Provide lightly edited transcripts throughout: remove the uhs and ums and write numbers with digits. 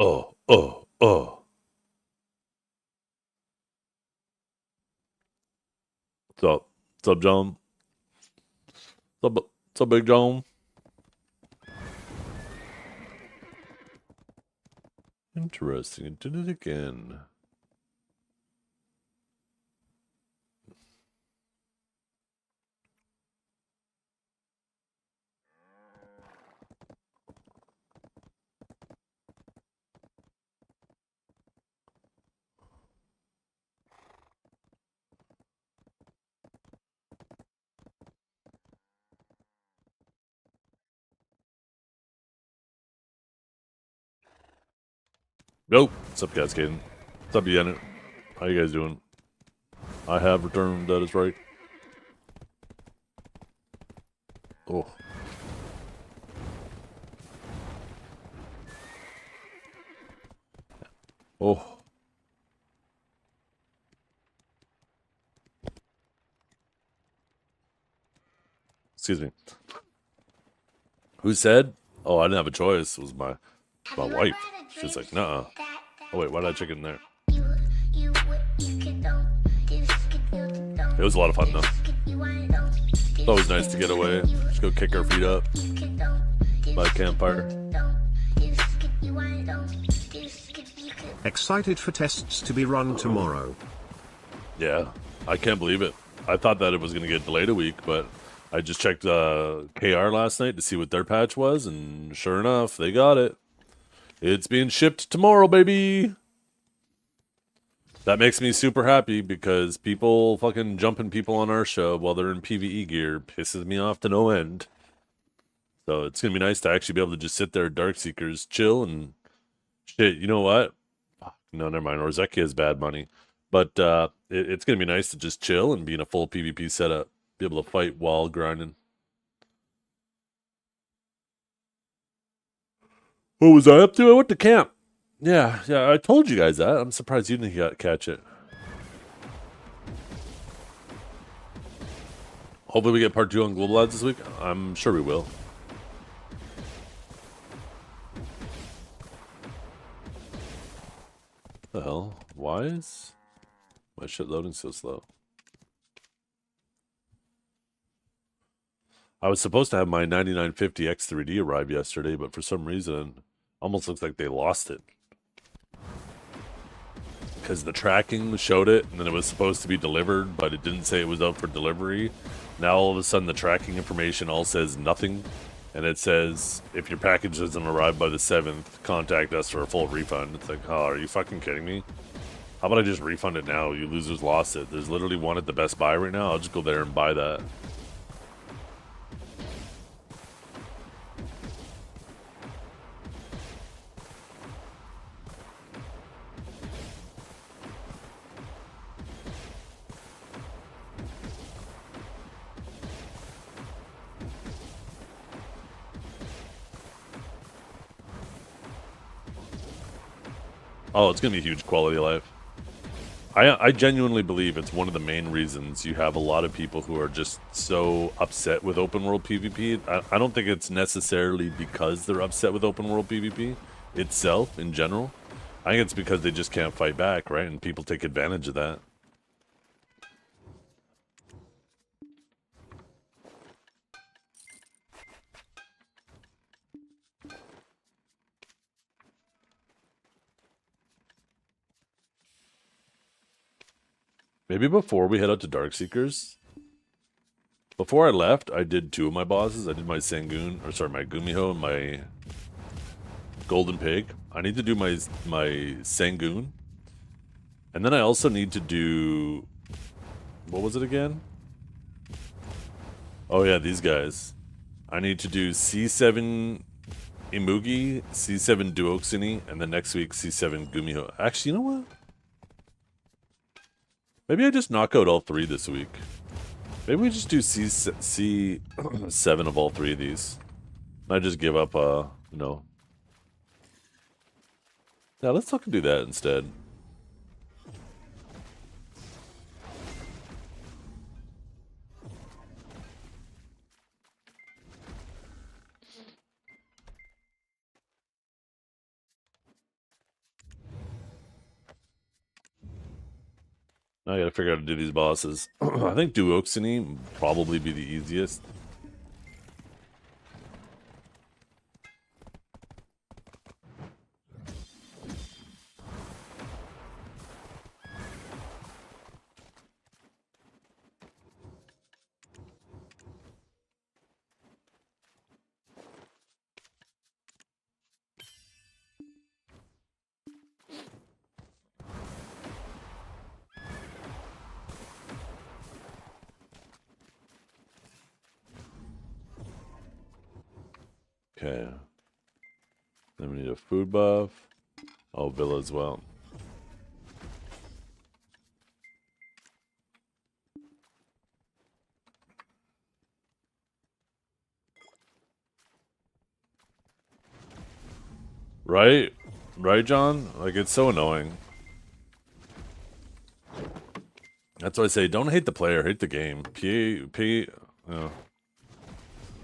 Oh, oh, oh. What's up? What's up, John? What's up, Big John? Interesting. It did it again. Nope. What's up, Cascading? What's up, Unit? How you guys doing? I have returned. That is right. Oh. Oh. Excuse me. Who said? Oh, I didn't have a choice. It was my wife. She's like, nah. Oh wait, why did I check in there? It was a lot of fun though. It's always nice to get away. Just go kick our feet up by a campfire. Excited for tests to be run tomorrow. Yeah, I can't believe it. I thought that it was going to get delayed a week, but I just checked KR last night to see what their patch was, and sure enough, they got it. It's being shipped tomorrow, baby! That makes me super happy because people fucking jumping people on our show while they're in PvE gear pisses me off to no end. So it's going to be nice to actually be able to just sit there, Darkseekers, chill, and shit, you know what? No, never mind. Orzeki has bad money. But it's going to be nice to just chill and be in a full PvP setup. Be able to fight while grinding. What was I up to? I went to camp. Yeah, I told you guys that. I'm surprised you didn't catch it. Hopefully we get part 2 on Global Ads this week. I'm sure we will. The hell? Why is my shit loading so slow? I was supposed to have my 9950 X3D arrive yesterday, but for some reason, almost looks like they lost it. Because the tracking showed it, and then it was supposed to be delivered, but it didn't say it was out for delivery. Now all of a sudden the tracking information all says nothing, and it says, if your package doesn't arrive by the 7th, contact us for a full refund. It's like, oh, are you fucking kidding me? How about I just refund it now? You losers lost it. There's literally one at the Best Buy right now. I'll just go there and buy that. Oh, it's going to be a huge quality of life. I genuinely believe it's one of the main reasons you have a lot of people who are just so upset with open world PvP. I don't think it's necessarily because they're upset with open world PvP itself in general. I think it's because they just can't fight back, right? And people take advantage of that. Maybe before we head out to Darkseekers. Before I left, I did 2 of my bosses. I did my Sangoon, or sorry, my Gumiho and my Golden Pig. I need to do my Sangoon. And then I also need to do... What was it again? Oh yeah, these guys. I need to do C7 Imugi, C7 Duoxini, and then next week C7 Gumiho. Actually, you know what? Maybe I just knock out all 3 this week. Maybe we just do C7 of all 3 of these. And I just give up, you know. Yeah, let's fucking do that instead. I gotta figure out how to do these bosses. I think Duoxiny would probably be the easiest. Okay. Then we need a food buff. Oh, Villa as well. Right? Right, John? Like, it's so annoying. That's why I say, don't hate the player, hate the game.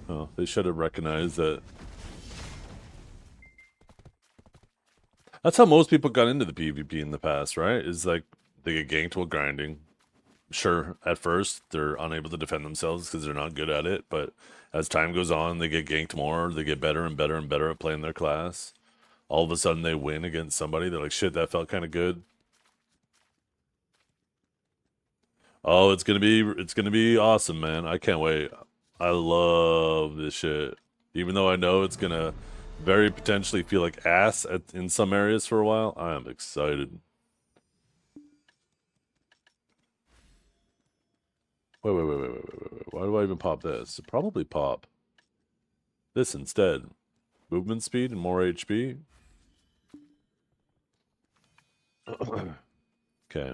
Oh, they should have recognized that. That's how most people got into the PvP in the past, right? Is like, they get ganked while grinding. Sure, at first, they're unable to defend themselves because they're not good at it, but as time goes on, they get ganked more, they get better and better and better at playing their class. All of a sudden, they win against somebody, they're like, shit, that felt kind of good. Oh, it's gonna be awesome, man. I can't wait. I love this shit. Even though I know it's gonna very potentially feel like ass in some areas for a while, I am excited. Wait. Why do I even pop this? Probably pop this instead. Movement speed and more HP. Okay.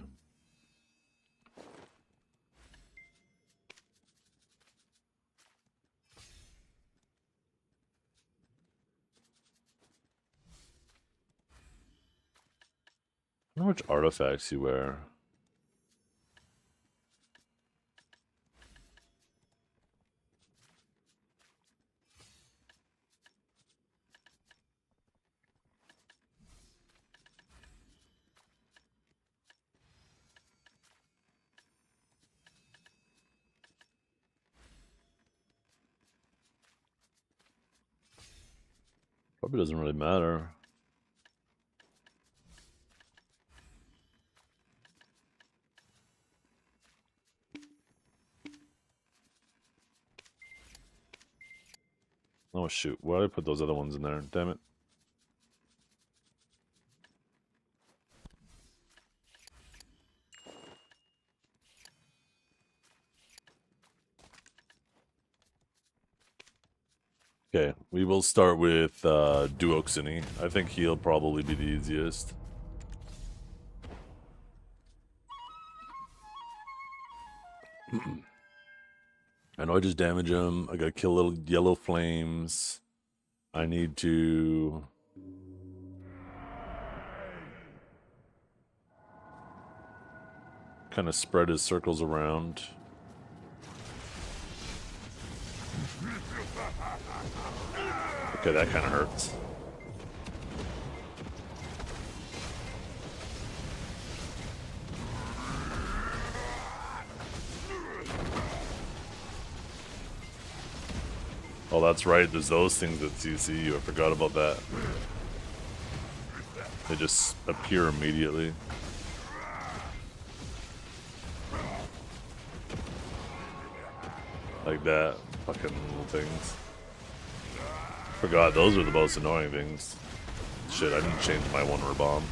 I don't know which artifacts you wear. Probably doesn't really matter. Oh shoot, why did I put those other ones in there? Damn it. Okay, we will start with Duoxiny. I think he'll probably be the easiest. I know I just damage him. I gotta kill little yellow flames. I need to... kind of spread his circles around. Okay, that kind of hurts. Oh, that's right. There's those things that CC you. I forgot about that. They just appear immediately. Like that. Fucking little things. Forgot, those are the most annoying things. Shit, I didn't change my one-word bomb.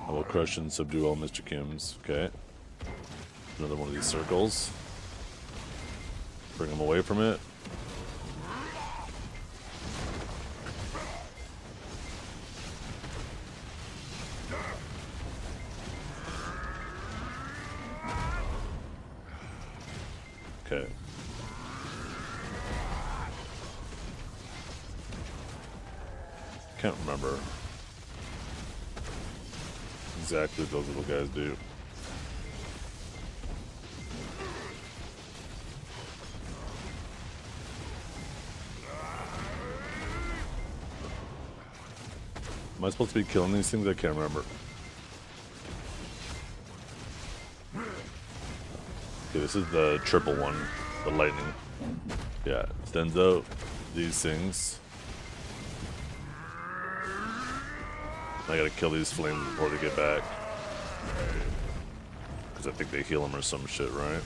I will crush and subdue all Mr. Kim's. Okay. Another one of these circles. Bring him away from it. Okay. Can't remember exactly what those little guys do. Am I supposed to be killing these things? I can't remember. Okay, this is the triple one, the lightning. Yeah, it sends out these things. I gotta kill these flames before they get back. Because I think they heal them or some shit, right?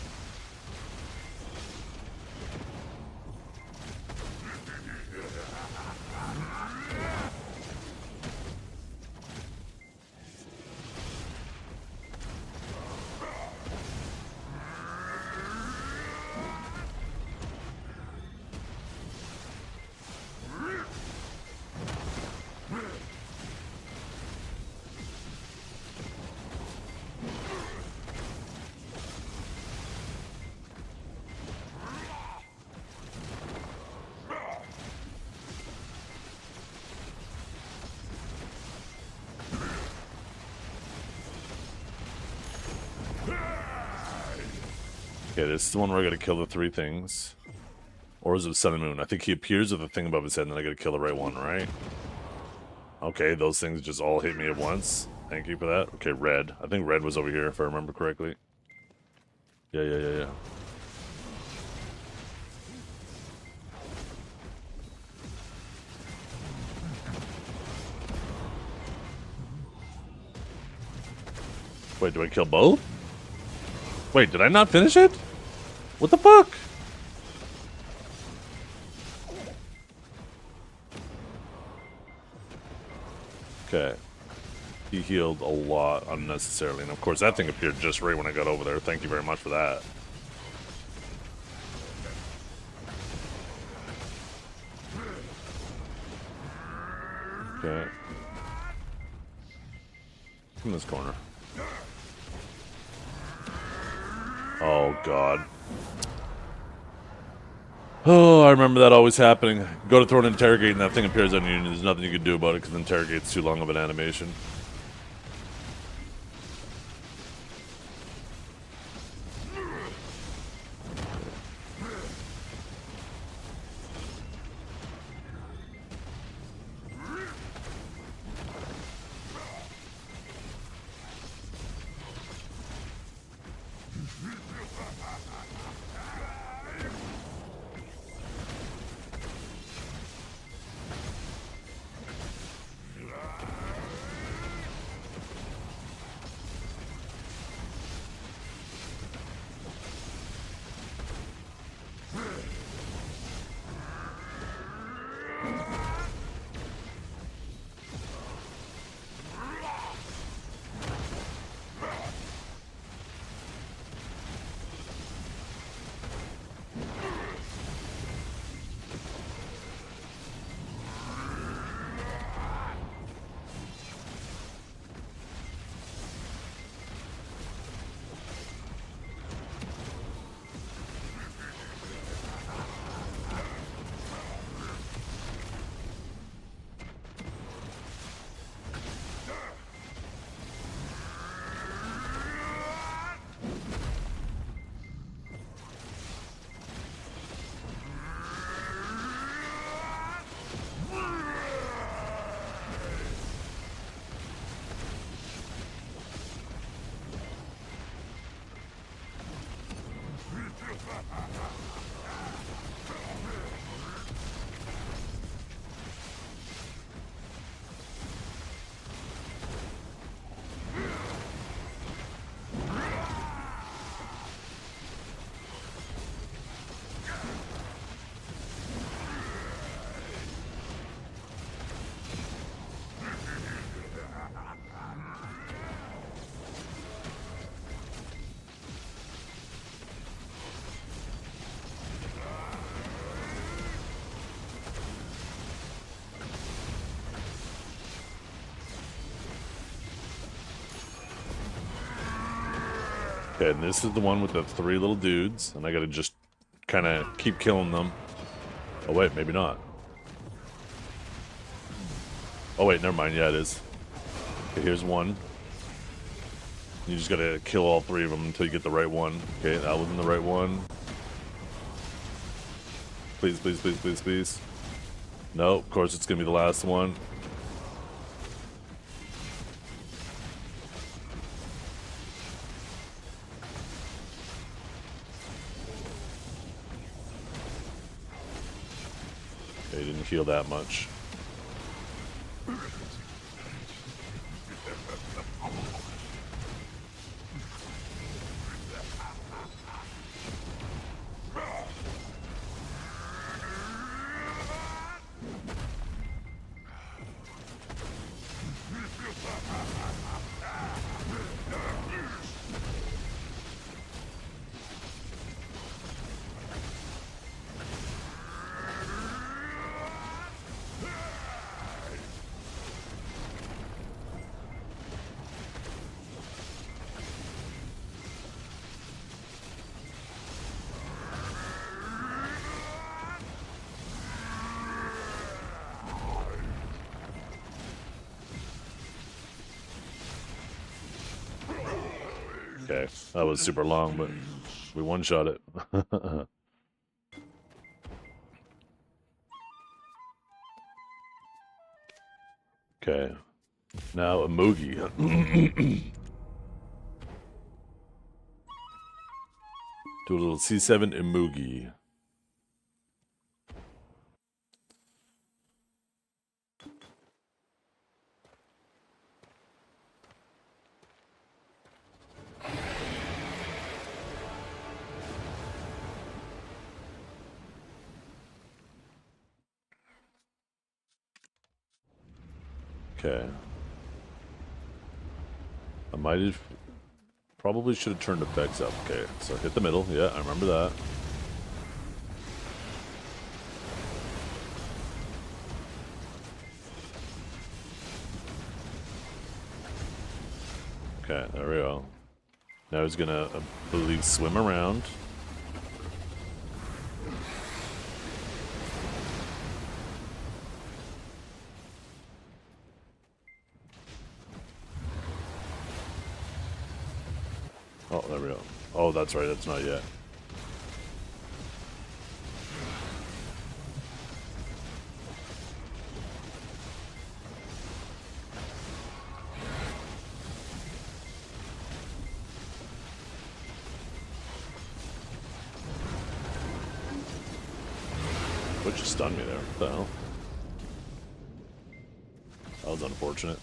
Okay, this is the one where I gotta kill the 3 things. Or is it Sun and Moon? I think he appears with a thing above his head and then I gotta kill the right one, right? Okay, those things just all hit me at once. Thank you for that. Okay, red. I think red was over here if I remember correctly. Yeah. Wait, do I kill both? Wait, did I not finish it? What the fuck? Okay. He healed a lot unnecessarily, and of course that thing appeared just right when I got over there. Thank you very much for that. Okay. In this corner. Oh god. Oh, I remember that always happening. Go to throw an interrogate and that thing appears on you and there's nothing you can do about it because interrogate's too long of an animation. Okay, and this is the one with the 3 little dudes, and I gotta just kind of keep killing them. Oh wait, maybe not. Oh wait, never mind, yeah it is. Okay, here's one. You just gotta kill all 3 of them until you get the right one. Okay, that wasn't the right one. Please. No, of course it's gonna be the last one. They didn't heal that much. Okay, that was super long, but we one-shot it. Okay, now a Moogie. Do a little C7 Imugi. Okay. I might have... Probably should have turned effects up. Okay, so hit the middle. Yeah, I remember that. Okay, there we go. Now he's gonna, I believe, swim around. Oh, there we go. Oh, that's right, that's not yet. What just stunned me there? What the hell? That was unfortunate.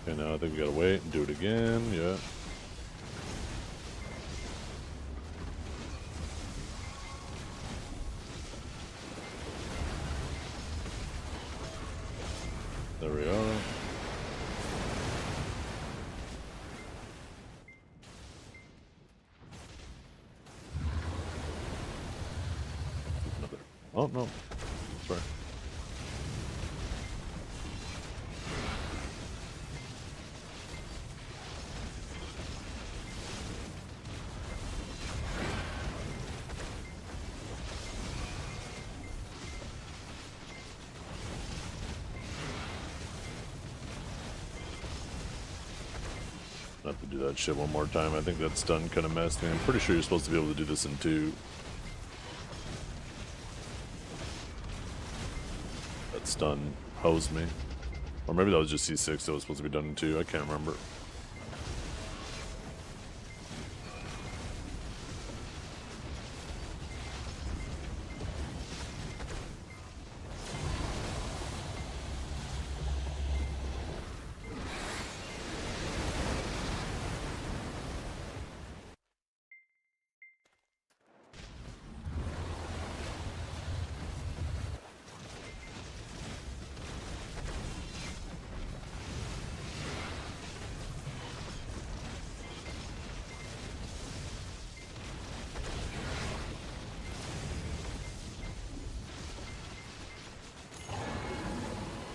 Okay, now I think we gotta wait and do it again. Yeah. There we are. Another. Oh no. That's right. Have to do that shit one more time. I think that stun kind of messed me. I'm pretty sure you're supposed to be able to do this in 2. That stun hosed me. Or maybe that was just C6 that was supposed to be done in 2. I can't remember.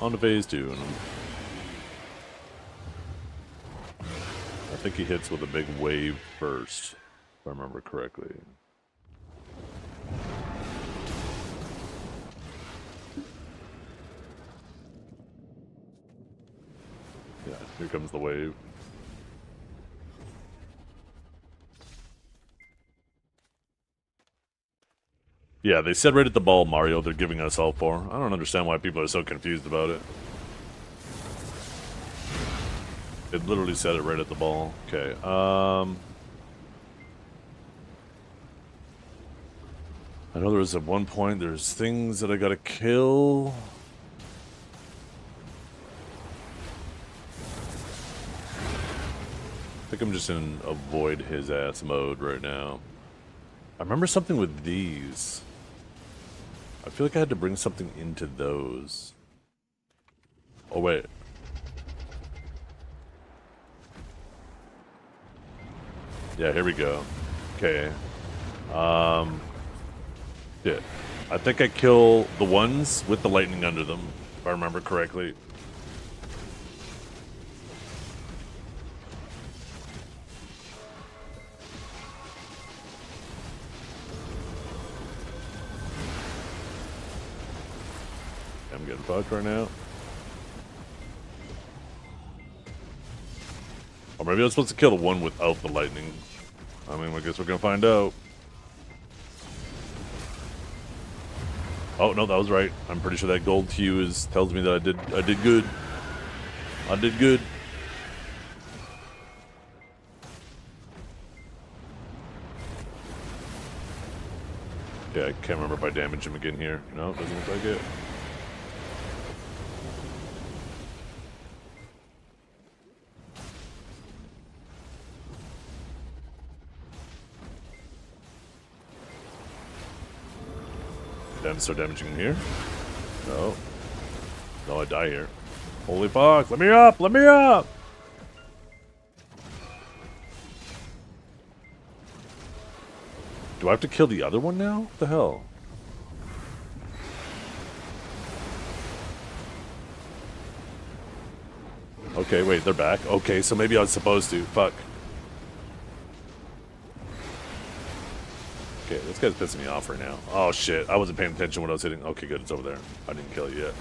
On to phase 2. And I think he hits with a big wave first, if I remember correctly. Yeah, here comes the wave. Yeah, they said right at the ball, Mario, they're giving us all 4. I don't understand why people are so confused about it. It literally said it right at the ball. Okay. I know there was at one point, there's things that I gotta kill. I think I'm just in avoid his ass mode right now. I remember something with these. I feel like I had to bring something into those. Oh, wait. Yeah, here we go. Okay. Yeah. I think I kill the ones with the lightning under them, if I remember correctly. I'm getting fucked right now. Or maybe I'm supposed to kill the one without the lightning. I mean, I guess we're gonna find out. Oh no, that was right. I'm pretty sure that gold hue tells me that I did good. I did good. Yeah, I can't remember if I damaged him again here. No, doesn't look like it. Damn, start damaging him here. No. No, I die here. Holy fuck, let me up! Let me up! Do I have to kill the other one now? What the hell? Okay, wait, they're back. Okay, so maybe I was supposed to. Fuck. Okay, this guy's pissing me off right now. Oh shit, I wasn't paying attention when I was hitting. Okay, good, it's over there. I didn't kill it yet.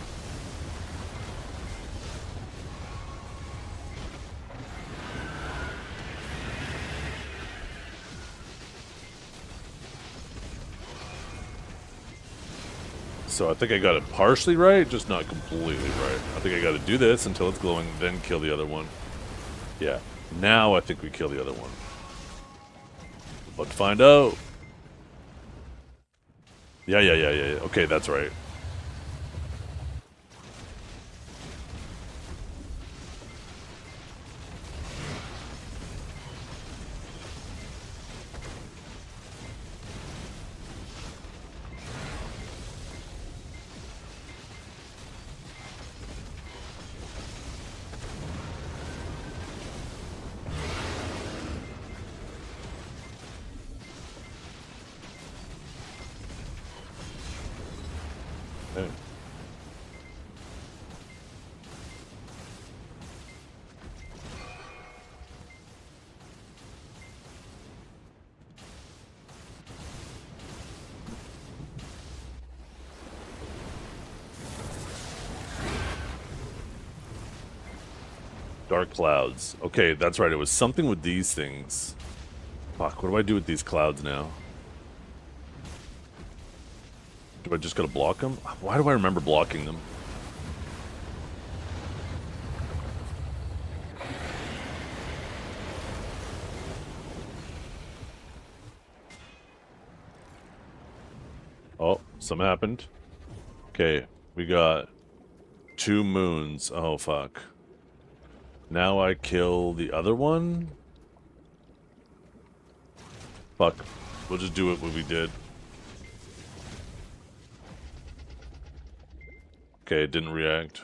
So I think I got it partially right, just not completely right. I think I got to do this until it's glowing, then kill the other one. Yeah, now I think we kill the other one. About to find out. Yeah. Okay, that's right. Okay. Dark clouds. Okay, that's right. It was something with these things. Fuck, what do I do with these clouds now? Do I just gotta block them? Why do I remember blocking them? Oh, something happened. Okay, we got 2 moons. Oh, fuck. Now I kill the other one? Fuck. We'll just do it what we did. Okay, it didn't react.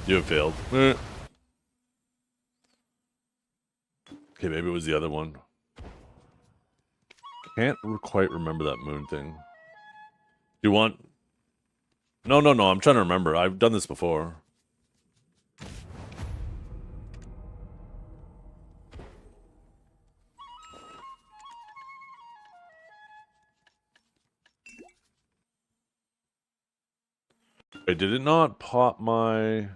You have failed. Okay, maybe it was the other one. Can't quite remember that moon thing. Do you want... No, I'm trying to remember. I've done this before. Wait, did it not pop my...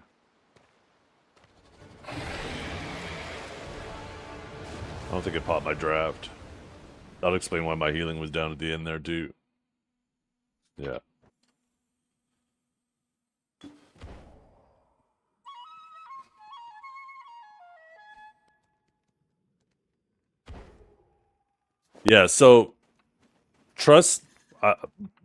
I don't think it popped my draft. That'll explain why my healing was down at the end there, too. Yeah. Yeah, so trust.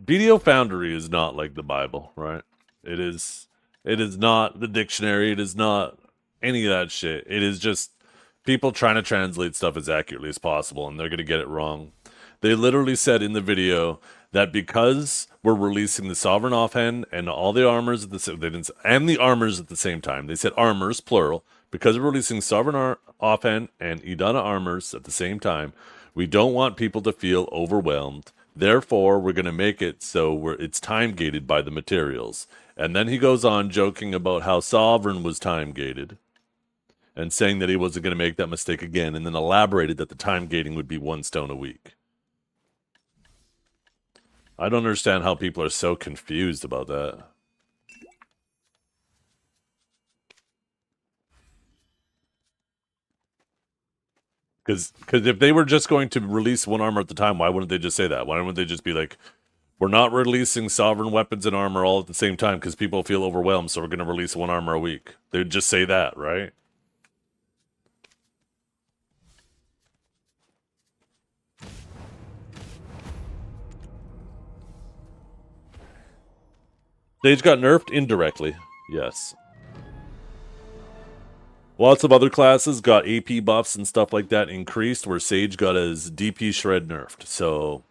BDO Foundry is not like the Bible, right? It is. It is not the dictionary. It is not any of that shit. It is just people trying to translate stuff as accurately as possible, and they're gonna get it wrong. They literally said in the video that because we're releasing the Sovereign Offhand and all the armors at and the armors at the same time. They said armors plural because we're releasing Sovereign Offhand and Idana armors at the same time. We don't want people to feel overwhelmed. Therefore, we're going to make it so it's time gated by the materials. And then he goes on joking about how Sovereign was time gated and saying that he wasn't going to make that mistake again, and then elaborated that the time gating would be 1 stone a week. I don't understand how people are so confused about that. Because if they were just going to release 1 armor at the time, why wouldn't they just say that? Why wouldn't they just be like, we're not releasing Sovereign weapons and armor all at the same time because people feel overwhelmed, so we're going to release 1 armor a week. They'd just say that, right? Sage got nerfed indirectly. Yes. Lots of other classes got AP buffs and stuff like that increased, where Sage got his DP shred nerfed. So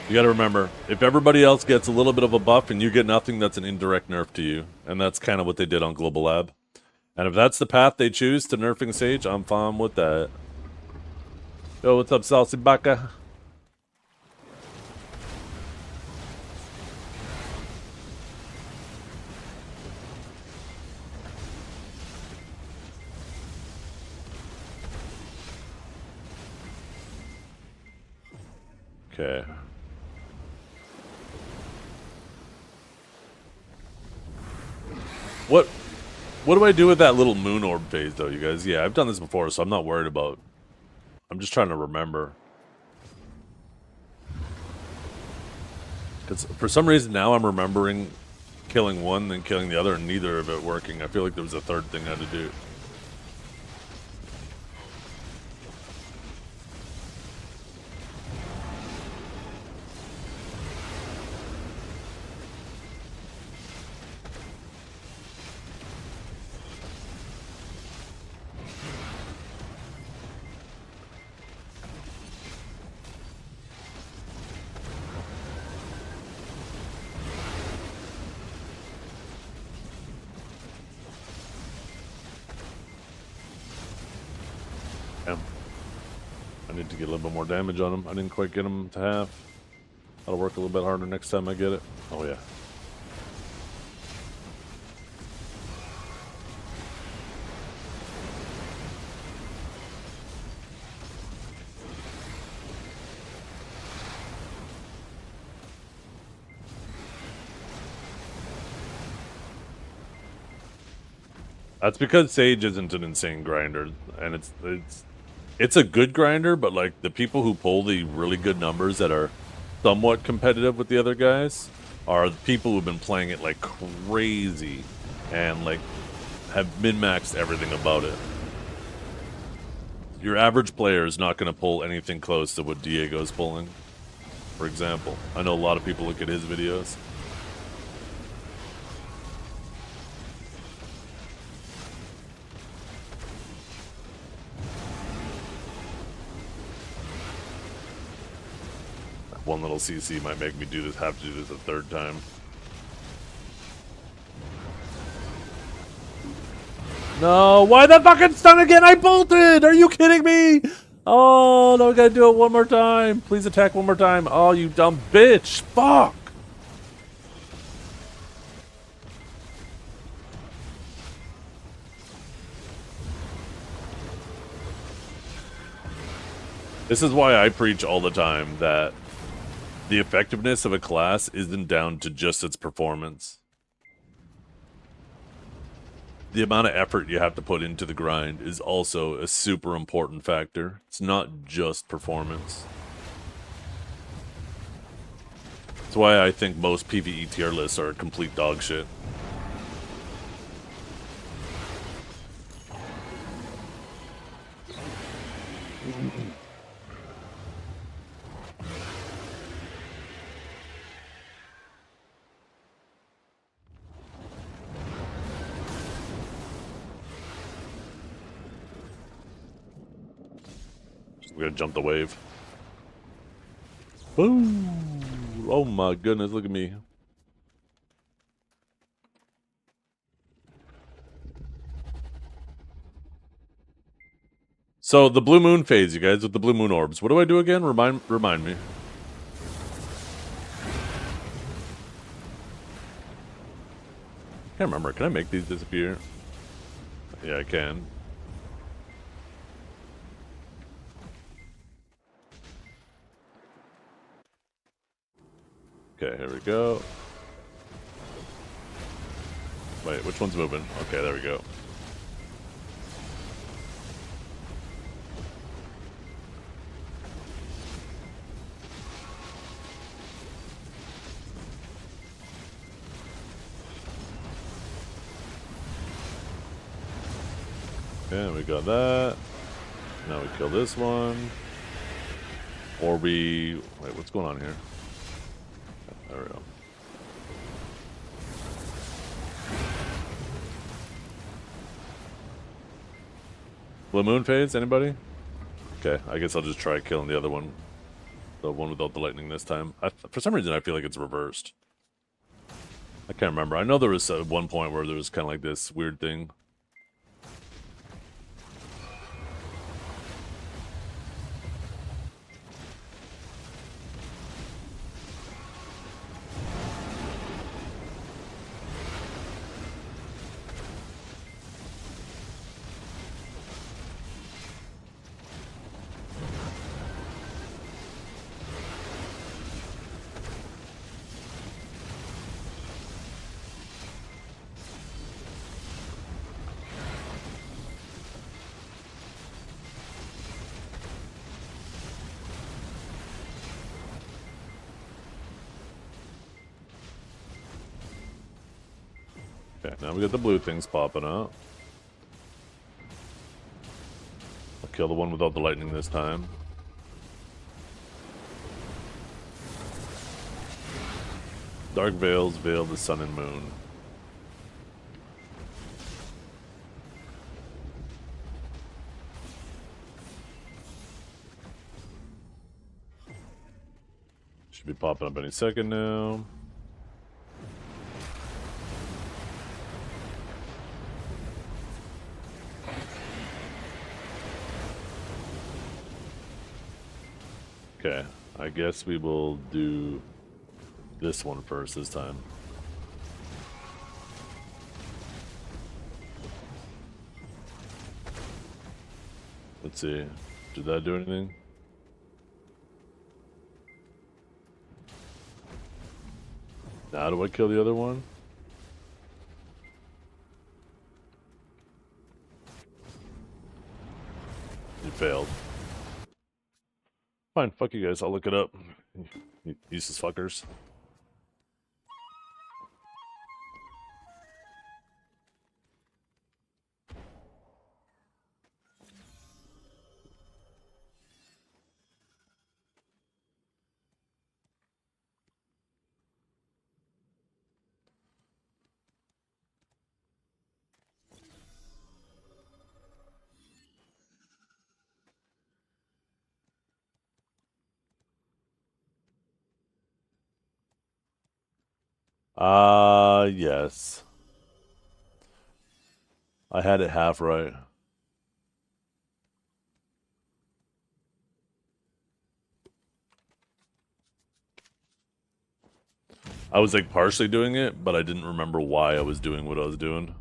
you got to remember, if everybody else gets a little bit of a buff and you get nothing, that's an indirect nerf to you. And that's kind of what they did on Global Lab. And if that's the path they choose to nerfing Sage, I'm fine with that. Yo, what's up, Saucy Baka? Okay. What do I do with that little moon orb phase, though, you guys? Yeah, I've done this before, so I'm not worried about... I'm just trying to remember. Because for some reason now I'm remembering killing one, then killing the other, and neither of it working. I feel like there was a third thing I had to do. I need to get a little bit more damage on him. I didn't quite get him to half. I'll work a little bit harder next time I get it. Oh yeah. That's because Sage isn't an insane grinder, and it's a good grinder, but like the people who pull the really good numbers that are somewhat competitive with the other guys are the people who've been playing it like crazy and like have min-maxed everything about it. Your average player is not going to pull anything close to what Diego's pulling, for example. I know a lot of people look at his videos. One little CC might make me have to do this a third time. No, why the fucking stun again? I bolted! Are you kidding me? Oh, no, I gotta do it one more time. Please attack one more time. Oh, you dumb bitch. Fuck! This is why I preach all the time that the effectiveness of a class isn't down to just its performance. The amount of effort you have to put into the grind is also a super important factor. It's not just performance. That's why I think most PvE tier lists are complete dog shit. I'm gonna jump the wave. Boom! Oh my goodness, look at me. So the blue moon phase, you guys, with the blue moon orbs. What do I do again? Remind me. Can't remember. Can I make these disappear? Yeah, I can. Okay, here we go. Wait, which one's moving? Okay, there we go. Okay, we got that. Now we kill this one. Or we... Wait, what's going on here? There we go. Blue moon phase, anybody? Okay, I guess I'll just try killing the other one. The one without the lightning this time. For some reason, I feel like it's reversed. I can't remember. I know there was one point where there was kind of like this weird thing. Okay, now we got the blue things popping up. I'll kill the one without the lightning this time. Dark veils veil the sun and moon. Should be popping up any second now. Okay, I guess we will do this one first this time. Let's see. Did that do anything? Now do I kill the other one? You failed. Fine, fuck you guys, I'll look it up. You useless fuckers. Yes. I had it half right. I was like partially doing it, but I didn't remember why I was doing what I was doing.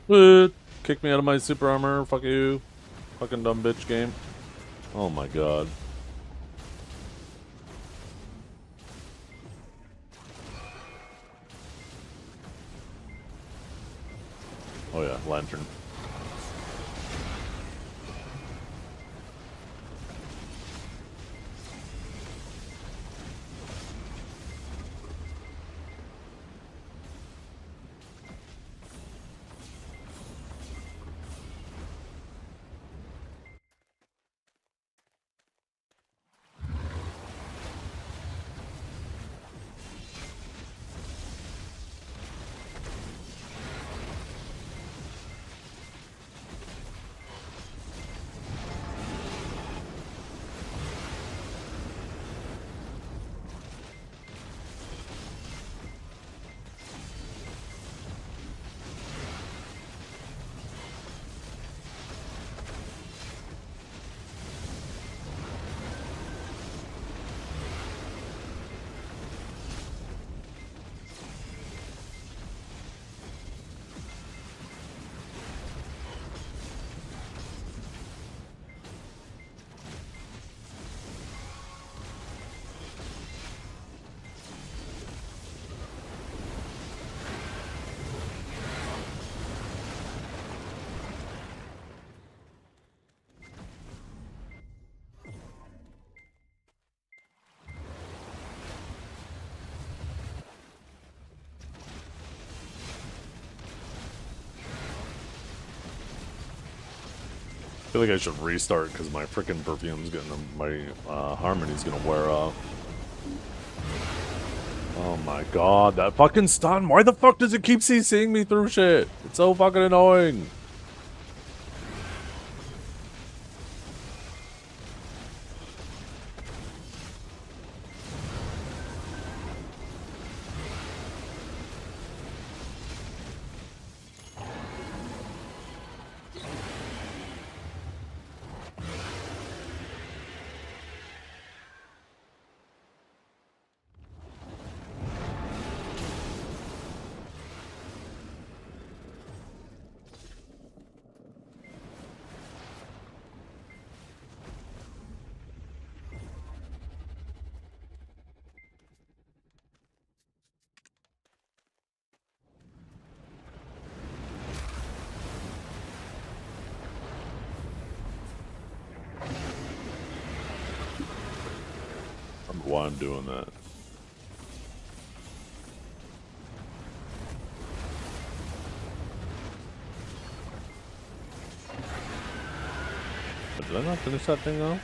Kick me out of my super armor. Fuck you. Fucking dumb bitch game. Oh my god. Oh yeah, lantern. I feel like I should restart because my freaking perfume's getting my harmony's gonna wear off. Oh my god, that fucking stun! Why the fuck does it keep CCing me through shit? It's so fucking annoying. I don't know why I'm doing that. Did I not finish that thing though?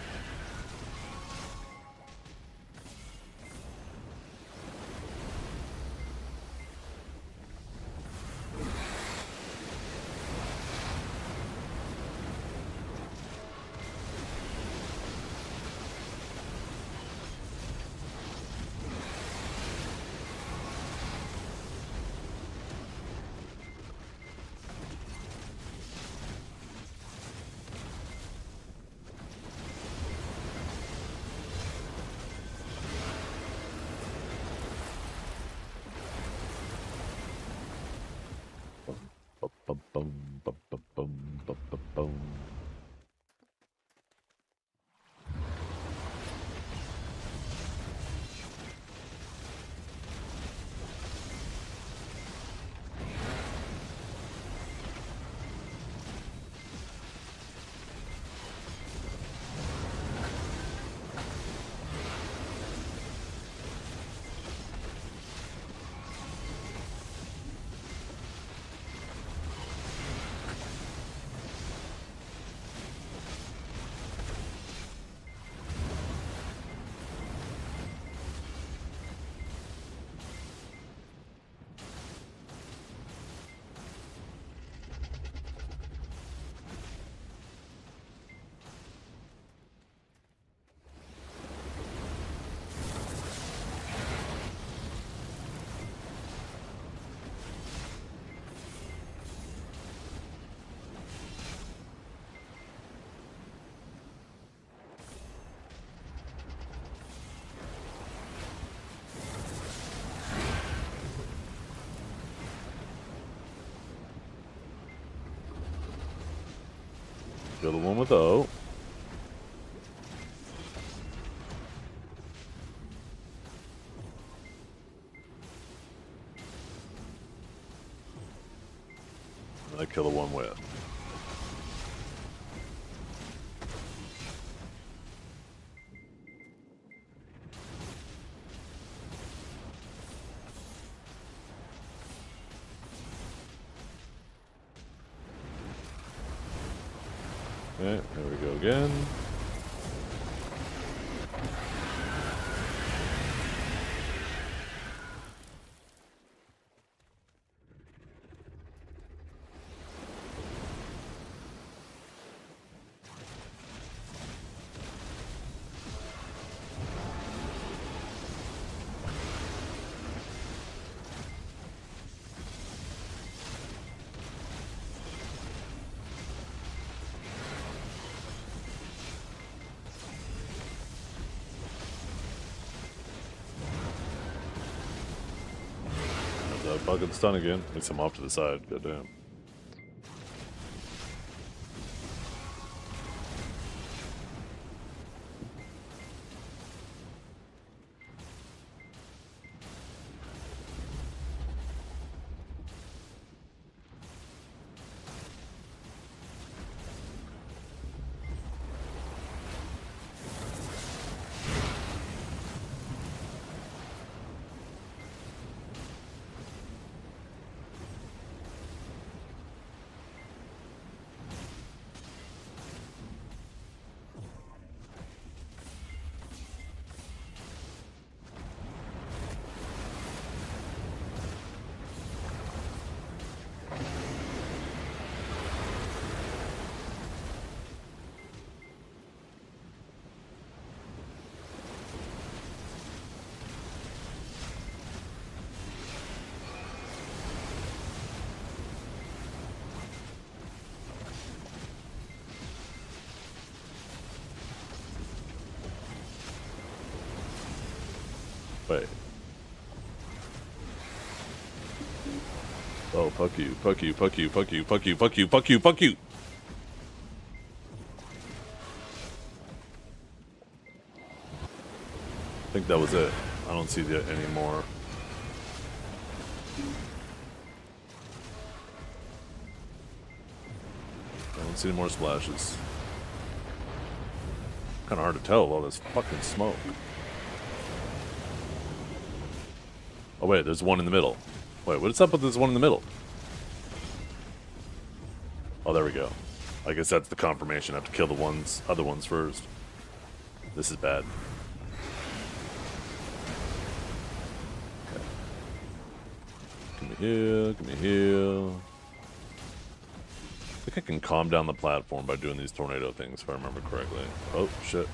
Kill the one with O. And I kill the one with. Okay, there we go again. Fucking stun again. Makes him off to the side. Goddamn. Wait. Oh, fuck you, fuck you, fuck you, fuck you, fuck you, fuck you, fuck you, fuck you! I think that was it. I don't see that anymore. I don't see any more splashes. Kinda hard to tell with all this fucking smoke. Oh wait, there's one in the middle. Wait, what's up with this one in the middle? Oh, there we go. I guess that's the confirmation. I have to kill the other ones first. This is bad. Okay. Give me heal, give me heal. I think I can calm down the platform by doing these tornado things, if I remember correctly. Oh, shit.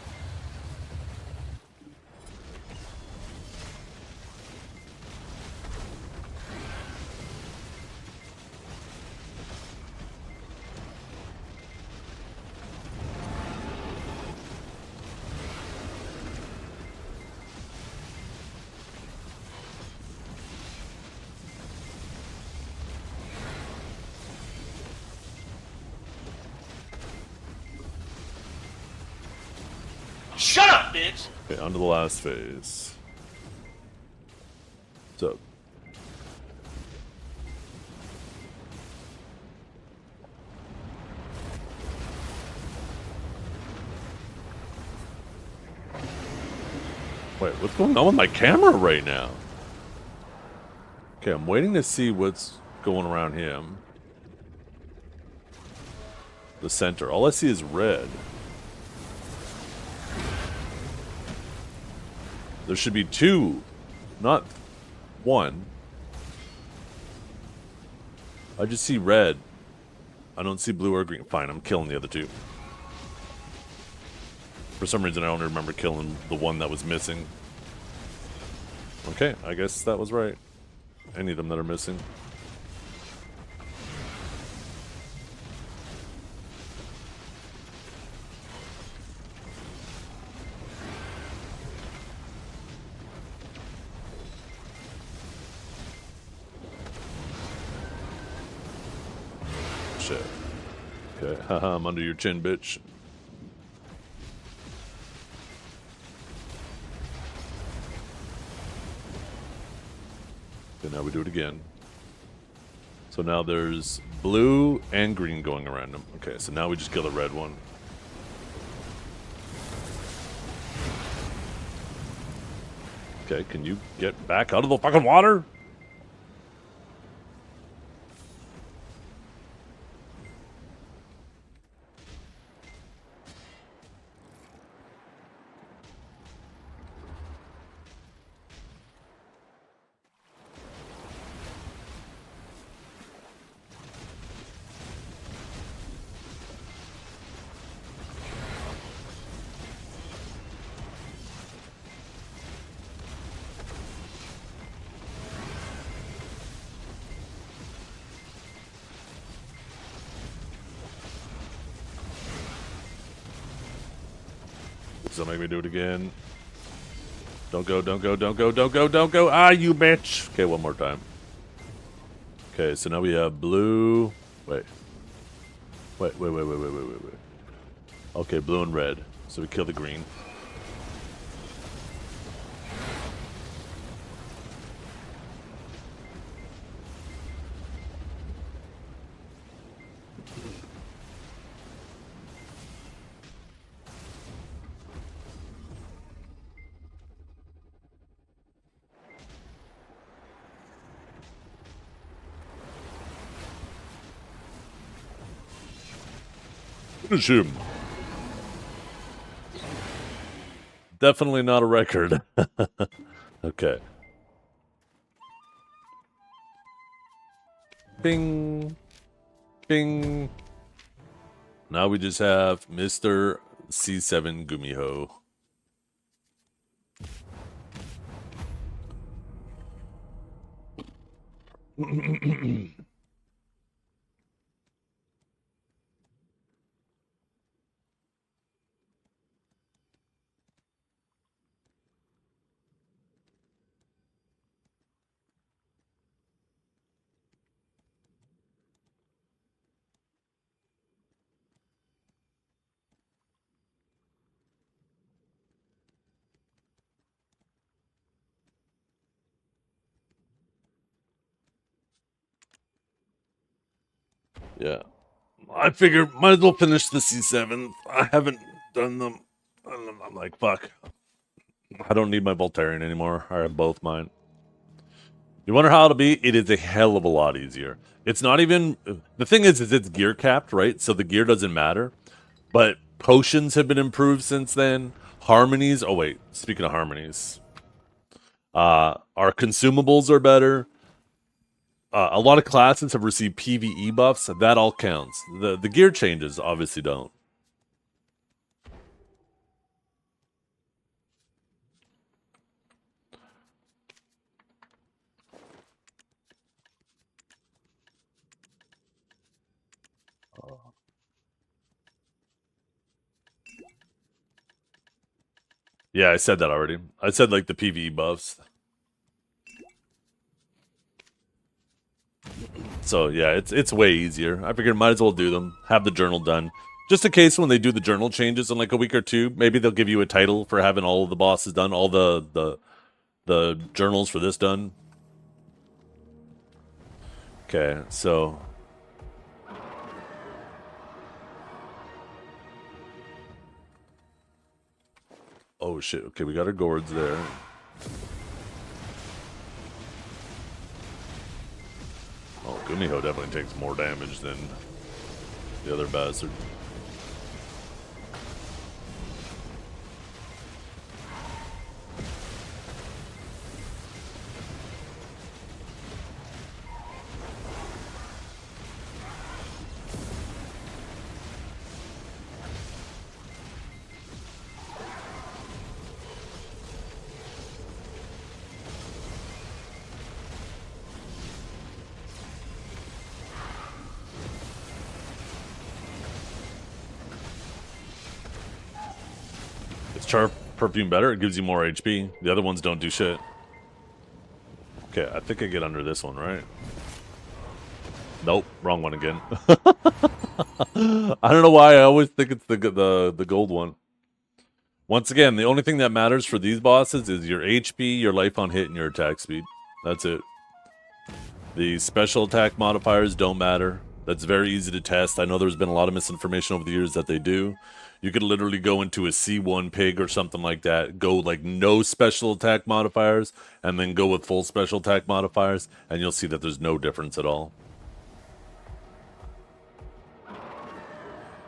Shut up, bitch! Okay, on to the last phase. What's up? Wait, what's going on with my camera right now? Okay, I'm waiting to see what's going around him. The center. All I see is red. There should be two, not one. I just see red. I don't see blue or green. Fine, I'm killing the other two. For some reason, I only remember killing the one that was missing. Okay, I guess that was right. Any of them that are missing. Shit. Okay, haha, I'm under your chin, bitch. Okay, now we do it again. So now there's blue and green going around them. Okay, so now we just kill the red one. Okay, can you get back out of the fucking water? So make me do it again. Don't go, don't go, don't go, don't go, don't go. Ah, you bitch. Okay, one more time. Okay, so now we have blue. Wait. Wait. Okay, blue and red. So we kill the green. Finish him. Definitely not a record. Okay. Bing. Bing. Now we just have Mr. C7 Gumiho. Yeah. I figured might as well finish the C7. I haven't done them. I'm like, fuck. I don't need my Voltarian anymore. I have both mine. You wonder how it'll be? It is a hell of a lot easier. It's not even... The thing is it's gear capped, right? So the gear doesn't matter. But potions have been improved since then. Harmonies... Oh, wait. Speaking of harmonies. Our consumables are better. A lot of classes have received PvE buffs. That all counts. The gear changes obviously don't. Yeah, I said that already. I said like the PvE buffs. So yeah, it's way easier. I figured might as well do them. Have the journal done. Just in case when they do the journal changes in like a week or two, maybe they'll give you a title for having all of the bosses done, all the journals for this done. Okay, so oh shit, okay, we got our gourds there. Oh, Gumiho definitely takes more damage than the other bastard. Char perfume better? It gives you more HP. The other ones don't do shit. Okay, I think I get under this one, right? Nope, wrong one again. I don't know why I always think it's the gold one. Once again, the only thing that matters for these bosses is your HP, your life on hit, and your attack speed. That's it. The special attack modifiers don't matter. That's very easy to test. I know there's been a lot of misinformation over the years that they do. You could literally go into a C1 pig or something like that, go like no special attack modifiers, and then go with full special attack modifiers, and you'll see that there's no difference at all.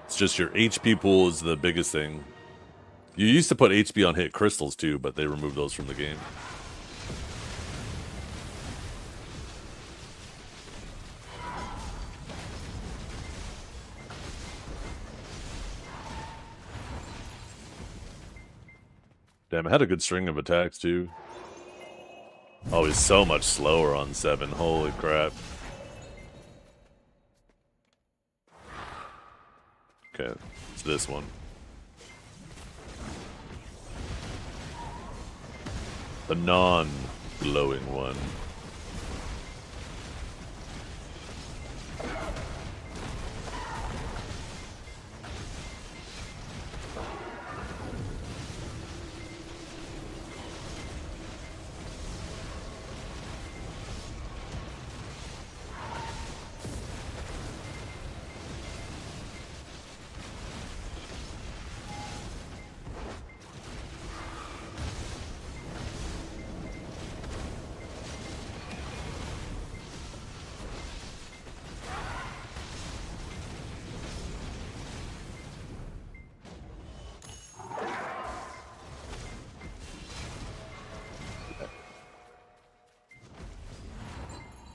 It's just your HP pool is the biggest thing. You used to put HP on hit crystals too, but they removed those from the game. Damn, I had a good string of attacks too. Oh, he's so much slower on 7. Holy crap. Okay, it's this one. The non-glowing one.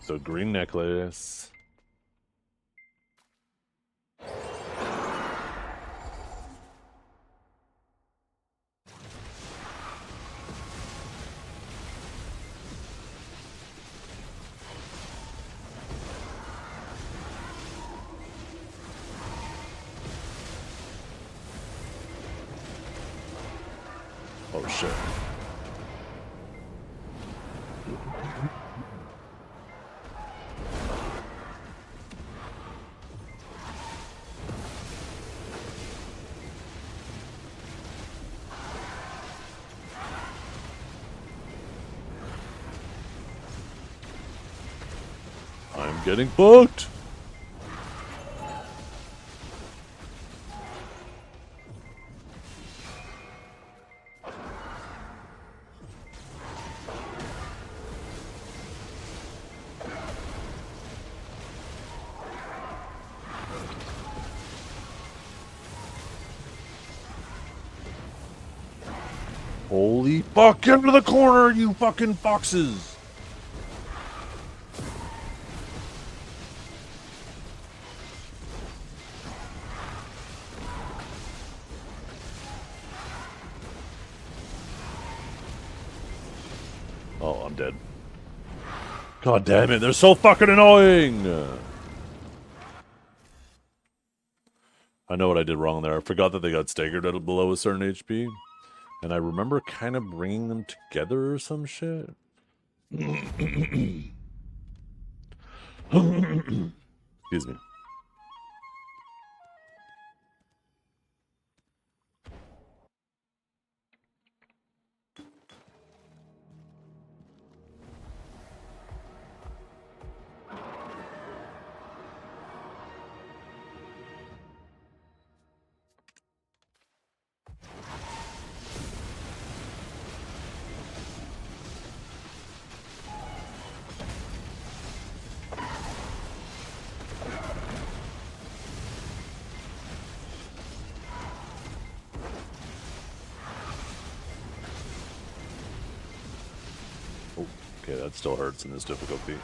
So green necklace. Oh shit. I'm getting booked. Holy fuck, get into the corner, you fucking foxes! Oh, I'm dead. God damn it, they're so fucking annoying! I know what I did wrong there. I forgot that they got staggered at below a certain HP. And I remember kind of bringing them together or some shit. Excuse me. Okay, that still hurts in this difficulty.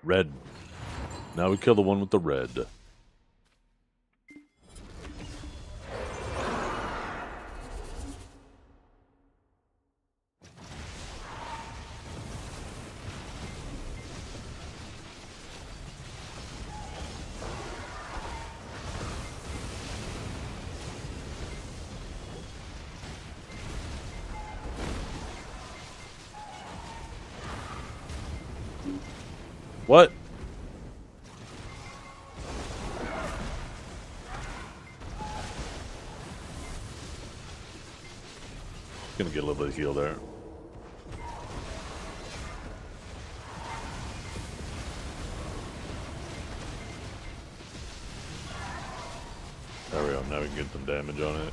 Red. Now we kill the one with the red. What? Gonna get a little bit of heal there. There we go. Now we can get some damage on it.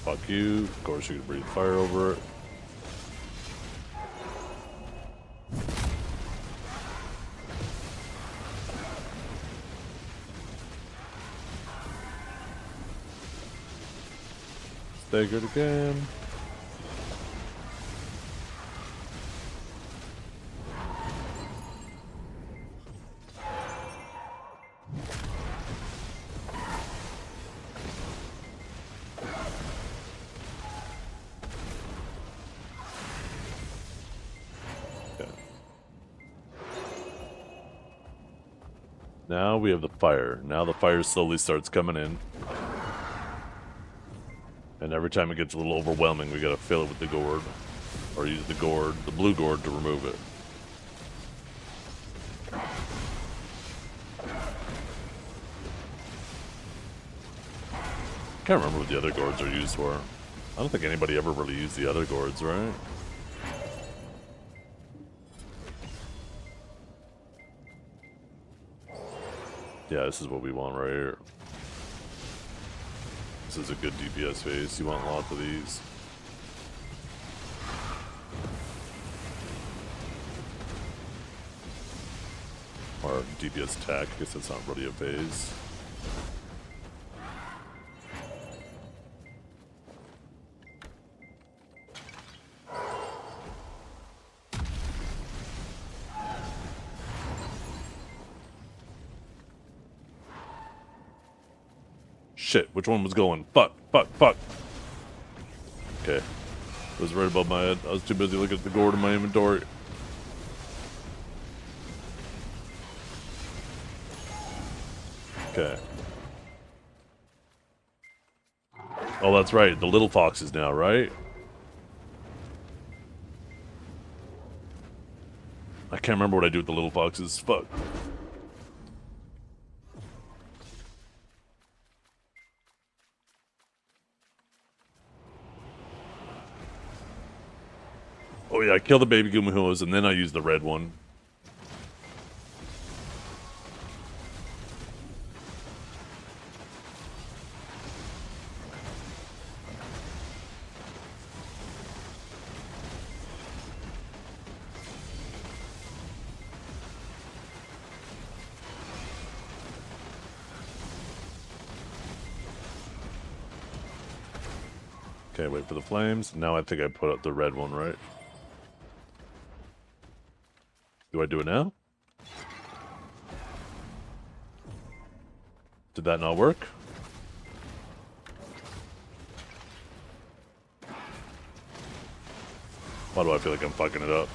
Fuck you. Of course you can breathe fire over it. Staggered again. Okay. Now we have the fire. Now the fire slowly starts coming in. And every time it gets a little overwhelming, we gotta fill it with the gourd. Or use the gourd, the blue gourd, to remove it. Can't remember what the other gourds are used for. I don't think anybody ever really used the other gourds, right? Yeah, this is what we want right here. This is a good DPS phase. You want lots of these. Or DPS attack. I guess that's not really a phase. Shit, which one was going? Fuck. Okay. It was right above my head. I was too busy looking at the gourd in my inventory. Okay. Oh, that's right. The little foxes now, right? I can't remember what I do with the little foxes. Fuck. Oh yeah, I kill the baby Gumahuas and then I use the red one. Okay, wait for the flames. Now I think I put up the red one, right? Do I do it now? Did that not work? Why do I feel like I'm fucking it up?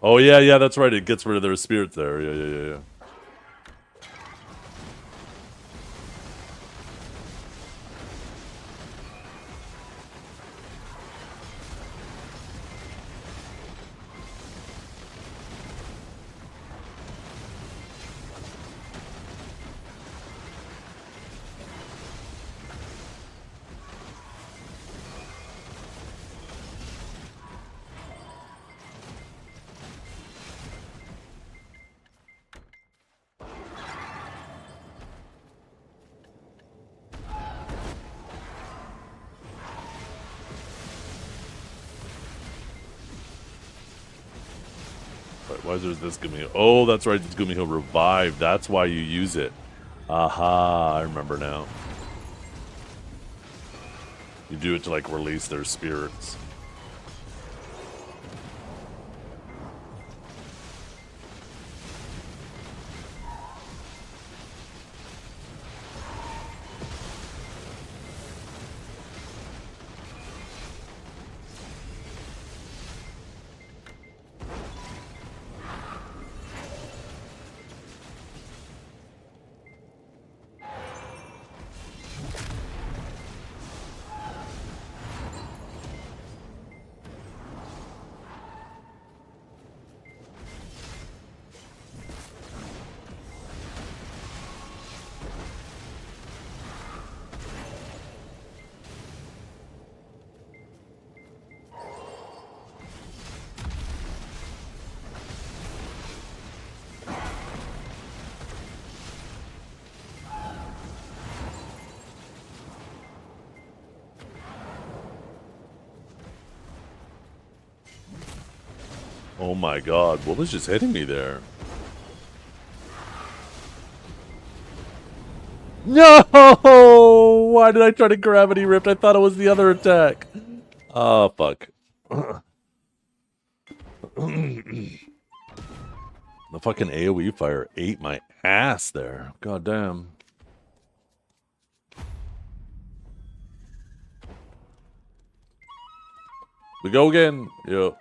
Oh yeah, that's right. It gets rid of their spirit there. Yeah. Why is there this Gumiho? Oh, that's right. This Gumiho revived. That's why you use it. Aha, I remember now. You do it to, like, release their spirits. Oh my god, what was just hitting me there? No! Why did I try to gravity rift? I thought it was the other attack. Oh, fuck. The fucking AoE fire ate my ass there. God damn. We go again. Yo.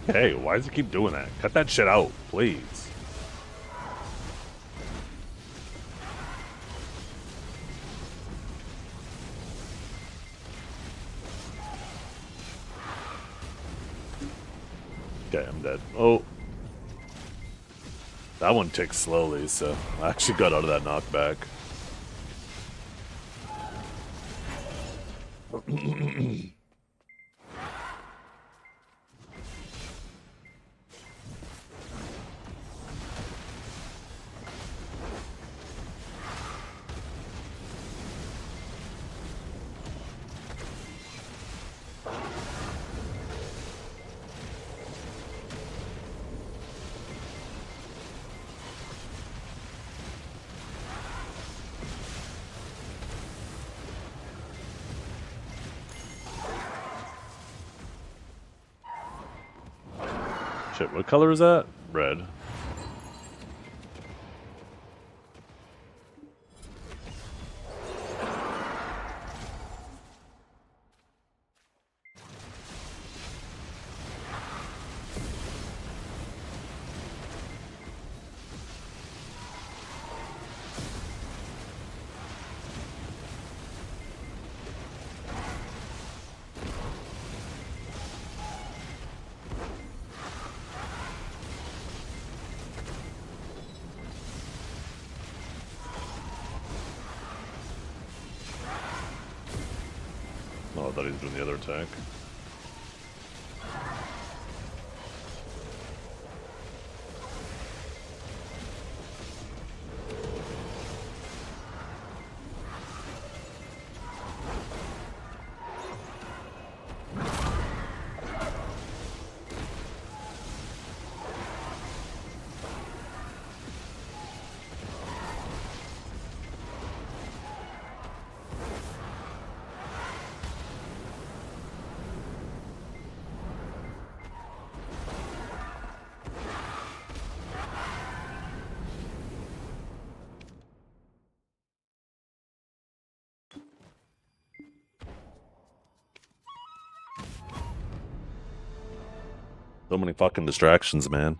Hey, why does it keep doing that? Cut that shit out, please. Okay, I'm dead. Oh. That one ticks slowly, so I actually got out of that knockback. Shit, what color is that? Red. Oh, I thought he was doing the other attack. So many fucking distractions, man.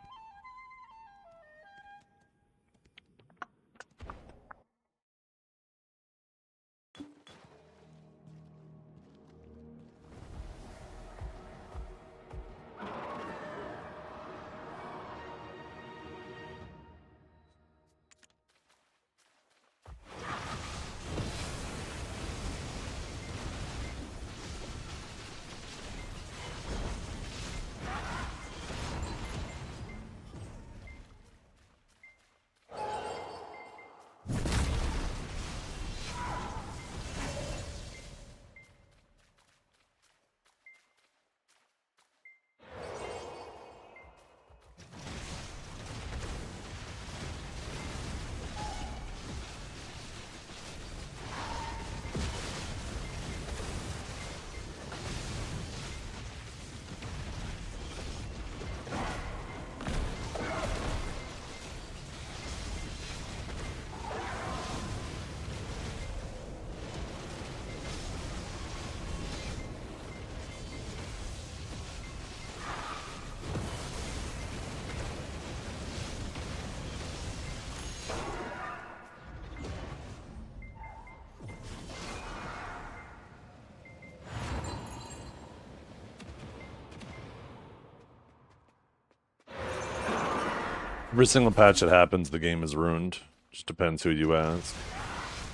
Every single patch that happens, the game is ruined. Just depends who you ask.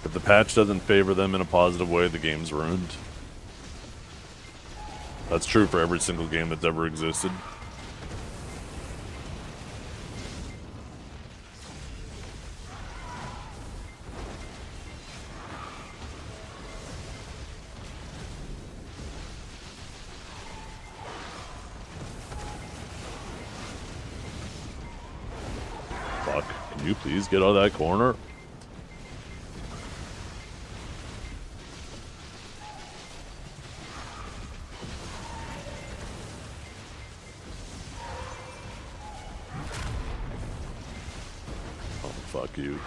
If the patch doesn't favor them in a positive way, the game's ruined. That's true for every single game that's ever existed. Fuck, can you please get out of that corner? Fuck you.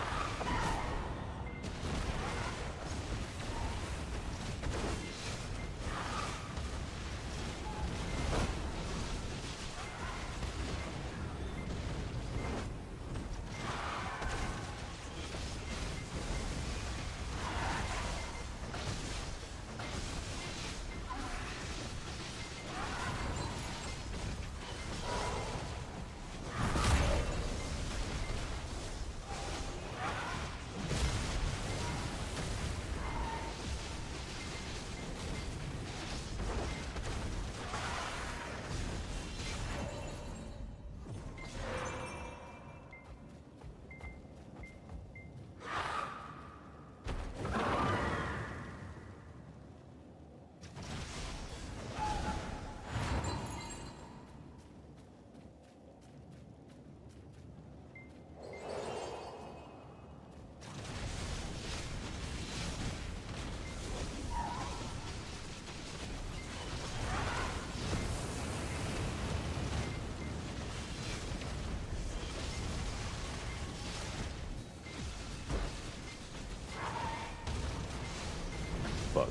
Fuck.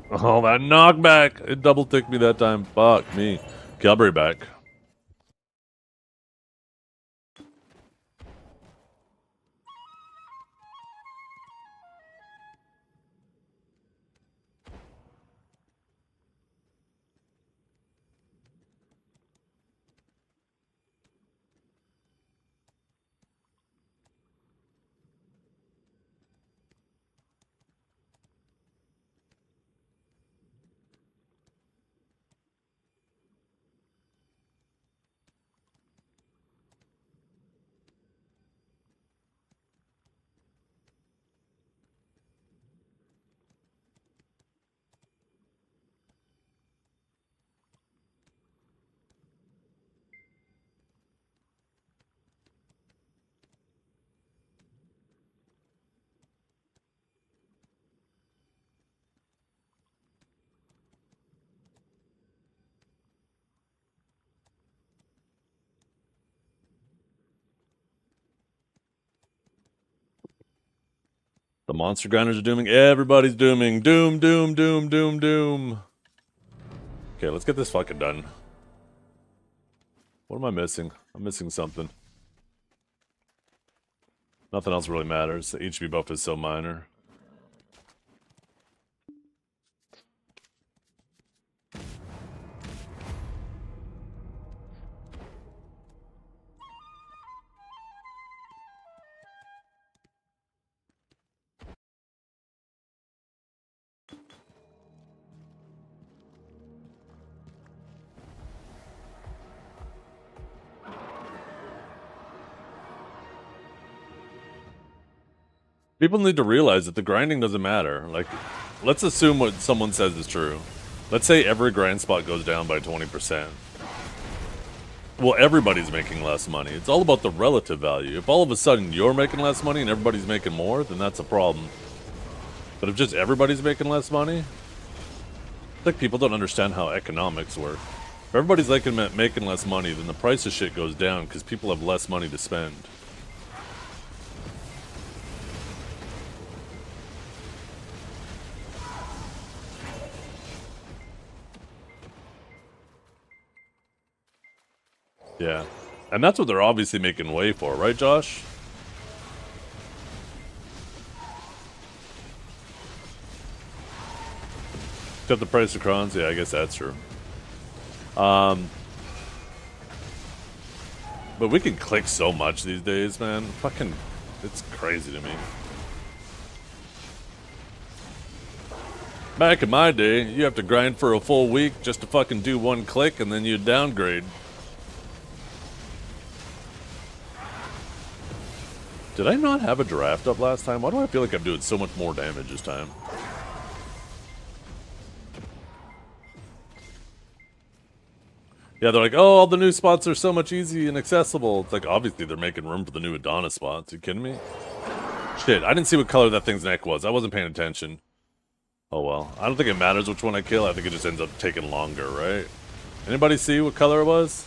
Oh, that knockback! It double ticked me that time. Fuck me. Okay, I'll be right back. The monster grinders are dooming. Everybody's dooming. Doom, doom, doom, doom, doom. Okay, let's get this fucking done. What am I missing? I'm missing something. Nothing else really matters. The HP buff is so minor. People need to realize that the grinding doesn't matter. Like, let's assume what someone says is true. Let's say every grind spot goes down by 20%. Well, everybody's making less money. It's all about the relative value. If all of a sudden you're making less money and everybody's making more, then that's a problem. But if just everybody's making less money, it's like people don't understand how economics work. If everybody's like making less money, then the price of shit goes down because people have less money to spend. Yeah. And that's what they're obviously making way for, right, Josh? Except the price of crons? Yeah, I guess that's true. But we can click so much these days, man. Fucking, it's crazy to me. Back in my day, you have to grind for a full week just to fucking do one click and then you downgrade. Did I not have a draft up last time? Why do I feel like I'm doing so much more damage this time? Yeah, they're like, oh, all the new spots are so much easy and accessible. It's like, obviously they're making room for the new Adonis spots. Are you kidding me? Shit, I didn't see what color that thing's neck was. I wasn't paying attention. Oh well. I don't think it matters which one I kill. I think it just ends up taking longer, right? Anybody see what color it was?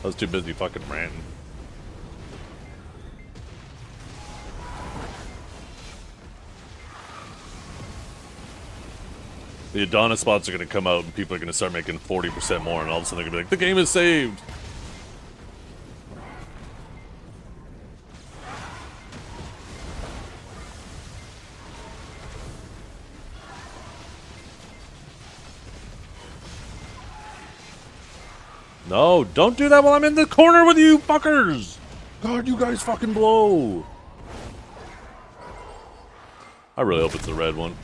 I was too busy fucking ranting. The Adonis spots are going to come out and people are going to start making 40% more and all of a sudden they're going to be like, the game is saved! No, don't do that while I'm in the corner with you fuckers! God, you guys fucking blow! I really hope it's the red one.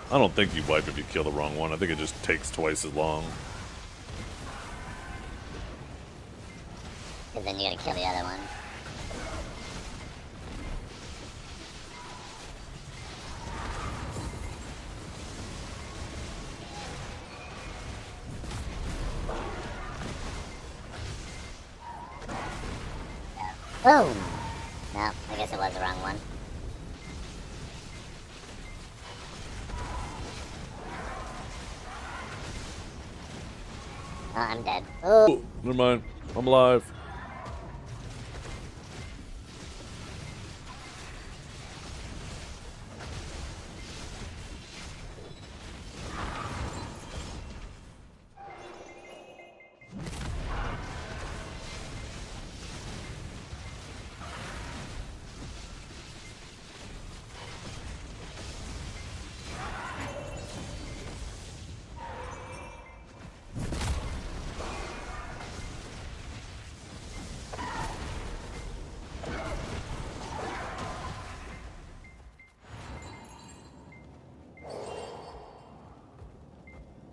I don't think you wipe if you kill the wrong one. I think it just takes twice as long. Because then you gotta kill the other one. Boom! No, I guess it was the wrong one. Oh, I'm dead. Oh, Never mind. I'm alive.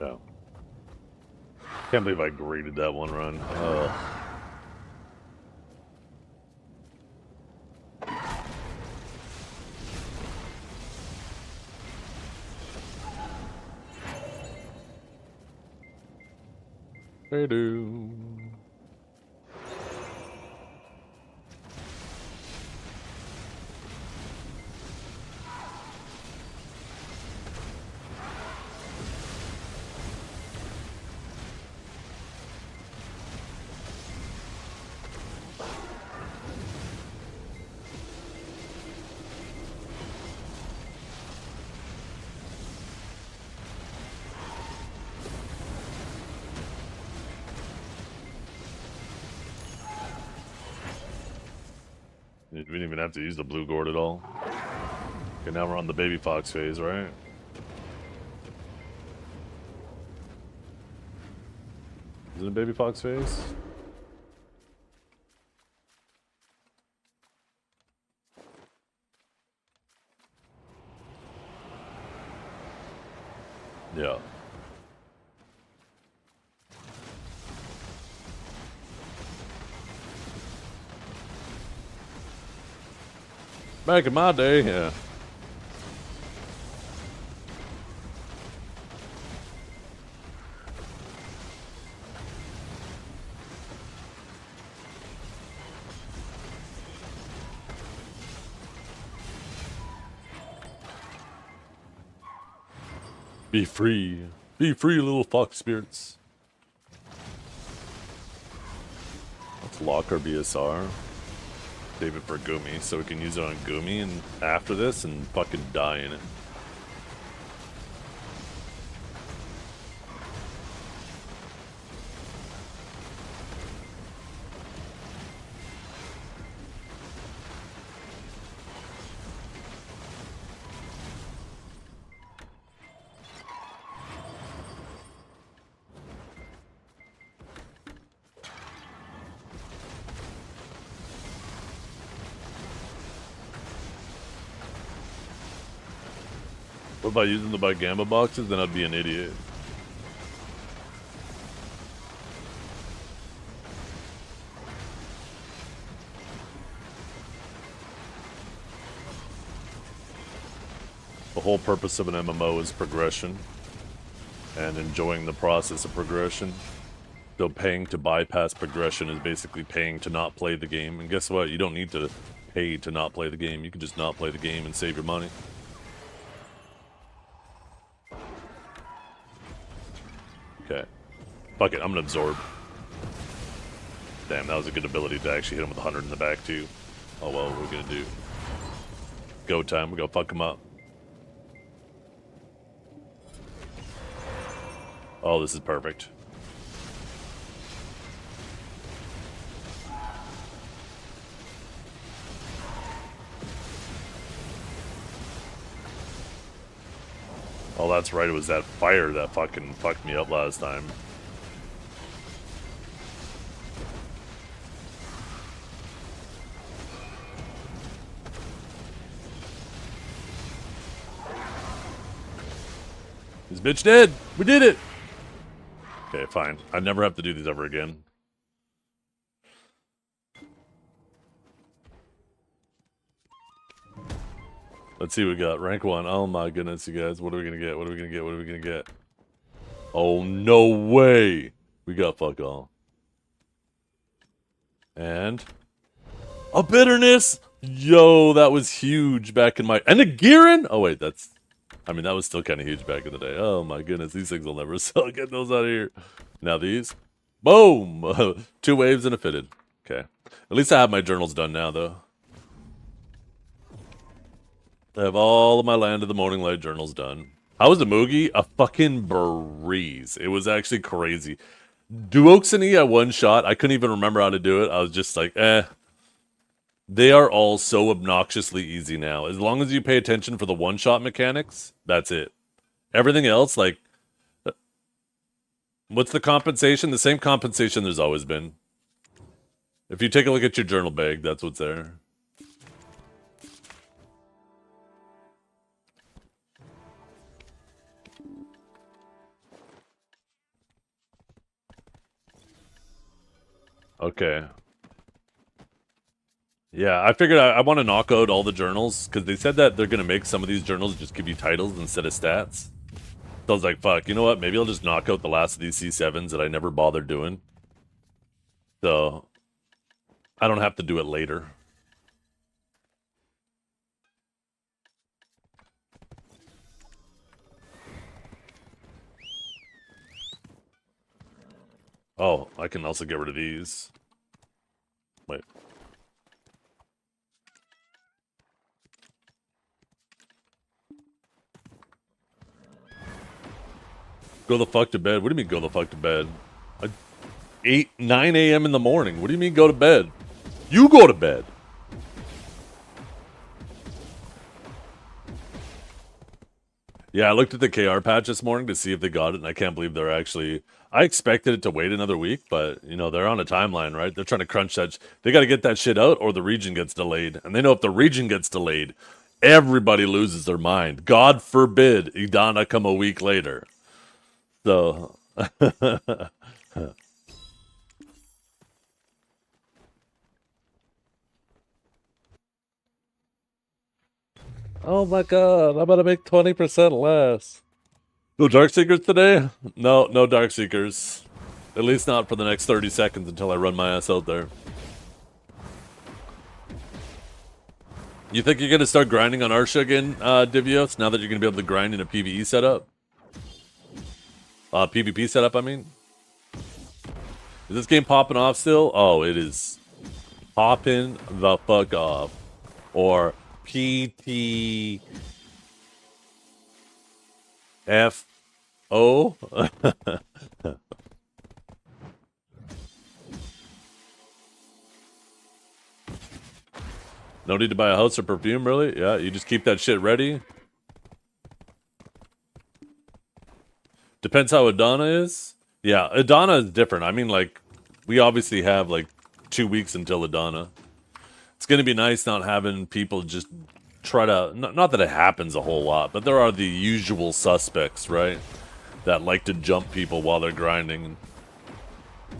No. Can't believe I graded that one run. They do. We didn't even have to use the blue gourd at all. Okay, now we're on the baby fox phase, right? Is it a baby fox phase? Yeah. Back in my day, yeah. Be free. Be free, little fox spirits. Let's lock our BSR. Save it for Gumi, so we can use it on Gumi and after this and fucking die in it. What about using the by Gamma boxes? Then I'd be an idiot. The whole purpose of an MMO is progression and enjoying the process of progression. So paying to bypass progression is basically paying to not play the game. And guess what? You don't need to pay to not play the game. You can just not play the game and save your money. Okay. Fuck it, I'm gonna absorb. Damn, that was a good ability to actually hit him with 100 in the back too. Oh well, what are we gonna do? Go time, we go fuck him up. Oh, this is perfect. Oh, that's right, it was that fire that fucking fucked me up last time. This bitch dead! We did it! Okay, fine. I never have to do these ever again. Let's see what we got. Rank 1. Oh my goodness, you guys. What are we gonna get? What are we gonna get? What are we gonna get? Oh, no way! We got fuck all. And... a bitterness! Yo, that was huge back in my... and a Girin? Oh wait, that's... I mean, that was still kind of huge back in the day. Oh my goodness, these things will never sell. Get those out of here. Now these. Boom! 2 waves and a fitted. Okay. At least I have my journals done now, though. I have all of my Land of the Morning Light journals done. How was the Moogie? A fucking breeze. It was actually crazy. Duoxeny at one shot. I couldn't even remember how to do it. I was just like, eh. They are all so obnoxiously easy now. As long as you pay attention for the one-shot mechanics, that's it. Everything else, like... what's the compensation? The same compensation there's always been. If you take a look at your journal bag, that's what's there. Okay. Yeah, I figured I want to knock out all the journals, because they said that they're going to make some of these journals just give you titles instead of stats. So I was like, fuck, you know what? Maybe I'll just knock out the last of these C7s that I never bothered doing. So, I don't have to do it later. Oh, I can also get rid of these. Wait. Go the fuck to bed? What do you mean go the fuck to bed? 9 a.m. in the morning. What do you mean go to bed? You go to bed. Yeah, I looked at the KR patch this morning to see if they got it, and I can't believe they're actually... I expected it to wait another week, but, you know, they're on a timeline, right? They're trying to crunch that... They got to get that shit out, or the region gets delayed. And they know if the region gets delayed, everybody loses their mind. God forbid Idana come a week later. So... oh my god, I'm about to make 20% less. No Darkseekers today? No, no Darkseekers. At least not for the next 30 seconds until I run my ass out there. You think you're going to start grinding on Arsha again, Divios, now that you're going to be able to grind in a PvE setup? PvP setup, I mean? Is this game popping off still? Oh, it is popping the fuck off. Or PTFO? No need to buy a house or perfume, really? Yeah, you just keep that shit ready. Depends how Adana is. Yeah, Adana is different. I mean, like, we obviously have, like, 2 weeks until Adana. It's going to be nice not having people just try to, not that it happens a whole lot, but there are the usual suspects, right? That like to jump people while they're grinding.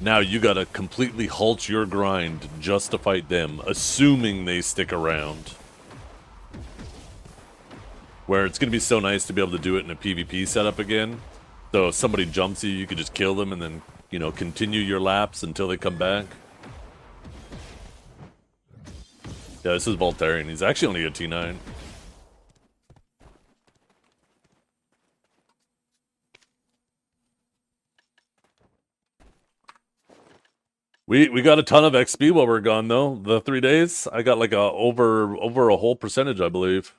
Now you gotta completely halt your grind just to fight them, assuming they stick around. Where it's gonna be so nice to be able to do it in a PvP setup again. So if somebody jumps you, you could just kill them and then, you know, continue your laps until they come back. Yeah, this is Voltarian. He's actually only a T9. We got a ton of XP while we're gone though. The 3 days, I got like over a whole percentage, I believe.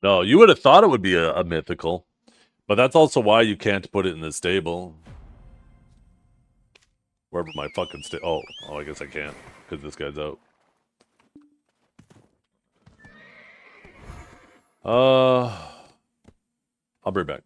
No, you would have thought it would be a mythical, but that's also why you can't put it in the stable. Wherever my fucking oh, I guess I can't because this guy's out. I'll be back.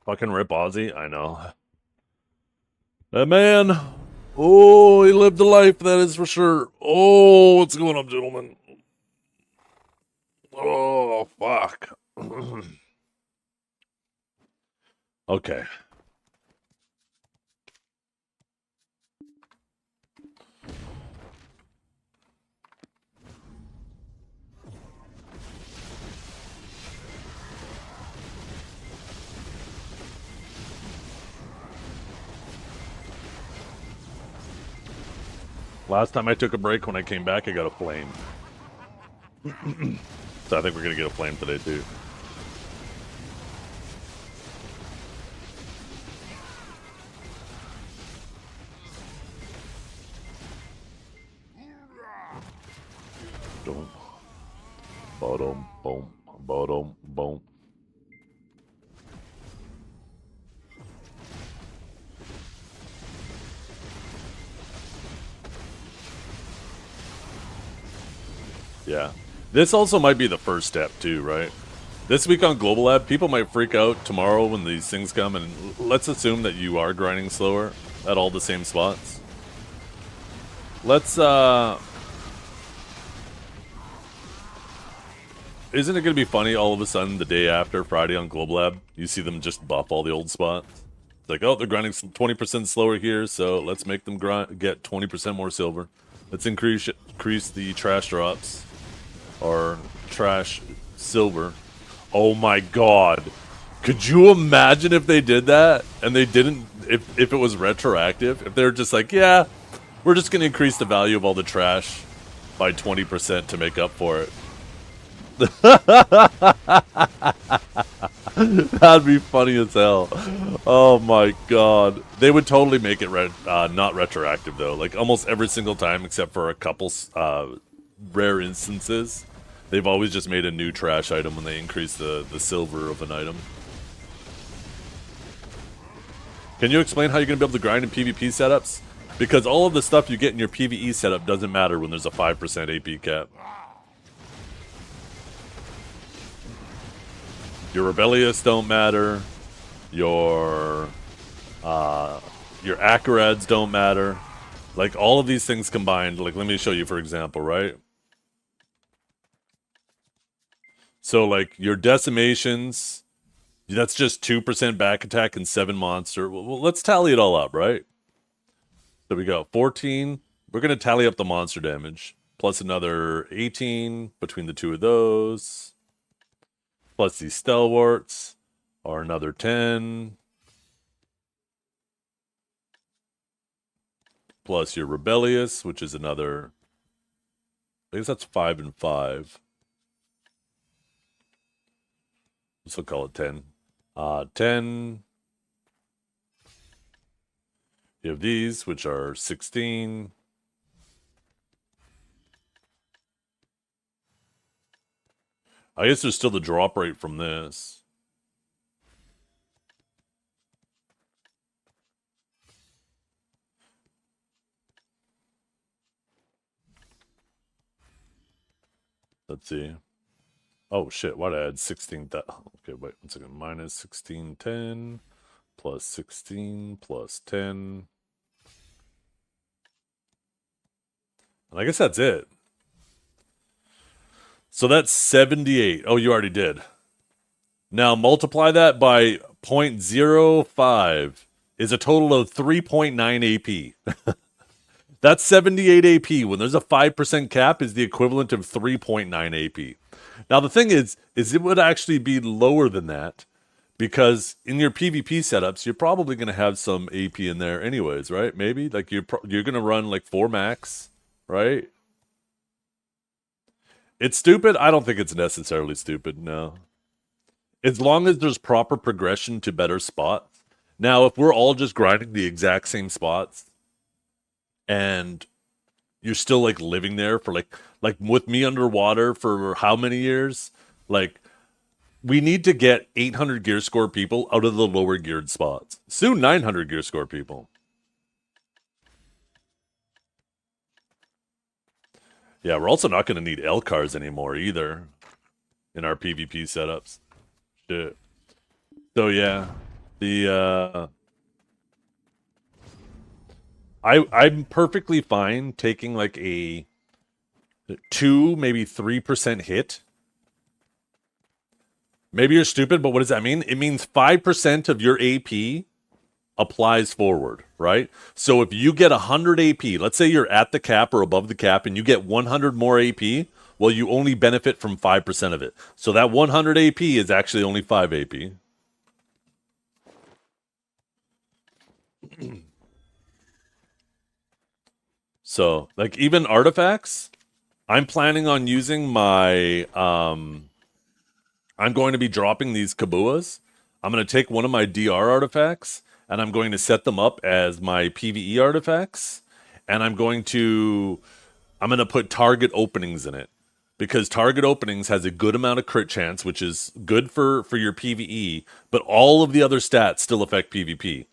Fucking rip Ozzy. I know. That man. Oh, he lived a life, that is for sure. Oh, what's going on, gentlemen? Oh, fuck. Okay. Last time I took a break, when I came back, I got a flame. So I think we're going to get a flame today, too. Boom. Bottom, boom. Bottom, boom. Yeah. This also might be the first step, too, right? This week on Global Lab, people might freak out tomorrow when these things come, and let's assume that you are grinding slower at all the same spots. Let's, isn't it going to be funny all of a sudden the day after Friday on Global Lab, you see them just buff all the old spots? It's like, oh, they're grinding 20% slower here, so let's make them get 20% more silver. Let's increase the trash drops, or trash silver. Oh my god. Could you imagine if they did that and they didn't, if it was retroactive? If they're just like, yeah, we're just going to increase the value of all the trash by 20% to make up for it. That'd be funny as hell. Oh my god. They would totally make it not retroactive though. Like almost every single time except for a couple rare instances. They've always just made a new trash item when they increase the silver of an item. Can you explain how you're going to be able to grind in PvP setups? Because all of the stuff you get in your PvE setup doesn't matter when there's a 5% AP cap. Your rebellious don't matter. Your acarads don't matter. Like all of these things combined. Like let me show you for example, right? So like your decimations, that's just 2% back attack and 7 monster. Well, let's tally it all up, right? There we go. 14. We're going to tally up the monster damage. Plus another 18 between the two of those. Plus these stalwarts are another 10. Plus your rebellious, which is another, I guess that's 5 and 5. So call it 10. 10. You have these, which are 16. I guess there's still the drop rate from this. Let's see. Oh shit, why'd I add 16? Okay, wait 1 second. Minus 1610 plus 16 plus 10. And I guess that's it. So that's 78. Oh, you already did. Now multiply that by 0.05 is a total of 3.9 AP. That's 78 AP. When there's a 5% cap is the equivalent of 3.9 AP. Now the thing is it would actually be lower than that because in your PvP setups, you're probably going to have some AP in there anyways, right? Maybe like you're going to run like 4 max, right? It's stupid. I don't think it's necessarily stupid. No. As long as there's proper progression to better spots. Now, if we're all just grinding the exact same spots and you're still like living there for like with me underwater for how many years? Like we need to get 800 gear score people out of the lower geared spots. Soon 900 gear score people. Yeah, we're also not going to need L cars anymore either in our PvP setups. Shit. So yeah. The I'm perfectly fine taking like a 2, maybe 3% hit. Maybe you're stupid, but what does that mean? It means 5% of your AP applies forward, right? So if you get 100 AP, let's say you're at the cap or above the cap and you get 100 more AP, well, you only benefit from 5% of it. So that 100 AP is actually only 5 AP. So, like, even artifacts, I'm planning on using my, I'm going to be dropping these Kabuas. I'm going to take one of my DR artifacts, and I'm going to set them up as my PvE artifacts, and I'm going to put target openings in it. Because target openings has a good amount of crit chance, which is good for your PvE, but all of the other stats still affect PvP.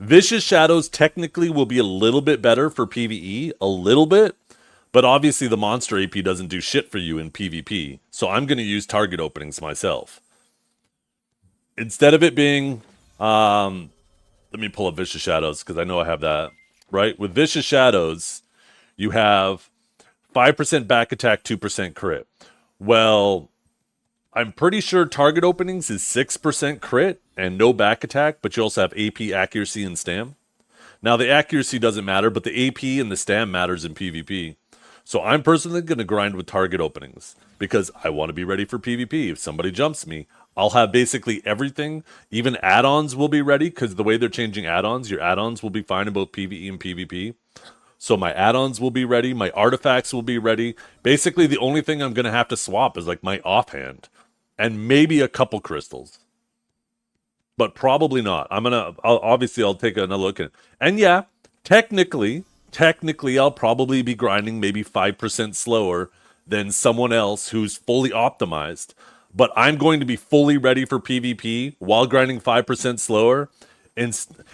Vicious Shadows technically will be a little bit better for PvE, a little bit, but obviously the monster AP doesn't do shit for you in PvP, so I'm going to use target openings myself. Instead of it being, let me pull up Vicious Shadows, because I know I have that, right? With Vicious Shadows, you have 5% back attack, 2% crit. Well, I'm pretty sure target openings is 6% crit and no back attack, but you also have AP, accuracy, and stam. Now, the accuracy doesn't matter, but the AP and the stam matters in PvP. So I'm personally going to grind with target openings because I want to be ready for PvP. If somebody jumps me, I'll have basically everything. Even add-ons will be ready because the way they're changing add-ons, your add-ons will be fine in both PvE and PvP. So my add-ons will be ready. My artifacts will be ready. Basically, the only thing I'm going to have to swap is like my offhand and maybe a couple crystals. But probably not. Obviously, I'll take another look at it. And yeah, technically, I'll probably be grinding maybe 5% slower than someone else who's fully optimized. But I'm going to be fully ready for PvP while grinding 5% slower. And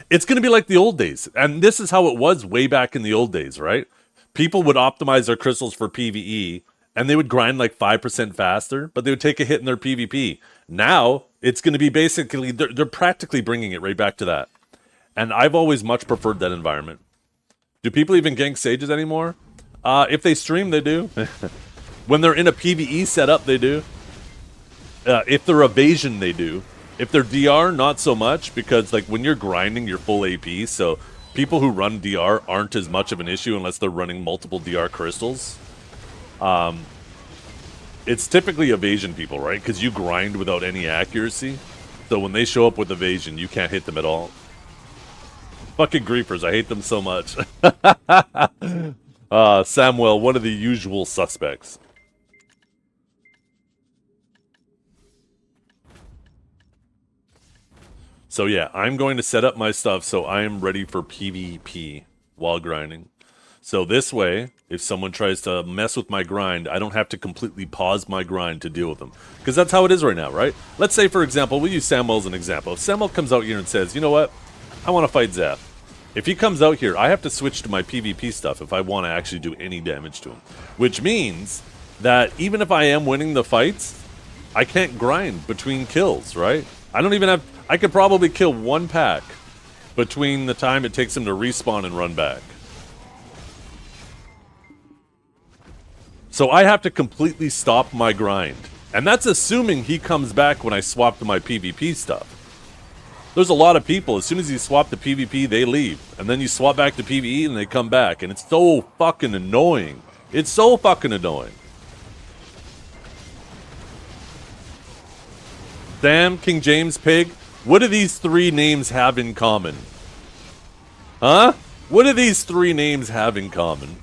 it's going to be like the old days. And this is how it was way back in the old days, right? People would optimize their crystals for PvE, and they would grind like 5% faster, but they would take a hit in their PvP. Now, it's going to be basically, they're practically bringing it right back to that. And I've always much preferred that environment. Do people even gank sages anymore? If they stream, they do. When they're in a PvE setup, they do. If they're evasion, they do. If they're DR, not so much, because like when you're grinding, you're full AP, so people who run DR aren't as much of an issue unless they're running multiple DR crystals. It's typically evasion people, right? Because you grind without any accuracy. So when they show up with evasion, you can't hit them at all. Fucking griefers, I hate them so much. Samuel, one of the usual suspects. So yeah, I'm going to set up my stuff so I am ready for PvP while grinding. So this way, if someone tries to mess with my grind, I don't have to completely pause my grind to deal with them. Because that's how it is right now, right? Let's say, for example, we'll use Samuel as an example. If Samuel comes out here and says, you know what? I want to fight Zeph. If he comes out here, I have to switch to my PvP stuff if I want to actually do any damage to him. Which means that even if I am winning the fights, I can't grind between kills, right? I don't even have... I could probably kill one pack between the time it takes him to respawn and run back. So I have to completely stop my grind. And that's assuming he comes back when I swap to my PvP stuff. There's a lot of people, as soon as you swap to PvP, they leave. And then you swap back to PvE and they come back. And it's so fucking annoying. It's so fucking annoying. Sam, King James, Pig, what do these three names have in common? Huh? What do these three names have in common?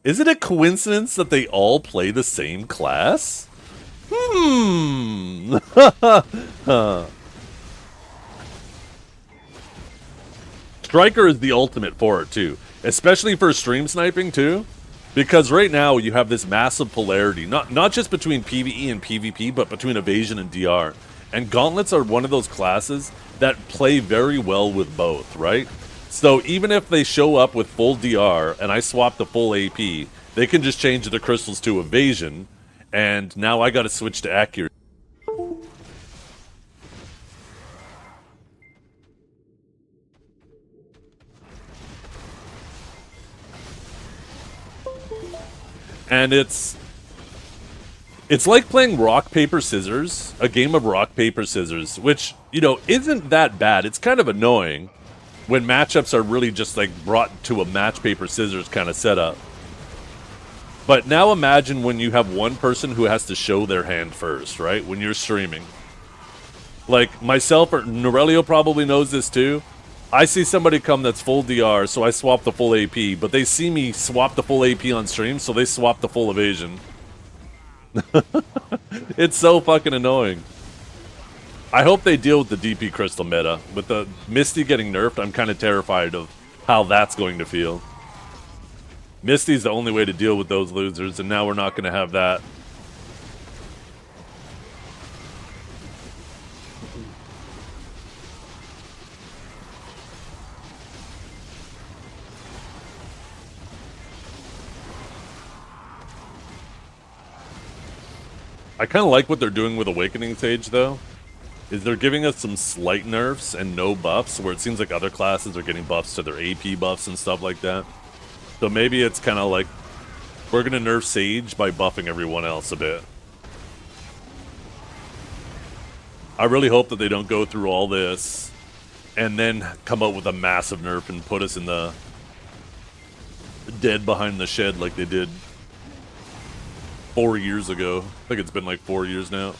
Is it a coincidence that they all play the same class? Striker is the ultimate for it, too. Especially for stream sniping, too. Because right now, you have this massive polarity. Not just between PvE and PvP, but between evasion and DR. And gauntlets are one of those classes that play very well with both, right? So even if they show up with full DR and I swap to full AP, they can just change the crystals to evasion, and now I gotta switch to accuracy. And it's like playing rock, paper, scissors, a game of rock, paper, scissors, which, you know, isn't that bad. It's kind of annoying when matchups are really just like brought to a match, paper, scissors kind of setup. But now imagine when you have one person who has to show their hand first, right? When you're streaming. Like myself, or Norelio probably knows this too. I see somebody come that's full DR, so I swap the full AP, but they see me swap the full AP on stream, so they swap the full evasion. It's so fucking annoying. I hope they deal with the DP Crystal meta. With the Misty getting nerfed, I'm kind of terrified of how that's going to feel. Misty's the only way to deal with those losers, and now we're not going to have that. I kind of like what they're doing with Awakening Sage, though. Is they're giving us some slight nerfs and no buffs, where it seems like other classes are getting buffs to their AP buffs and stuff like that. So maybe it's kind of like, we're going to nerf Sage by buffing everyone else a bit. I really hope that they don't go through all this and then come out with a massive nerf and put us in the dead behind the shed like they did 4 years ago. I think it's been like 4 years now.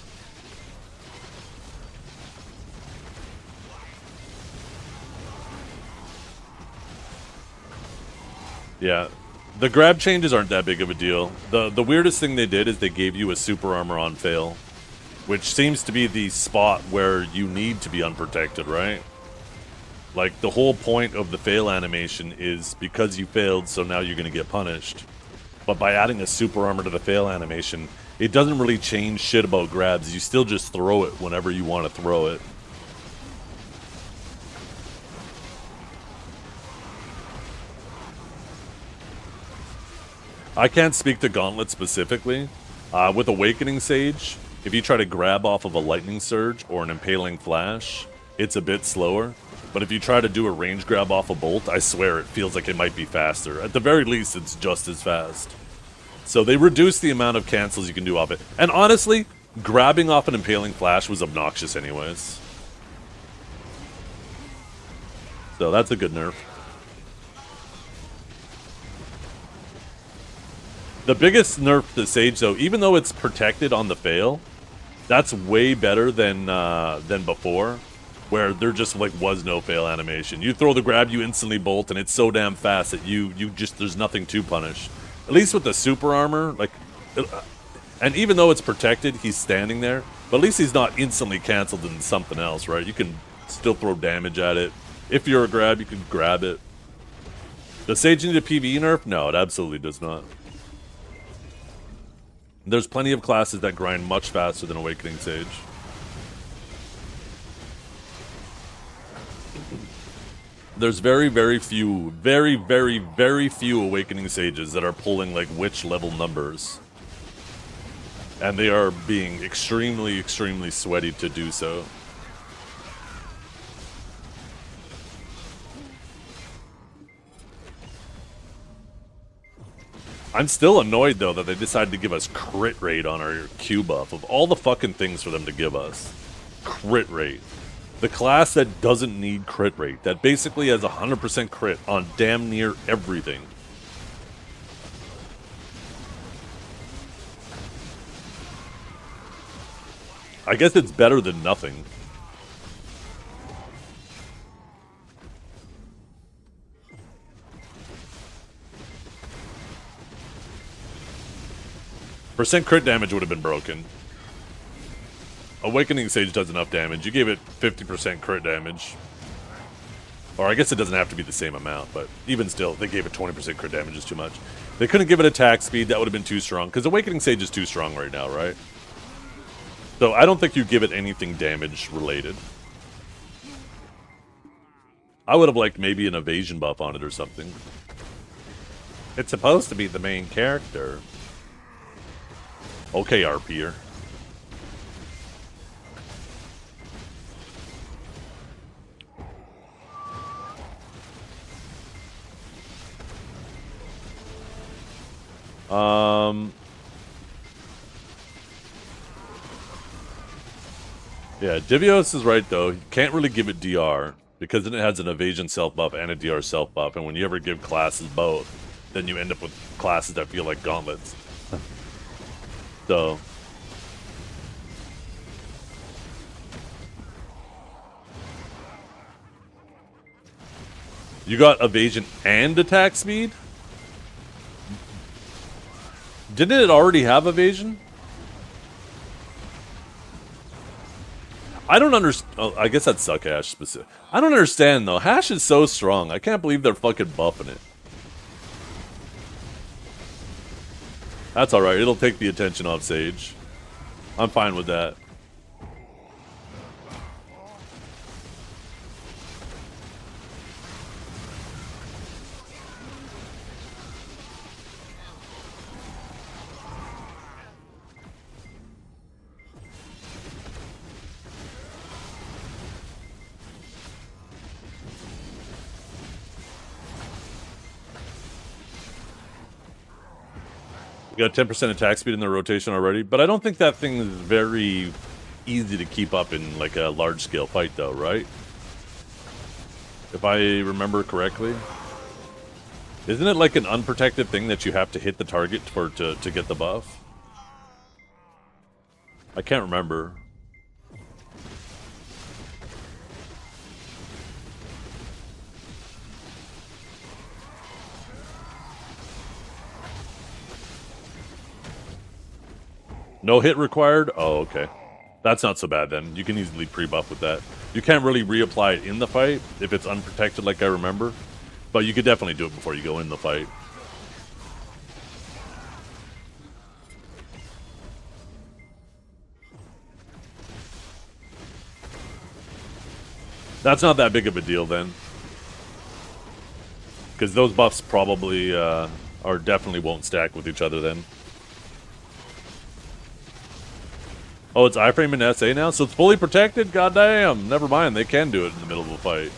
Yeah, the grab changes aren't that big of a deal. The weirdest thing they did is they gave you a super armor on fail, which seems to be the spot where you need to be unprotected, right? Like, the whole point of the fail animation is because you failed, so now you're going to get punished. But by adding a super armor to the fail animation, it doesn't really change shit about grabs. You still just throw it whenever you want to throw it. I can't speak to Gauntlet specifically. With Awakening Sage, if you try to grab off of a Lightning Surge or an Impaling Flash, it's a bit slower. But if you try to do a range grab off a Bolt, I swear it feels like it might be faster. At the very least, it's just as fast. So they reduced the amount of cancels you can do off it. And honestly, grabbing off an Impaling Flash was obnoxious anyways. So that's a good nerf. The biggest nerf to Sage, though, even though it's protected on the fail, that's way better than before, where there just like was no fail animation. You throw the grab, you instantly bolt, and it's so damn fast that you just there's nothing to punish. At least with the super armor, like, and even though it's protected, he's standing there, but at least he's not instantly canceled in something else, right? You can still throw damage at it. If you're a grab, you can grab it. Does Sage need a PvE nerf? No, it absolutely does not. There's plenty of classes that grind much faster than Awakening Sage. There's very, very few Awakening Sages that are pulling like witch level numbers. And they are being extremely, extremely sweaty to do so. I'm still annoyed, though, that they decided to give us crit rate on our Q buff. Of all the fucking things for them to give us. Crit rate. The class that doesn't need crit rate. That basically has 100% crit on damn near everything. I guess it's better than nothing. Percent crit damage would have been broken. Awakening Sage does enough damage. You gave it 50% crit damage. Or I guess it doesn't have to be the same amount, but even still, they gave it 20% crit damage is too much. They couldn't give it attack speed. That would have been too strong. Because Awakening Sage is too strong right now, right? So I don't think you give it anything damage related. I would have liked maybe an evasion buff on it or something. It's supposed to be the main character. Okay, RP'er. Yeah, Divios is right though. You can't really give it DR because then it has an evasion self buff and a DR self buff, and when you ever give classes both, then you end up with classes that feel like gauntlets. So you got evasion and attack speed? Didn't it already have evasion? I don't understand. Oh, I guess that's Suck Hash specific. I don't understand though. Hash is so strong. I can't believe they're fucking buffing it. That's alright. It'll take the attention off Sage. I'm fine with that. You got 10% attack speed in the rotation already, but I don't think that thing is very easy to keep up in like a large-scale fight though, right? If I remember correctly. Isn't it like an unprotected thing that you have to hit the target for to get the buff? I can't remember. No hit required? Oh, okay. That's not so bad then. You can easily pre-buff with that. You can't really reapply it in the fight if it's unprotected like I remember. But you could definitely do it before you go in the fight. That's not that big of a deal then. Because those buffs probably are definitely won't stack with each other then. Oh, it's iframe and SA now? So it's fully protected? Goddamn. Never mind, they can do it in the middle of a fight.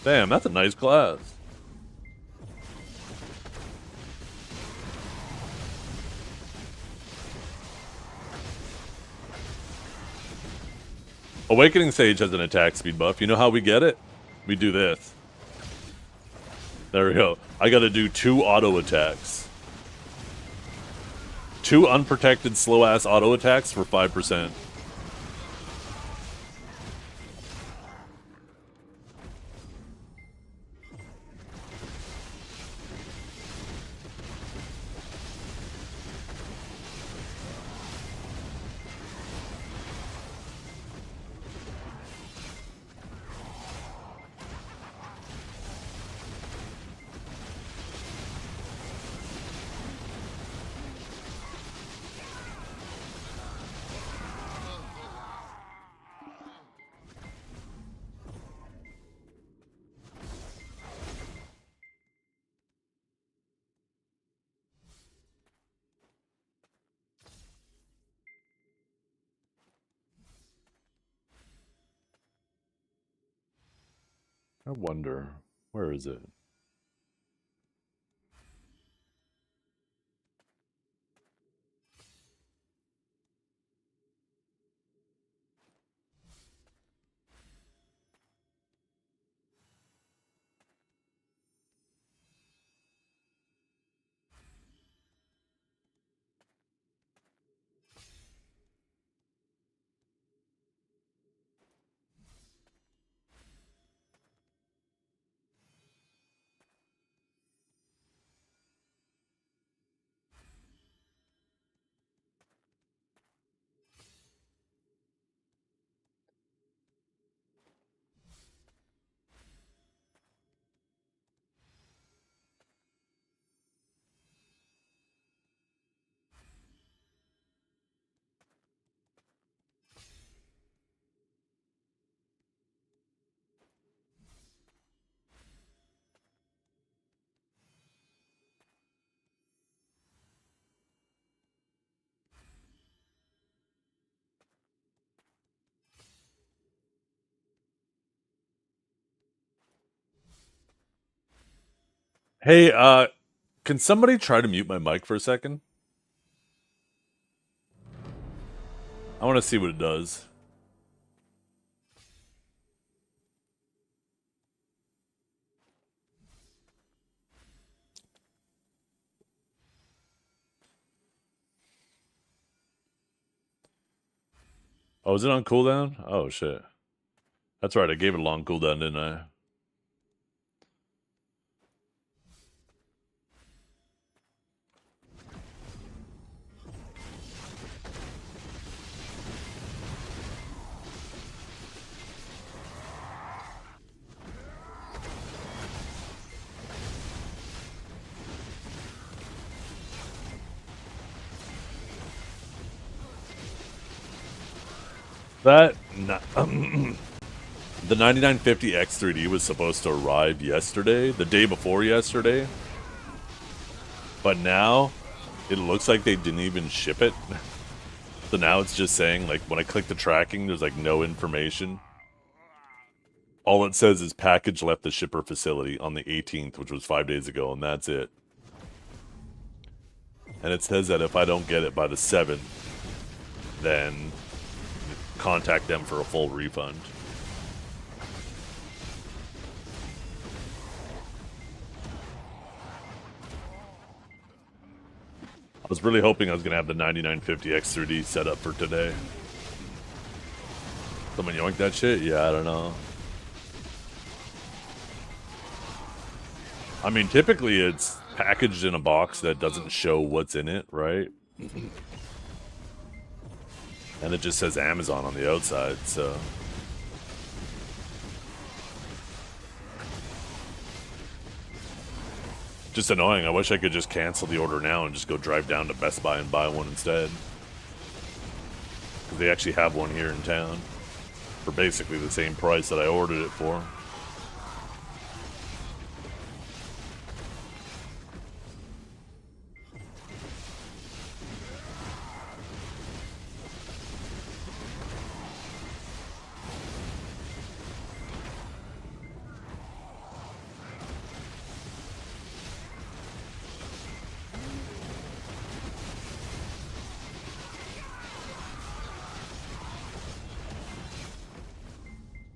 Damn, that's a nice class. Awakening Sage has an attack speed buff. You know how we get it? We do this. There we go. I gotta do 2 auto attacks. 2 unprotected slow-ass auto attacks for 5%. I wonder, where is it? Hey, Can somebody try to mute my mic for a second? I want to see what it does. Oh, is it on cooldown? Oh, shit. That's right, I gave it a long cooldown, didn't I? That... The 9950 X3D was supposed to arrive yesterday, the day before yesterday. But now, it looks like they didn't even ship it. So now it's just saying, like, when I click the tracking, there's, like, no information. All it says is package left the shipper facility on the 18th, which was 5 days ago, and that's it. And it says that if I don't get it by the 7th, then contact them for a full refund. I was really hoping I was going to have the 9950 X3D set up for today. Someone yoink that shit? Yeah, I don't know. I mean, typically it's packaged in a box that doesn't show what's in it, right? And it just says Amazon on the outside, so... Just annoying. I wish I could just cancel the order now and just go drive down to Best Buy and buy one instead. Because they actually have one here in town. For basically the same price that I ordered it for.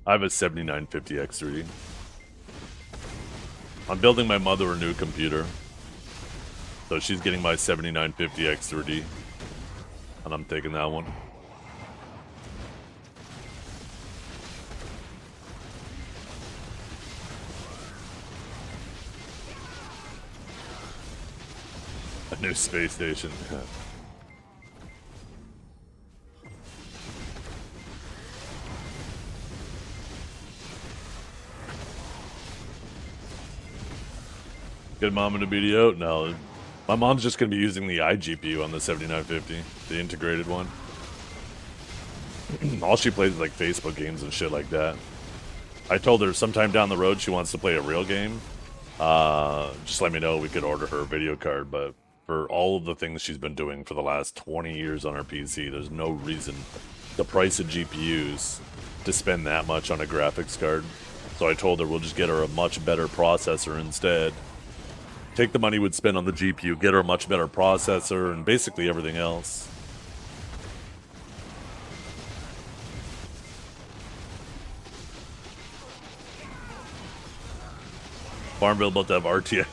I have a 7950 X3D. I'm building my mother a new computer. So she's getting my 7950 X3D. And I'm taking that one. A new space station. Get mom in a BDO? No. My mom's just going to be using the iGPU on the 7950, the integrated one. All she plays is like Facebook games and shit like that. I told her sometime down the road she wants to play a real game. Just let me know, we could order her a video card, but for all of the things she's been doing for the last 20 years on her PC, there's no reason the price of GPUs to spend that much on a graphics card. So I told her we'll just get her a much better processor instead. Take the money we'd spend on the GPU, get her a much better processor, and basically everything else. Farmville about to have RTX.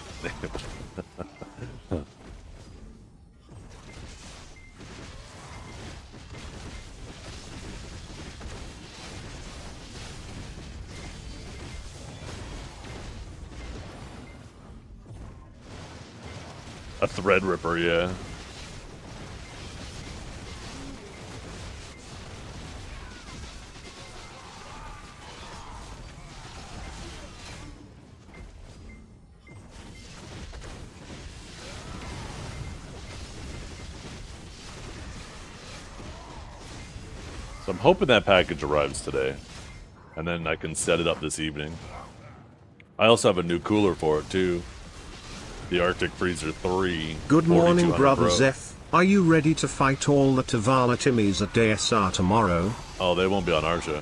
A Threadripper, yeah. So I'm hoping that package arrives today. And then I can set it up this evening. I also have a new cooler for it, too. The Arctic Freezer 3. Good morning, brother Pro. Zeph. Are you ready to fight all the Tavala Timmies at DSR tomorrow? Oh, they won't be on our show.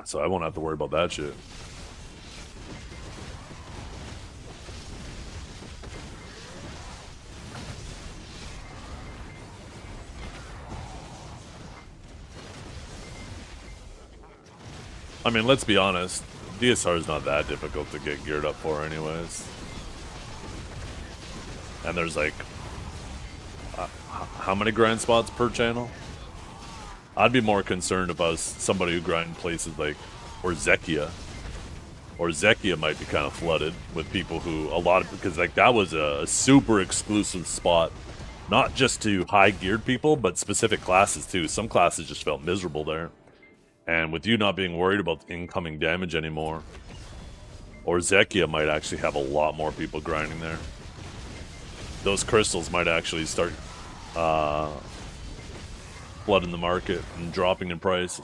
So I won't have to worry about that shit. I mean, let's be honest. DSR is not that difficult to get geared up for anyways. And there's like... how many grind spots per channel? I'd be more concerned about somebody who grind places like Orzekia. Orzekia might be kind of flooded with people who because like that was a super exclusive spot, not just to high geared people, but specific classes too. Some classes just felt miserable there. And with you not being worried about incoming damage anymore, Orzekia might actually have a lot more people grinding there. Those crystals might actually start flooding the market and dropping in price.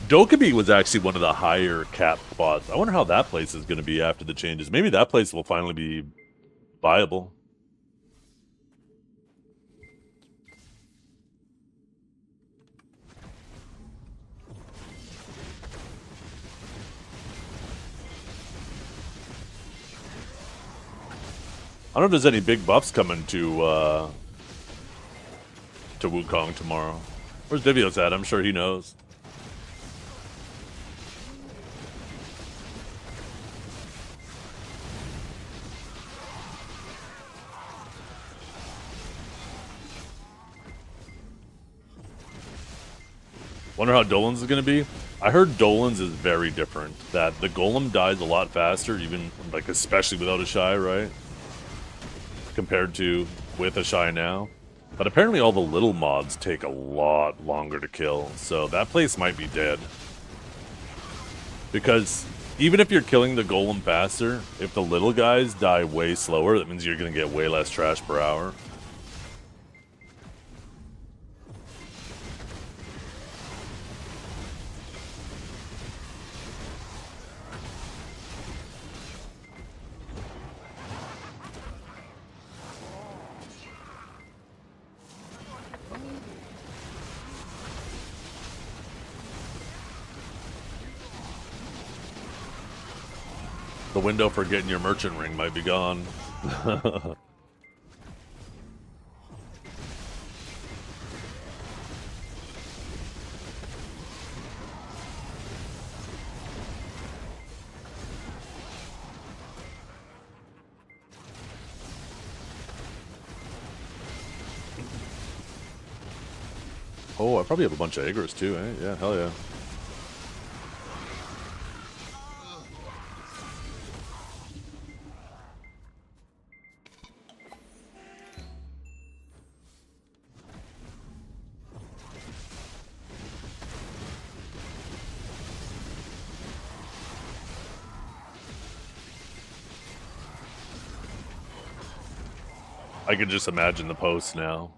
Dokkaebi was actually one of the higher cap spots. I wonder how that place is going to be after the changes. Maybe that place will finally be viable. I don't know if there's any big buffs coming to Wukong tomorrow. Where's Divios at? I'm sure he knows. Wonder how Dolan's is going to be. I heard Dolan's is very different. That the Golem dies a lot faster, even like especially without a Shy, right? Compared to with a Shy now. But apparently all the little mobs take a lot longer to kill, so that place might be dead. Because even if you're killing the Golem faster, if the little guys die way slower, that means you're going to get way less trash per hour. The window for getting your merchant ring might be gone. Oh, I probably have a bunch of Aggros too, eh? Yeah, hell yeah. I can just imagine the posts now.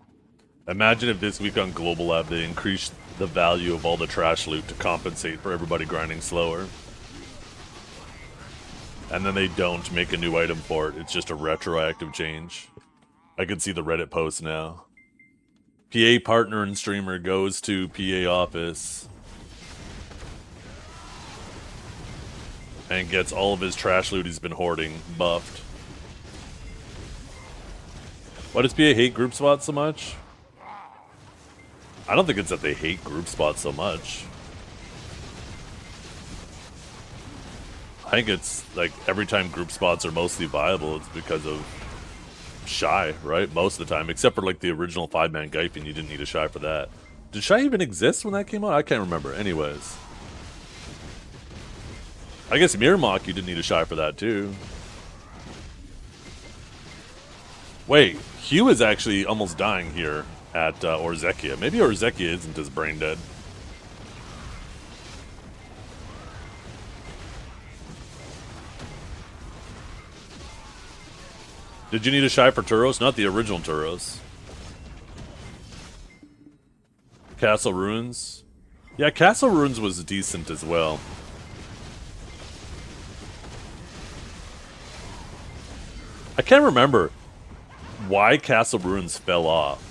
Imagine if this week on Global Lab they increased the value of all the trash loot to compensate for everybody grinding slower. And then they don't make a new item for it. It's just a retroactive change. I can see the Reddit post now. PA partner and streamer goes to PA office and gets all of his trash loot he's been hoarding buffed. Why does PA hate group spots so much? I don't think it's that they hate group spots so much. I think it's like every time group spots are mostly viable, it's because of Shy, right? Most of the time, except for like the original 5-man Gyping, you didn't need a Shy for that. Did Shy even exist when that came out? I can't remember. Anyways. I guess Mirmok, you didn't need a Shy for that too. Wait, Hugh is actually almost dying here at Orzekia. Maybe Orzekia isn't as brain dead. Did you need a Shy for Turos? Not the original Turos. Castle Ruins? Yeah, Castle Ruins was decent as well. I can't remember why Castle Ruins fell off.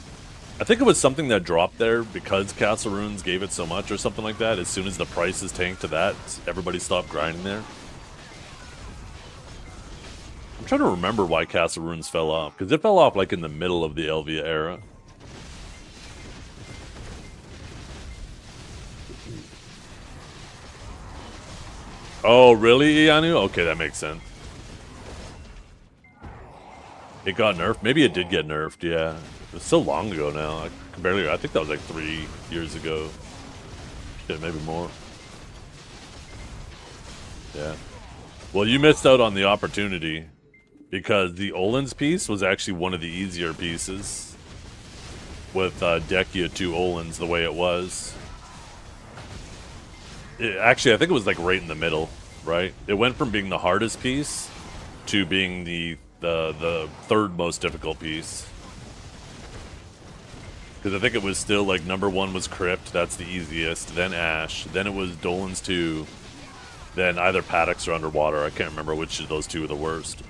I think it was something that dropped there because Castle Ruins gave it so much or something like that. As soon as the prices tanked to that, everybody stopped grinding there. I'm trying to remember why Castle Ruins fell off, because it fell off like in the middle of the Elvia era. Oh, really, Ianu? Okay, that makes sense. It got nerfed? Maybe it did get nerfed, yeah. It was so long ago now. I can barely... I think that was like 3 years ago. Shit, maybe more. Yeah. Well, you missed out on the opportunity, because the Olin's piece was actually one of the easier pieces with Dekia 2 Olins the way it was. Actually, I think it was like right in the middle, right? It went from being the hardest piece to being the third most difficult piece. Because I think it was still like number 1 was Crypt, that's the easiest, then Ash, then it was Dolan's 2, then either Paddocks or Underwater. I can't remember which of those two were the worst.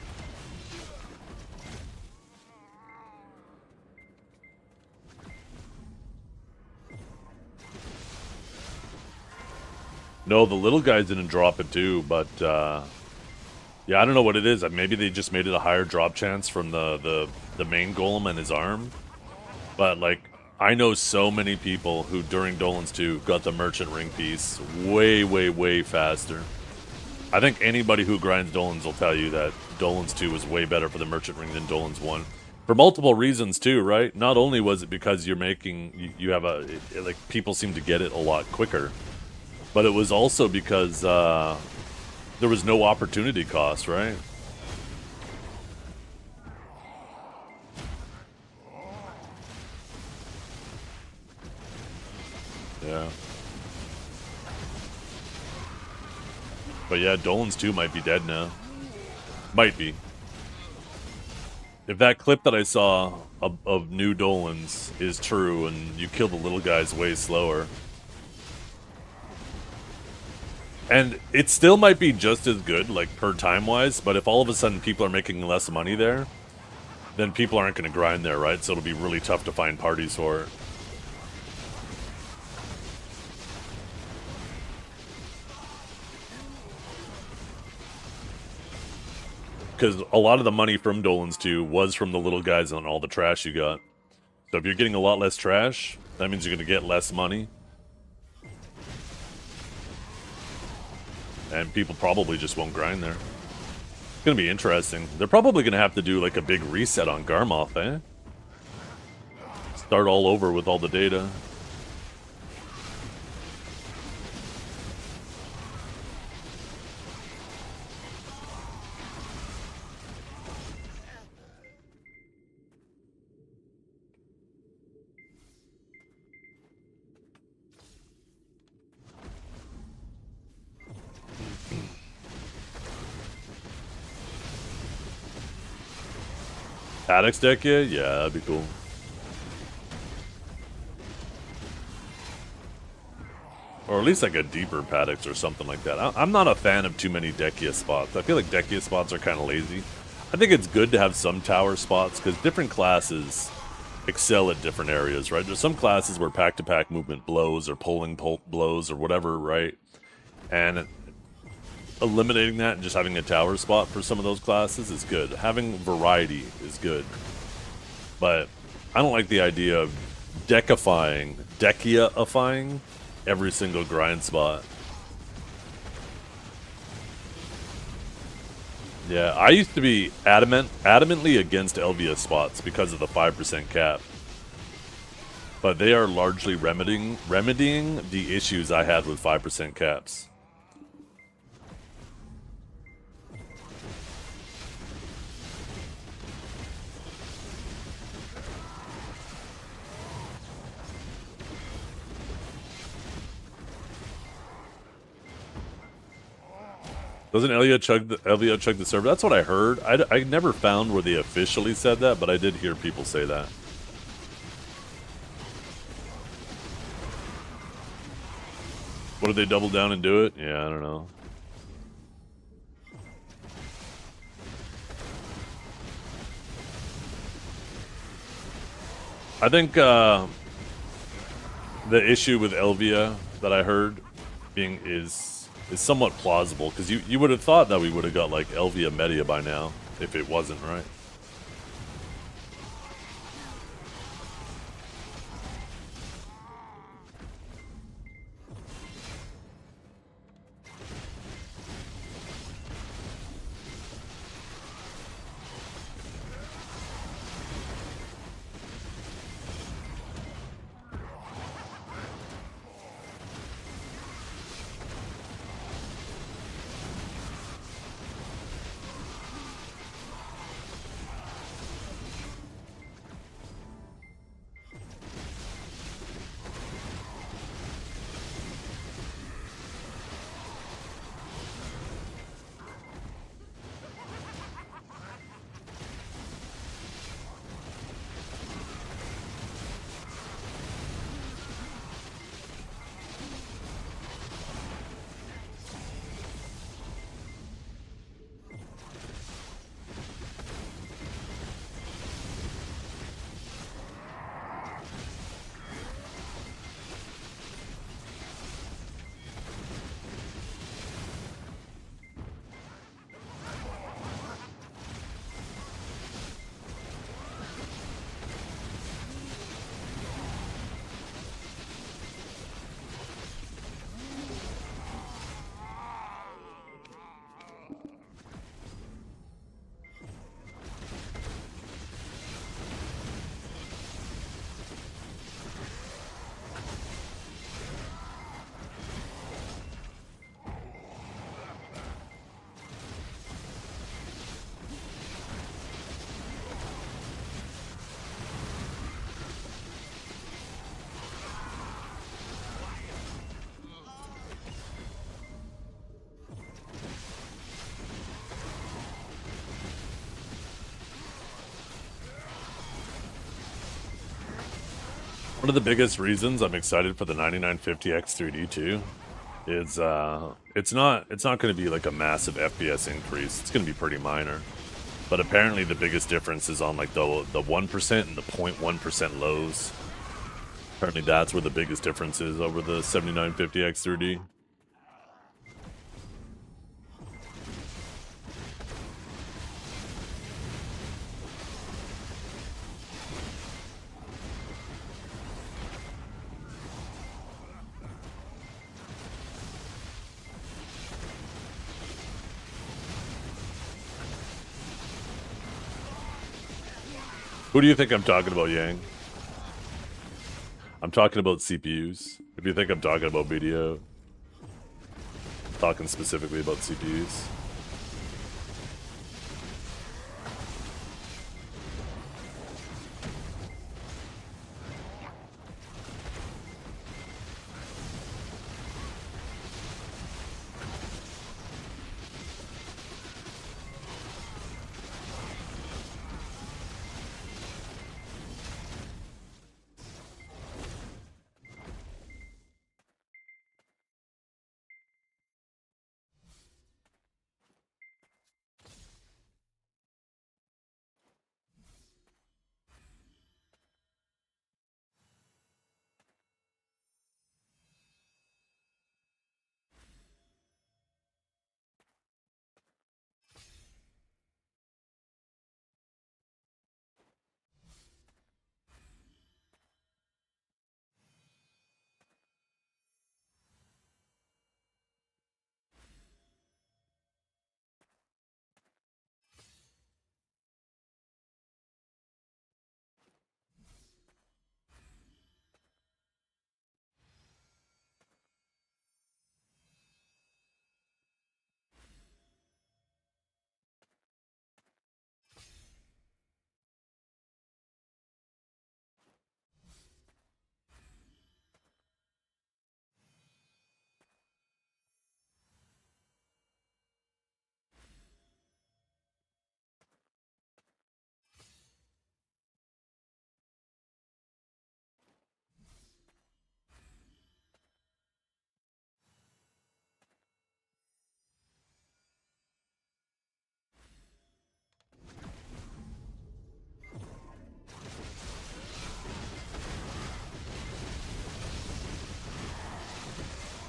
No, the little guys didn't drop it too, but yeah, I don't know what it is. Maybe they just made it a higher drop chance from the main golem and his arm. But like, I know so many people who during Dolan's 2 got the merchant ring piece way, way, way faster. I think anybody who grinds Dolan's will tell you that Dolan's 2 was way better for the merchant ring than Dolan's 1. For multiple reasons too, right? Not only was it because you're making, you have a, like, people seem to get it a lot quicker. But it was also because there was no opportunity cost, right? Yeah. But yeah, Dolan's 2 might be dead now. Might be. If that clip that I saw of new Dolan's is true and you kill the little guys way slower... And it still might be just as good, like, per time-wise, but if all of a sudden people are making less money there, then people aren't going to grind there, right? So it'll be really tough to find parties for it. Because a lot of the money from Dolan's 2 was from the little guys on all the trash you got. So if you're getting a lot less trash, that means you're going to get less money. And people probably just won't grind there. It's going to be interesting. They're probably going to have to do like a big reset on Garmoth, eh? Start all over with all the data. Paddocks deck, yeah? Yeah, that'd be cool. Or at least like a deeper Paddocks or something like that. I'm not a fan of too many Dekia spots. I feel like Dekia spots are kind of lazy. I think it's good to have some tower spots because different classes excel at different areas, right? There's some classes where pack-to-pack movement blows or pulling blows or whatever, right? And eliminating that and just having a tower spot for some of those classes is good. Having variety is good. But I don't like the idea of Dekia-ifying every single grind spot. Yeah, I used to be adamantly against Elvia spots because of the 5% cap. But they are largely remedying the issues I had with 5% caps. Doesn't Elvia chug the server? That's what I heard. I never found where they officially said that, but I did hear people say that. What, did they double down and do it? Yeah, I don't know. I think the issue with Elvia that I heard is somewhat plausible, because you would have thought that we would have got like Elvia Media by now. if it wasn't right. One of the biggest reasons I'm excited for the 9950X3D too is it's not going to be like a massive FPS increase. It's going to be pretty minor. But apparently the biggest difference is on like the 1% and the 0.1% lows. Apparently that's where the biggest difference is over the 7950X3D. Who do you think I'm talking about, Yang? I'm talking about CPUs. If you think I'm talking about video, I'm talking specifically about CPUs.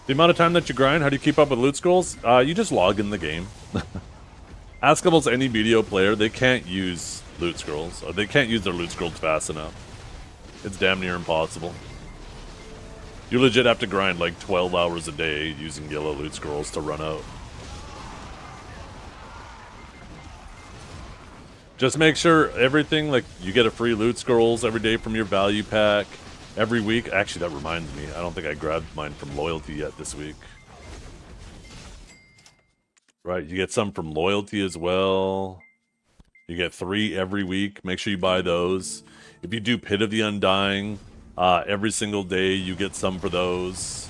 The amount of time that you grind, how do you keep up with loot scrolls? You just log in the game. Ask almost any BDO player, they can't use loot scrolls. Or they can't use their loot scrolls fast enough. It's damn near impossible. You legit have to grind like 12 hours a day using yellow loot scrolls to run out. Just make sure everything, like, you get a free loot scrolls every day from your value pack. Every week. Actually, that reminds me. I don't think I grabbed mine from Loyalty yet this week. Right, you get some from Loyalty as well. You get 3 every week. Make sure you buy those. If you do Pit of the Undying, every single day you get some for those.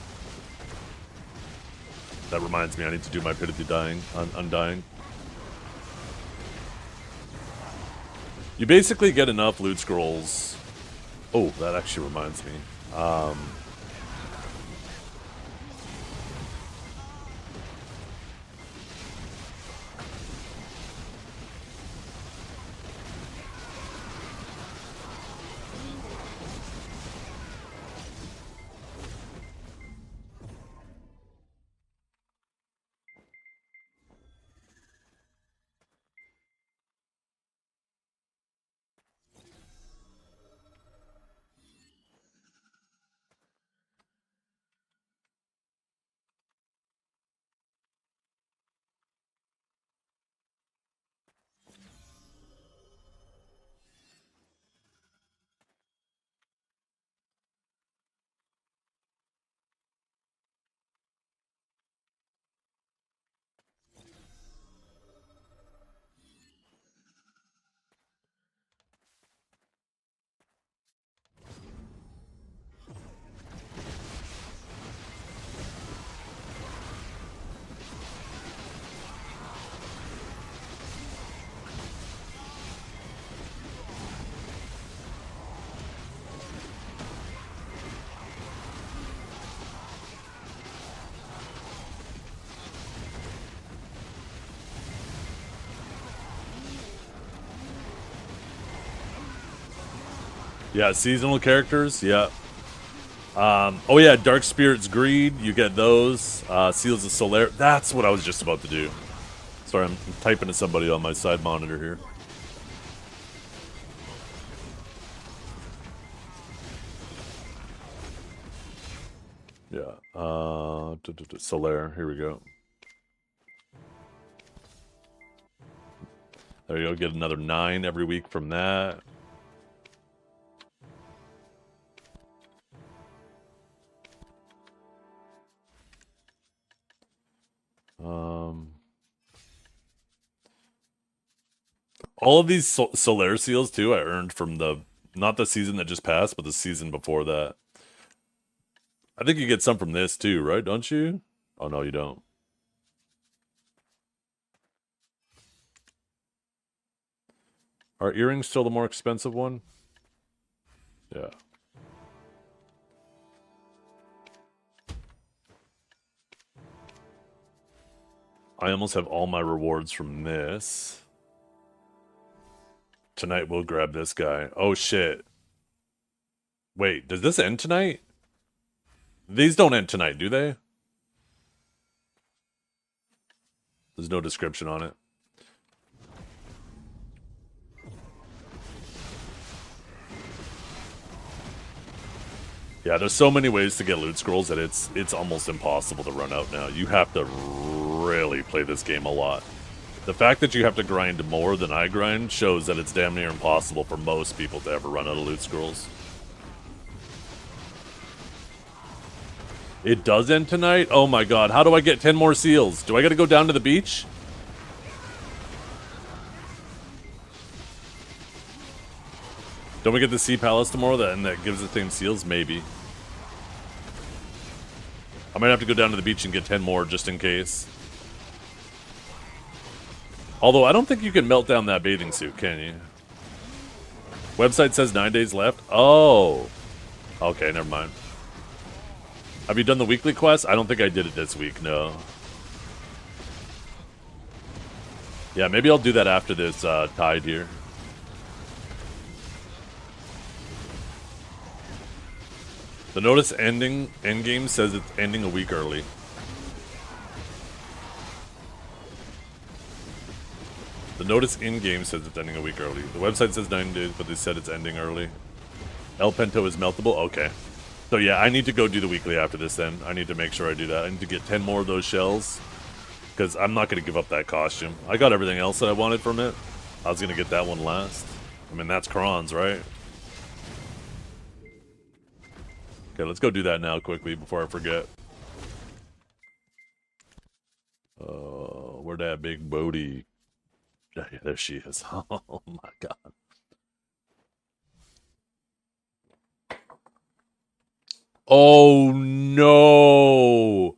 That reminds me, I need to do my Pit of the Undying. You basically get enough loot scrolls. Oh, that actually reminds me. Yeah, seasonal characters, yeah. Oh yeah, Dark Spirit's Greed, you get those. Seals of Solaire, that's what I was just about to do. Sorry, I'm typing to somebody on my side monitor here. Yeah, Solaire, here we go. There you go, get another 9 every week from that. All of these Solaire seals too, I earned from not the season that just passed, but the season before that. I think you get some from this too, right? Don't you? Oh no, you don't. Are earrings still the more expensive one? Yeah. I almost have all my rewards from this. Tonight we'll grab this guy. Oh shit. Wait, does this end tonight? These don't end tonight, do they? There's no description on it. Yeah, there's so many ways to get loot scrolls that it's almost impossible to run out now. You have to really play this game a lot. The fact that you have to grind more than I grind shows that it's damn near impossible for most people to ever run out of loot scrolls. It does end tonight? Oh my god, how do I get 10 more seals? Do I gotta go down to the beach? Don't we get the Sea Palace tomorrow that gives the thing seals? Maybe. I might have to go down to the beach and get 10 more just in case. Although, I don't think you can melt down that bathing suit, can you? Website says 9 days left? Oh. Okay, never mind. Have you done the weekly quest? I don't think I did it this week, no. Yeah, maybe I'll do that after this tide here. The notice endgame says it's ending a week early. The notice in-game says it's ending a week early. The website says 9 days, but they said it's ending early. El Pento is meltable? Okay. So yeah, I need to go do the weekly after this then. I need to make sure I do that. I need to get 10 more of those shells. Because I'm not going to give up that costume. I got everything else that I wanted from it. I was going to get that one last. I mean, that's Kron's, right? Okay, let's go do that now quickly before I forget. Where'd that big Bodhi? Yeah, there she is. Oh my god. Oh no!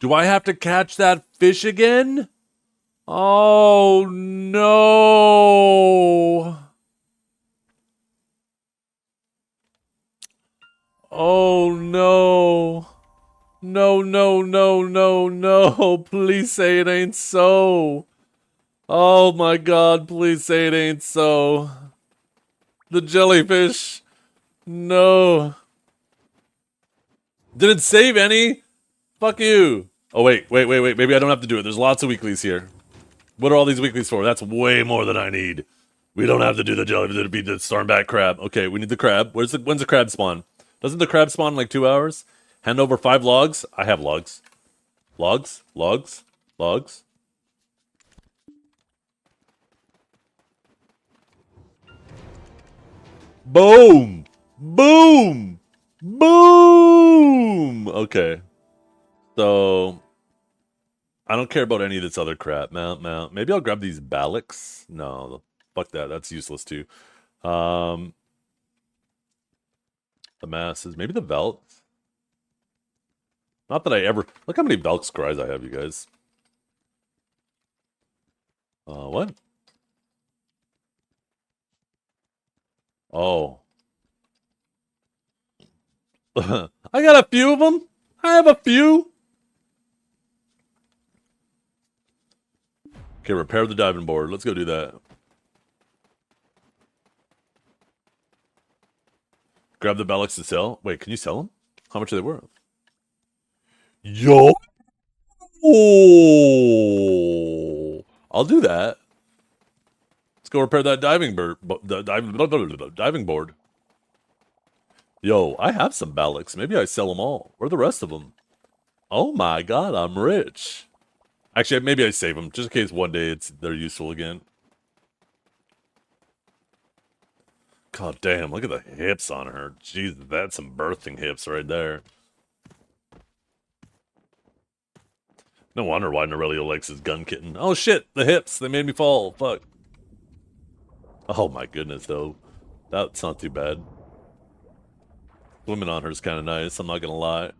Do I have to catch that fish again? Oh no! Oh no! No, no, no, no, no! Please say it ain't so! Oh my god, please say it ain't so. The jellyfish! No! Did it save any? Fuck you! Oh wait, wait, wait, wait, maybe I don't have to do it. There's lots of weeklies here. What are all these weeklies for? That's way more than I need. We don't have to do the jellyfish, it'd be the stormback crab. Okay, we need the crab. When's the crab spawn? Doesn't the crab spawn in like 2 hours? Hand over 5 logs? I have logs. Logs? Logs? Logs? Boom! Boom! Boom! Okay. So, I don't care about any of this other crap. Mount. Maybe I'll grab these Balax. No, fuck that. That's useless too. The masses. Maybe the Velks. Not that I ever... Look how many Velk scries I have, you guys. What? Oh. I got a few of them. I have a few. Okay, repair the diving board. Let's go do that. Grab the Balax to sell. Wait, can you sell them? How much are they worth? Yo! Oh! I'll do that. Let's go repair that diving board. Yo, I have some Balax. Maybe I sell them all. Where are the rest of them? Oh my god, I'm rich. Actually, maybe I save them, just in case one day they're useful again. God damn, look at the hips on her. Jeez, that's some birthing hips right there. No wonder why Norelio likes his gun kitten. Oh shit, the hips, they made me fall, fuck. Oh my goodness, though. That's not too bad. Swimming on her is kind of nice, I'm not gonna lie.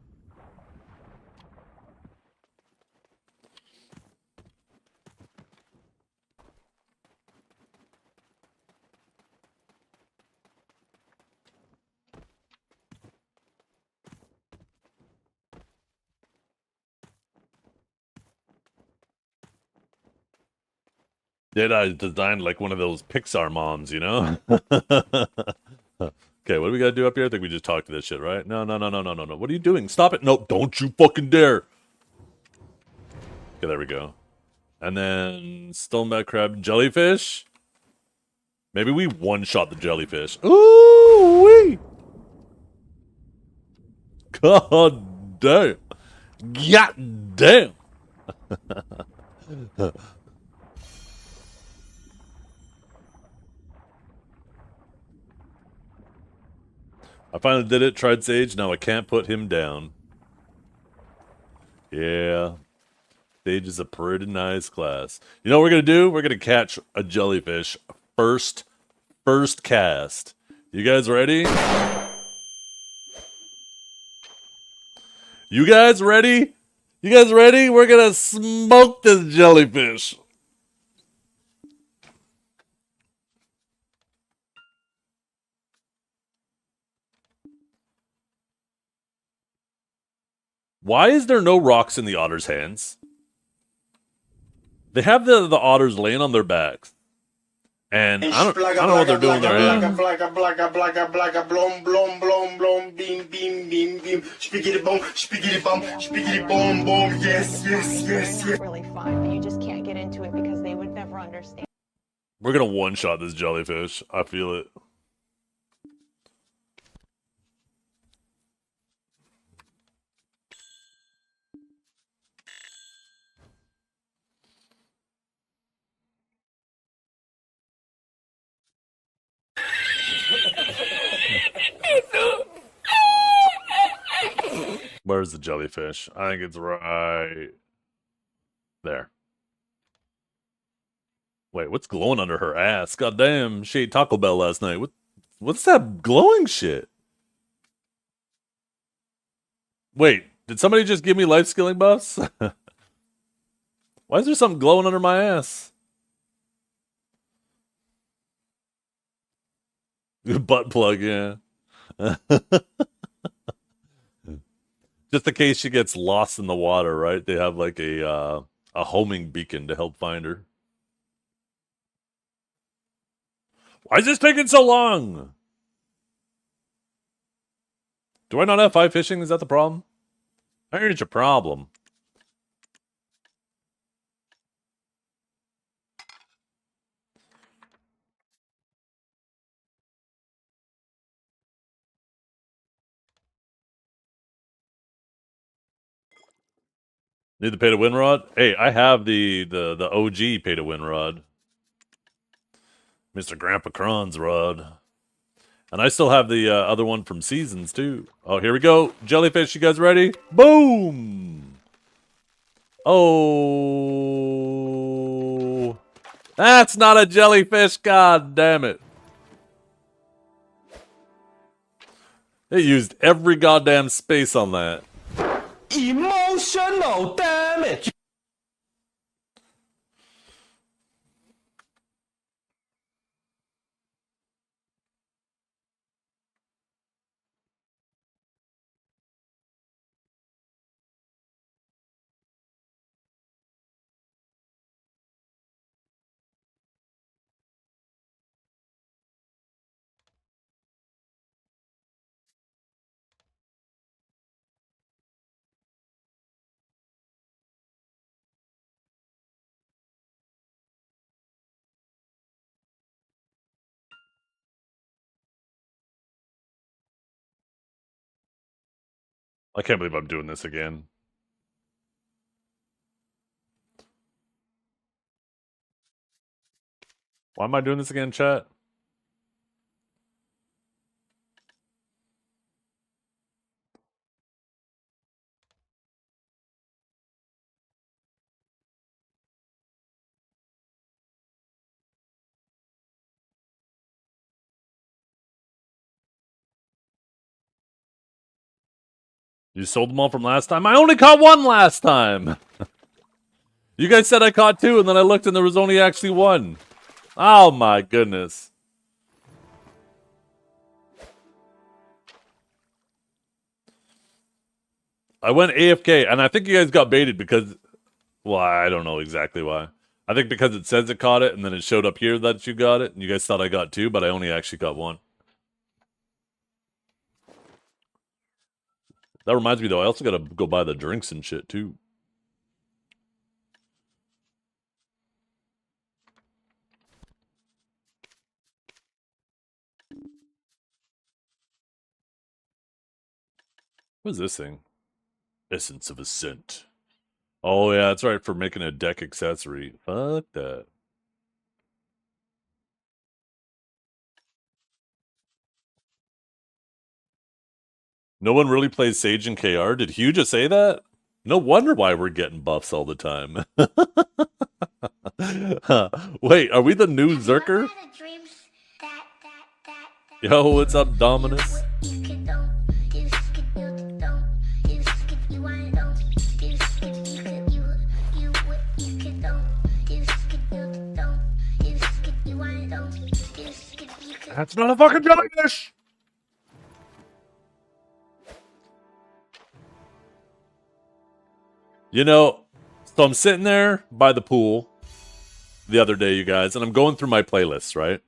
Deadeye's designed like one of those Pixar moms, you know? Okay, what do we gotta do up here? I think we just talked to this shit, right? No. What are you doing? Stop it! No, don't you fucking dare! Okay, there we go. And then stoneback crab jellyfish. Maybe we one-shot the jellyfish. Ooh-wee! God damn! God damn! I finally did it, tried Sage, now I can't put him down. Yeah. Sage is a pretty nice class. You know what we're gonna do? We're gonna catch a jellyfish first cast. You guys ready? You guys ready? You guys ready? We're gonna smoke this jellyfish. Why is there no rocks in the otter's hands? They have the otters laying on their backs. And I don't know what they're doing with their hands. Really fun. You just can't get into it because they would never understand. We're gonna one-shot this jellyfish. I feel it. Where's the jellyfish? I think it's right there. Wait, what's glowing under her ass? God damn, she ate Taco Bell last night. What's that glowing shit? Wait, did somebody just give me life skilling buffs? Why is there something glowing under my ass? Butt plug, yeah. Just in case she gets lost in the water, right? They have like a homing beacon to help find her. Why is this taking so long? Do I not have 5 fishing? Is that the problem? I heard it's a problem. Need the pay to win rod? Hey, I have the OG pay to win rod. Mr. Grandpa Cron's rod. And I still have the other one from Seasons, too. Oh, here we go. Jellyfish, you guys ready? Boom! Oh... That's not a jellyfish, god damn it. They used every goddamn space on that. Emotional damage. I can't believe I'm doing this again. Why am I doing this again, chat? You sold them all from last time? I only caught one last time! You guys said I caught 2, and then I looked and there was only actually 1. Oh my goodness. I went AFK, and I think you guys got baited because... Well, I don't know exactly why. I think because it says it caught it, and then it showed up here that you got it, and you guys thought I got 2, but I only actually got 1. That reminds me, though, I also gotta go buy the drinks and shit, too. What is this thing? Essence of Ascent. Oh, yeah, that's right, for making a deck accessory. Fuck that. No one really plays Sage in KR? Did Hugh just say that? No wonder why we're getting buffs all the time. Wait, are we the new Zerker? Yo, what's up, Dominus? That's not a fucking jellyfish! You know, so I'm sitting there by the pool the other day, you guys, and I'm going through my playlists, right?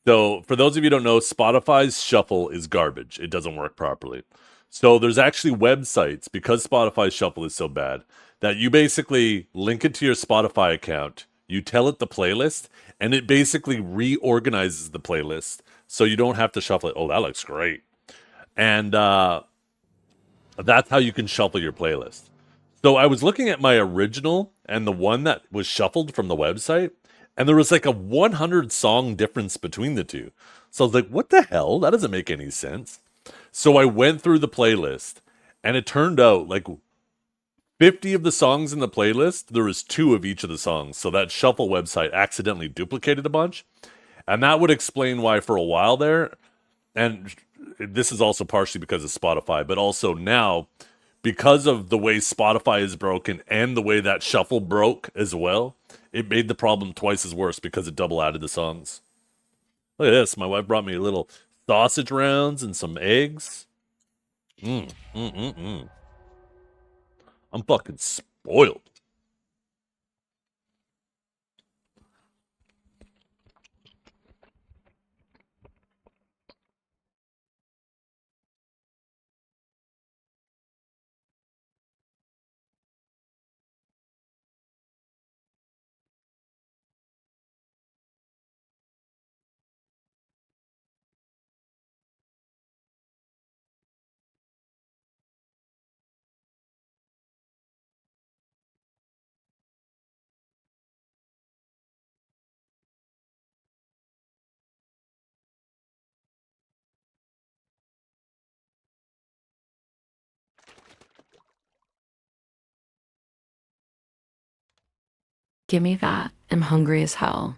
So, for those of you who don't know, Spotify's shuffle is garbage. It doesn't work properly. So, there's actually websites, because Spotify's shuffle is so bad, that you basically link it to your Spotify account. You tell it the playlist, and it basically reorganizes the playlist, so you don't have to shuffle it. Oh, that looks great. And that's how you can shuffle your playlist. So I was looking at my original and the one that was shuffled from the website, and there was like a 100 song difference between the two. So I was like, what the hell? That doesn't make any sense. So I went through the playlist, and it turned out like 50 of the songs in the playlist, there was 2 of each of the songs. So that shuffle website accidentally duplicated a bunch. And that would explain why for a while there, and this is also partially because of Spotify, but also now because of the way Spotify is broken and the way that shuffle broke as well, it made the problem twice as worse because it double added the songs. Look at this. My wife brought me a little sausage rounds and some eggs. I'm fucking spoiled. Give me that. I'm hungry as hell.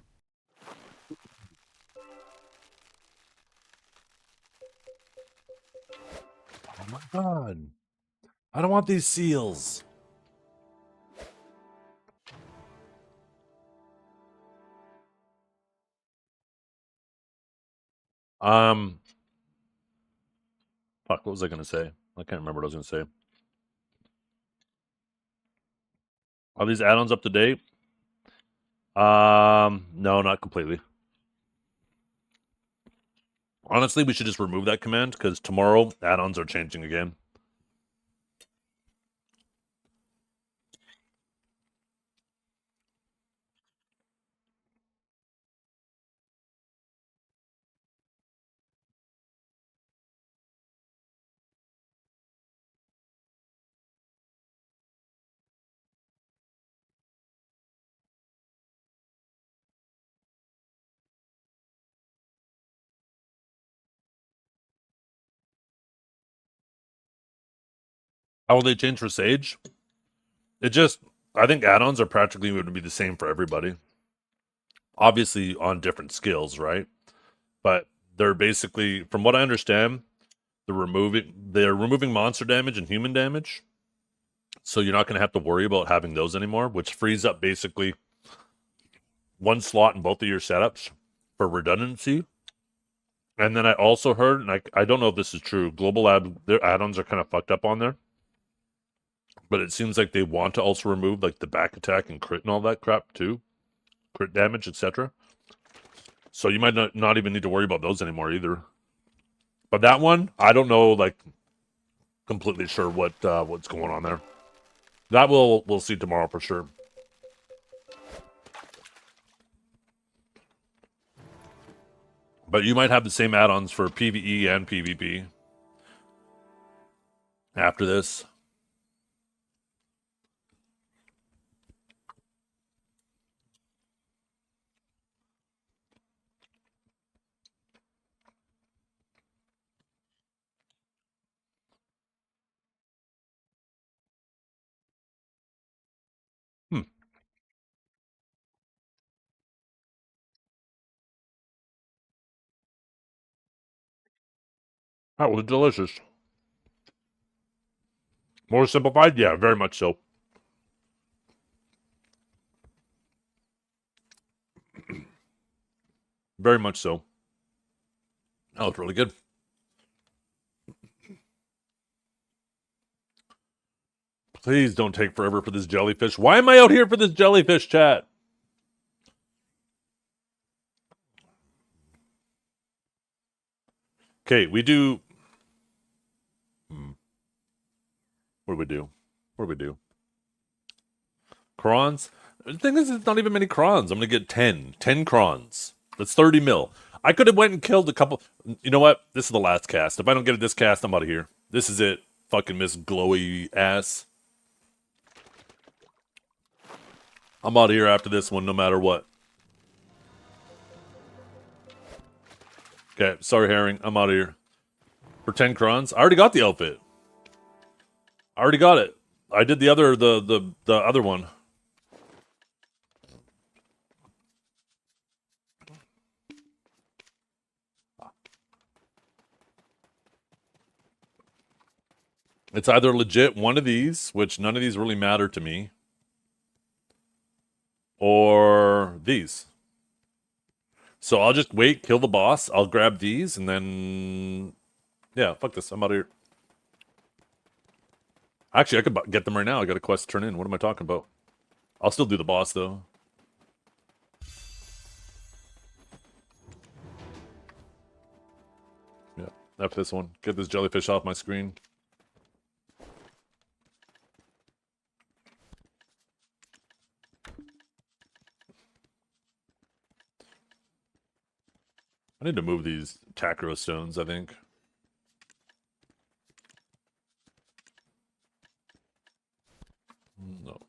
Oh my god. I don't want these seals. Um, Fuck, what was I gonna say? I can't remember what I was gonna say. Are these add-ons up to date? No, not completely. Honestly, we should just remove that command because tomorrow add-ons are changing again. How will they change for Sage? I think add-ons are practically going to be the same for everybody. Obviously on different skills, right? But they're basically, from what I understand, they're removing monster damage and human damage. So you're not going to have to worry about having those anymore, which frees up basically one slot in both of your setups for redundancy. And then I also heard, and I don't know if this is true, Global Lab, their add-ons are kind of fucked up on there. But it seems like they want to also remove like the back attack and crit and all that crap too. Crit damage, etc. So you might not even need to worry about those anymore either. But that one, I don't know, like completely sure what's going on there. That we'll see tomorrow for sure. But you might have the same add-ons for PvE and PvP after this. That was delicious. More simplified? Yeah, very much so. Very much so. That was really good. Please don't take forever for this jellyfish. Why am I out here for this jellyfish, chat? Okay, we do... What do we do? What do we do? Corons? The thing is, it's not even many crons. I'm gonna get 10. 10 crons. That's 30 mil. I could have went and killed a couple. You know what? This is the last cast. If I don't get this cast, I'm out of here. This is it. Fucking Miss Glowy ass. I'm out of here after this one, no matter what. Okay, sorry, Herring. I'm out of here. For 10 crons? I already got the outfit. I already got it. I did the other one. It's either legit one of these, which none of these really matter to me, or these. So I'll just wait, kill the boss. I'll grab these, and then... Yeah, fuck this. I'm out of here. Actually, I could get them right now. I got a quest to turn in. What am I talking about? I'll still do the boss, though. Yeah, F this one. Get this jellyfish off my screen. I need to move these Tacro stones, I think. No.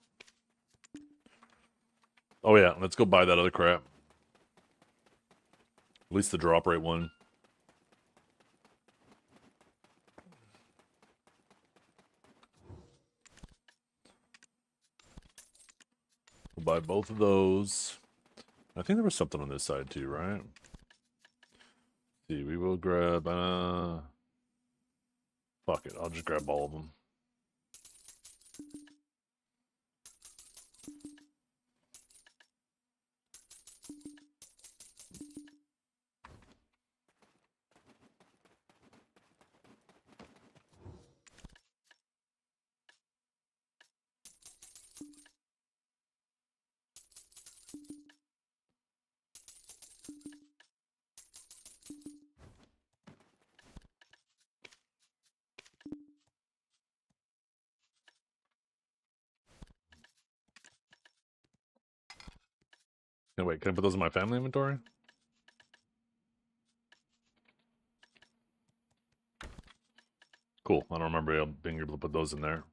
Oh yeah, let's go buy that other crap. At least the drop rate one. We'll buy both of those. I think there was something on this side too, right? See, we will grab, fuck it, I'll just grab all of them. No, wait, can I put those in my family inventory? Cool, I don't remember being able to put those in there.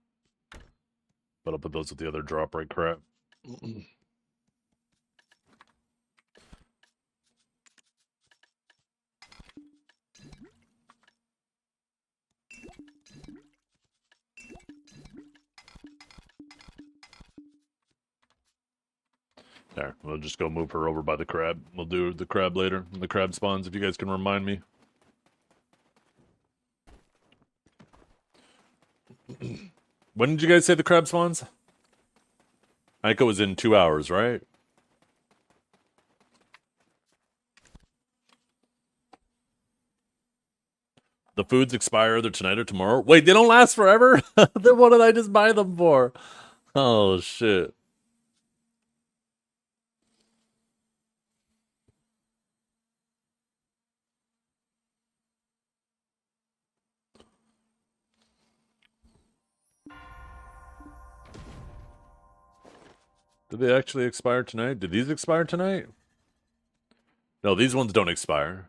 But I'll put those with the other drop rate crap. There, we'll just go move her over by the crab. We'll do the crab later. When the crab spawns, if you guys can remind me. When did you guys say the crab spawns? I think it was in 2 hours, right? The foods expire either tonight or tomorrow. Wait, they don't last forever? Then what did I just buy them for? Oh, shit. Did they actually expire tonight? Did these expire tonight? No, these ones don't expire.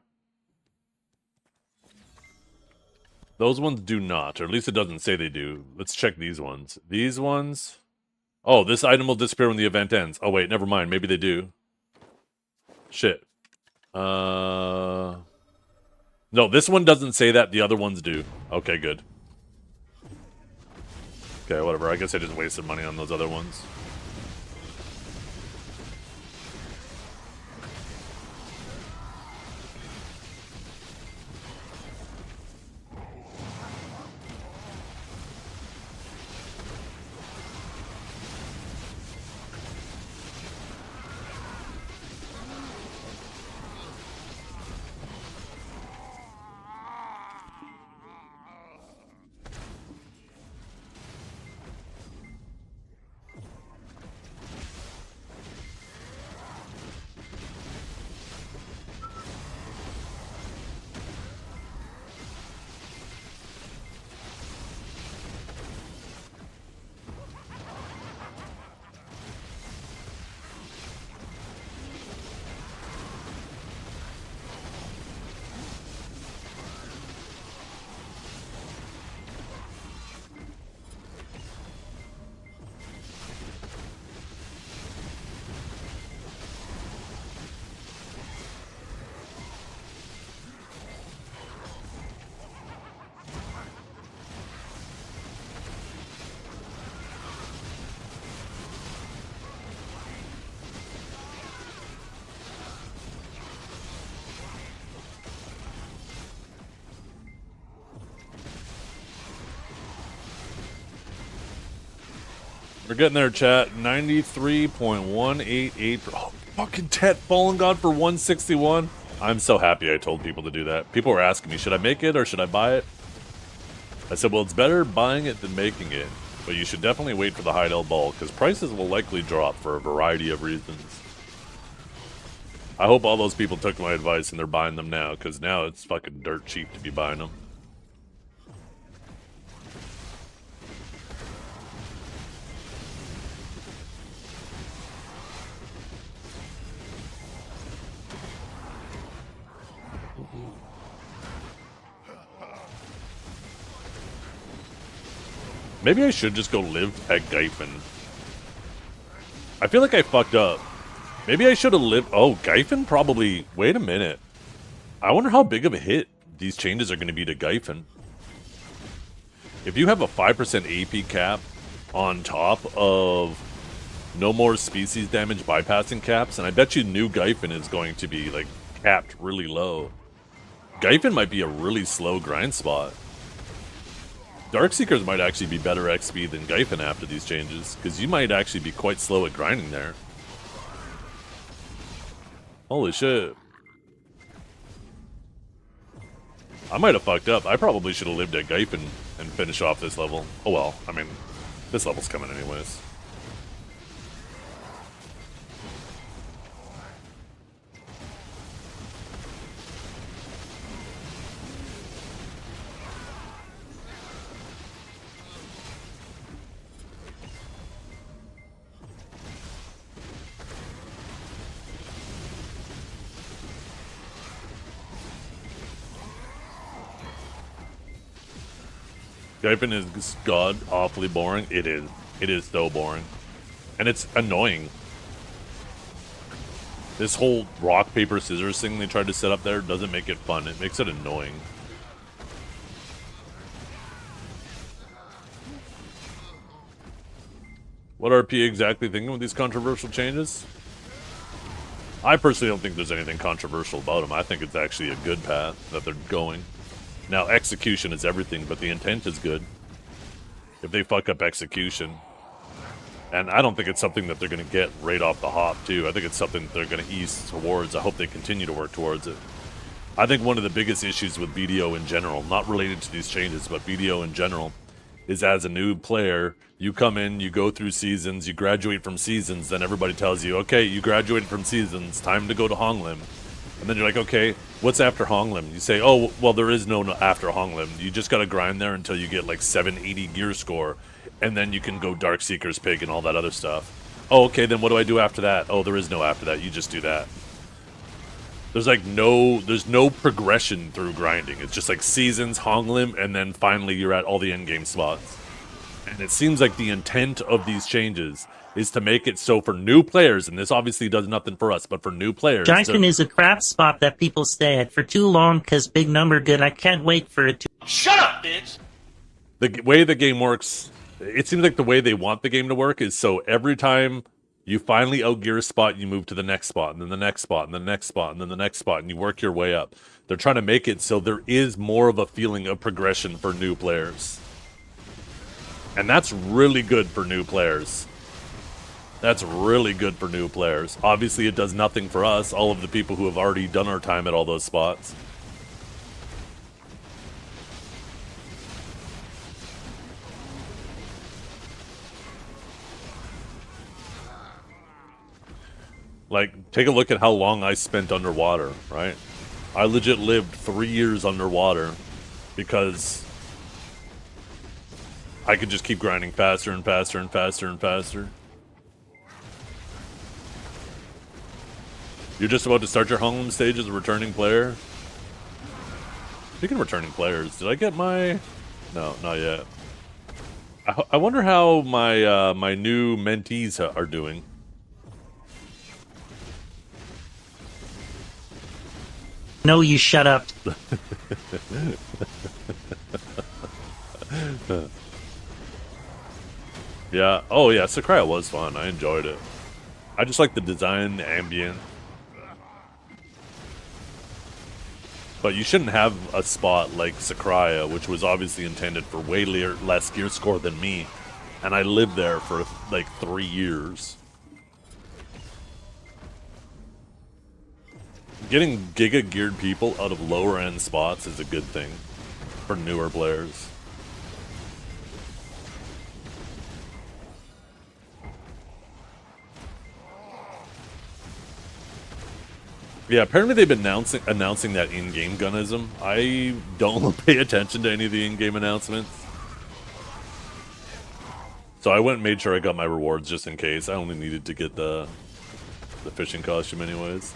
Those ones do not, or at least it doesn't say they do. Let's check these ones. These ones... Oh, this item will disappear when the event ends. Oh, wait, never mind. Maybe they do. Shit. No, this one doesn't say that. The other ones do. Okay, good. Okay, whatever. I guess I just wasted money on those other ones. We're getting there, chat. 93.188. Oh, fucking Tet Fallen God for 161. I'm so happy I told people to do that. People were asking me, should I make it or should I buy it? I said, well, it's better buying it than making it. But you should definitely wait for the Heidel Ball, because prices will likely drop for a variety of reasons. I hope all those people took my advice and they're buying them now, because now it's fucking dirt cheap to be buying them. Maybe I should just go live at Gyphon. I feel like I fucked up. Maybe I should have lived... Oh, Gyphon probably... Wait a minute. I wonder how big of a hit these changes are going to be to Gyphon. If you have a 5% AP cap on top of no more species damage bypassing caps, and I bet you new Gyphon is going to be, like, capped really low. Gyphon might be a really slow grind spot. Darkseekers might actually be better XP than Gyphon after these changes, because you might actually be quite slow at grinding there. Holy shit. I might have fucked up. I probably should have lived at Gyphon and finished off this level. Oh well, I mean, this level's coming anyways. Gyphon is god awfully boring. It is. It is so boring. And it's annoying. This whole rock, paper, scissors thing they tried to set up there doesn't make it fun. It makes it annoying. What RP exactly thinking with these controversial changes? I personally don't think there's anything controversial about them. I think it's actually a good path that they're going. Now, execution is everything, but the intent is good. If they fuck up execution, and I don't think it's something that they're going to get right off the hop, too. I think it's something that they're going to ease towards. I hope they continue to work towards it. I think one of the biggest issues with BDO in general, not related to these changes, but BDO in general, is as a new player, you come in, you go through seasons, you graduate from seasons, then everybody tells you, okay, you graduated from seasons, time to go to Honglim. And then you're like, okay, what's after Honglim? You say, oh, well, there is no after Honglim. You just got to grind there until you get like 780 gear score. And then you can go Darkseeker's Pig and all that other stuff. Oh, okay, then what do I do after that? Oh, there is no after that. You just do that. There's like there's no progression through grinding. It's just like seasons, Honglim, and then finally you're at all the endgame spots. And it seems like the intent of these changes is to make it so for new players, and this obviously does nothing for us, but for new players... Gyphon is a crap spot that people stay at for too long because big number good. I can't wait for it to... Shut up, bitch! The way the game works, it seems like the way they want the game to work is so every time you finally outgear a spot, you move to the next spot, and then the next spot, and the next spot, and then the next spot, and you work your way up. They're trying to make it so there is more of a feeling of progression for new players. And that's really good for new players. That's really good for new players. Obviously, it does nothing for us, all of the people who have already done our time at all those spots. Like, take a look at how long I spent underwater, right? I legit lived 3 years underwater because I could just keep grinding faster and faster and faster and faster. You're just about to start your Honglim stage as a returning player? Speaking of returning players, did I get my... No, not yet. I wonder how my my new mentees are doing. No, you shut up. Yeah. Oh, yeah. Sakurai was fun. I enjoyed it. I just like the design, the ambient. But you shouldn't have a spot like Sakurai, which was obviously intended for way less gear score than me, and I lived there for like 3 years. Getting Giga geared people out of lower end spots is a good thing for newer players. Yeah, apparently they've been announcing that in-game gunnism. I don't pay attention to any of the in-game announcements. So I went and made sure I got my rewards just in case. I only needed to get the fishing costume anyways.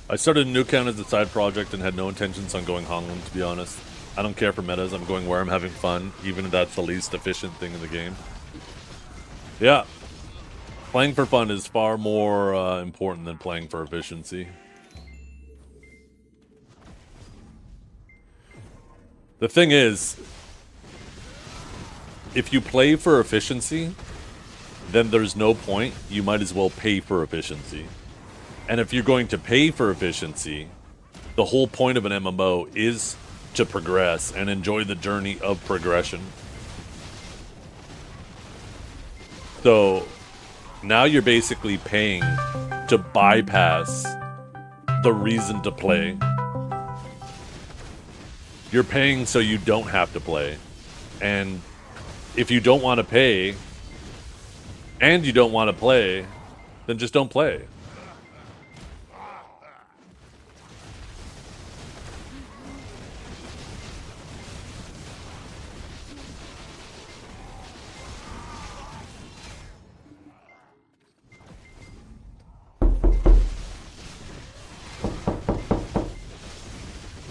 I started a new account as a side project and had no intentions on going Hongland, to be honest. I don't care for metas, I'm going where I'm having fun, even if that's the least efficient thing in the game. Yeah. Playing for fun is far more important than playing for efficiency. The thing is, if you play for efficiency, then there's no point. You might as well pay for efficiency. And if you're going to pay for efficiency, the whole point of an MMO is to progress and enjoy the journey of progression. So now you're basically paying to bypass the reason to play. You're paying so you don't have to play. And if you don't want to pay and you don't want to play, then just don't play.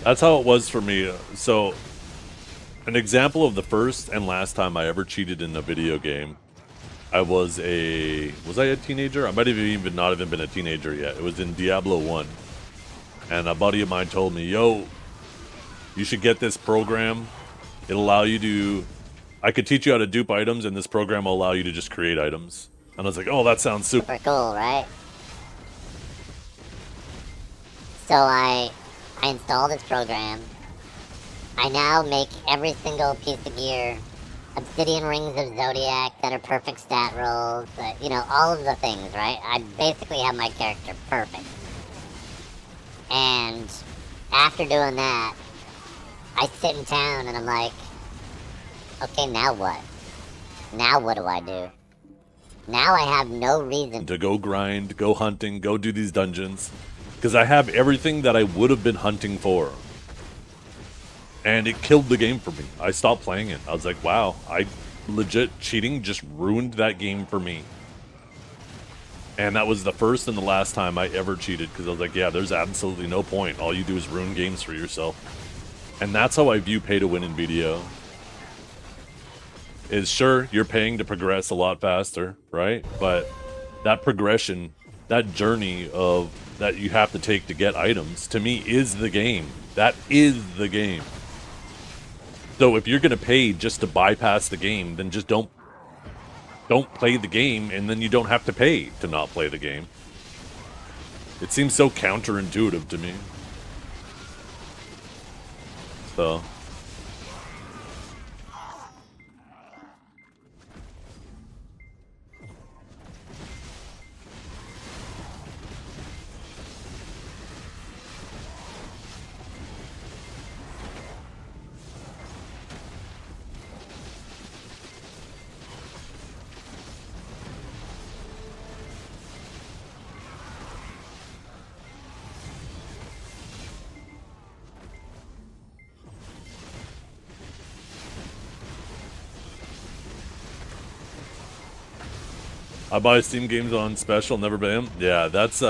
That's how it was for me. So, an example of the first and last time I ever cheated in a video game. Was I a teenager? I might have even not even been a teenager yet. It was in Diablo 1. And a buddy of mine told me, yo, you should get this program. It'll allow you to... I could teach you how to dupe items, and this program will allow you to just create items. And I was like, oh, that sounds super cool, right? So I install this program. I now make every single piece of gear obsidian rings of zodiac that are perfect stat rolls, you know, all of the things, right? I basically have my character perfect. And after doing that, I sit in town and I'm like, okay, now what? Now what do I do? Now I have no reason to go grind, go hunting, go do these dungeons. Because I have everything that I would have been hunting for. And it killed the game for me. I stopped playing it. I was like, wow, legit cheating just ruined that game for me. And that was the first and the last time I ever cheated. Because I was like, yeah, there's absolutely no point. All you do is ruin games for yourself. And that's how I view pay to win in video. Is sure, you're paying to progress a lot faster, right? But that progression, that journey of that you have to take to get items, to me, is the game. That is the game. So if you're going to pay just to bypass the game, then just don't play the game, and then you don't have to pay to not play the game. It seems so counterintuitive to me. So... I buy Steam games on special, never pay them. Yeah, that's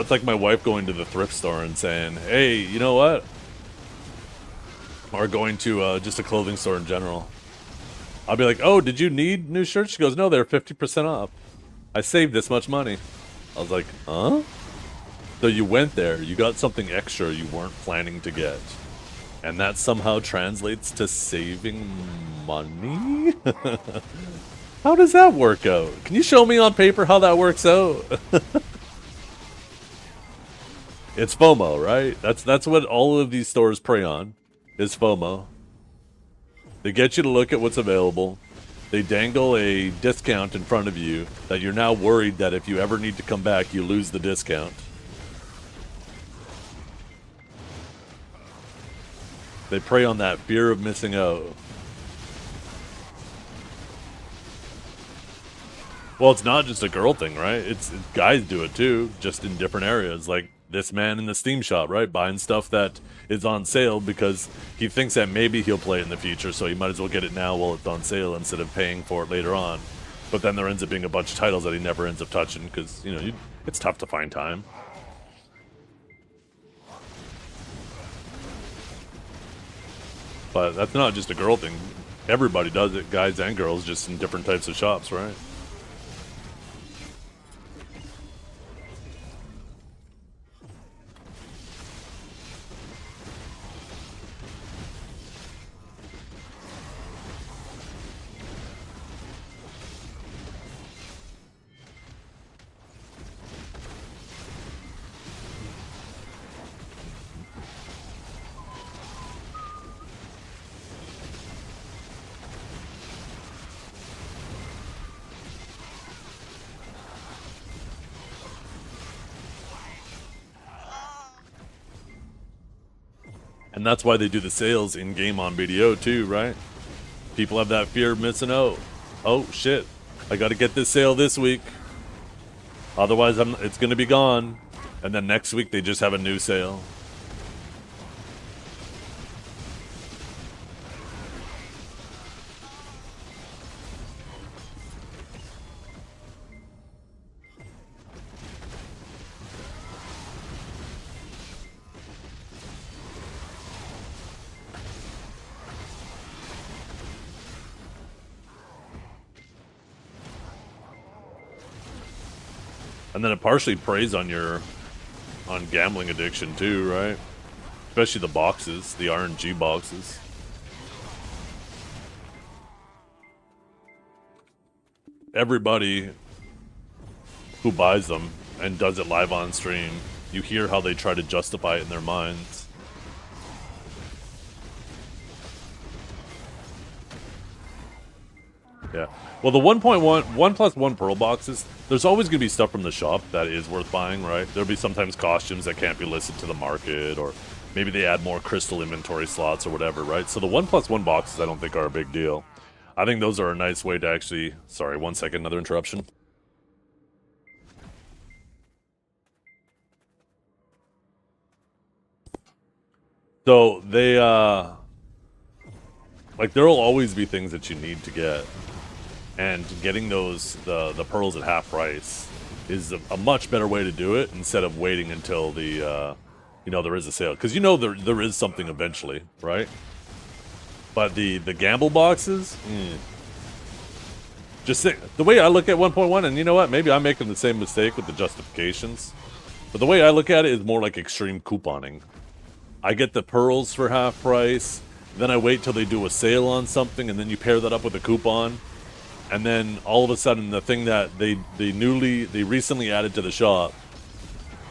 That's like my wife going to the thrift store and saying, hey, you know what? Or going to just a clothing store in general. I'll be like, oh, did you need new shirts? She goes, no, they're 50% off. I saved this much money. I was like, huh? So you went there, you got something extra you weren't planning to get. And that somehow translates to saving money? How does that work out? Can you show me on paper how that works out? It's FOMO, right? That's what all of these stores prey on, is FOMO. They get you to look at what's available. They dangle a discount in front of you that you're now worried that if you ever need to come back, you lose the discount. They prey on that fear of missing out. Well, it's not just a girl thing, right? It's guys do it too, just in different areas. Like this man in the Steam shop, right? Buying stuff that is on sale because he thinks that maybe he'll play it in the future, so he might as well get it now while it's on sale instead of paying for it later on. But then there ends up being a bunch of titles that he never ends up touching because, you know, it's tough to find time. But that's not just a girl thing. Everybody does it, guys and girls, just in different types of shops, right? And that's why they do the sales in-game on video too, right? People have that fear of missing out. Oh, shit. I gotta get this sale this week. Otherwise, it's gonna be gone. And then next week, they just have a new sale. And then it partially preys on gambling addiction too, right? Especially the boxes, the RNG boxes. Everybody who buys them and does it live on stream, you hear how they try to justify it in their minds. Yeah. Well, the 1+1 pearl boxes, there's always going to be stuff from the shop that is worth buying, right? There'll be sometimes costumes that can't be listed to the market, or maybe they add more crystal inventory slots or whatever, right? So the 1+1 boxes I don't think are a big deal. I think those are a nice way to actually... Sorry, 1 second, another interruption. So they, like, there will always be things that you need to get. And getting those, the pearls at half price is a much better way to do it instead of waiting until the, you know, there is a sale. Because you know there is something eventually, right? But the gamble boxes, just think, the way I look at 1.1, and you know what, maybe I'm making the same mistake with the justifications. But the way I look at it is more like extreme couponing. I get the pearls for half price, then I wait till they do a sale on something, and then you pair that up with a coupon. And then all of a sudden, the thing that they recently added to the shop.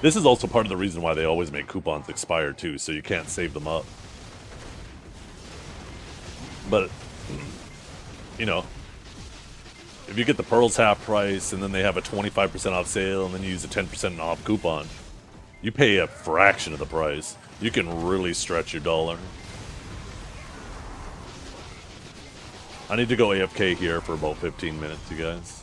This is also part of the reason why they always make coupons expire too, so you can't save them up. But you know, if you get the pearls half price, and then they have a 25% off sale, and then you use a 10% off coupon, you pay a fraction of the price. You can really stretch your dollar. I need to go AFK here for about 15 minutes, you guys.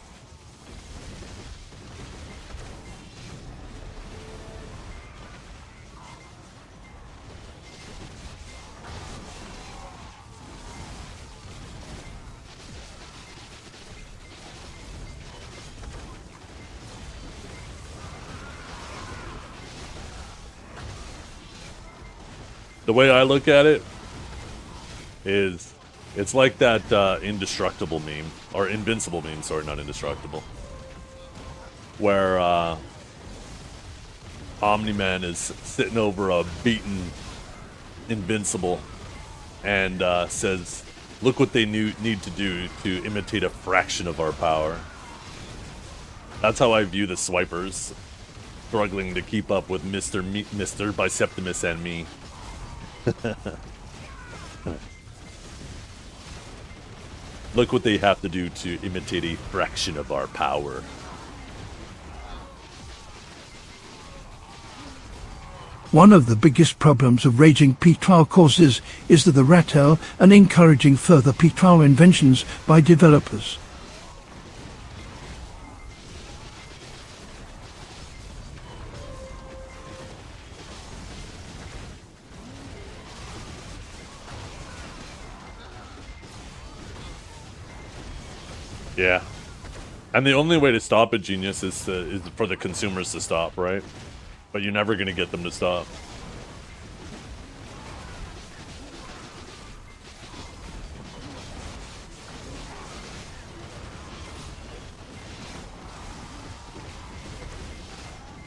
The way I look at it is, it's like that indestructible meme, or invincible meme, sorry, not indestructible, where Omni-Man is sitting over a beaten Invincible and says, look what they need to do to imitate a fraction of our power. That's how I view the swipers struggling to keep up with Mr. Biceptimus and me. Look what they have to do to imitate a fraction of our power. One of the biggest problems of raging P-trial causes is the rat hell and encouraging further P-trial inventions by developers. Yeah. And the only way to stop it, Genius, is for the consumers to stop, right? But you're never going to get them to stop.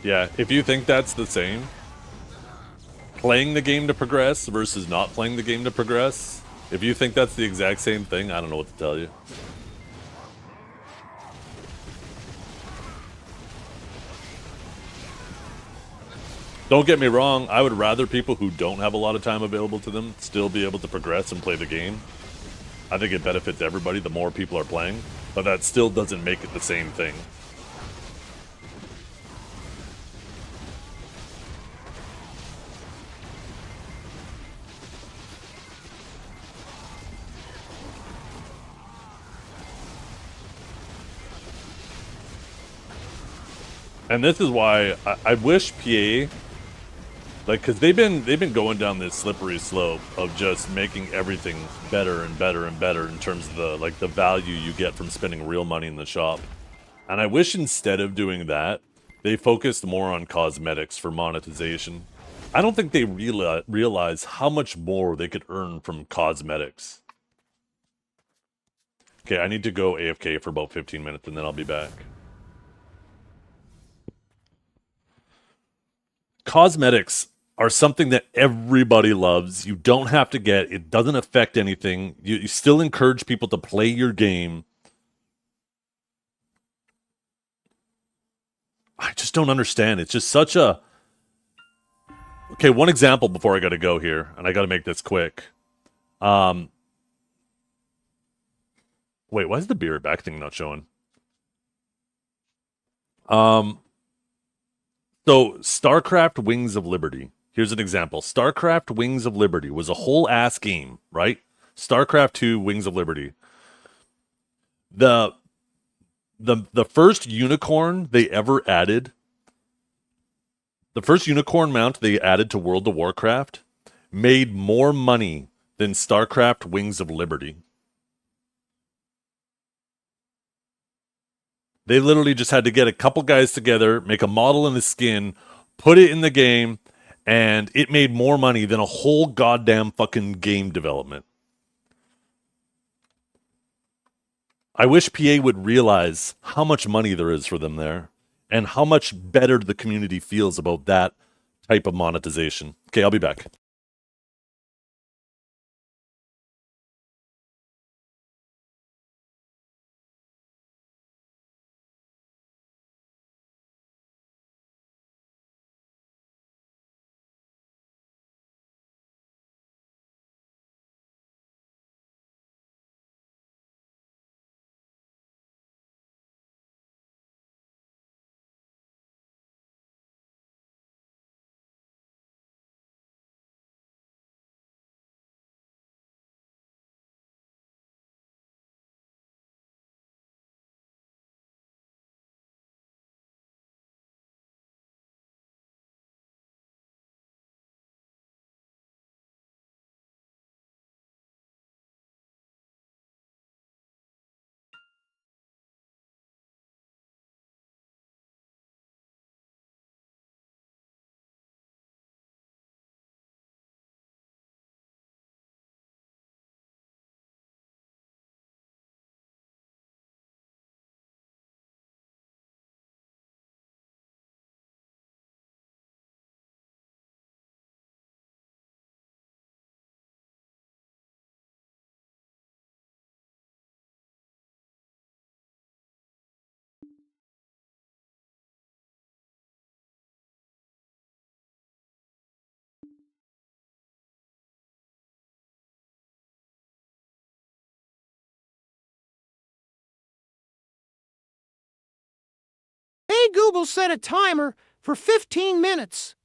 Yeah, if you think that's the same, playing the game to progress versus not playing the game to progress, if you think that's the exact same thing, I don't know what to tell you. Don't get me wrong, I would rather people who don't have a lot of time available to them still be able to progress and play the game. I think it benefits everybody the more people are playing, but that still doesn't make it the same thing. And this is why I wish PA, like, because they've been going down this slippery slope of just making everything better and better and better in terms of the value you get from spending real money in the shop. And I wish instead of doing that, they focused more on cosmetics for monetization. I don't think they realize how much more they could earn from cosmetics. Okay, I need to go AFK for about 15 minutes and then I'll be back. Cosmetics are something that everybody loves. You don't have to get. It doesn't affect anything. You still encourage people to play your game. I just don't understand. It's just such a... Okay, one example before I gotta go here, and I gotta make this quick. Wait, why is the beer back thing not showing? So, StarCraft Wings of Liberty. Here's an example. StarCraft Wings of Liberty was a whole ass game, right? StarCraft 2 Wings of Liberty. The first unicorn they ever added, the first unicorn mount they added to World of Warcraft made more money than StarCraft Wings of Liberty. They literally just had to get a couple guys together, make a model and a skin, put it in the game, and it made more money than a whole goddamn fucking game development. I wish PA would realize how much money there is for them there, and how much better the community feels about that type of monetization. Okay, I'll be back. We'll set a timer for 15 minutes.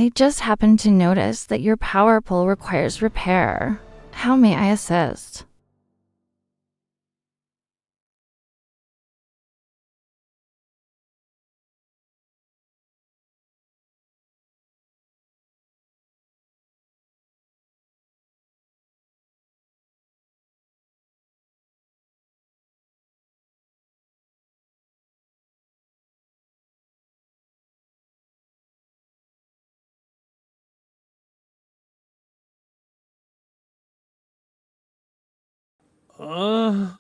I just happened to notice that your power pole requires repair. How may I assist? Uh,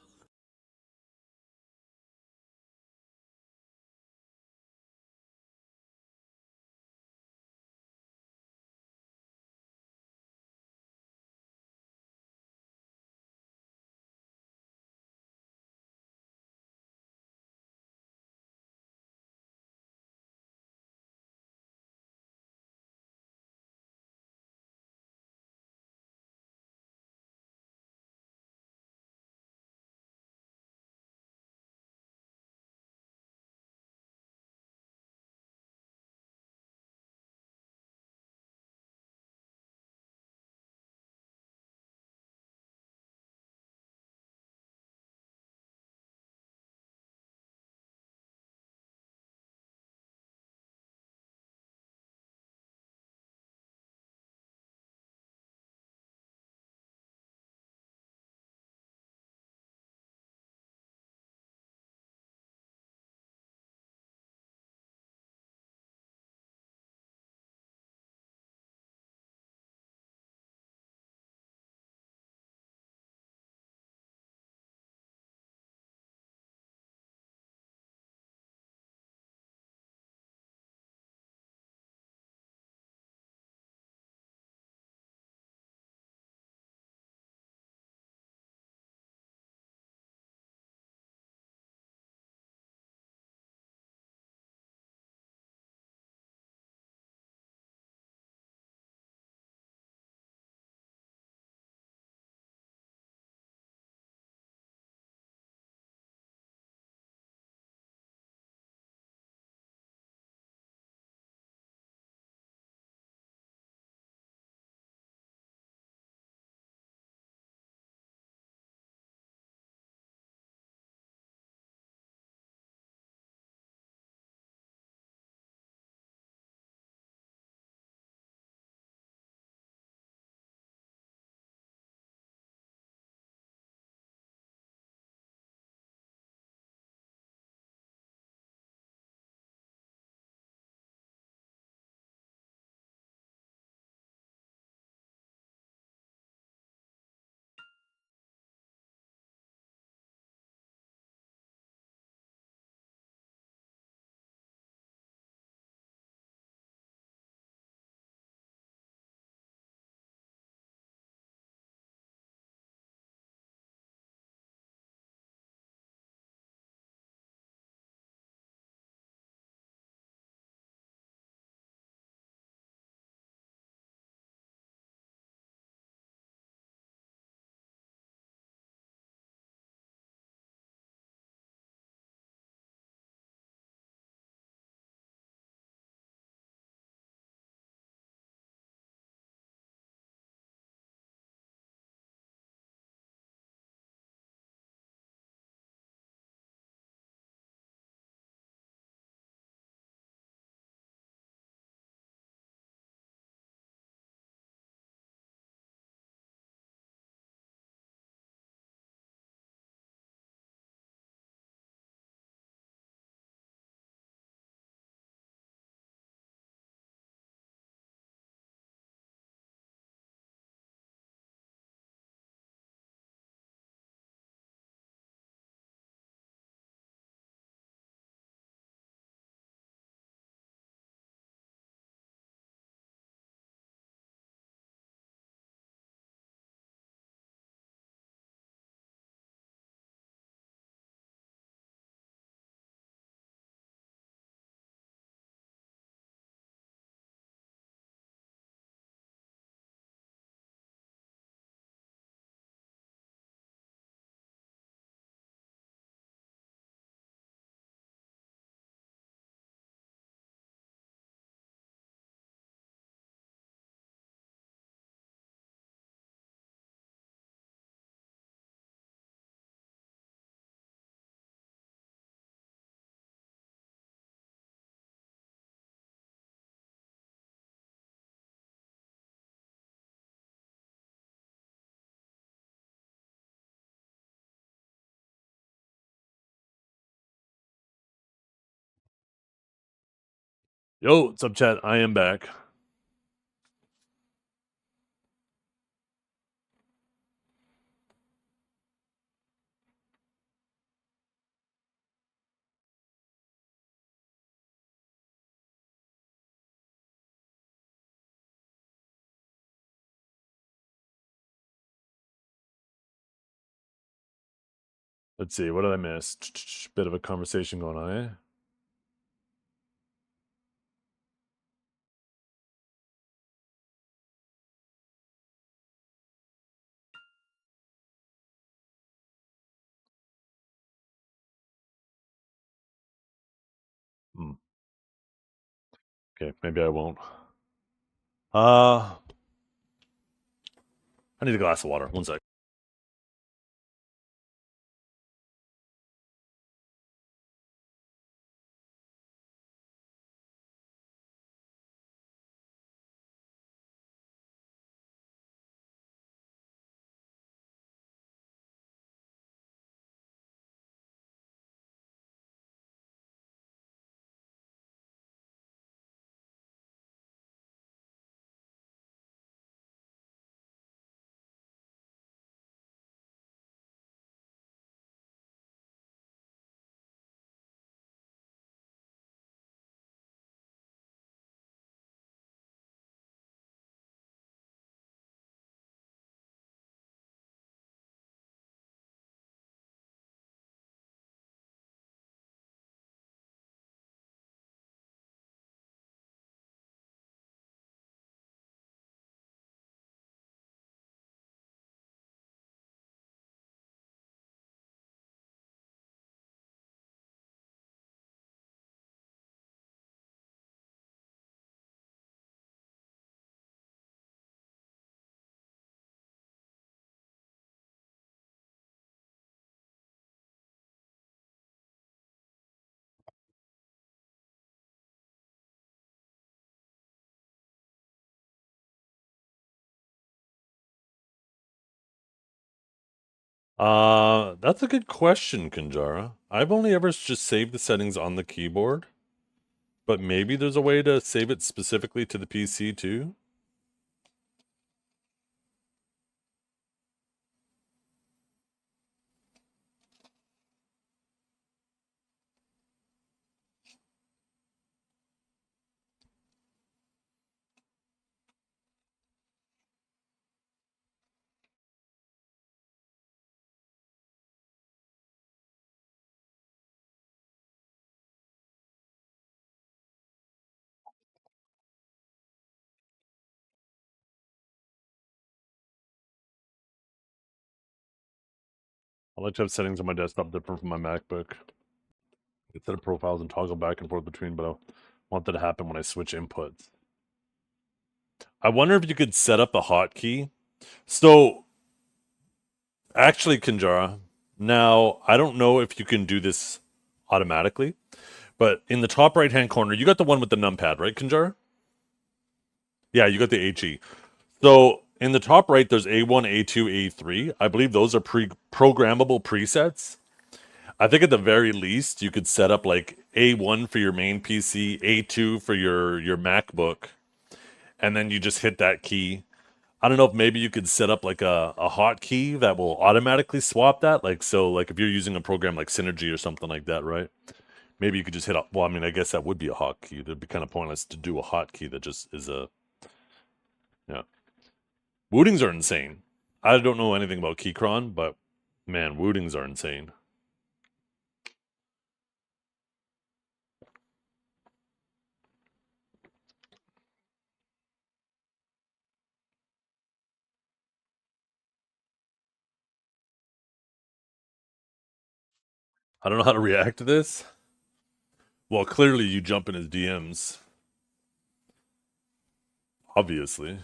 Yo, what's up, chat? I am back. Let's see, what did I miss? Bit of a conversation going on, eh? Hmm. Okay, maybe I won't. I need a glass of water. One sec. That's a good question, Kanjara. I've only ever just saved the settings on the keyboard, but maybe there's a way to save it specifically to the PC too. I like to have settings on my desktop different from my MacBook. Instead of profiles and toggle back and forth between, but I want that to happen when I switch inputs. I wonder if you could set up a hotkey. So, actually, Kanjara, now I don't know if you can do this automatically, but in the top right hand corner, you got the one with the numpad, right, Kanjara? Yeah, you got the HE. So in the top right, there's A1, A2, A3. I believe those are programmable presets. I think at the very least, you could set up like A1 for your main PC, A2 for your MacBook, and then you just hit that key. I don't know if maybe you could set up like a hotkey that will automatically swap that. Like, so like if you're using a program like Synergy or something like that, right? Maybe you could just hit up. Well, I mean, I guess that would be a hotkey. It'd be kind of pointless to do a hotkey that just is a, yeah. Wootings are insane. I don't know anything about Keychron, but man, wootings are insane. I don't know how to react to this. Well, clearly you jump in his DMs. Obviously.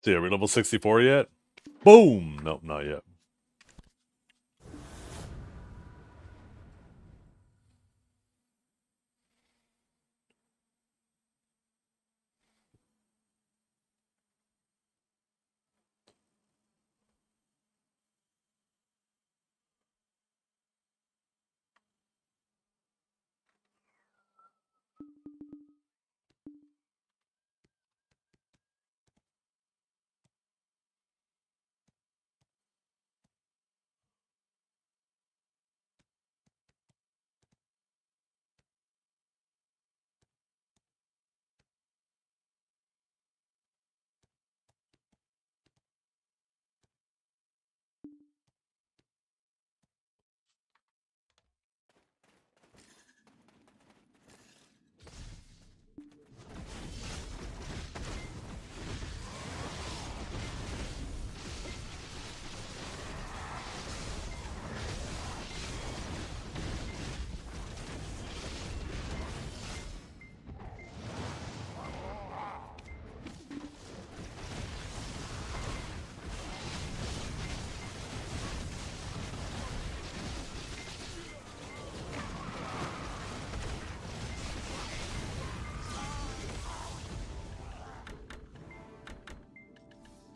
See, are we level 64 yet? Boom! Nope, not yet.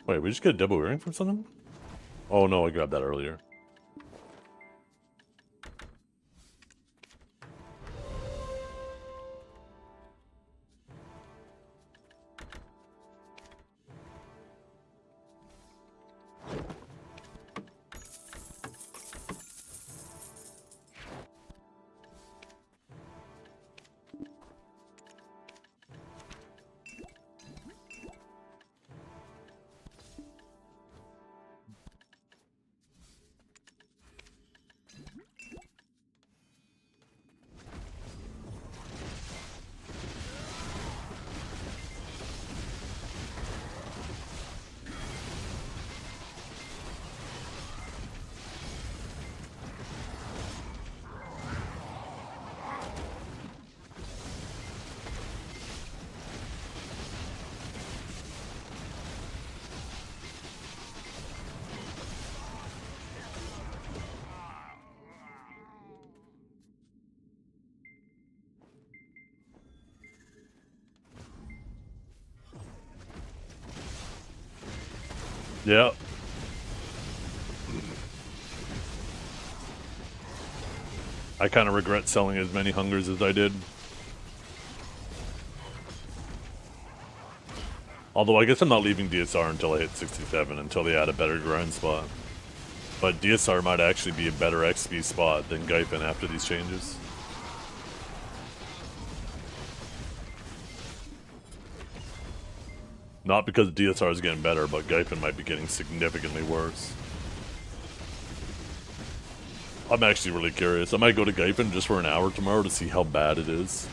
Wait, we just get a double earring from something? Oh no, I grabbed that earlier. Yeah. I kind of regret selling as many hungers as I did. Although I guess I'm not leaving DSR until I hit 67, until they add a better grind spot. But DSR might actually be a better XP spot than Gaipen after these changes. Not because DSR is getting better, but Gaipen might be getting significantly worse. I'm actually really curious. I might go to Gaipen just for an hour tomorrow to see how bad it is.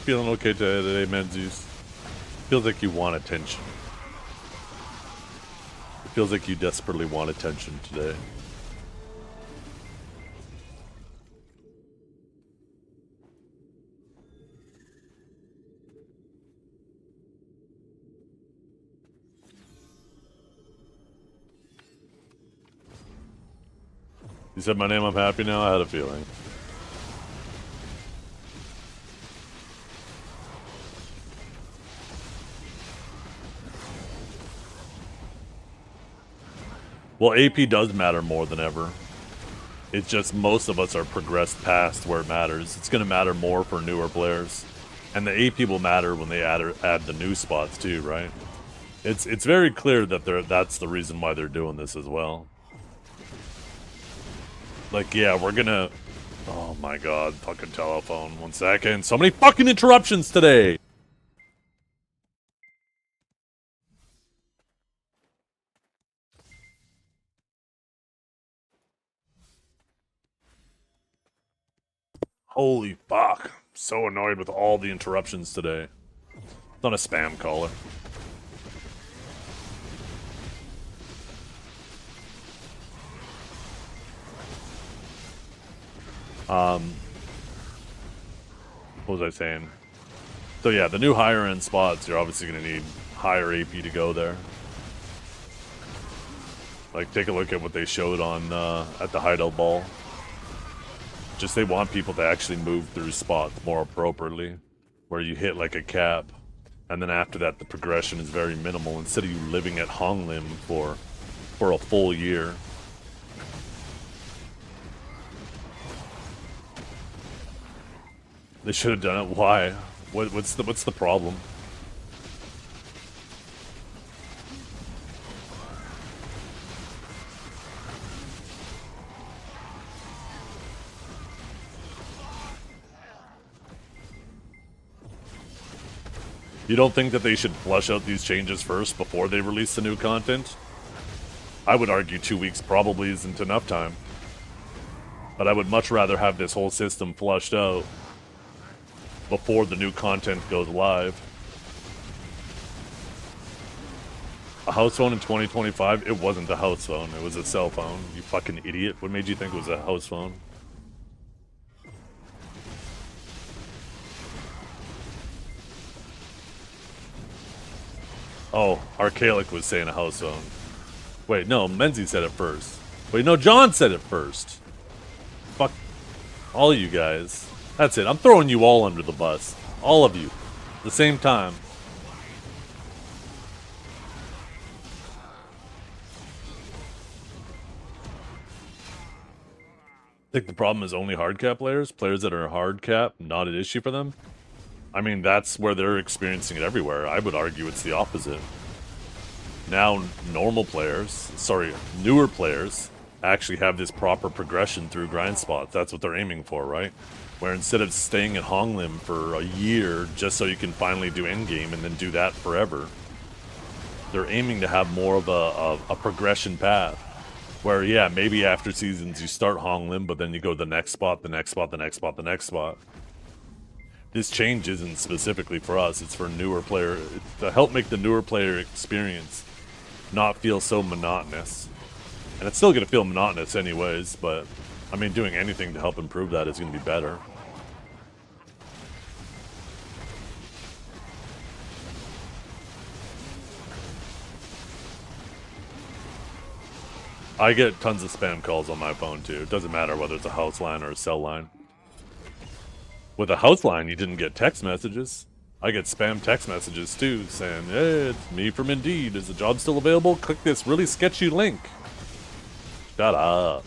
Feeling okay today, Menzies? Feels like you want attention. It feels like you desperately want attention today. You said my name, I'm happy now? I had a feeling. Well, AP does matter more than ever. It's just most of us are progressed past where it matters. It's going to matter more for newer players. And the AP will matter when they add the new spots too, right? It's very clear that that's the reason why they're doing this as well. Like, yeah, we're gonna... Oh my god, fucking telephone. 1 second. So many fucking interruptions today! Holy fuck. So annoyed with all the interruptions today. It's not a spam caller. What was I saying? So yeah, the new higher end spots, you're obviously going to need higher AP to go there. Like, take a look at what they showed on at the Heidel Ball. Just they want people to actually move through spots more appropriately, where you hit like a cap, and then after that the progression is very minimal instead of you living at Honglim for a full year. They should have done it. Why? What's the problem? You don't think that they should flush out these changes first before they release the new content? I would argue 2 weeks probably isn't enough time. But I would much rather have this whole system flushed out before the new content goes live. A house phone in 2025? It wasn't a house phone, it was a cell phone. You fucking idiot. What made you think it was a house phone? Oh, Archaic was saying a house phone. Wait, no, Menzie said it first. Wait, no, John said it first. Fuck all you guys. That's it. I'm throwing you all under the bus. All of you. At the same time. I think the problem is only hard cap players. Players that are hard cap, not an issue for them. I mean, that's where they're experiencing it everywhere. I would argue it's the opposite. Now, newer players actually have this proper progression through grind spots. That's what they're aiming for, right? Where instead of staying at Honglim for a year just so you can finally do endgame and then do that forever, they're aiming to have more of a progression path. Where, yeah, maybe after seasons you start Honglim, but then you go to the next spot, the next spot, the next spot, the next spot. This change isn't specifically for us, it's for newer player, to help make the newer player experience not feel so monotonous. And it's still going to feel monotonous anyways, but I mean, doing anything to help improve that is going to be better. I get tons of spam calls on my phone too. It doesn't matter whether it's a house line or a cell line. With a house line, you didn't get text messages. I get spam text messages too, saying, hey, it's me from Indeed. Is the job still available? Click this really sketchy link. Shut up.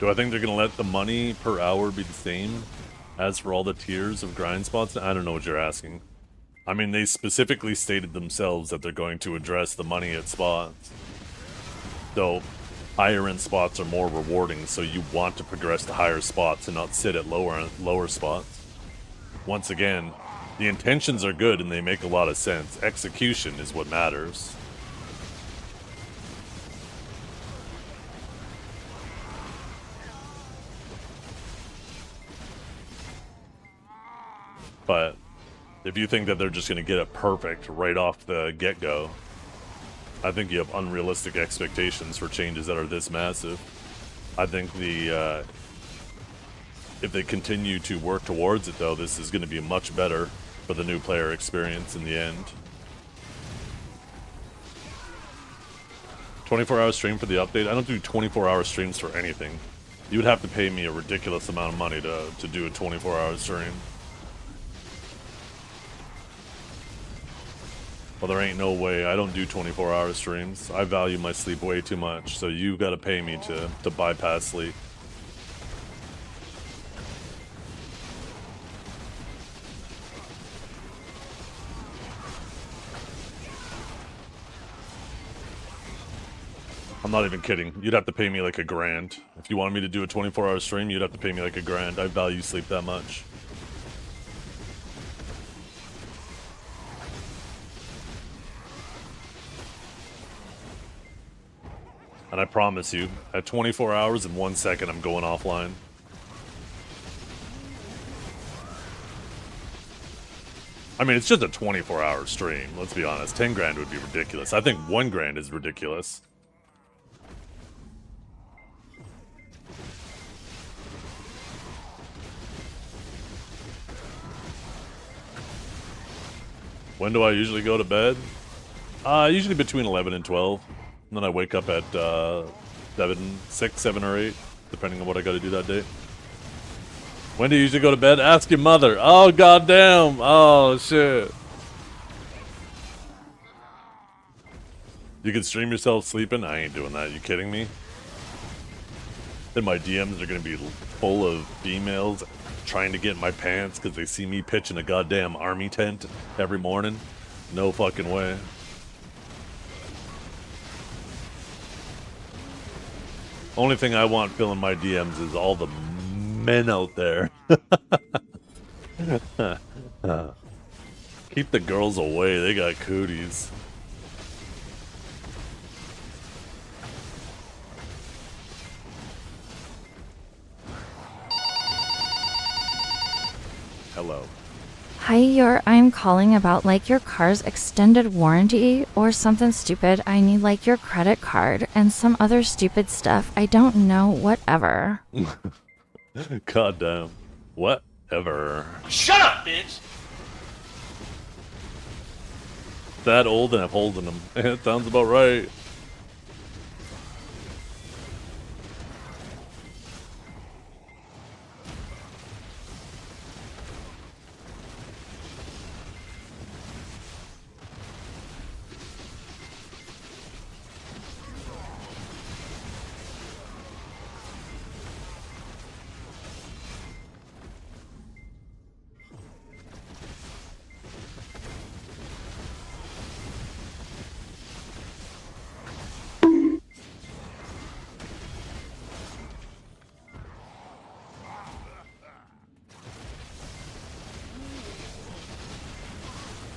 Do I think they're going to let the money per hour be the same as for all the tiers of grind spots? I don't know what you're asking. I mean, they specifically stated themselves that they're going to address the money at spots. So, higher end spots are more rewarding, so you want to progress to higher spots and not sit at lower spots. Once again, the intentions are good and they make a lot of sense. Execution is what matters. But if you think that they're just going to get it perfect right off the get-go, I think you have unrealistic expectations for changes that are this massive. I think if they continue to work towards it, though, this is going to be much better for the new player experience in the end. 24-hour stream for the update? I don't do 24-hour streams for anything. You would have to pay me a ridiculous amount of money to do a 24-hour stream. Well, there ain't no way. I don't do 24-hour streams. I value my sleep way too much, so you gotta pay me to bypass sleep. I'm not even kidding. You'd have to pay me like $1,000. If you wanted me to do a 24-hour stream, you'd have to pay me like $1,000. I value sleep that much. And I promise you, at 24 hours and 1 second, I'm going offline. I mean, it's just a 24-hour stream. Let's be honest. 10 grand would be ridiculous. I think 1 grand is ridiculous. When do I usually go to bed? Usually between 11 and 12. And then I wake up at 6, 7, or 8, depending on what I got to do that day. When do you usually go to bed? Ask your mother. Oh, goddamn. Oh, shit. You can stream yourself sleeping? I ain't doing that. You kidding me? Then my DMs are going to be full of females trying to get in my pants because they see me pitching a goddamn army tent every morning. No fucking way. Only thing I want filling my DMs is all the men out there. Keep the girls away. They got cooties. Hello. Hi, I'm calling about like your car's extended warranty or something stupid. I need like your credit card and some other stupid stuff. I don't know, whatever. Goddamn. Whatever. Shut up, bitch! That old and I'm holding them. It sounds about right.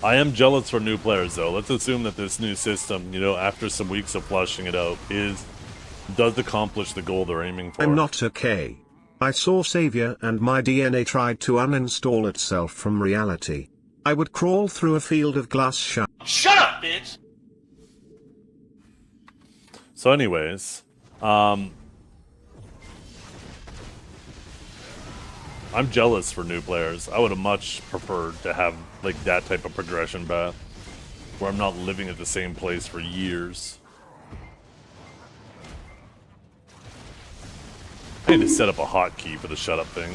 I am jealous for new players, though. Let's assume that this new system, you know, after some weeks of flushing it out, does accomplish the goal they're aiming for. I'm not okay. I saw Savior and my DNA tried to uninstall itself from reality. I would crawl through a field of glass shut. Shut up, bitch! So anyways, I'm jealous for new players. I would have much preferred to have like that type of progression path where I'm not living at the same place for years. I need to set up a hotkey for the shut up thing.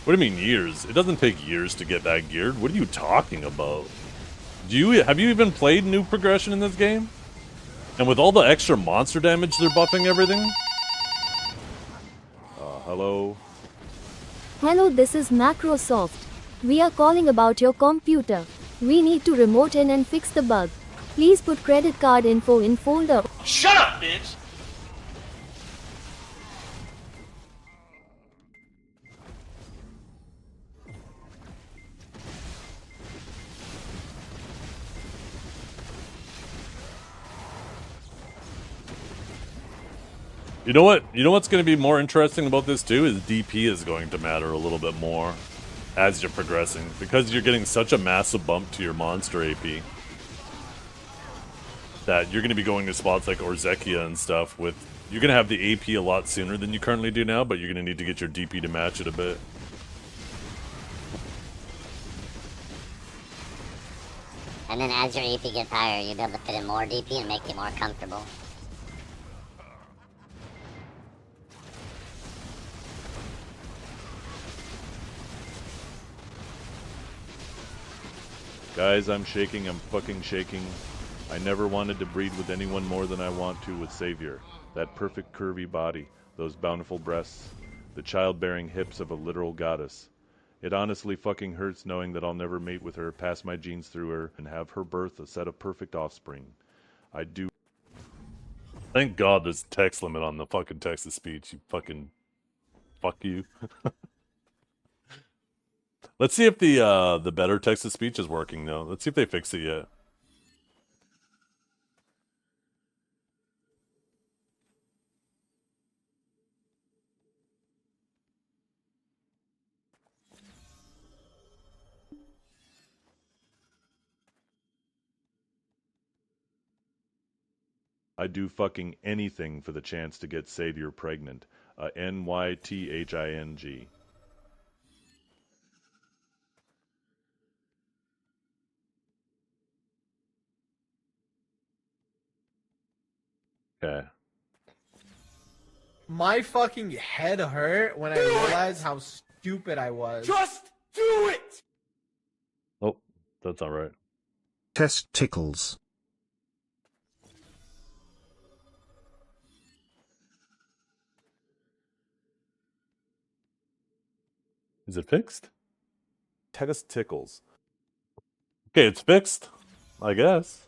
What do you mean years? It doesn't take years to get that geared. What are you talking about? Have you even played new progression in this game? And with all the extra monster damage they're buffing everything? Hello? Hello, this is Microsoft. We are calling about your computer. We need to remote in and fix the bug. Please put credit card info in folder. Shut up, bitch! You know what? You know what's going to be more interesting about this too is DP is going to matter a little bit more as you're progressing because you're getting such a massive bump to your monster AP. that you're going to be going to spots like Orzekia and stuff with... You're going to have the AP a lot sooner than you currently do now, but you're going to need to get your DP to match it a bit. And then as your AP gets higher, you'll be able to fit in more DP and make it more comfortable. Guys, I'm shaking, I'm fucking shaking. I never wanted to breed with anyone more than I want to with Savior. That perfect curvy body, those bountiful breasts, the childbearing hips of a literal goddess. It honestly fucking hurts knowing that I'll never mate with her, pass my genes through her, and have her birth a set of perfect offspring. I do. Thank God there's a text limit on the fucking text-to-speech, you fucking... Fuck you. Let's see if the better text-to-speech is working, though. Let's see if they fixed it yet. I do fucking anything for the chance to get Savior pregnant. Nything. Okay. My fucking head hurt when I realized how stupid I was. Just do it! Oh, that's alright. Test tickles. Is it fixed? Test tickles. Okay, it's fixed. I guess.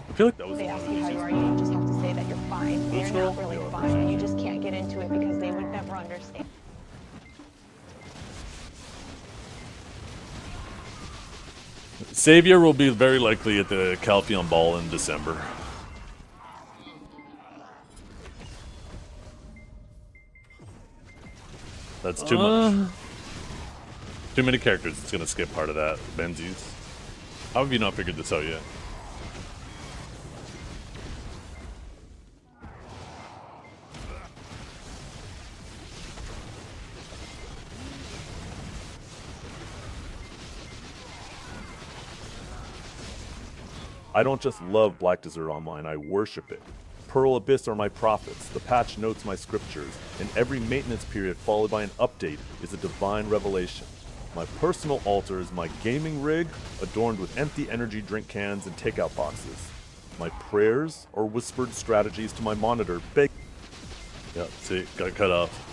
I feel like that was They ask you how you are, you just have to say that you're fine. And you're not really fine. You just can't get into it because they would never understand. Savior will be very likely at the Calpheon Ball in December. That's too much. Too many characters. It's gonna skip part of that. Benzies. How have you not figured this out yet? I don't just love Black Desert Online, I worship it. Pearl Abyss are my prophets, the patch notes my scriptures, and every maintenance period followed by an update is a divine revelation. My personal altar is my gaming rig, adorned with empty energy drink cans and takeout boxes. My prayers are whispered strategies to my monitor, Yeah, see, got cut off.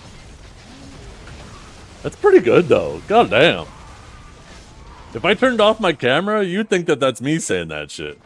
That's pretty good, though. God damn. If I turned off my camera, you'd think that that's me saying that shit.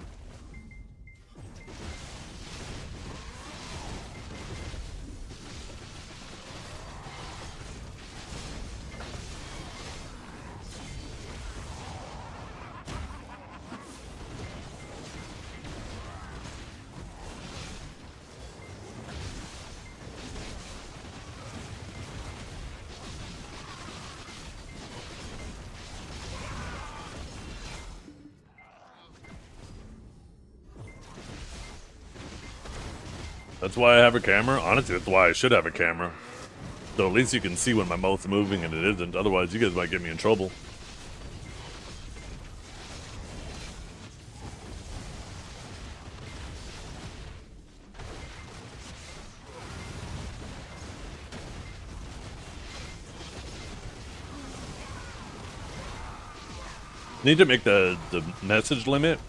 That's why I have a camera. Honestly, that's why I should have a camera. So at least you can see when my mouth's moving and it isn't. Otherwise, you guys might get me in trouble. Need to make the message limit,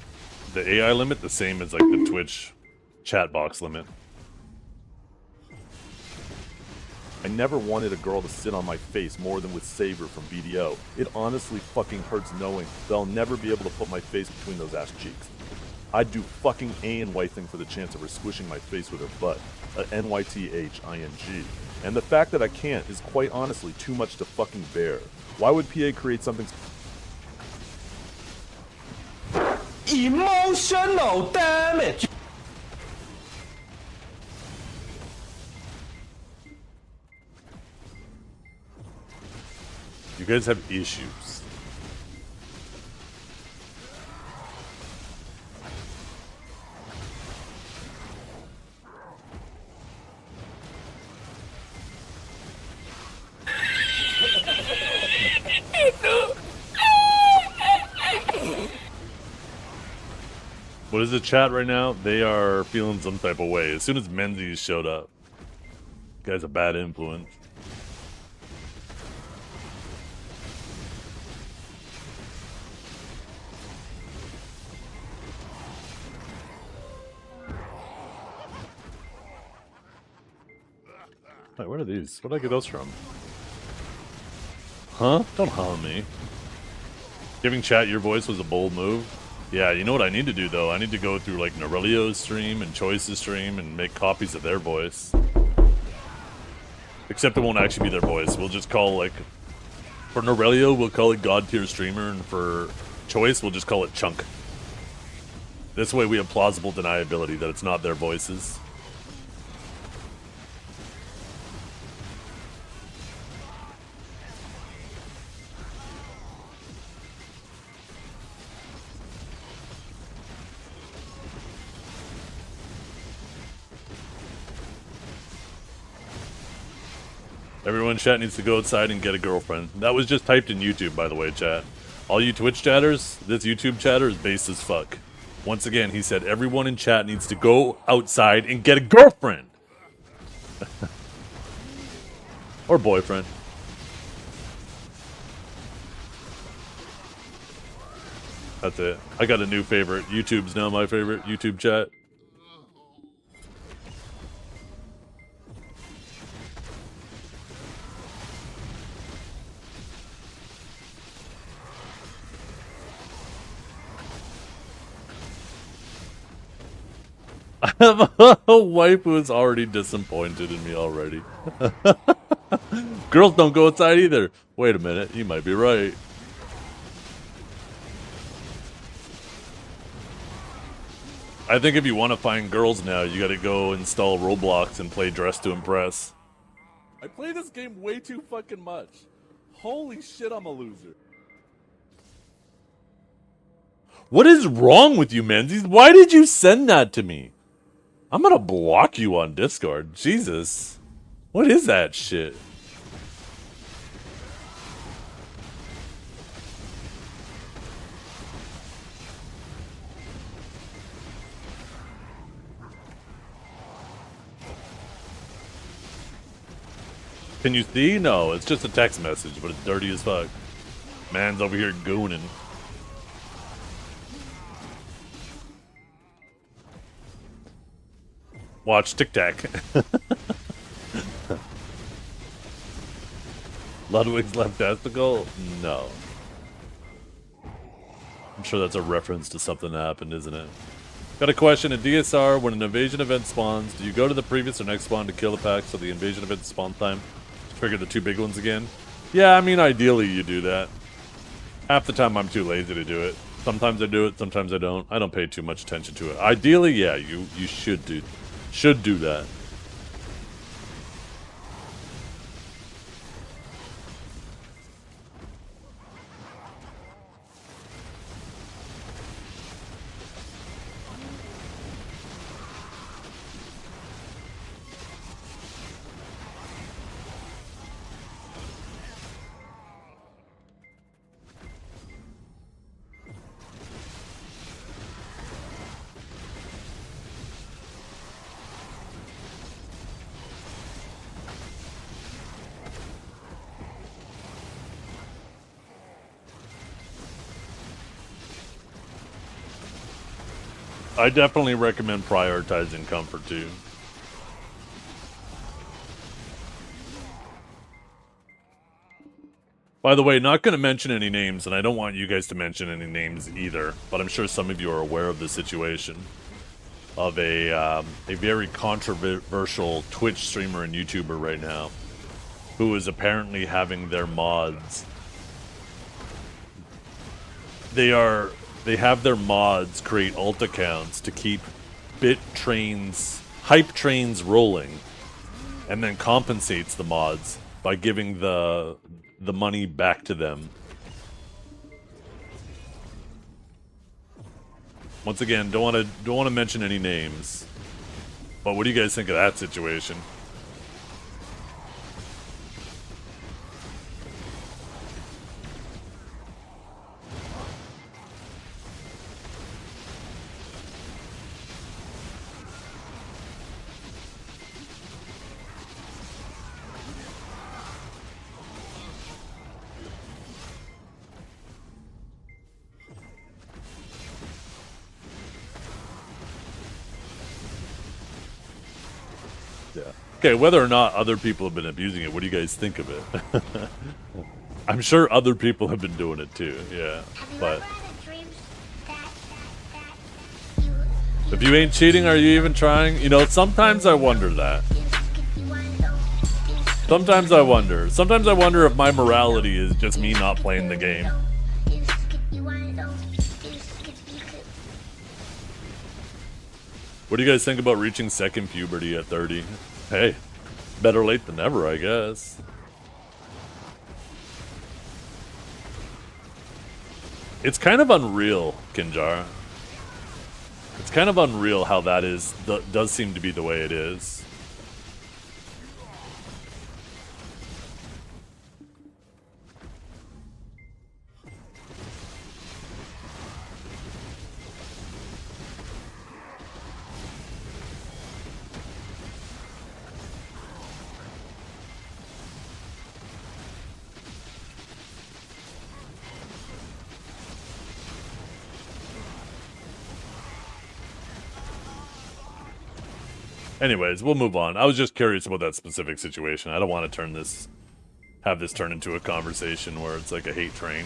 the AI limit, the same as like the Twitch chat box limit. I never wanted a girl to sit on my face more than with Saber from BDO. It honestly fucking hurts knowing that I'll never be able to put my face between those ass cheeks. I'd do fucking anything for the chance of her squishing my face with her butt. NYTHING. And the fact that I can't is quite honestly too much to fucking bear. Why would PA create something... Emotional damage. You guys have issues. What is the chat right now? They are feeling some type of way. As soon as Menzies showed up. Guy's a bad influence. Wait, what are these? Where'd I get those from? Huh? Don't harm me. Giving chat your voice was a bold move. Yeah, you know what I need to do though? I need to go through like Norelio's stream and Choice's stream and make copies of their voice. Except it won't actually be their voice. We'll just call like... For Norelio, we'll call it God Tier Streamer, and for Choice, we'll just call it Chunk. This way we have plausible deniability that it's not their voices. Everyone in chat needs to go outside and get a girlfriend. That was just typed in YouTube, by the way, chat. All you Twitch chatters, this YouTube chatter is based as fuck. Once again, he said everyone in chat needs to go outside and get a girlfriend. Or boyfriend. That's it. I got a new favorite. YouTube's now my favorite. YouTube chat. I have a wife who is already disappointed in me already. Girls don't go outside either. Wait a minute, you might be right. I think if you want to find girls now, you gotta go install Roblox and play Dress to Impress. I play this game way too fucking much. Holy shit, I'm a loser. What is wrong with you, Menzies? Why did you send that to me? I'm gonna block you on Discord. Jesus. What is that shit? Can you see? No, it's just a text message, but it's dirty as fuck. Man's over here gooning. Watch Tic Tac. Ludwig's left testicle? No. I'm sure that's a reference to something that happened, isn't it? Got a question. In DSR, when an invasion event spawns, do you go to the previous or next spawn to kill the pack so the invasion event spawn time? Trigger the two big ones again? Yeah, I mean, ideally you do that. Half the time I'm too lazy to do it. Sometimes I do it, sometimes I don't. I don't pay too much attention to it. Ideally, yeah, you should do that. I definitely recommend prioritizing comfort too. By the way, not going to mention any names, and I don't want you guys to mention any names either, but I'm sure some of you are aware of the situation of a very controversial Twitch streamer and YouTuber right now who is apparently having their mods. They are they have their mods create alt accounts to keep hype trains rolling, and then compensates the mods by giving the money back to them. Once again, don't want to mention any names, but what do you guys think of that situation? Okay, whether or not other people have been abusing it, what do you guys think of it? I'm sure other people have been doing it too, yeah. But if you ain't cheating, are you even trying? You know, sometimes I wonder that. Sometimes I wonder. Sometimes I wonder if my morality is just me not playing the game. What do you guys think about reaching second puberty at 30? Hey, better late than never, I guess. It's kind of unreal, Kinjar. It's kind of unreal how that does seem to be the way it is. Anyways, we'll move on. I was just curious about that specific situation. I don't want to have this turn into a conversation where it's like a hate train.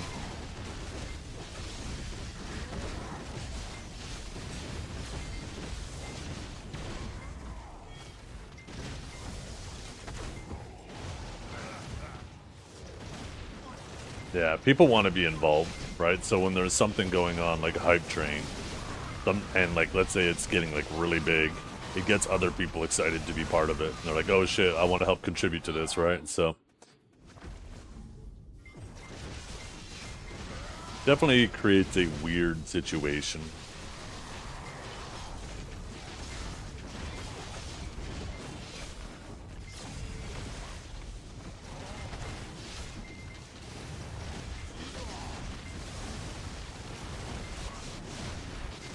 Yeah, people want to be involved, right? So when there's something going on, like a hype train, and like, let's say it's getting like really big, it gets other people excited to be part of it. And they're like, oh shit, I want to help contribute to this, right? So definitely creates a weird situation.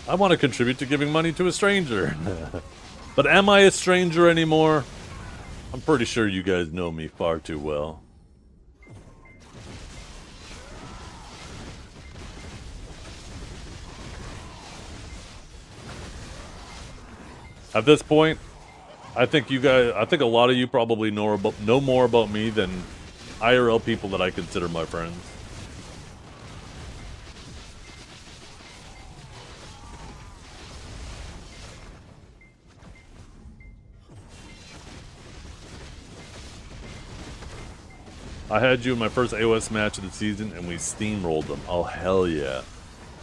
I want to contribute to giving money to a stranger. But am I a stranger anymore? I'm pretty sure you guys know me far too well. At this point, I think a lot of you probably know more about me than IRL people that I consider my friends. I had you in my first AOS match of the season, and we steamrolled them. Oh, hell yeah.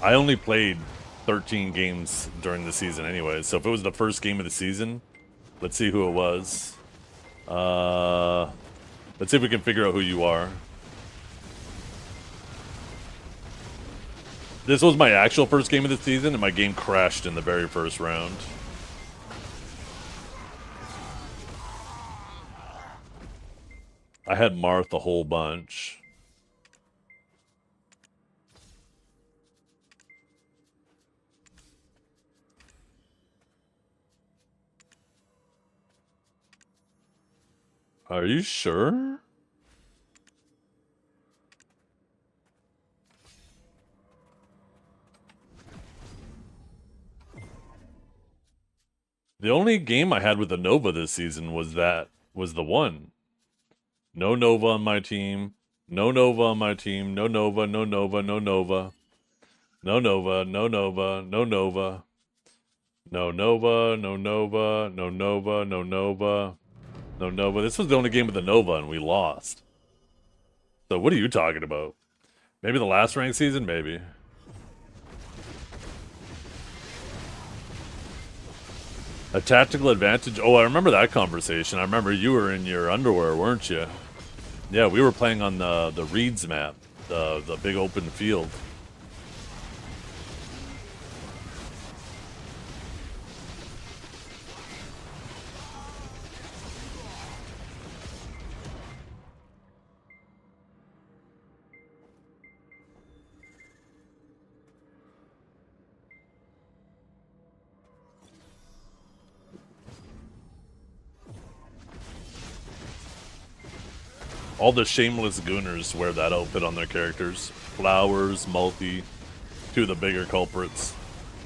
I only played 13 games during the season anyway, so if it was the first game of the season, let's see who it was. Let's see if we can figure out who you are. This was my actual first game of the season, and my game crashed in the very first round. I had Marth a whole bunch. Are you sure? The only game I had with the Nova this season was the one. No Nova on my team. No Nova on my team. No Nova, no Nova, no Nova. No Nova, no Nova, no Nova. No Nova, no Nova, no Nova, no Nova. No Nova. This was the only game with the Nova and we lost. So what are you talking about? Maybe the last ranked season? Maybe. A tactical advantage? Oh, I remember that conversation. I remember you were in your underwear, weren't you? Yeah, we were playing on the Reeds map, the big open field. All the shameless gooners wear that outfit on their characters. Flowers, Multi, two of the bigger culprits.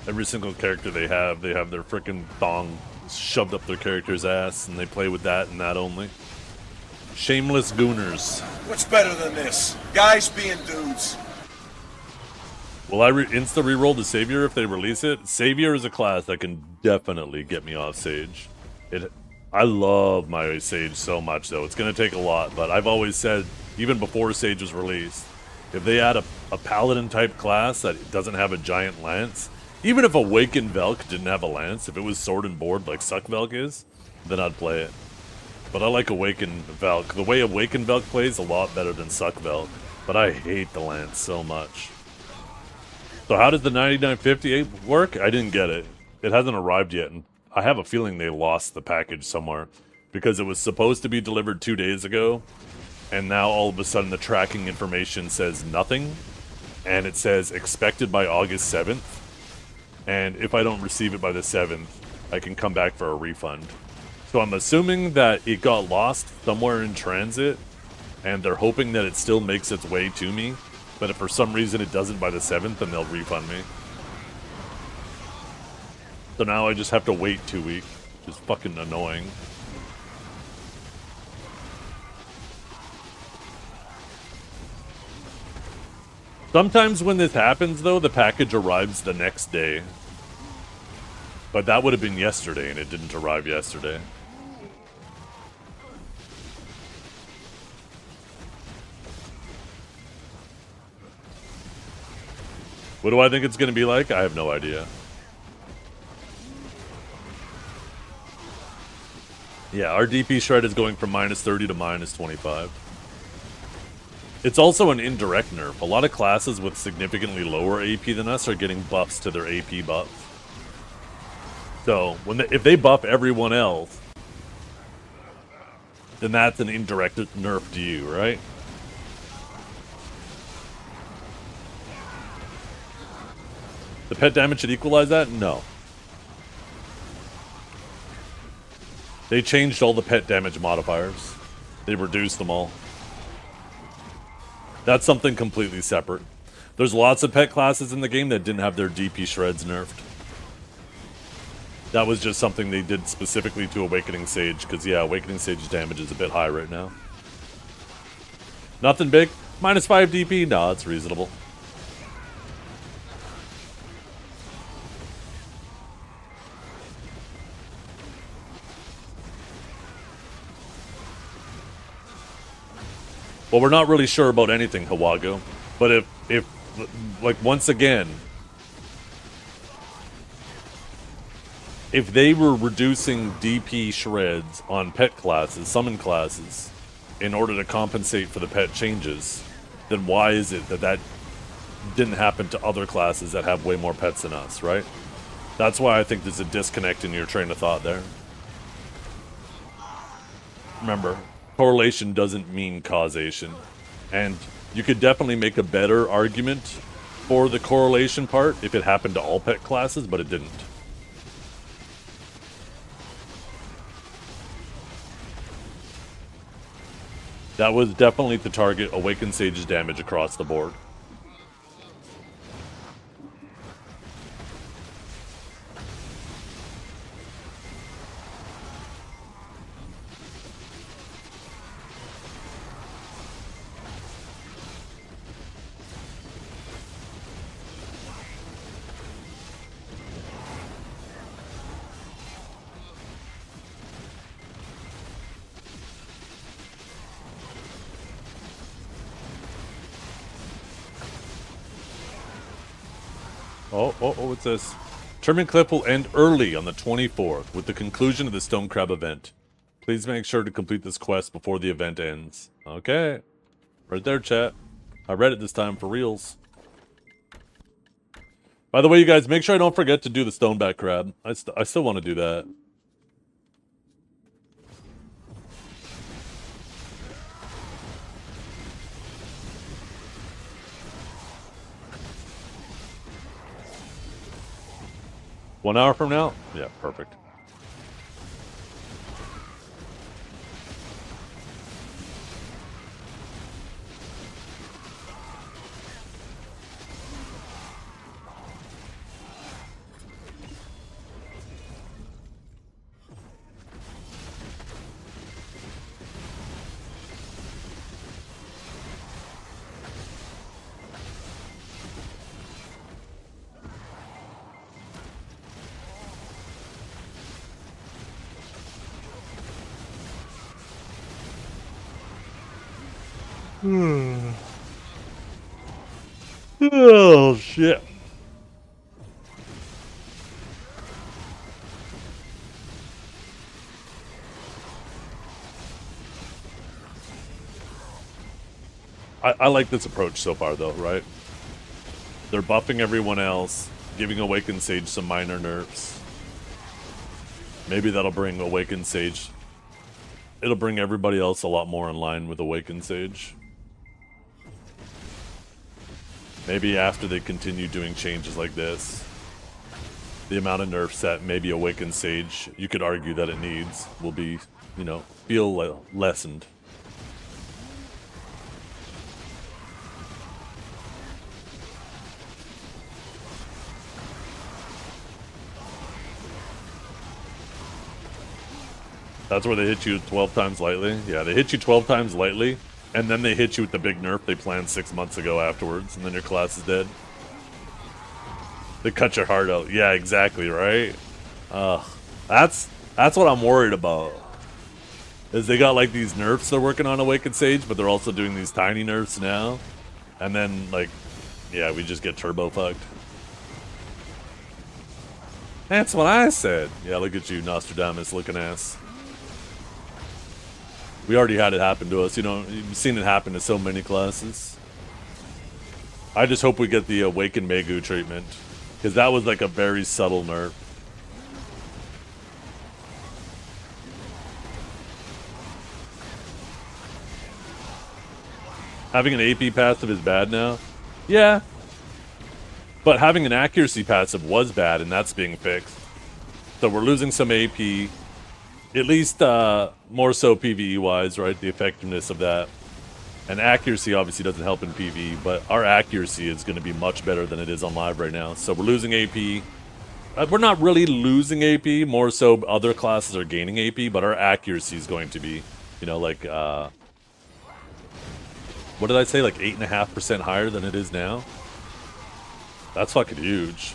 Every single character they have their frickin' thong shoved up their character's ass, and they play with that and that only. Shameless gooners. What's better than this? Guys being dudes. Will I insta reroll the Savior if they release it? Savior is a class that can definitely get me off Sage. I love my Sage so much, though. It's going to take a lot, but I've always said, even before Sage was released, if they add a Paladin-type class that doesn't have a giant lance, even if Awakened Velk didn't have a lance, if it was sword and board like Suck Velk is, then I'd play it. But I like Awakened Velk. The way Awakened Velk plays a lot better than Suck Velk, but I hate the lance so much. So how does the 9958 work? I didn't get it. It hasn't arrived yet, and I have a feeling they lost the package somewhere, because it was supposed to be delivered 2 days ago, and now all of a sudden the tracking information says nothing, and it says expected by August 7th, and if I don't receive it by the 7th, I can come back for a refund. So I'm assuming that it got lost somewhere in transit, and they're hoping that it still makes its way to me, but if for some reason it doesn't by the 7th, then they'll refund me. So now I just have to wait 2 weeks, which is fucking annoying. Sometimes when this happens, though, the package arrives the next day. But that would have been yesterday, and it didn't arrive yesterday. What do I think it's going to be like? I have no idea. Yeah, our DP shred is going from -30 to -25. It's also an indirect nerf. A lot of classes with significantly lower AP than us are getting buffs to their AP buff. So, if they buff everyone else, then that's an indirect nerf to you, right? The pet damage should equalize that? No. They changed all the pet damage modifiers. They reduced them all. That's something completely separate. There's lots of pet classes in the game that didn't have their DP shreds nerfed. That was just something they did specifically to Awakening Sage, because yeah, Awakening Sage's damage is a bit high right now. Nothing big? -5 DP? No, it's reasonable. Well, we're not really sure about anything, Hawago. But if like, once again, if they were reducing DP shreds on pet classes, summon classes, in order to compensate for the pet changes, then why is it that that didn't happen to other classes that have way more pets than us, right? That's why I think there's a disconnect in your train of thought there. Remember, correlation doesn't mean causation. And you could definitely make a better argument for the correlation part if it happened to all pet classes, but it didn't. That was definitely to target Awakened Sage's damage across the board. Oh, what's this? Tournament clip will end early on the 24th with the conclusion of the Stone Crab event. Please make sure to complete this quest before the event ends. Okay. Right there, chat. I read it this time for reals. By the way, you guys, make sure I don't forget to do the Stoneback Crab. I still want to do that. One hour from now? Yeah, perfect. Oh, shit. I like this approach so far, though, right? They're buffing everyone else, giving Awakened Sage some minor nerfs. Maybe that'll bring Awakened Sage. It'll bring everybody else a lot more in line with Awakened Sage. Maybe after they continue doing changes like this, the amount of nerfs that maybe Awakened Sage, you could argue that it needs, will be, you know, feel lessened. That's where they hit you 12 times lightly? Yeah, they hit you 12 times lightly, and then they hit you with the big nerf they planned 6 months ago afterwards, and then your class is dead. They cut your heart out. Yeah, exactly, right? That's what I'm worried about. Is they got like these nerfs they're working on Awakened Sage, but they're also doing these tiny nerfs now. And then, like, yeah, we just get turbo fucked. That's what I said. Yeah, look at you, Nostradamus looking ass. We already had it happen to us, you know, you've seen it happen to so many classes. I just hope we get the Awakened Megu treatment, because that was like a very subtle nerf. Having an AP passive is bad now? Yeah. But having an accuracy passive was bad, and that's being fixed. So we're losing some AP. At least more so PvE-wise, right? The effectiveness of that. And accuracy obviously doesn't help in PvE, but our accuracy is going to be much better than it is on live right now. So we're losing AP. We're not really losing AP, more so other classes are gaining AP, but our accuracy is going to be, you know, like, what did I say? Like 8.5% higher than it is now? That's fucking huge.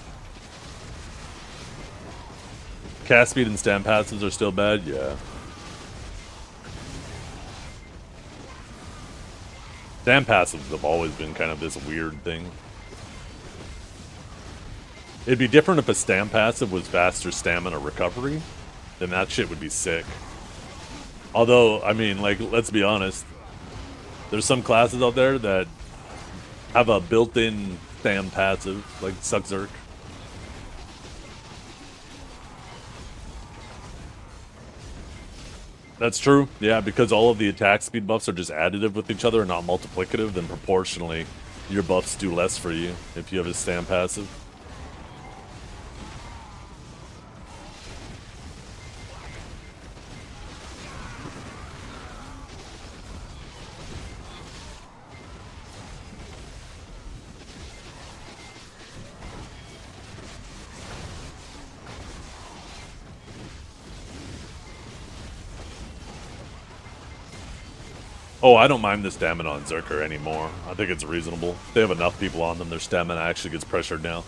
Cast speed and stamp passives are still bad? Yeah. Stamp passives have always been kind of this weird thing. It'd be different if a stamp passive was faster stamina recovery. Then that shit would be sick. Although, I mean, like, let's be honest. There's some classes out there that have a built-in stamp passive, like Suckzerk. That's true, yeah, because all of the attack speed buffs are just additive with each other and not multiplicative, then proportionally your buffs do less for you if you have a stamp passive. Oh, I don't mind the stamina on Zerker anymore. I think it's reasonable. They have enough people on them, their stamina actually gets pressured now.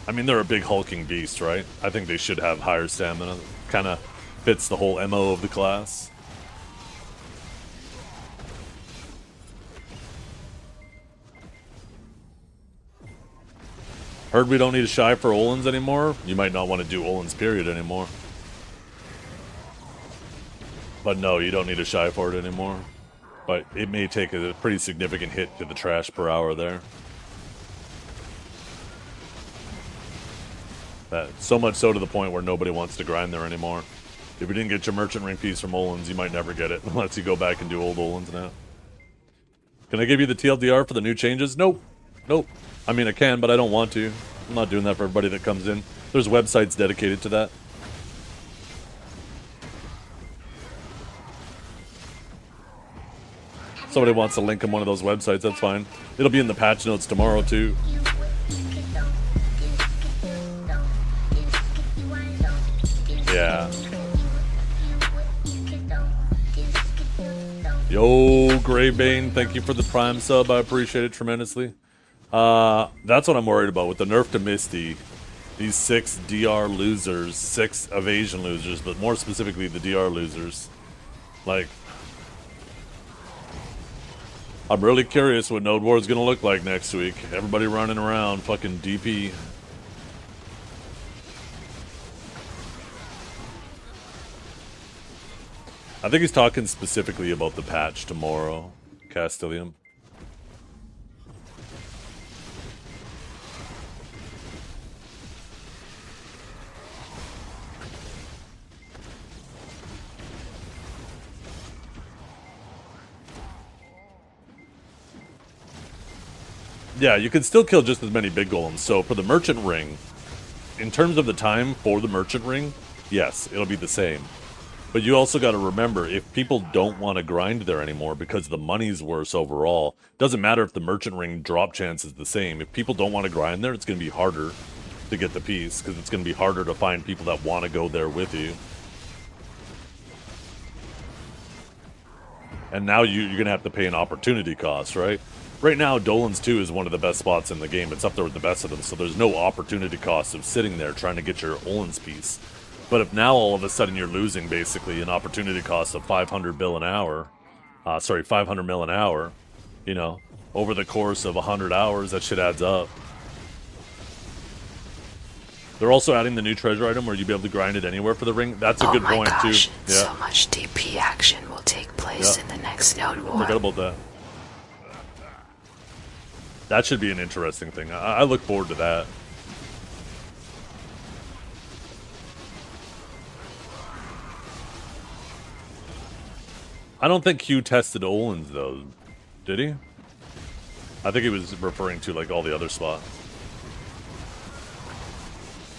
I mean, they're a big hulking beast, right? I think they should have higher stamina. Kind of fits the whole MO of the class. Heard we don't need a shy for Olins anymore. You might not want to do Olins period anymore. But no, you don't need a shy for it anymore. But it may take a pretty significant hit to the trash per hour there. So much so to the point where nobody wants to grind there anymore. If you didn't get your merchant ring piece from Olins, you might never get it unless you go back and do old Olins now. Can I give you the TLDR for the new changes? Nope. Nope. I mean, I can, but I don't want to. I'm not doing that for everybody that comes in. There's websites dedicated to that. Somebody wants to link in one of those websites, that's fine. It'll be in the patch notes tomorrow, too. Yeah. Yo, Greybane, thank you for the Prime sub. I appreciate it tremendously. That's what I'm worried about with the nerf to Misty. These 6 DR losers, 6 evasion losers, but more specifically the DR losers. Like, I'm really curious what Node War is going to look like next week. Everybody running around fucking DP. I think he's talking specifically about the patch tomorrow, Castilium. Yeah, you can still kill just as many big golems. So for the merchant ring, in terms of the time for the merchant ring, yes, it'll be the same. But you also got to remember, if people don't want to grind there anymore because the money's worse overall, doesn't matter if the merchant ring drop chance is the same. If people don't want to grind there, it's going to be harder to get the piece because it's going to be harder to find people that want to go there with you. And now you're going to have to pay an opportunity cost, right? Right now, Dolan's 2 is one of the best spots in the game. It's up there with the best of them, so there's no opportunity cost of sitting there trying to get your Olin's piece. But if now all of a sudden you're losing basically an opportunity cost of 500 bill an hour, 500 mil an hour, you know, over the course of 100 hours, that shit adds up. They're also adding the new treasure item where you'll be able to grind it anywhere for the ring. That's a good point too. Yeah. So much DP action will take place in the next Node War. Forget about that. That should be an interesting thing. I look forward to that. I don't think Q tested Olin's though, did he? I think he was referring to like all the other spots.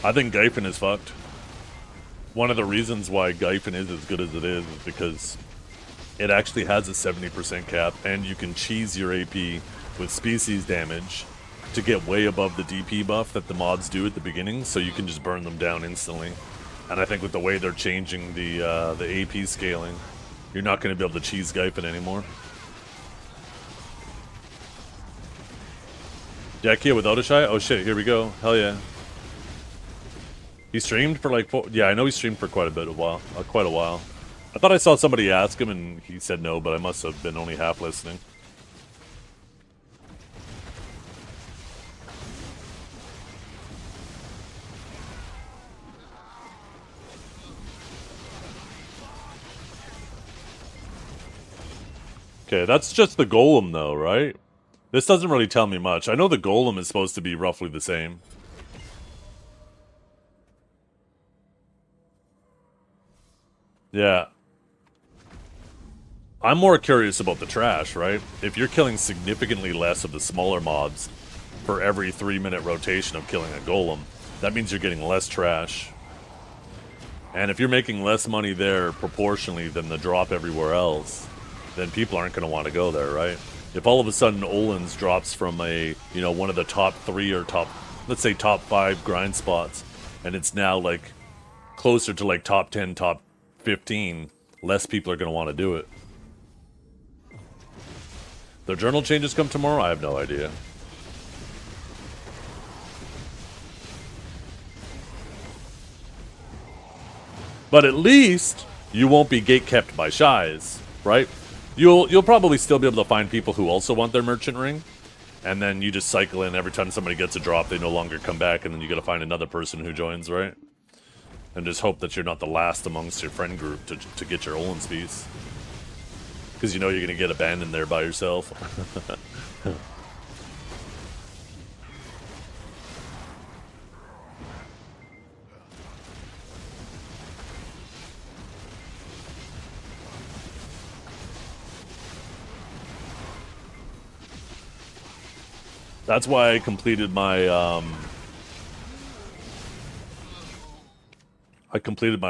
I think Gyphon is fucked. One of the reasons why Gyphon is as good as it is because it actually has a 70% cap and you can cheese your AP with species damage to get way above the DP buff that the mods do at the beginning, so you can just burn them down instantly. And I think with the way they're changing the AP scaling, you're not going to be able to cheese Gyphon anymore. Jackie without a shy? Oh shit, here we go. Hell yeah. He streamed for like yeah, I know he streamed for quite a while. I thought I saw somebody ask him and he said no, but I must have been only half listening. Okay, that's just the golem though, right? This doesn't really tell me much. I know the golem is supposed to be roughly the same. Yeah. I'm more curious about the trash, right? If you're killing significantly less of the smaller mobs for every 3-minute rotation of killing a golem, that means you're getting less trash. And if you're making less money there proportionally than the drop everywhere else, then people aren't going to want to go there, right? If all of a sudden Olin's drops from a, you know, one of the top 3 or let's say top 5 grind spots, and it's now like closer to like top 10, top 15, less people are going to want to do it. The journal changes come tomorrow? I have no idea. But at least you won't be gatekept by shies, right? You'll probably still be able to find people who also want their merchant ring, And then you just cycle in. Every time somebody gets a drop, they no longer come back, and then you gotta find another person who joins, right? And just hope that you're not the last amongst your friend group to get your Olin's piece. Because you know you're gonna get abandoned there by yourself. That's why I completed my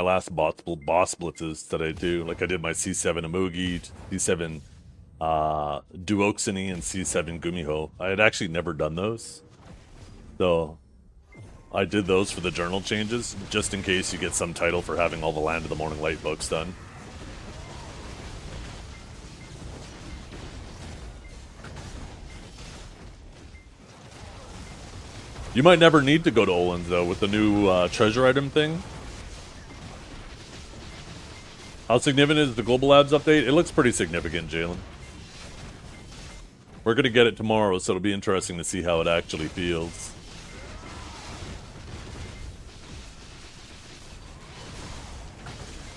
last boss blitzes that I do. Like I did my C7 Amugi, C7 Duoxiny, and C7 Gumiho. I had actually never done those. So I did those for the journal changes, just in case you get some title for having all the Land of the Morning Light books done. You might never need to go to Olin's, though, with the new treasure item thing. How significant is the Global Labs update? It looks pretty significant, Jalen. We're going to get it tomorrow, so it'll be interesting to see how it actually feels.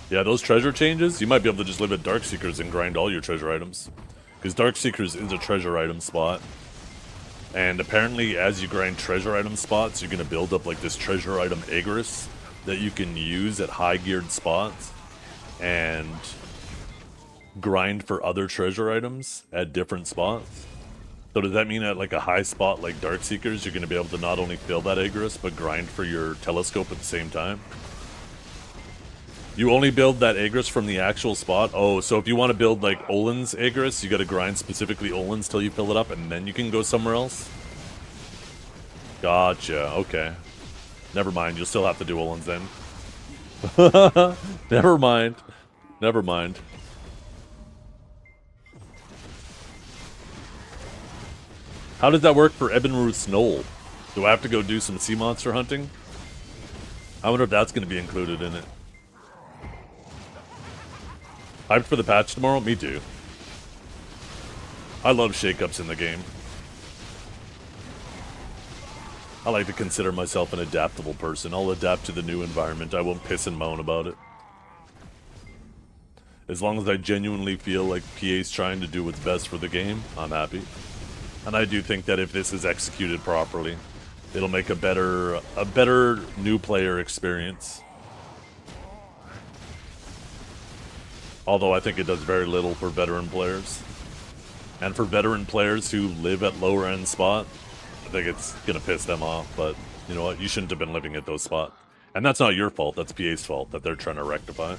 Yeah, those treasure changes, you might be able to just live at Darkseekers and grind all your treasure items. Because Darkseekers is a treasure item spot. And apparently, as you grind treasure item spots, you're going to build up like this treasure item Igris that you can use at high geared spots and grind for other treasure items at different spots. So does that mean at like a high spot like Darkseekers, you're going to be able to not only fill that Igris, but grind for your telescope at the same time? You only build that Igris from the actual spot? Oh, so if you want to build like Olin's Igris, you got to grind specifically Olin's till you fill it up, and then you can go somewhere else? Gotcha, okay. Never mind, you'll still have to do Olin's then. Never mind. Never mind. How does that work for Ebenruth's Knoll? Do I have to go do some sea monster hunting? I wonder if that's going to be included in it. Hyped for the patch tomorrow? Me too. I love shakeups in the game. I like to consider myself an adaptable person. I'll adapt to the new environment. I won't piss and moan about it. As long as I genuinely feel like PA's trying to do what's best for the game, I'm happy. And I do think that if this is executed properly, it'll make a better new player experience. Although I think it does very little for veteran players. And for veteran players who live at lower end spot, I think it's going to piss them off. But you know what? You shouldn't have been living at those spots. And that's not your fault. That's PA's fault that they're trying to rectify.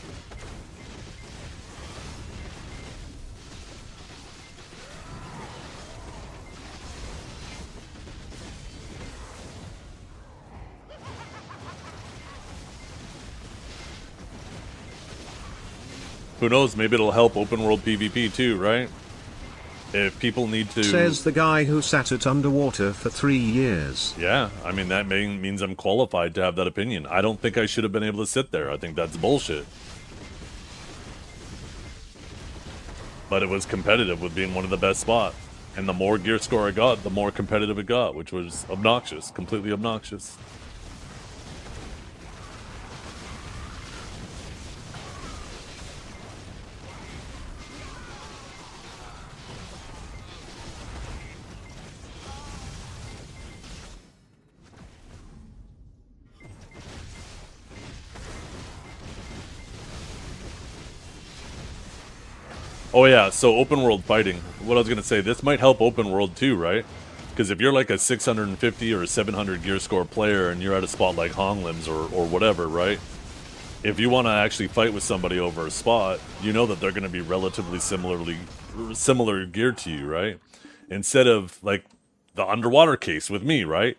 Who knows, maybe it'll help open world PvP too, right? If people need to... Says the guy who sat at underwater for 3 years. Yeah, I mean, that means I'm qualified to have that opinion. I don't think I should have been able to sit there. I think that's bullshit. But it was competitive with being one of the best spots. And the more gear score I got, the more competitive it got, which was obnoxious, completely obnoxious. Oh yeah, so open world fighting. What I was going to say, this might help open world too, right? Because if you're like a 650 or a 700 gear score player and you're at a spot like Honglims or whatever, right? If you want to actually fight with somebody over a spot, you know that they're going to be relatively similar gear to you, right? Instead of like the underwater case with me, right?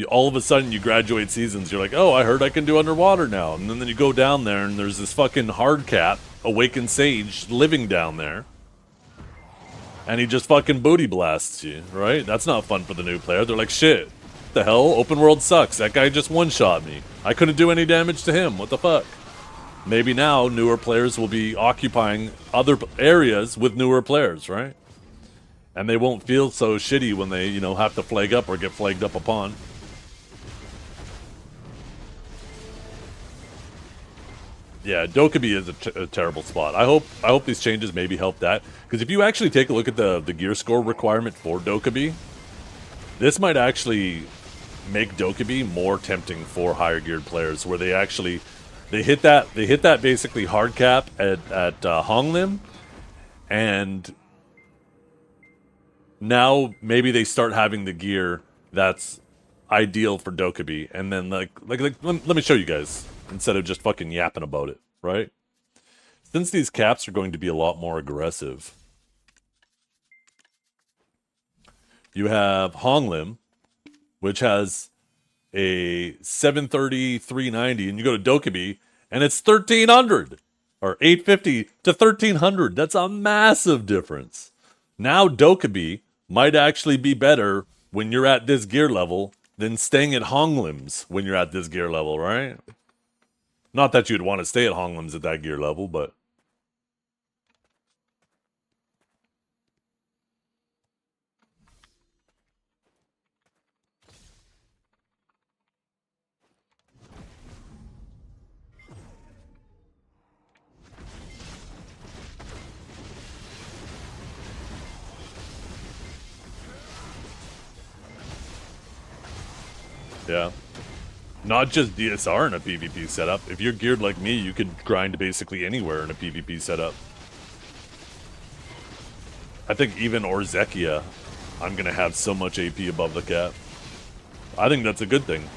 All of a sudden you graduate seasons, you're like, oh, I heard I can do underwater now. And then you go down there and there's this fucking hard cat, Awakened Sage, living down there. And he just fucking booty blasts you, right? That's not fun for the new player. They're like, shit, what the hell? Open world sucks. That guy just one-shot me. I couldn't do any damage to him. What the fuck? Maybe now newer players will be occupying other areas with newer players, right? And they won't feel so shitty when they, you know, have to flag up or get flagged up upon. Yeah, Dokkaebi is a terrible spot. I hope these changes maybe help that. Because if you actually take a look at the gear score requirement for Dokkaebi, this might actually make Dokkaebi more tempting for higher geared players, where they actually hit that basically hard cap at Honglim, and now maybe they start having the gear that's ideal for Dokkaebi, and then like let me show you guys instead of just fucking yapping about it, right? Since these caps are going to be a lot more aggressive, you have Honglim, which has a 730, 390, and you go to Dokkaebi, and it's 1300, or 850 to 1300. That's a massive difference. Now Dokkaebi might actually be better when you're at this gear level than staying at Honglim's when you're at this gear level, right? Not that you'd want to stay at Honglim's at that gear level, but... yeah. Not just DSR in a PvP setup. If you're geared like me, you could grind basically anywhere in a PvP setup. I think even Orzekia, I'm going to have so much AP above the cap. I think that's a good thing.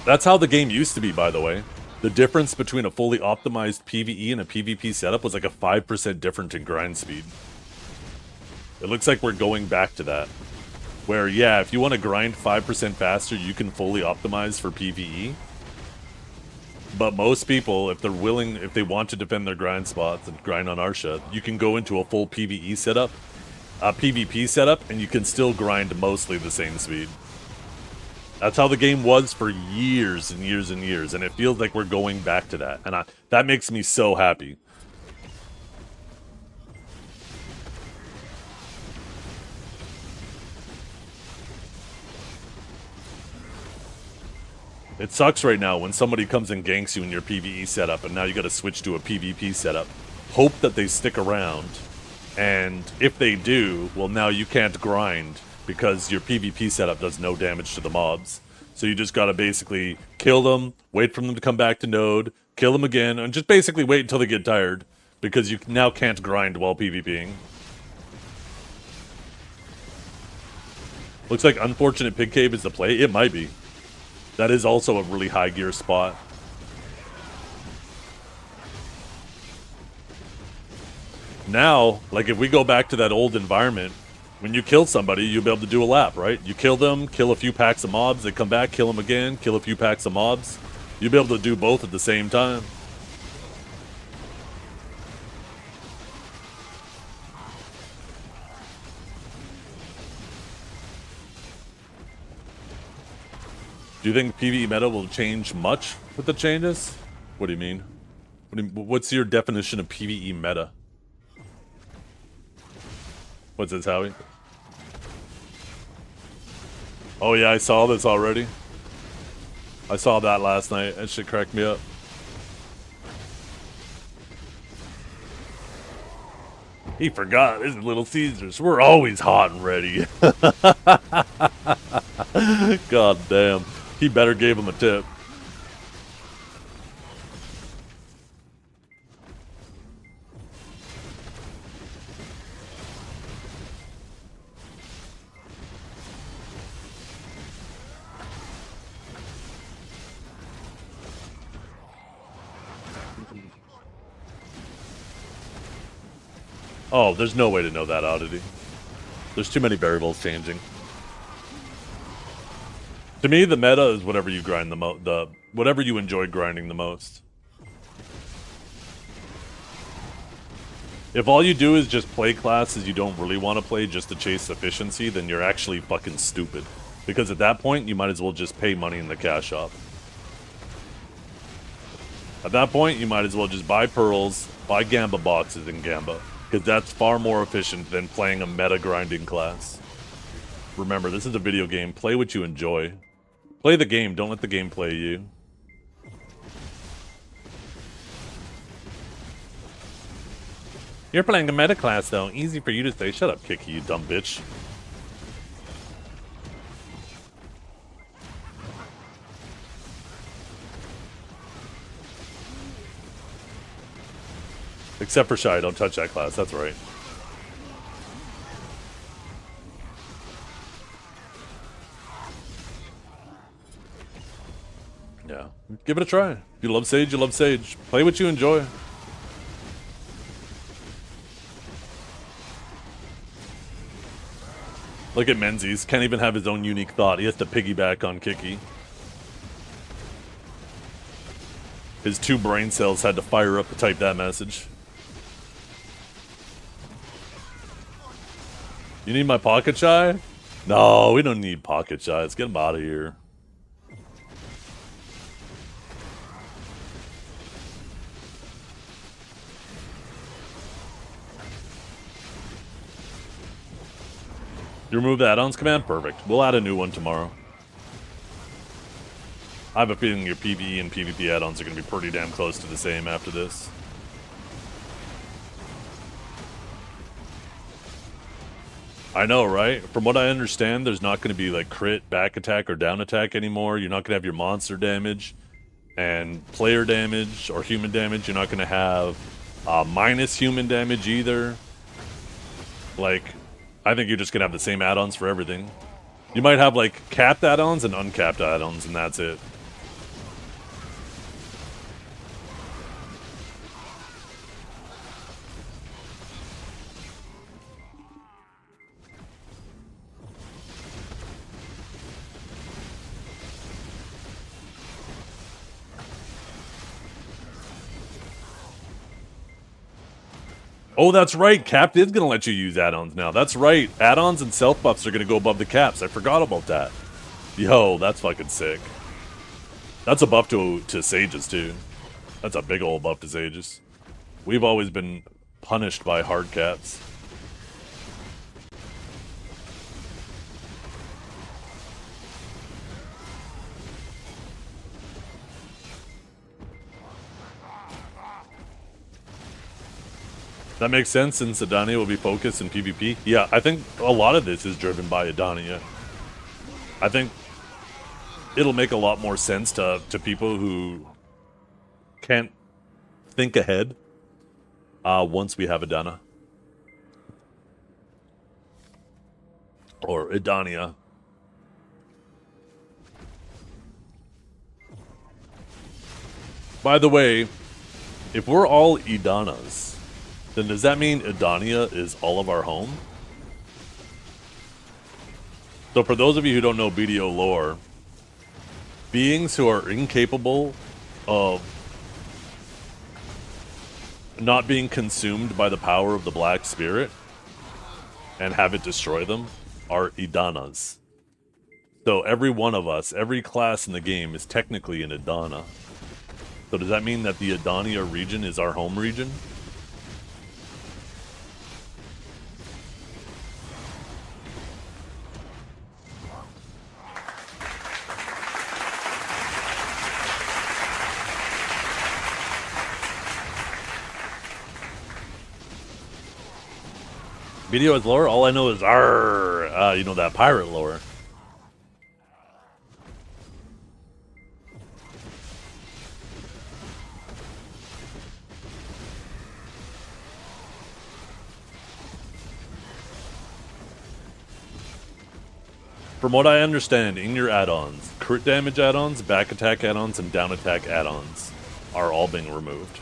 That's how the game used to be, by the way. The difference between a fully optimized PvE and a PvP setup was like a 5% difference in grind speed. It looks like we're going back to that. Where, yeah, if you want to grind 5% faster, you can fully optimize for PvE. But most people, if they're willing, if they want to defend their grind spots and grind on Arsha, you can go into a full PvE setup, a PvP setup, and you can still grind mostly the same speed. That's how the game was for years and years and years, and it feels like we're going back to that. And that makes me so happy. It sucks right now when somebody comes and ganks you in your PvE setup, and now you got to switch to a PvP setup. Hope that they stick around, and if they do, well, now you can't grind because your PvP setup does no damage to the mobs. So you just got to basically kill them, wait for them to come back to node, kill them again, and just basically wait until they get tired, because you now can't grind while PvPing. Looks like Unfortunate Pig Cave is the play. It might be. That is also a really high gear spot. Now, like if we go back to that old environment, when you kill somebody, you'll be able to do a lap, right? You kill them, kill a few packs of mobs, they come back, kill them again, kill a few packs of mobs. You'll be able to do both at the same time. Do you think PvE meta will change much with the changes? What do you mean? What's your definition of PvE meta? What's this, Howie? Oh yeah, I saw this already. I saw that last night. That shit cracked me up. He forgot. This is Little Caesars. We're always hot and ready. God damn. He better gave him a tip. Oh, there's no way to know that oddity. There's too many variables changing. To me, the meta is whatever you grind whatever you enjoy grinding the most. If all you do is just play classes you don't really want to play just to chase efficiency, then you're actually fucking stupid. Because at that point, you might as well just pay money in the cash shop. At that point, you might as well just buy pearls, buy Gamba boxes in Gamba. Because that's far more efficient than playing a meta grinding class. Remember, this is a video game. Play what you enjoy. Play the game, don't let the game play you. You're playing a meta class though. Easy for you to say. Shut up, Kiki, you dumb bitch. Except for Shy, don't touch that class, that's right. Yeah, give it a try. If you love Sage, you love Sage. Play what you enjoy. Look at Menzies, can't even have his own unique thought. He has to piggyback on Kiki. His 2 brain cells had to fire up to type that message. You need my pocket Shy? No, we don't need pocket Shy. Let's get him out of here. You remove the add-ons command? Perfect. We'll add a new one tomorrow. I have a feeling your PvE and PvP add-ons are going to be pretty damn close to the same after this. I know, right? From what I understand, there's not going to be like crit, back attack, or down attack anymore. You're not going to have your monster damage and player damage or human damage. You're not going to have minus human damage either. Like, I think you're just going to have the same add-ons for everything. You might have like capped add-ons and uncapped add-ons, and that's it. Oh, that's right. Capped is going to let you use add-ons now. That's right. Add-ons and self-buffs are going to go above the caps. I forgot about that. Yo, that's fucking sick. That's a buff to Sages, too. That's a big old buff to Sages. We've always been punished by hard caps. That makes sense since Adania will be focused in PvP. Yeah, I think a lot of this is driven by Adania. I think it'll make a lot more sense to people who can't think ahead once we have Adana. Or Adania. By the way, if we're all Idanas, then does that mean Idania is all of our home? So for those of you who don't know BDO lore, beings who are incapable of not being consumed by the power of the Black Spirit and have it destroy them are Idanas. So every one of us, every class in the game is technically an Idana. So does that mean that the Idania region is our home region? Video is lore? All I know is arr, you know, that pirate lore. From what I understand, in your add-ons, crit damage add-ons, back attack add-ons, and down attack add-ons are all being removed.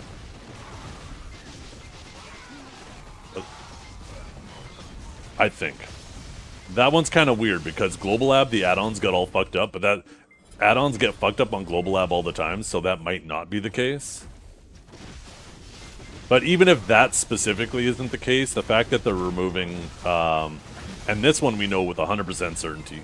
I think. That one's kind of weird because Global Lab, the add-ons got all fucked up, but that add-ons get fucked up on Global Lab all the time, so that might not be the case. But even if that specifically isn't the case, the fact that they're removing, and this one we know with 100% certainty,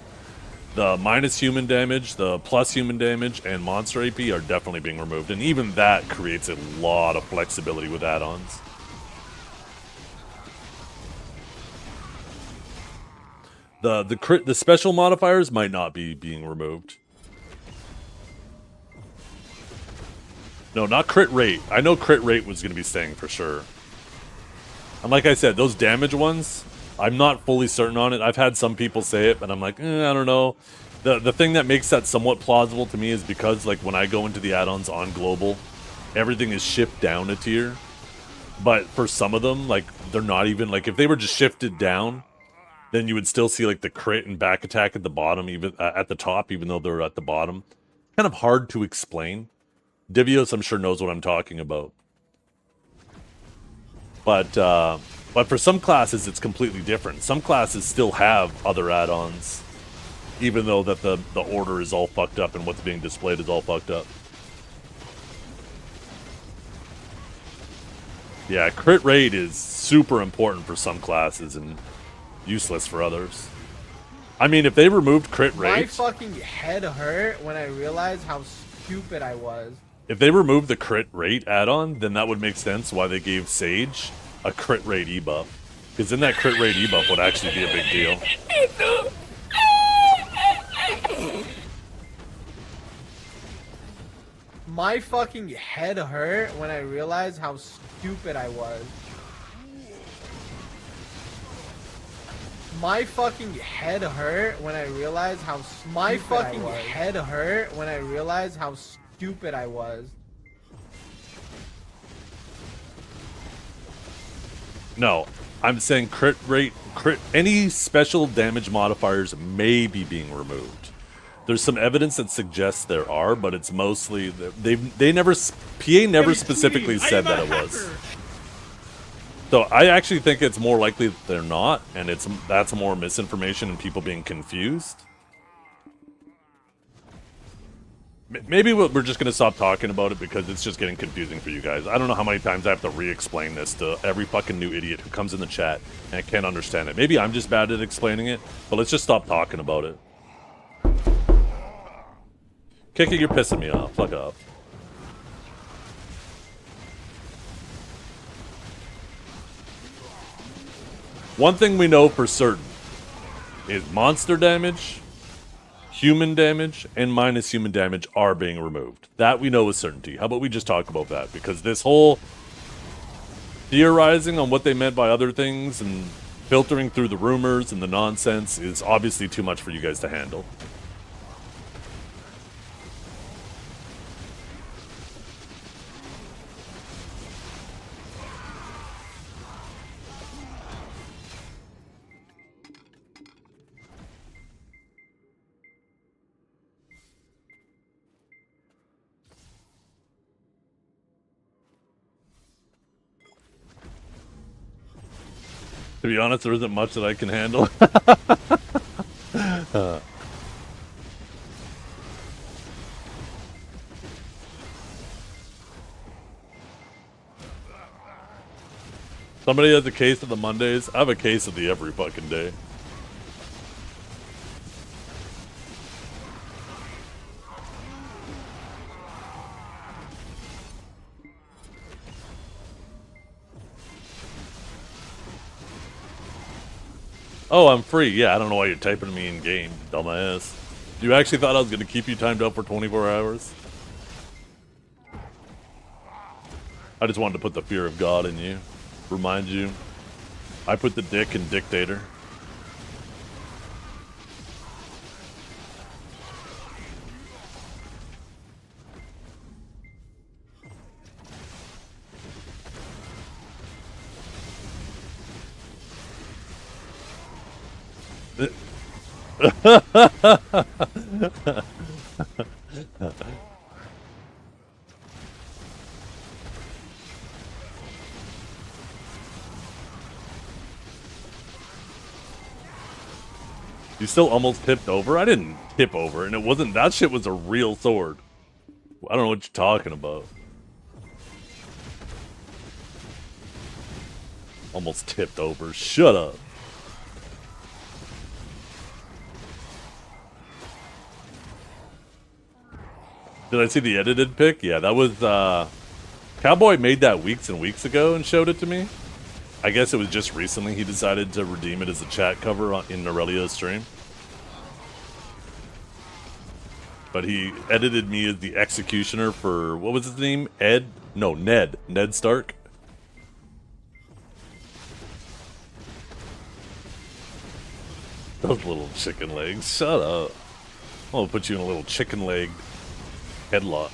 the minus human damage, the plus human damage, and monster AP are definitely being removed, and even that creates a lot of flexibility with add-ons. The special modifiers might not be being removed. No, not crit rate. I know crit rate was going to be staying for sure. And like I said, those damage ones, I'm not fully certain on it. I've had some people say it, but I'm like, I don't know. The thing that makes that somewhat plausible to me is because, like, when I go into the add-ons on global, everything is shipped down a tier. But for some of them, like, they're not even, like, if they were just shifted down, then you would still see, like, the crit and back attack at the bottom, even at the top, even though they're at the bottom. Kind of hard to explain. Divios, I'm sure, knows what I'm talking about. But for some classes, it's completely different. Some classes still have other add-ons, even though that the order is all fucked up and what's being displayed is all fucked up. Yeah, crit rate is super important for some classes and useless for others. I mean, if they removed crit rate... My fucking head hurt when I realized how stupid I was. If they removed the crit rate add-on, then that would make sense why they gave Sage a crit rate ebuff. Because then that crit rate ebuff would actually be a big deal. My fucking head hurt when I realized how stupid I was. My fucking head hurt when I realized how head hurt when I realized how stupid I was. No, I'm saying crit rate, any special damage modifiers may be being removed. There's some evidence that suggests there are, but it's mostly they never PA never specifically said that it was. So I actually think it's more likely that they're not, and that's more misinformation and people being confused. Maybe we're just going to stop talking about it because it's just getting confusing for you guys. I don't know how many times I have to re-explain this to every fucking new idiot who comes in the chat and I can't understand it. Maybe I'm just bad at explaining it, but let's just stop talking about it. Kick it, you're pissing me off. Fuck off. One thing we know for certain is monster damage, human damage, and minus human damage are being removed. That we know with certainty. How about we just talk about that? Because this whole theorizing on what they meant by other things and filtering through the rumors and the nonsense is obviously too much for you guys to handle. To be honest, there isn't much that I can handle. Somebody has a case of the Mondays. I have a case of the every fucking day. Oh, I'm free. Yeah, I don't know why you're typing to me in game, dumbass. You actually thought I was going to keep you timed up for 24 hours? I just wanted to put the fear of God in you. Remind you. I put the dick in dictator. You still almost tipped over? I didn't tip over, and it wasn't. That shit was a real sword. I don't know what you're talking about. Almost tipped over. Shut up. Did I see the edited pic? Yeah, that was, Cowboy made that weeks and weeks ago and showed it to me. I guess it was just recently he decided to redeem it as a chat cover in Aurelio's stream. But he edited me as the executioner for, what was his name? Ed? No, Ned. Ned Stark. Those little chicken legs. Shut up. I'll put you in a little chicken leg headlock.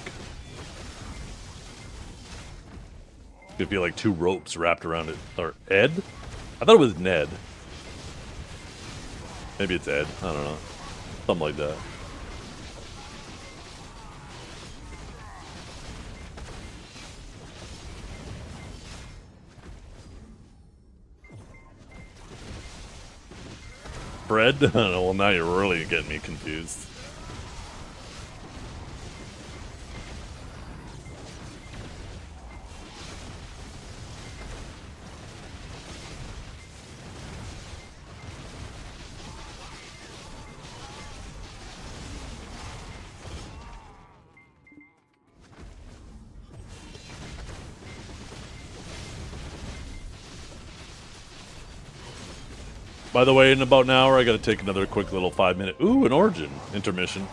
You feel like two ropes wrapped around it. Or Ed? I thought it was Ned. Maybe it's Ed. I don't know. Something like that. Bread? Well, now you're really getting me confused. By the way, in about an hour, I gotta take another quick little 5-minute... Ooh, an Origin intermission.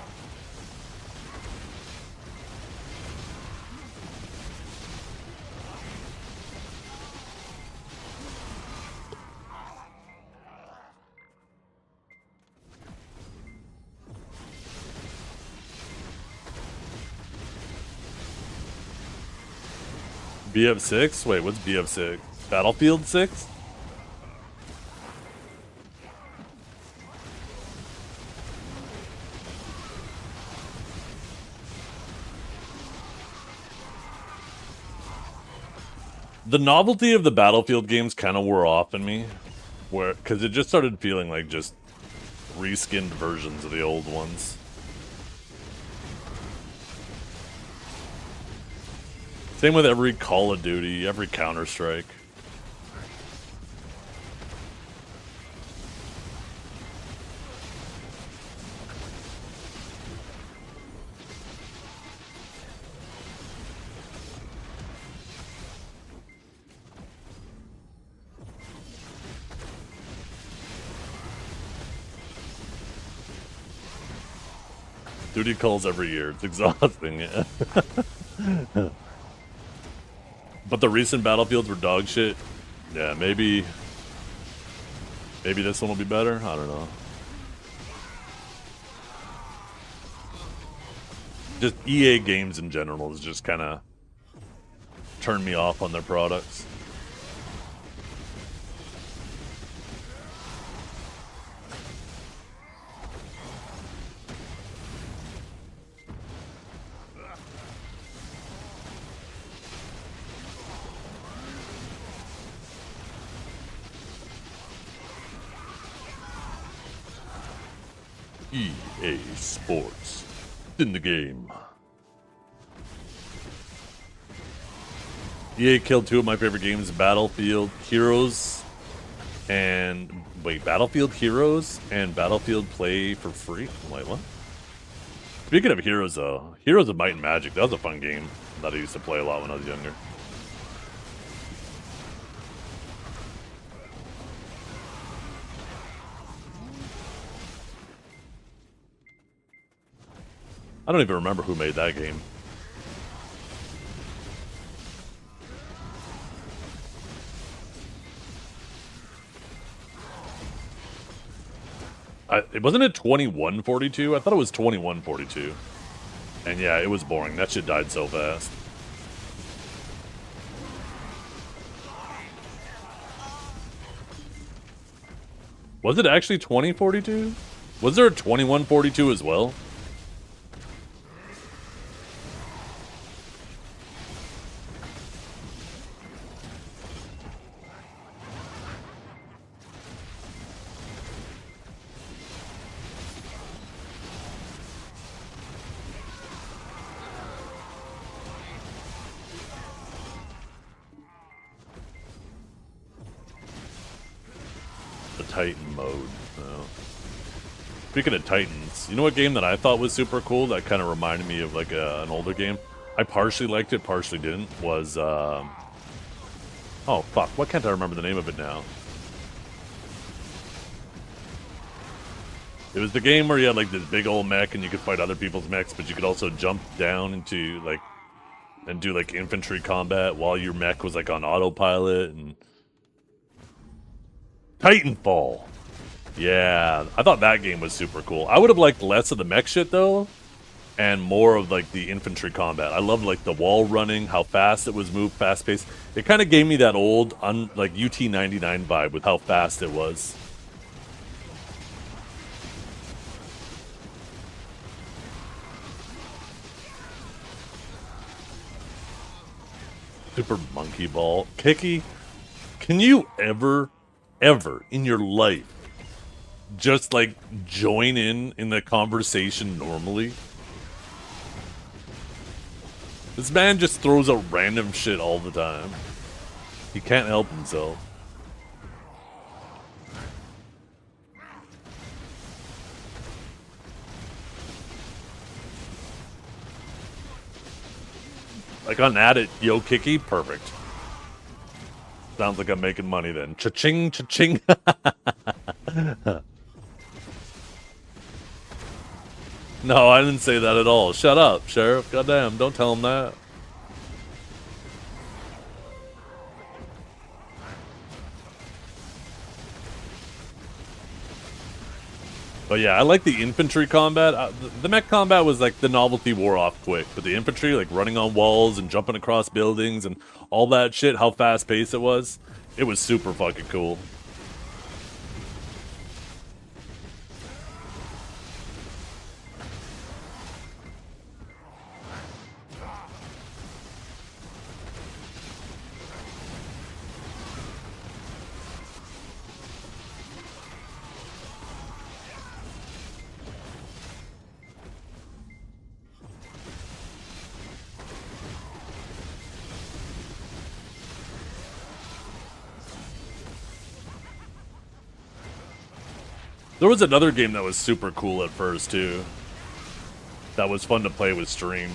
BF6? Wait, what's BF6? Battlefield 6? The novelty of the Battlefield games kind of wore off in me, because it just started feeling like just reskinned versions of the old ones. Same with every Call of Duty, every Counter-Strike. Duty calls every year. It's exhausting, yeah. But the recent Battlefields were dog shit. Yeah, maybe this one will be better. I don't know. Just EA games in general has just kind of turned me off on their products. EA Sports in the game. EA killed two of my favorite games, Battlefield Heroes and Battlefield Heroes and Battlefield Play for free. Wait, what? Speaking of Heroes though, Heroes of Might and Magic, that was a fun game that I used to play a lot when I was younger. I don't even remember who made that game. Wasn't it 2142? I thought it was 2142. And yeah, it was boring. That shit died so fast. Was it actually 2042? Was there a 2142 as well? Titan mode. Oh. Speaking of Titans, you know what game that I thought was super cool that kind of reminded me of like an older game? I partially liked it, partially didn't, was Oh fuck! Why can't I remember the name of it now? It was the game where you had like this big old mech and you could fight other people's mechs, but you could also jump down into like and do like infantry combat while your mech was like on autopilot. And Titanfall. Yeah, I thought that game was super cool. I would have liked less of the mech shit though, and more of like the infantry combat. I loved like the wall running, how fast it was moved, fast paced. It kind of gave me that old like UT-99 vibe with how fast it was. Super Monkey Ball. Kiki, can you ever in your life just like join in the conversation normally? This man just throws out random shit all the time. He can't help himself. Like on at it, yo Kiki, perfect. Sounds like I'm making money then. Cha-ching, cha-ching. No, I didn't say that at all. Shut up, Sheriff. Goddamn, don't tell him that. But yeah, I like the infantry combat. The mech combat was like the novelty wore off quick, but the infantry, like running on walls and jumping across buildings and all that shit, how fast paced it was super fucking cool. There was another game that was super cool at first, too. That was fun to play with stream.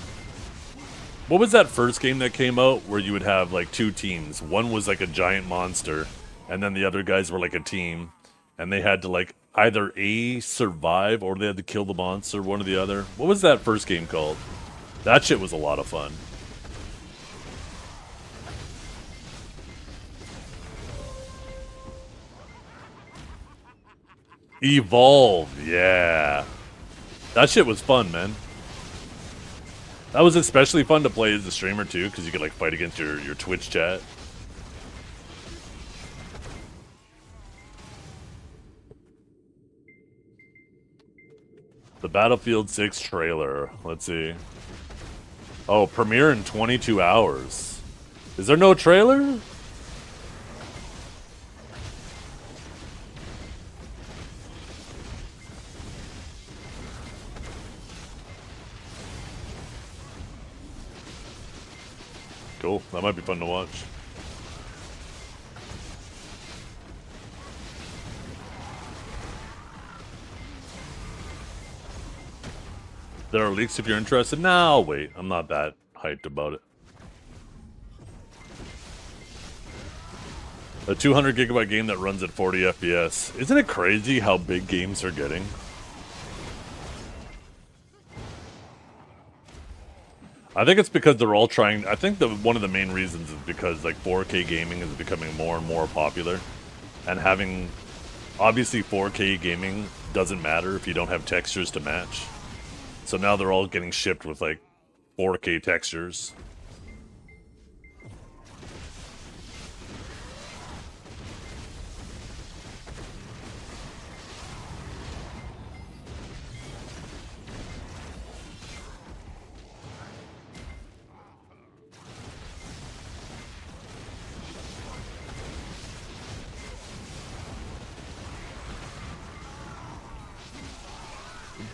What was that first game that came out where you would have, like, two teams? One was, like, a giant monster, and then the other guys were, like, a team. And they had to, like, either A, survive, or they had to kill the monster, one or the other. What was that first game called? That shit was a lot of fun. Evolve, yeah. That shit was fun, man. That was especially fun to play as a streamer, too, because you could, like, fight against your Twitch chat. The Battlefield 6 trailer. Let's see. Oh, premiere in 22 hours. Is there no trailer? Cool. That might be fun to watch. There are leaks if you're interested. No, wait. I'm not that hyped about it. A 200 gigabyte game that runs at 40 FPS. Isn't it crazy how big games are getting? I think it's because they're all trying. I think one of the main reasons is because like 4K gaming is becoming more and more popular, and having obviously 4K gaming doesn't matter if you don't have textures to match. So now they're all getting shipped with like 4K textures.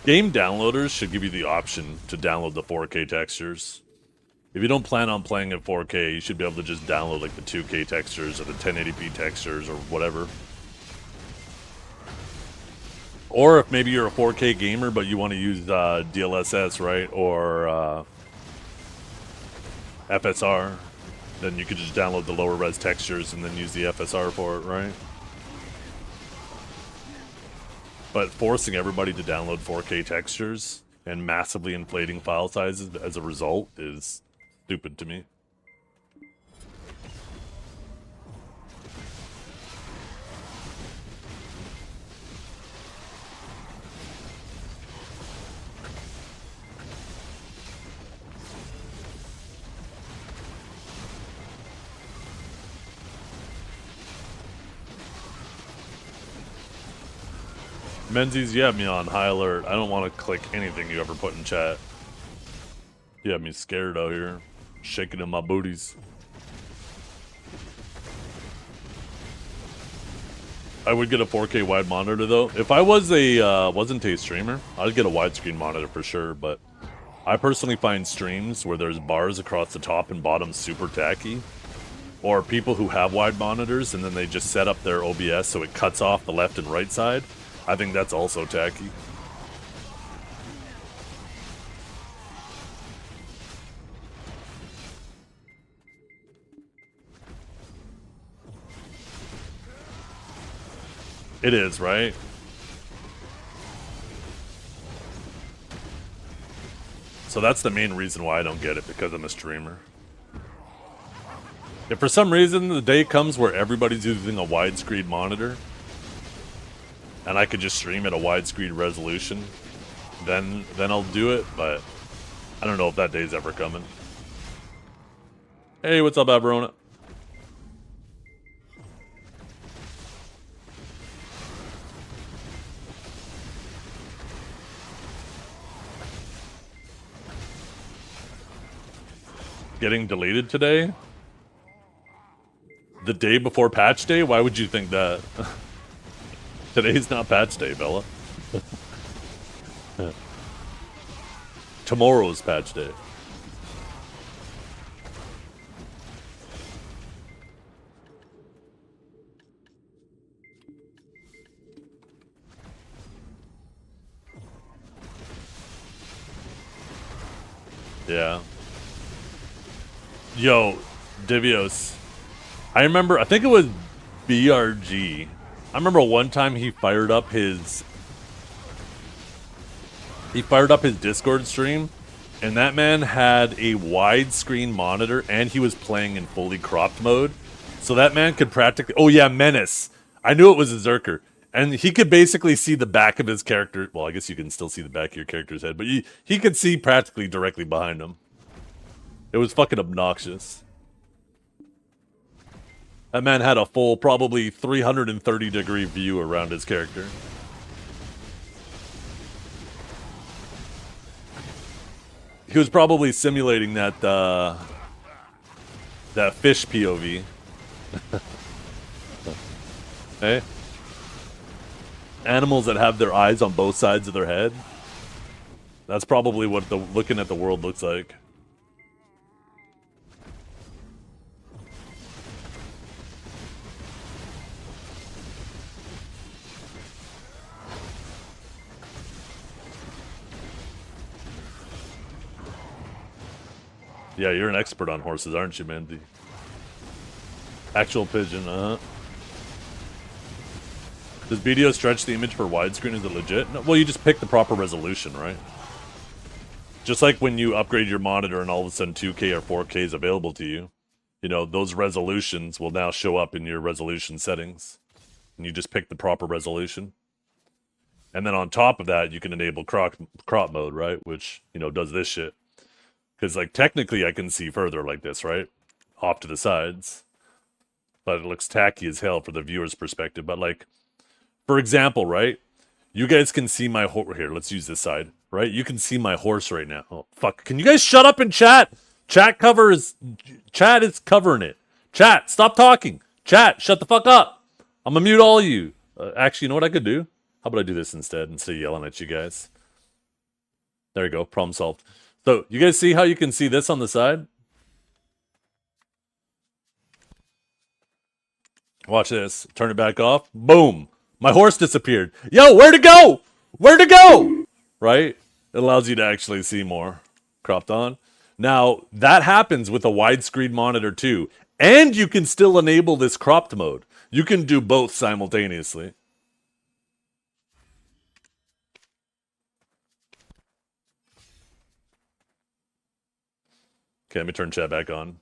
Game downloaders should give you the option to download the 4K textures. If you don't plan on playing at 4K, you should be able to just download like the 2K textures or the 1080p textures or whatever. Or if maybe you're a 4K gamer but you want to use DLSS, right? Or FSR. then you could just download the lower res textures and then use the FSR for it, right? But forcing everybody to download 4K textures and massively inflating file sizes as a result is stupid to me. Menzies, you have me on high alert. I don't want to click anything you ever put in chat. You have me scared out here, shaking in my booties. I would get a 4K wide monitor though. If I was wasn't a streamer, I'd get a widescreen monitor for sure. But I personally find streams where there's bars across the top and bottom super tacky. Or people who have wide monitors and then they just set up their OBS so it cuts off the left and right side. I think that's also tacky. It is, right? So that's the main reason why I don't get it, because I'm a streamer. If for some reason the day comes where everybody's using a widescreen monitor, and I could just stream at a widescreen resolution, then I'll do it, but I don't know if that day's ever coming. Hey, what's up, Aberona? Getting deleted today? The day before patch day? Why would you think that? Today's not patch day, Bella. Tomorrow's patch day. Yeah. Yo, Divios. I remember, I think it was BRG. I remember one time he fired up his Discord stream, and that man had a widescreen monitor and he was playing in fully cropped mode. So that man could practically, oh yeah, Menace. I knew it was a Zerker. And he could basically see the back of his character. Well, I guess you can still see the back of your character's head, but he could see practically directly behind him. It was fucking obnoxious. That man had a full, probably 330-degree view around his character. He was probably simulating that fish POV. Hey? Animals that have their eyes on both sides of their head. That's probably what looking at the world looks like. Yeah, you're an expert on horses, aren't you, Mandy? Actual pigeon, Does BDO stretch the image for widescreen? Is it legit? No, well, you just pick the proper resolution, right? Just like when you upgrade your monitor and all of a sudden 2K or 4K is available to you. You know, those resolutions will now show up in your resolution settings. And you just pick the proper resolution. And then on top of that, you can enable crop mode, right? Which, you know, does this shit. Because, like, technically I can see further like this, right? Off to the sides. But it looks tacky as hell for the viewer's perspective. But, like, for example, right? You guys can see my horse. Here, let's use this side, right? You can see my horse right now. Oh, fuck. Can you guys shut up and chat? Chat is covering it. Chat, stop talking. Chat, shut the fuck up. I'm gonna mute all of you. Actually, you know what I could do? How about I do this instead of yelling at you guys? There you go. Problem solved. So, you guys see how you can see this on the side? Watch this. Turn it back off. Boom. My horse disappeared. Yo, where'd it go? Where'd it go? Right? It allows you to actually see more. Cropped on. Now, that happens with a widescreen monitor too. And you can still enable this cropped mode. You can do both simultaneously. Okay, let me turn chat back on.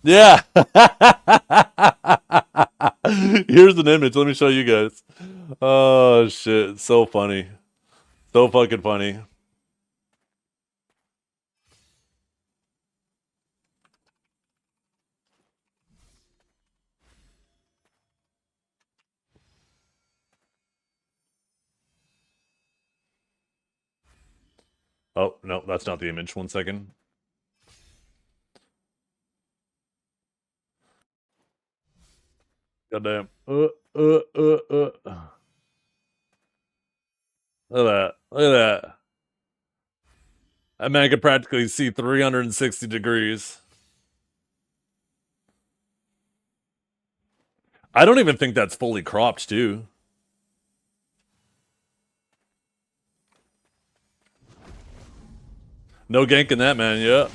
Yeah. Here's an image. Let me show you guys. Oh, shit. So funny. So fucking funny. Oh, no, that's not the image. 1 second. Goddamn. Look at that. Look at that. That man could practically see 360 degrees. I don't even think that's fully cropped, too. No gank in that, man. Yeah.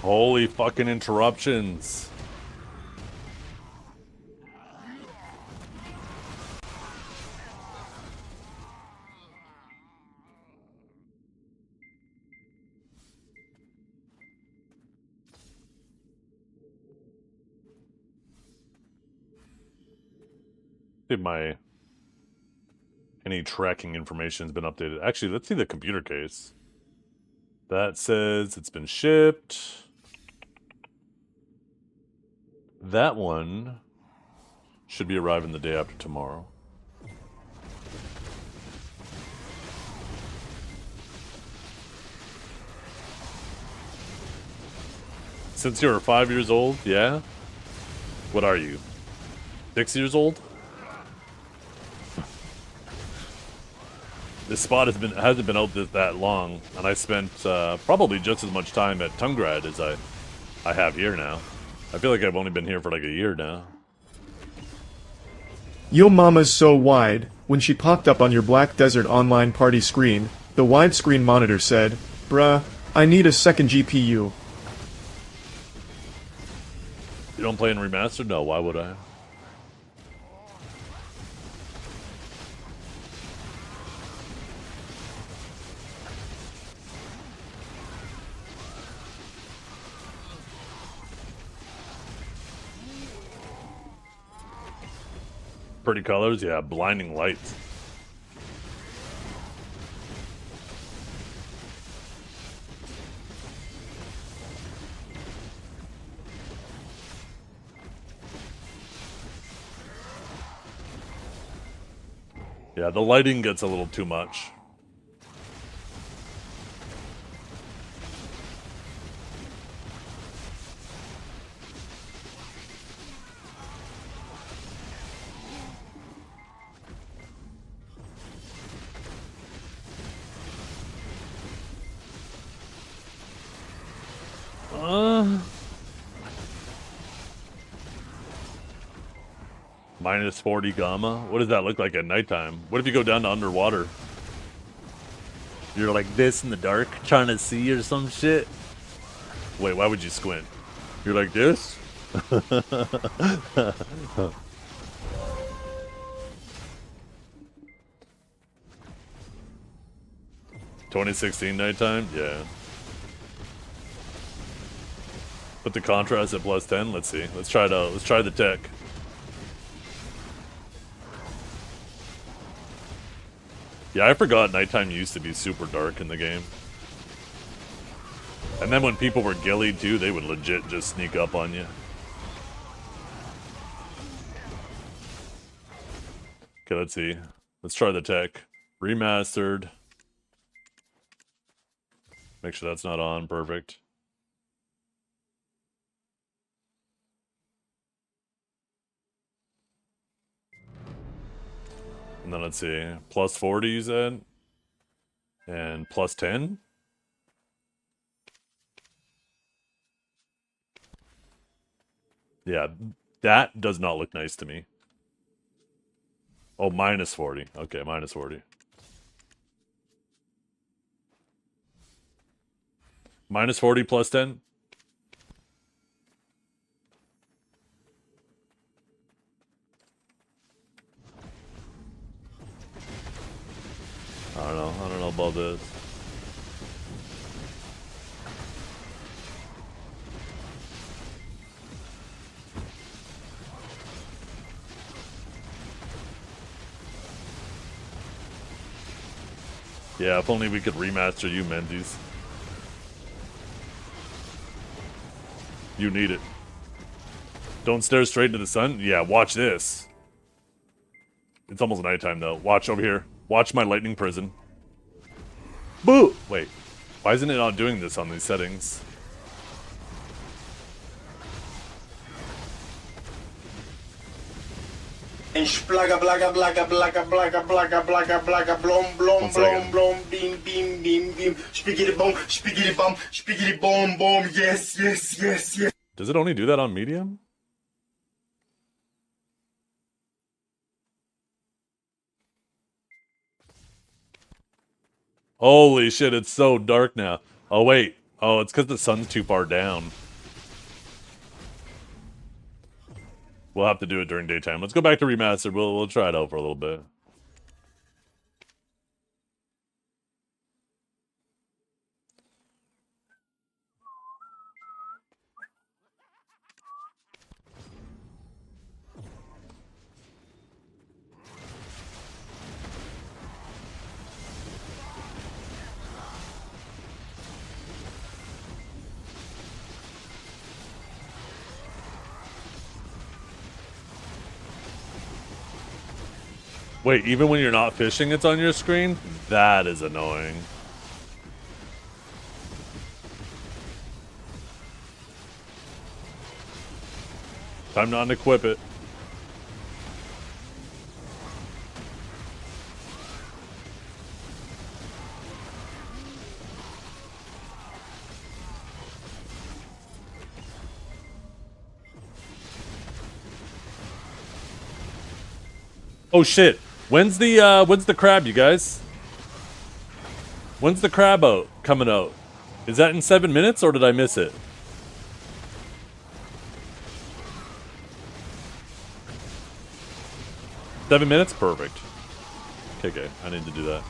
Holy fucking interruptions. See if any tracking information has been updated. Actually, let's see the computer case. That says it's been shipped. That one should be arriving the day after tomorrow. Since you were 5 years old, yeah? What are you? 6 years old? This spot hasn't been out that long, and I spent probably just as much time at Tungrad as I have here now. I feel like I've only been here for like a year now. Yo mama's so wide. When she popped up on your Black Desert Online party screen, the widescreen monitor said, "Bruh, I need a second GPU." You don't play in Remastered? No, why would I? Pretty colors, yeah, blinding lights. Yeah, the lighting gets a little too much. Minus 40 gamma? What does that look like at nighttime? What if you go down to underwater? You're like this in the dark, trying to see or some shit? Wait, why would you squint? You're like this? 2016 nighttime? Yeah. Put the contrast at +10. Let's see. Let's try the tech. Yeah, I forgot nighttime used to be super dark in the game. And then when people were gillied too, they would legit just sneak up on you. Okay, let's see. Let's try the tech. Remastered. Make sure that's not on. Perfect. And then let's see. Plus 40, you said? And plus 10? Yeah, that does not look nice to me. Oh, minus 40. Okay, minus 40. Minus 40 plus 10? I don't know about this. Yeah, if only we could remaster you, Menzies. You need it. Don't stare straight into the sun? Yeah, watch this. It's almost nighttime, though. Watch over here. Watch my lightning prison. Boo! Wait. Why isn't it not doing this on these settings? Splaga blaga blaga blaga blaga blaga blaga blaga blom blom blom blom beam beam beam beam spiggity bomb bomb yes yes yes yes. Does it only do that on medium? Holy shit, it's so dark now. Oh wait. Oh, it's because the sun's too far down. We'll have to do it during daytime. Let's go back to remastered. We'll try it out for a little bit. Wait, even when you're not fishing, it's on your screen? That is annoying. Time to unequip it. Oh shit. When's the crab, you guys? When's the crab out coming out? Is that in 7 minutes or did I miss it? Seven minutes? Perfect. Okay, I need to do that.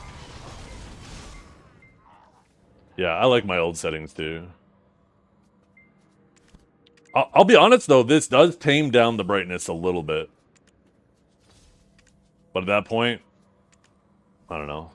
Yeah, I like my old settings too. I'll be honest though, this does tame down the brightness a little bit. But at that point, I don't know.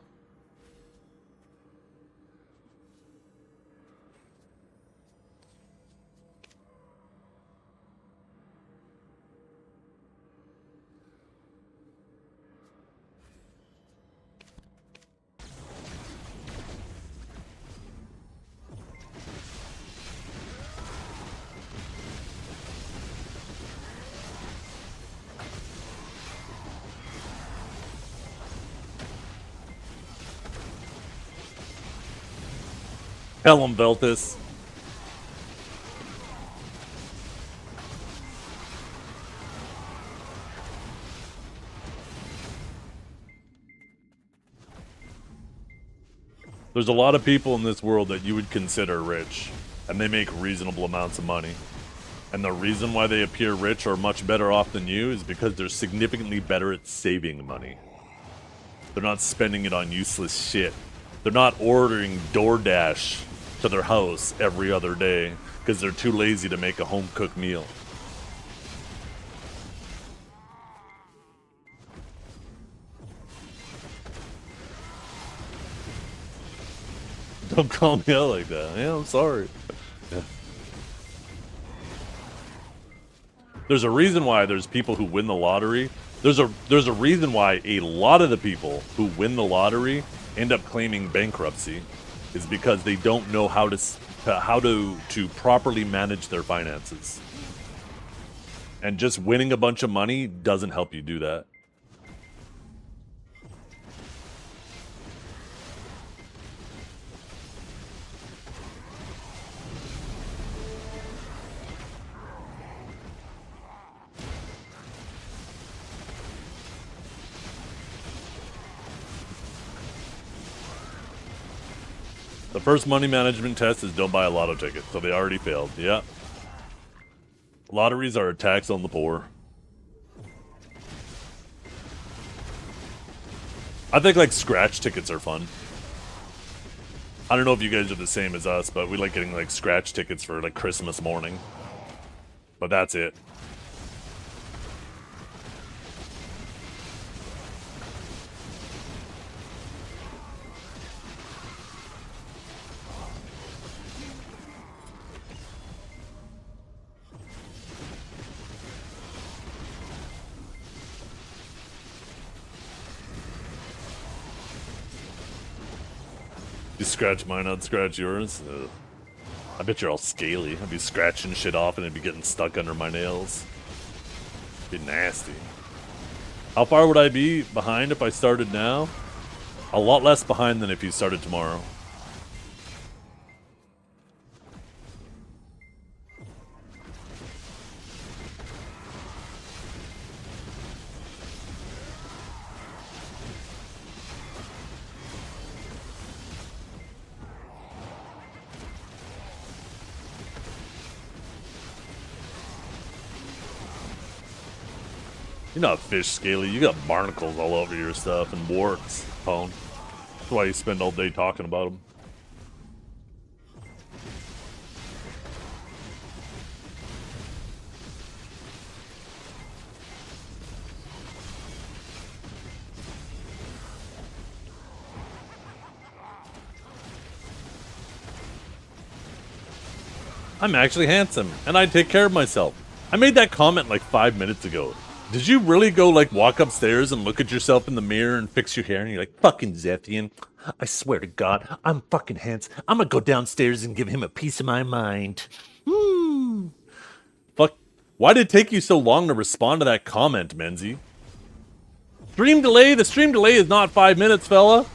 Tell him, Veltus. There's a lot of people in this world that you would consider rich, and they make reasonable amounts of money. And the reason why they appear rich or much better off than you is because they're significantly better at saving money. They're not spending it on useless shit. They're not ordering DoorDash to their house every other day because they're too lazy to make a home-cooked meal. Don't call me out like that. Yeah, I'm sorry. Yeah. There's a reason why there's people who win the lottery. There's a reason why a lot of the people who win the lottery end up claiming bankruptcy, is because they don't know how to properly manage their finances. And just winning a bunch of money doesn't help you do that. The first money management test is don't buy a lotto ticket, so they already failed. Yeah. Lotteries are a tax on the poor. I think, like, scratch tickets are fun. I don't know if you guys are the same as us, but we like getting, like, scratch tickets for, like, Christmas morning. But that's it. You scratch mine, I'd scratch yours. I bet you're all scaly. I'd be scratching shit off and it'd be getting stuck under my nails. Be nasty. How far would I be behind if I started now? A lot less behind than if you started tomorrow. You're not fish scaly, you got barnacles all over your stuff and warts, Pone. That's why you spend all day talking about them. I'm actually handsome, and I take care of myself. I made that comment like 5 minutes ago. Did you really go, like, walk upstairs and look at yourself in the mirror and fix your hair and you're like, fucking Zethian, I swear to God, I'm fucking handsome. I'm gonna go downstairs and give him a piece of my mind. Fuck. Why did it take you so long to respond to that comment, Menzie? Stream delay? The stream delay is not 5 minutes, fella.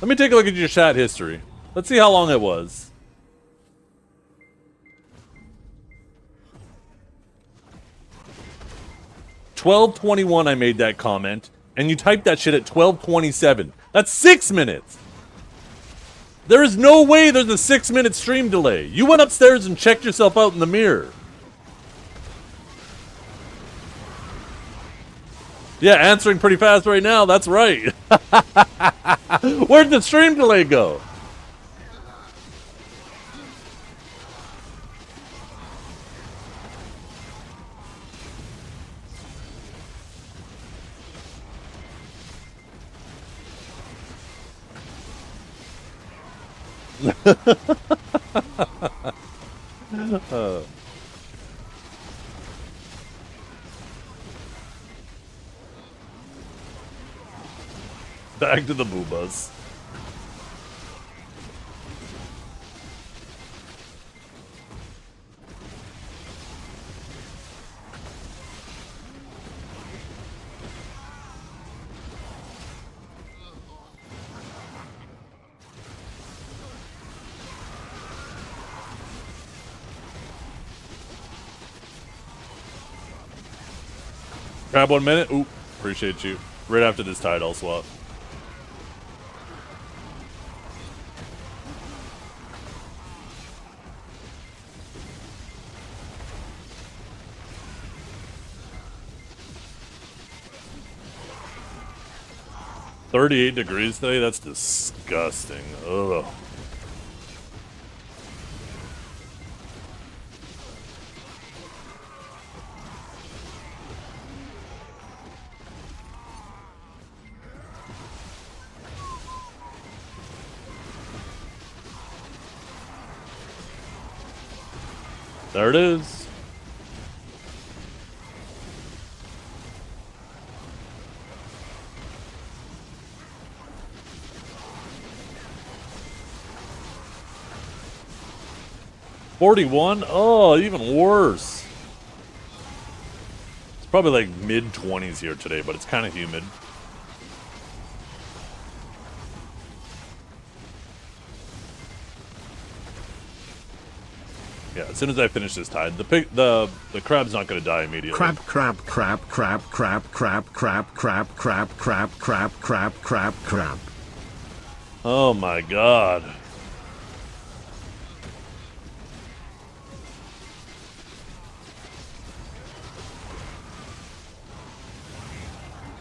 Let me take a look at your chat history. Let's see how long it was. 12:21 I made that comment, and you typed that shit at 12:27. That's 6 minutes! There is no way there's a 6-minute stream delay. You went upstairs and checked yourself out in the mirror. Yeah, answering pretty fast right now, that's right. Where'd the stream delay go? Back to the boobas. Grab 1 minute. Ooh, appreciate you. Right after this title swap. $38 degrees today? That's disgusting. Ugh. There it is. $41? Oh, even worse. It's probably like mid-20s here today, but it's kind of humid. Yeah, as soon as I finish this tide, the crab's not going to die immediately. Crab. Oh my god.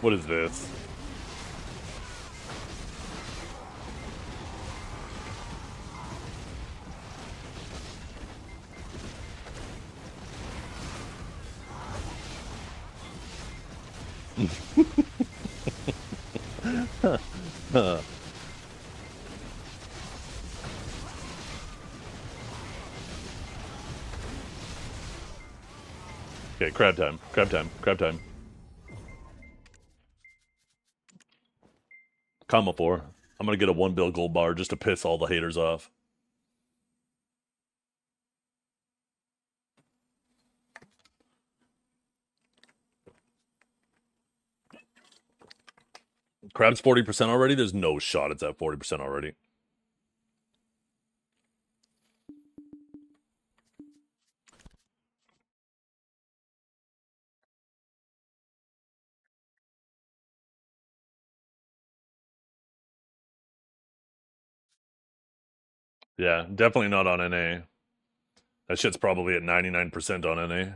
What is this? Okay, crab time. Crab time. Crab time. Comma 4. I'm gonna get a 1 bill gold bar just to piss all the haters off. Crab's 40% already? There's no shot it's at 40% already. Yeah, definitely not on NA. That shit's probably at 99% on NA.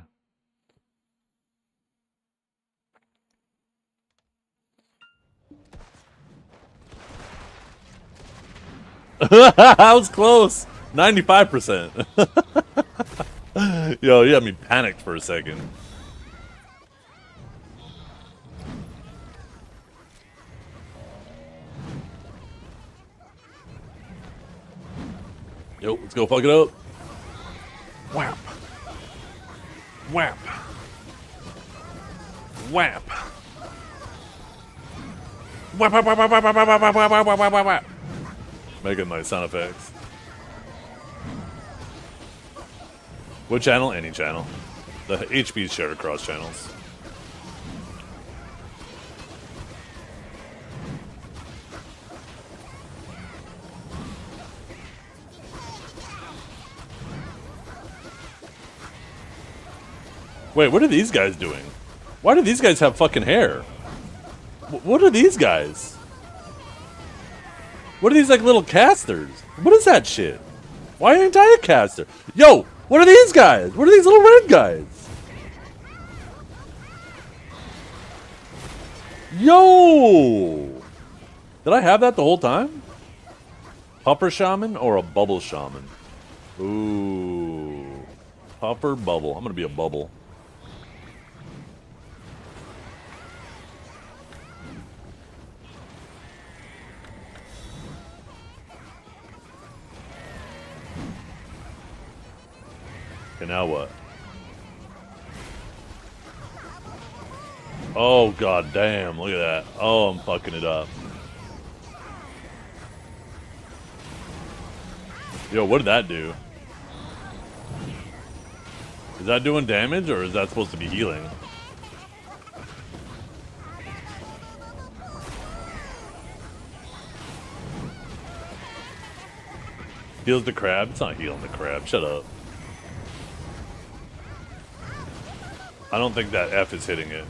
That was close. 95%. Yo, you had me panicked for a second. Yo, let's go fuck it up. Whap. Whap. Whap. Whap, whap, whap, whap, whap, whap, whap, whap, whap, whap, whap, whap. Making my sound effects. What channel? Any channel. The HP's shared across channels. Wait, what are these guys doing? Why do these guys have fucking hair? What are these guys? What are these, like, little casters? What is that shit? Why ain't I a caster? Yo, what are these guys? What are these little red guys? Yo! Did I have that the whole time? Puffer shaman or a bubble shaman? Ooh. Puffer, bubble. I'm gonna be a bubble. Okay, now what? Oh, god damn, look at that. Oh, I'm fucking it up. Yo, what did that do? Is that doing damage, or is that supposed to be healing? Heals the crab? It's not healing the crab, shut up. I don't think that F is hitting it.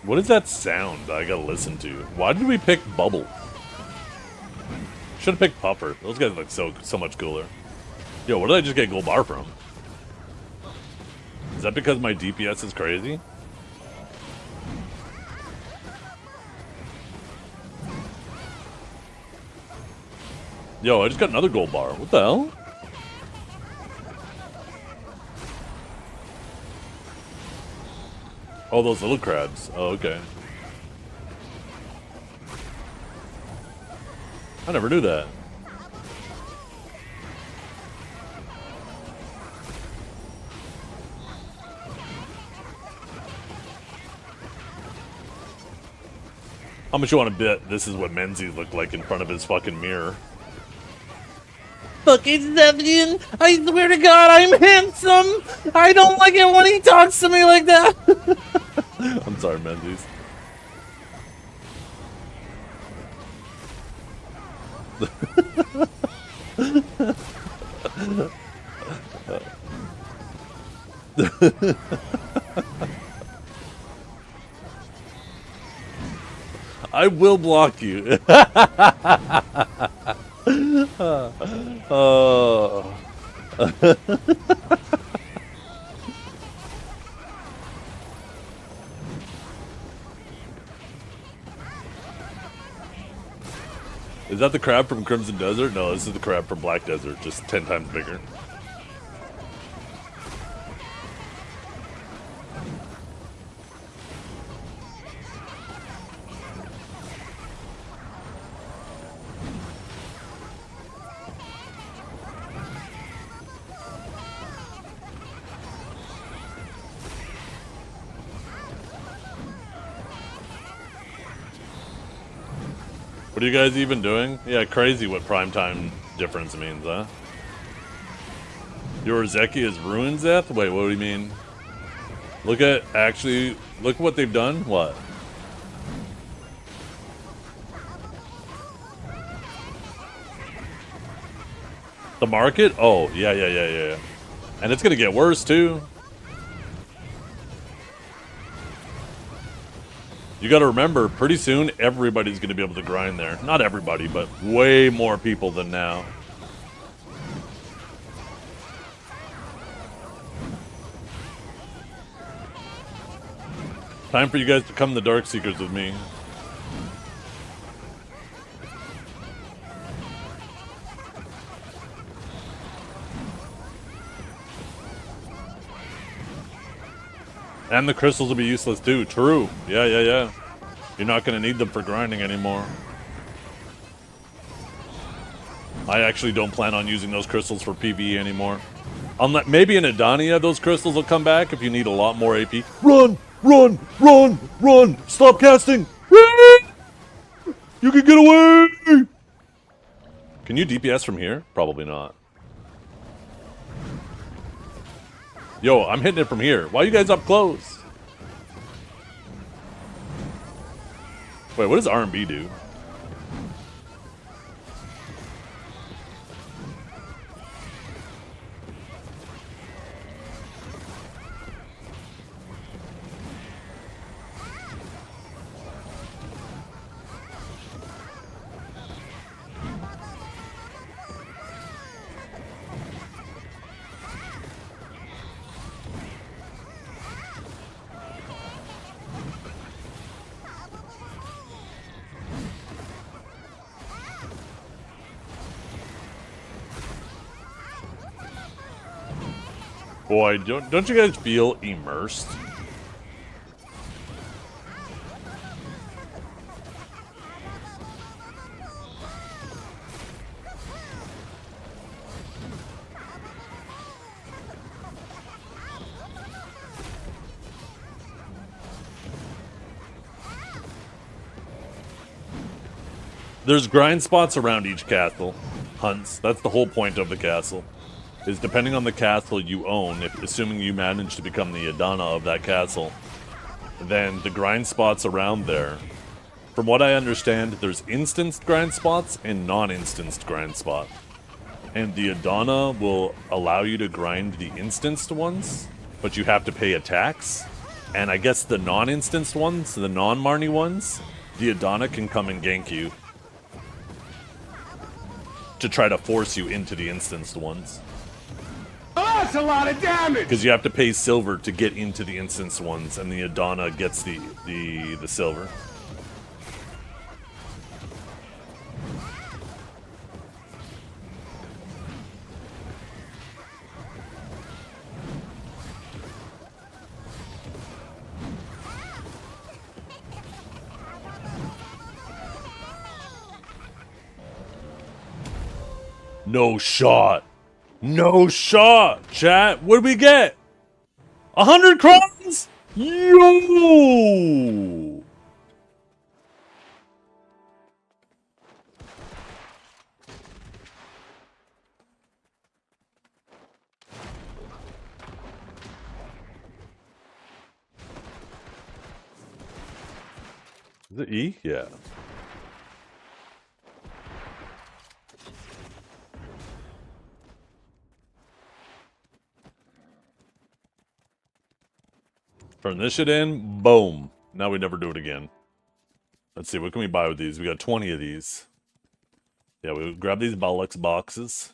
What is that sound that I gotta listen to? Why did we pick Bubble? Should have picked Puffer. Those guys look so much cooler. Yo, where did I just get gold bar from? Is that because my DPS is crazy? Yo, I just got another gold bar. What the hell? Oh, those little crabs. Oh, okay. I never knew that. How much you want to bet this is what Menzies looked like in front of his fucking mirror? Fucking Sebastian, I swear to God, I'm handsome. I don't like it when he talks to me like that. I'm sorry, Menzies. I will block you. Oh. Is that the crab from Crimson Desert? No, this is the crab from Black Desert, just 10 times bigger. What are you guys even doing? Yeah, crazy what prime time difference means, huh? Your Zeki is ruined, Zeth? Wait, what do you mean? Look at what they've done. What? The market? Oh, yeah. And it's gonna get worse, too. You gotta remember, pretty soon, everybody's gonna be able to grind there. Not everybody, but way more people than now. Time for you guys to come to Dark Seekers with me. And the crystals will be useless too. True. Yeah. You're not going to need them for grinding anymore. I actually don't plan on using those crystals for PvE anymore. Maybe in Adania those crystals will come back if you need a lot more AP. Run! Stop casting! You can get away! Can you DPS from here? Probably not. Yo, I'm hitting it from here. Why are you guys up close? Wait, what does R&B do? Boy, don't you guys feel immersed? There's grind spots around each castle. Hunts. That's the whole point of the castle. Is depending on the castle you own, assuming you manage to become the Adana of that castle, then the grind spots around there. From what I understand, there's instanced grind spots and non-instanced grind spots. And the Adana will allow you to grind the instanced ones, but you have to pay a tax. And I guess the non-instanced ones, the non-Marnie ones, the Adana can come and gank you to try to force you into the instanced ones. That's a lot of damage! Because you have to pay silver to get into the instance ones, and the Adana gets the silver. No shot. No shot. Chat, what did we get? 100 crowns? Yo! Is it E? Yeah. Turn this shit in. Boom. Now we never do it again. Let's see. What can we buy with these? We got 20 of these. Yeah, we grab these bollocks boxes.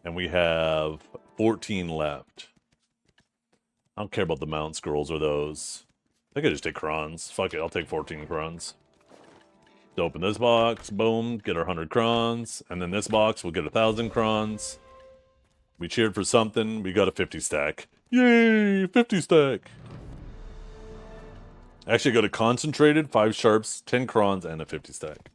And we have 14 left. I don't care about the mount scrolls or those. I think I just take crons. Fuck it, I'll take 14 crons. To open this box, boom, get our 100 crons. And then this box, we'll get 1,000 crons. We cheered for something, we got a 50 stack. Yay, 50 stack. Actually got a concentrated, 5 sharps, 10 crons, and a 50 stack.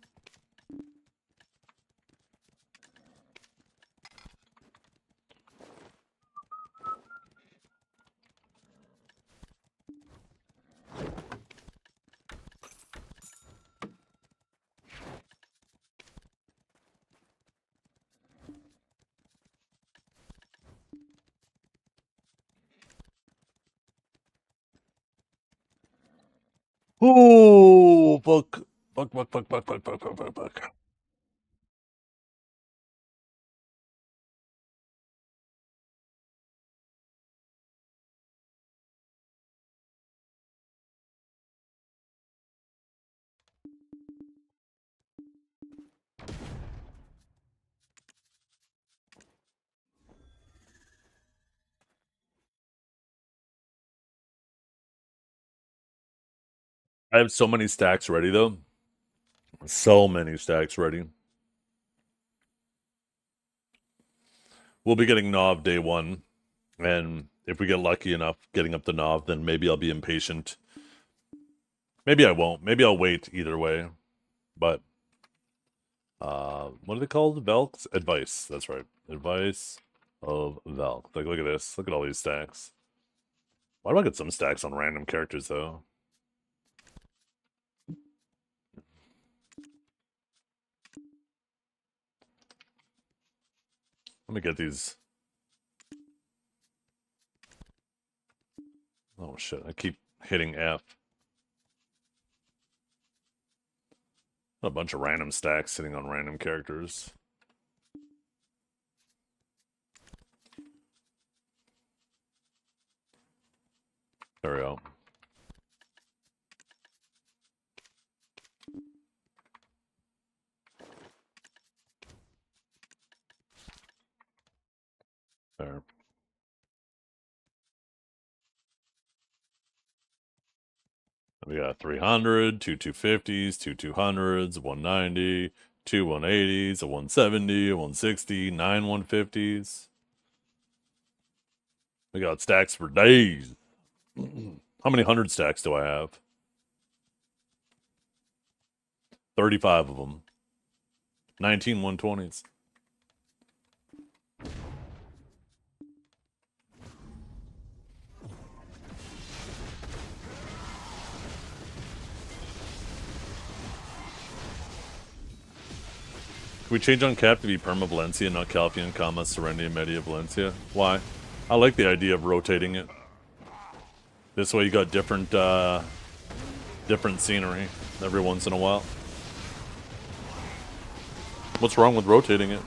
Oh, fuck. Fuck. I have so many stacks ready, though. So many stacks ready. We'll be getting Nov day 1. And if we get lucky enough getting up the Nov, then maybe I'll be impatient. Maybe I won't. Maybe I'll wait either way. But, what are they called? Velks? Advice. That's right. Advice of Velk. Like, look at this. Look at all these stacks. Why do I get some stacks on random characters, though? Let me get these. Oh, shit. I keep hitting F. A bunch of random stacks sitting on random characters. There we go. There. We got 300, 2 250s, 2 200s, 190, 2 180s, a 170, a 160, 9 150s. We got stacks for days. How many 100 stacks do I have? 35 of them. 19 120s. Can we change on cap to be Perma Valencia, not Calfian, comma, Serenity, and Media Valencia? Why? I like the idea of rotating it. This way you got different, different scenery every once in a while. What's wrong with rotating it?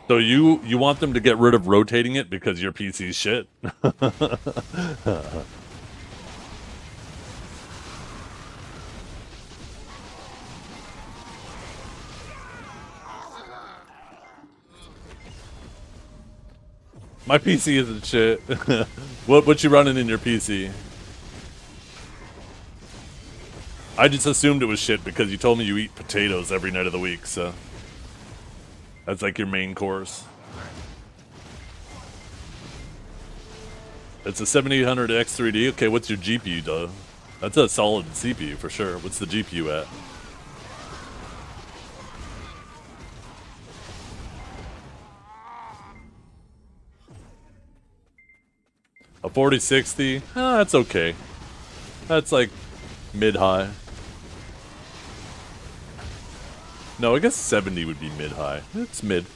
So you want them to get rid of rotating it because your PC's shit? My PC isn't shit. What you running in your PC? I just assumed it was shit because you told me you eat potatoes every night of the week, so that's like your main course. It's a 7800 X3D. Okay, what's your GPU though? That's a solid CPU for sure. What's the GPU at? A 4060? That's okay. That's like mid-high. No, I guess 70 would be mid-high. It's mid.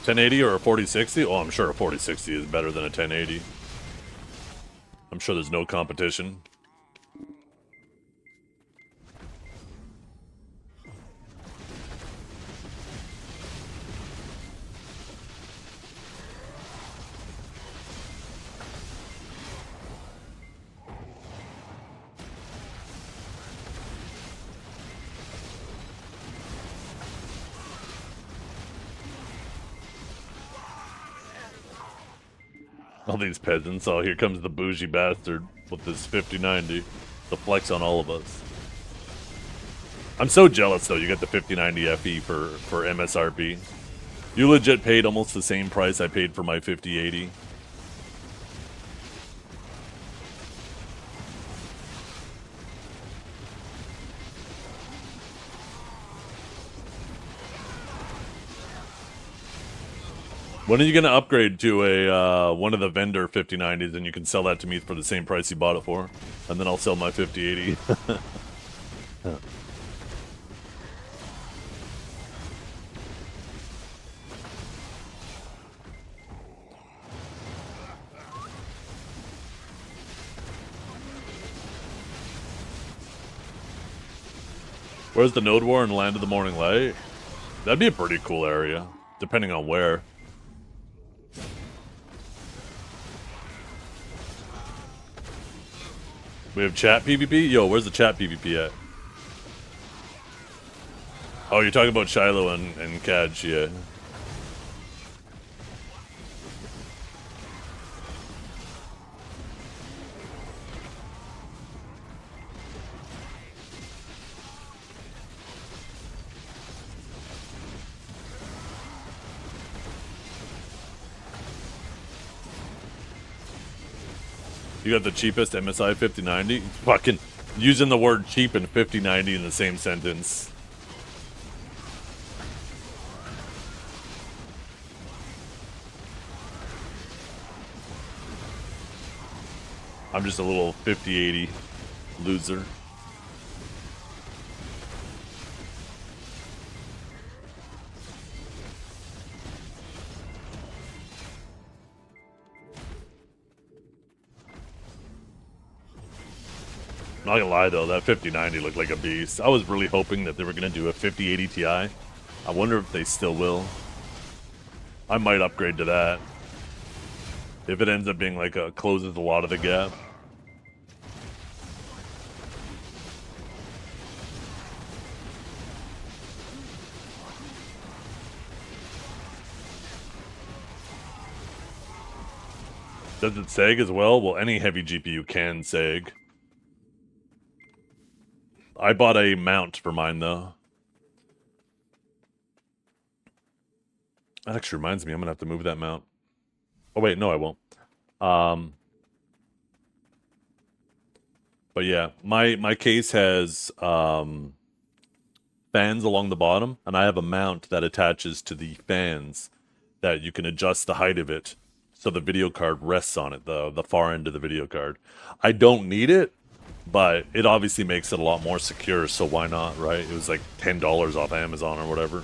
$1080 or a 4060? Oh, I'm sure a 4060 is better than a 1080. I'm sure there's no competition. All these peasants. Oh, here comes the bougie bastard with this 5090. The flex on all of us. I'm so jealous though. You get the 5090 FE for MSRP. You legit paid almost the same price I paid for my 5080. When are you gonna upgrade to a one of the vendor 5090s and you can sell that to me for the same price you bought it for? And then I'll sell my 5080. Where's the Node War and Land of the Morning Light? That'd be a pretty cool area, depending on where. We have chat PvP? Yo, where's the chat PvP at? Oh, you're talking about Shiloh and Cadge, yeah. You got the cheapest MSI 5090? Fucking using the word cheap and 5090 in the same sentence. I'm just a little 5080 loser. Not gonna lie though, that 5090 looked like a beast. I was really hoping that they were gonna do a 5080 Ti. I wonder if they still will. I might upgrade to that. If it ends up being like closes a lot of the gap. Does it sag as well? Well, any heavy GPU can sag. I bought a mount for mine, though. That actually reminds me, I'm going to have to move that mount. Oh, wait, no, I won't. But yeah, my case has fans along the bottom, and I have a mount that attaches to the fans that you can adjust the height of it so the video card rests on it, the far end of the video card. I don't need it, but it obviously makes it a lot more secure, so why not, right? It was like $10 off Amazon or whatever.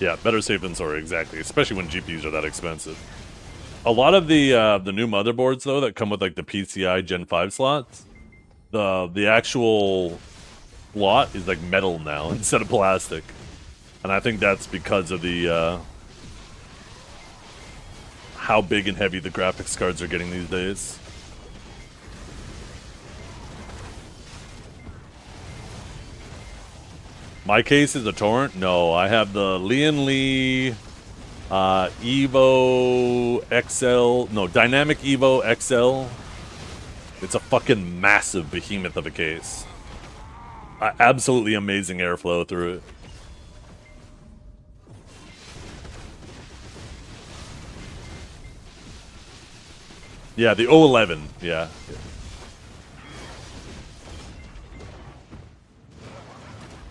Yeah, better safe than sorry, exactly. Especially when GPUs are that expensive. A lot of the new motherboards though that come with like the PCI Gen 5 slots, the actual slot is like metal now instead of plastic. And I think that's because of the how big and heavy the graphics cards are getting these days. My case is a torrent? No, I have the Lian Li Evo XL, no, Dynamic Evo XL. It's a fucking massive behemoth of a case. Absolutely amazing airflow through it. Yeah, the 011, yeah.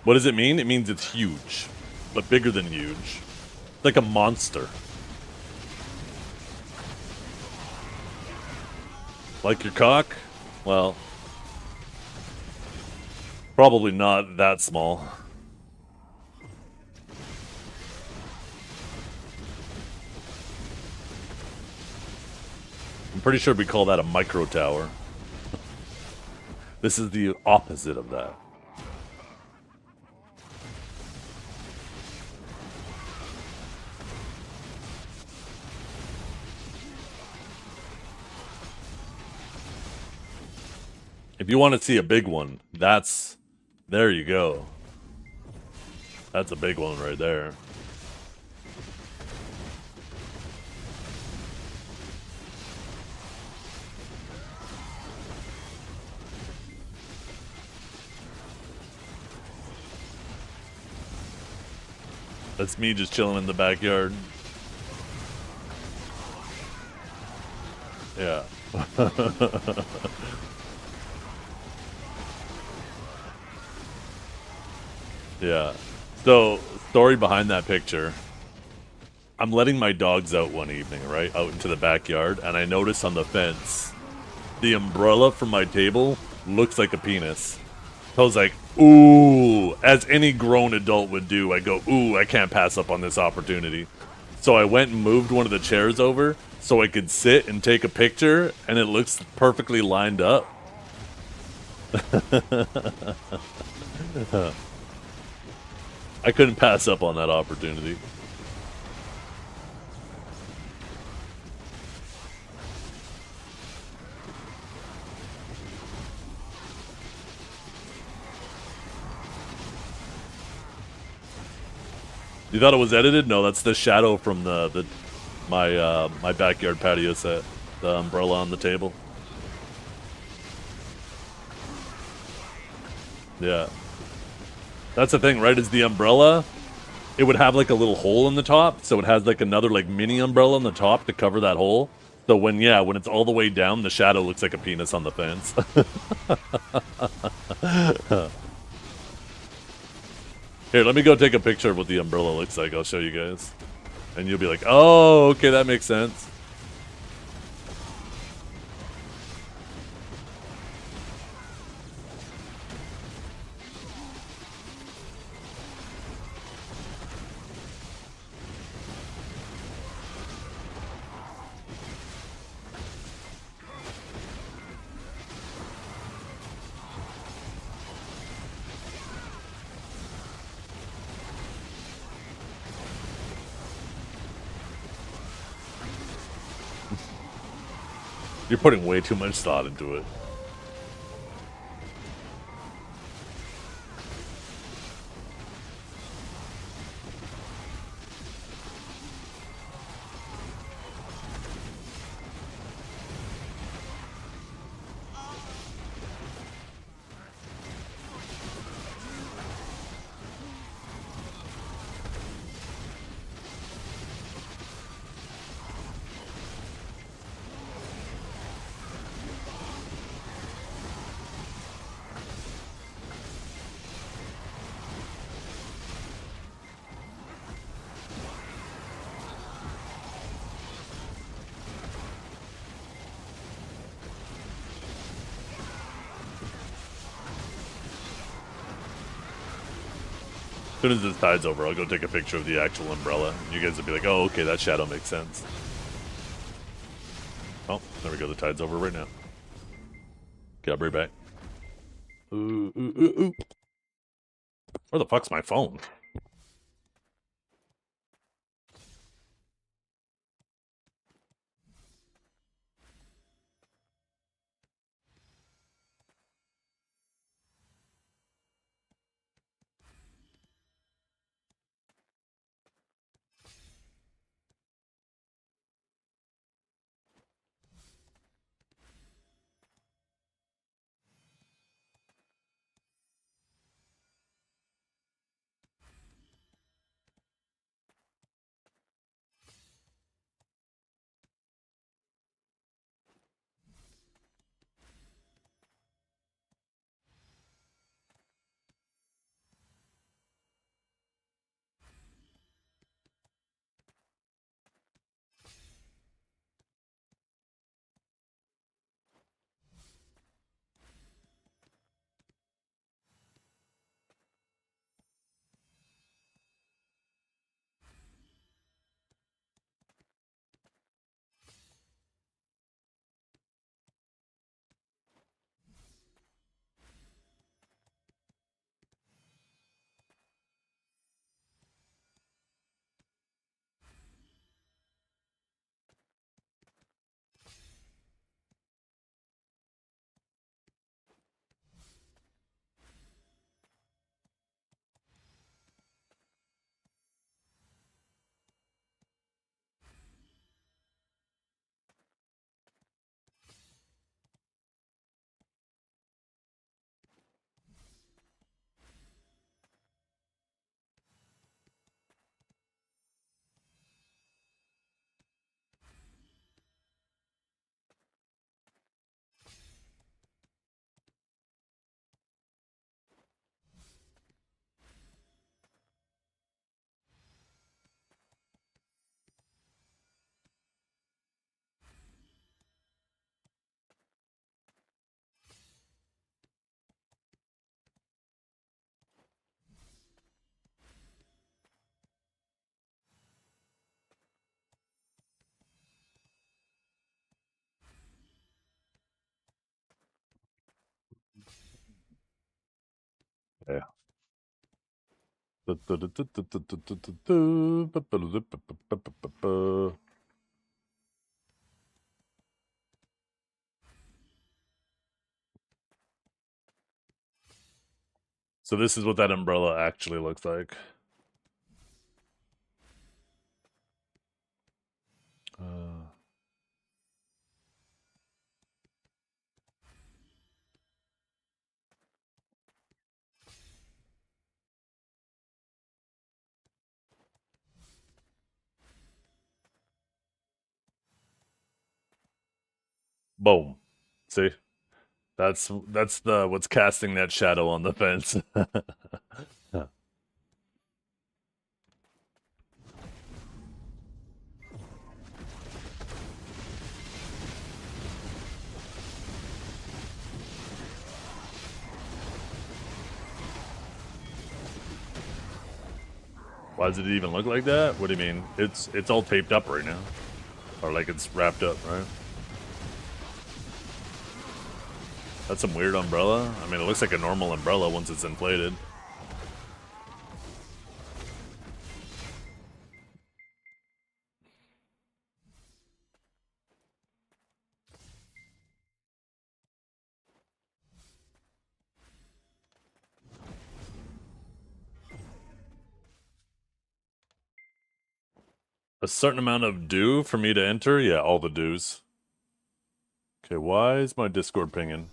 What does it mean? It means it's huge, but bigger than huge. Like a monster. Like your cock? Well, probably not that small. I'm pretty sure we call that a micro tower. This is the opposite of that. If you want to see a big one, there you go. That's a big one right there. That's me just chilling in the backyard. Yeah. Yeah. So, story behind that picture. I'm letting my dogs out one evening, right? Out into the backyard, and I notice on the fence, the umbrella from my table looks like a penis. I was like, ooh, as any grown adult would do, I go, ooh, I can't pass up on this opportunity. So I went and moved one of the chairs over so I could sit and take a picture, and it looks perfectly lined up. I couldn't pass up on that opportunity. You thought it was edited? No, that's the shadow from my backyard patio set. The umbrella on the table. Yeah. That's the thing, right? Is the umbrella, it would have like a little hole in the top, so it has like another like mini umbrella on the top to cover that hole. So when it's all the way down, the shadow looks like a penis on the fence. Here, let me go take a picture of what the umbrella looks like. I'll show you guys. And you'll be like, oh, okay, that makes sense. You're putting way too much thought into it. As soon as this tide's over, I'll go take a picture of the actual umbrella. And you guys will be like, oh, okay, that shadow makes sense. Oh, there we go. The tide's over right now. Okay, I'll be right back. Ooh, ooh, ooh, ooh. Where the fuck's my phone? Yeah. So this is what that umbrella actually looks like. Boom. See? That's the what's casting that shadow on the fence. Why does it even look like that? What do you mean? It's all taped up right now. Or like it's wrapped up, right? That's some weird umbrella. I mean, it looks like a normal umbrella once it's inflated. A certain amount of dew for me to enter? Yeah, all the dews. Okay, why is my Discord pinging?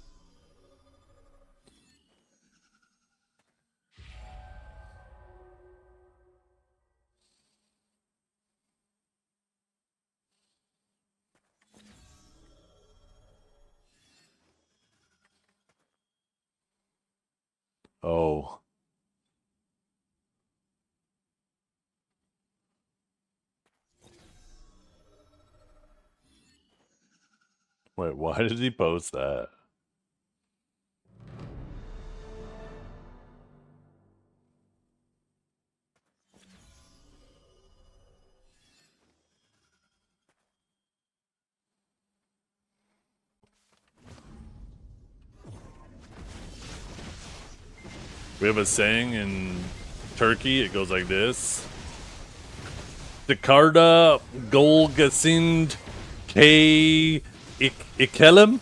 Oh. Wait, why did he post that? We have a saying in Turkey. It goes like this: Jakarta Golgasind K Ikelem.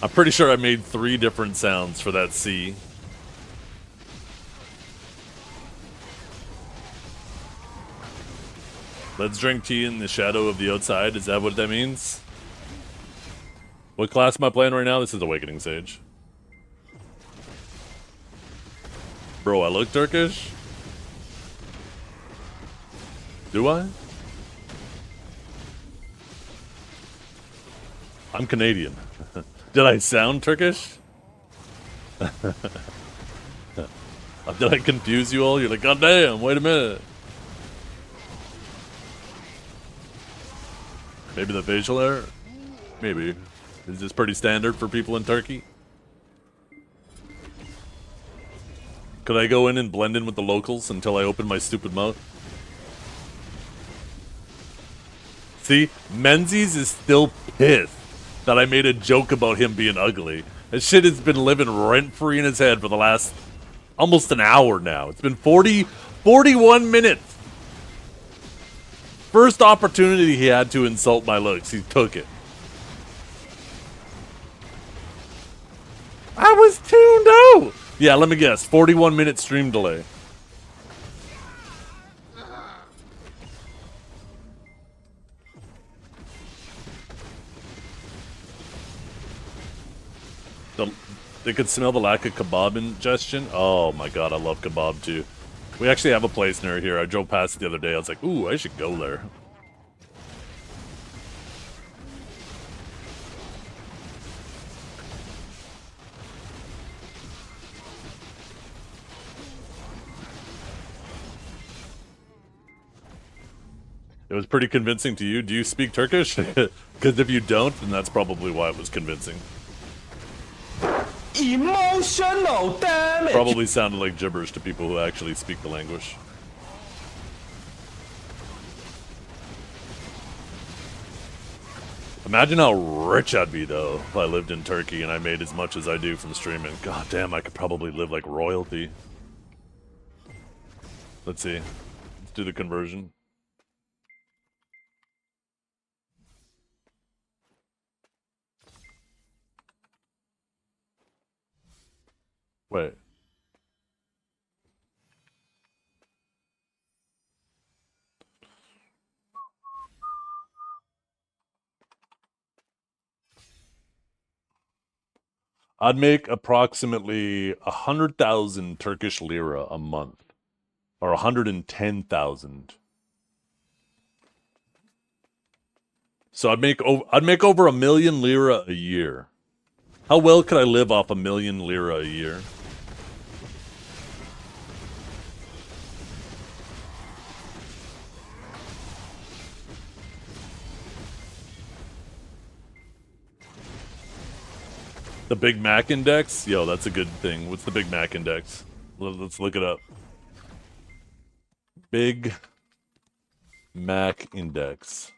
I'm pretty sure I made 3 different sounds for that C. Let's drink tea in the shadow of the outside. Is that what that means? What class am I playing right now? This is Awakening Sage. Bro, I look Turkish? Do I? I'm Canadian. Did I sound Turkish? Did I confuse you all? You're like, God damn, wait a minute. Maybe the facial hair? Maybe. Is this pretty standard for people in Turkey? Could I go in and blend in with the locals until I open my stupid mouth? See, Menzies is still pissed that I made a joke about him being ugly. That shit has been living rent-free in his head for the last almost an hour now. It's been 41 minutes. First opportunity he had to insult my looks, he took it. I was tuned out! Yeah, let me guess, 41-minute stream delay. They could smell the lack of kebab ingestion. Oh my god, I love kebab too. We actually have a place near here. I drove past it the other day. I was like, ooh, I should go there. It was pretty convincing to you. Do you speak Turkish? Because if you don't, then that's probably why it was convincing. Emotional damage! Probably sounded like gibberish to people who actually speak the language. Imagine how rich I'd be, though, if I lived in Turkey and I made as much as I do from streaming. God damn, I could probably live like royalty. Let's see. Let's do the conversion. Wait. I'd make approximately 100,000 Turkish lira a month. Or 110,000. So I'd make over $1 million lira a year. How well could I live off $1 million lira a year? The Big Mac Index? Yo, that's a good thing. What's the Big Mac Index? Let's look it up. Big Mac Index.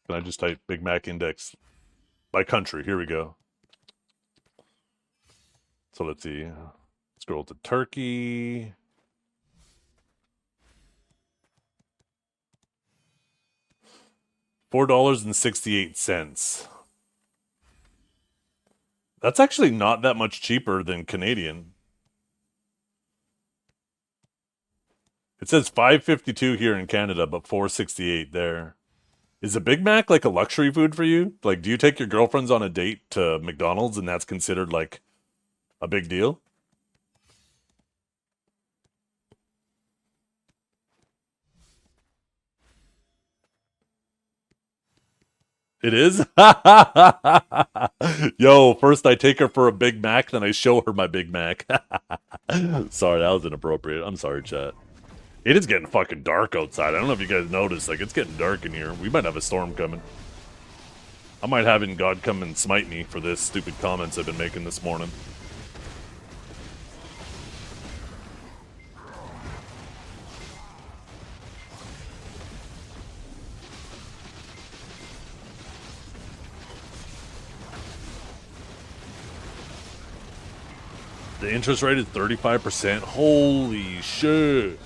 Can I just type Big Mac Index by country? Here we go. So let's see. Scroll to Turkey. $4.68. That's actually not that much cheaper than Canadian. It says $5.52 here in Canada, but $4.68 there. Is a Big Mac like a luxury food for you? Like, do you take your girlfriends on a date to McDonald's and that's considered like a big deal? It is? Yo, first I take her for a Big Mac, then I show her my Big Mac. Sorry, that was inappropriate. I'm sorry, chat. It is getting fucking dark outside. I don't know if you guys noticed. Like, it's getting dark in here. We might have a storm coming. I might have God come and smite me for this stupid comments I've been making this morning. The interest rate is 35%. Holy shit.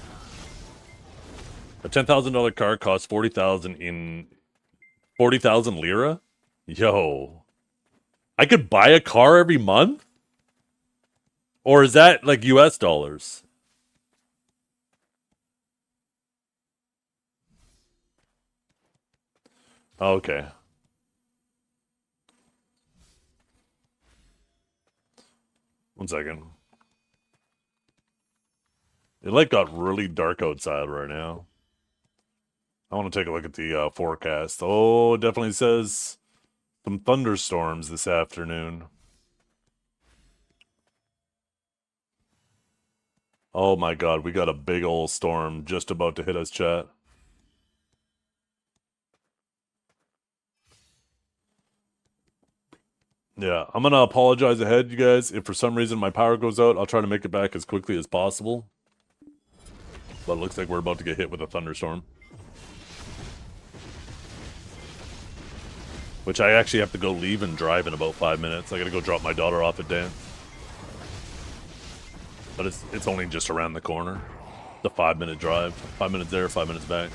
A $10,000 car costs 40,000 in 40,000 lira? Yo. I could buy a car every month? Or is that like US dollars? Okay. One second. It like got really dark outside right now. I want to take a look at the forecast. Oh, it definitely says some thunderstorms this afternoon. Oh my god, we got a big old storm just about to hit us, chat. Yeah, I'm gonna apologize ahead, you guys. If for some reason my power goes out, I'll try to make it back as quickly as possible. But it looks like we're about to get hit with a thunderstorm. Which I actually have to go leave and drive in about 5 minutes. I gotta go drop my daughter off at dance. But it's only just around the corner. The 5-minute drive. 5 minutes there, 5 minutes back.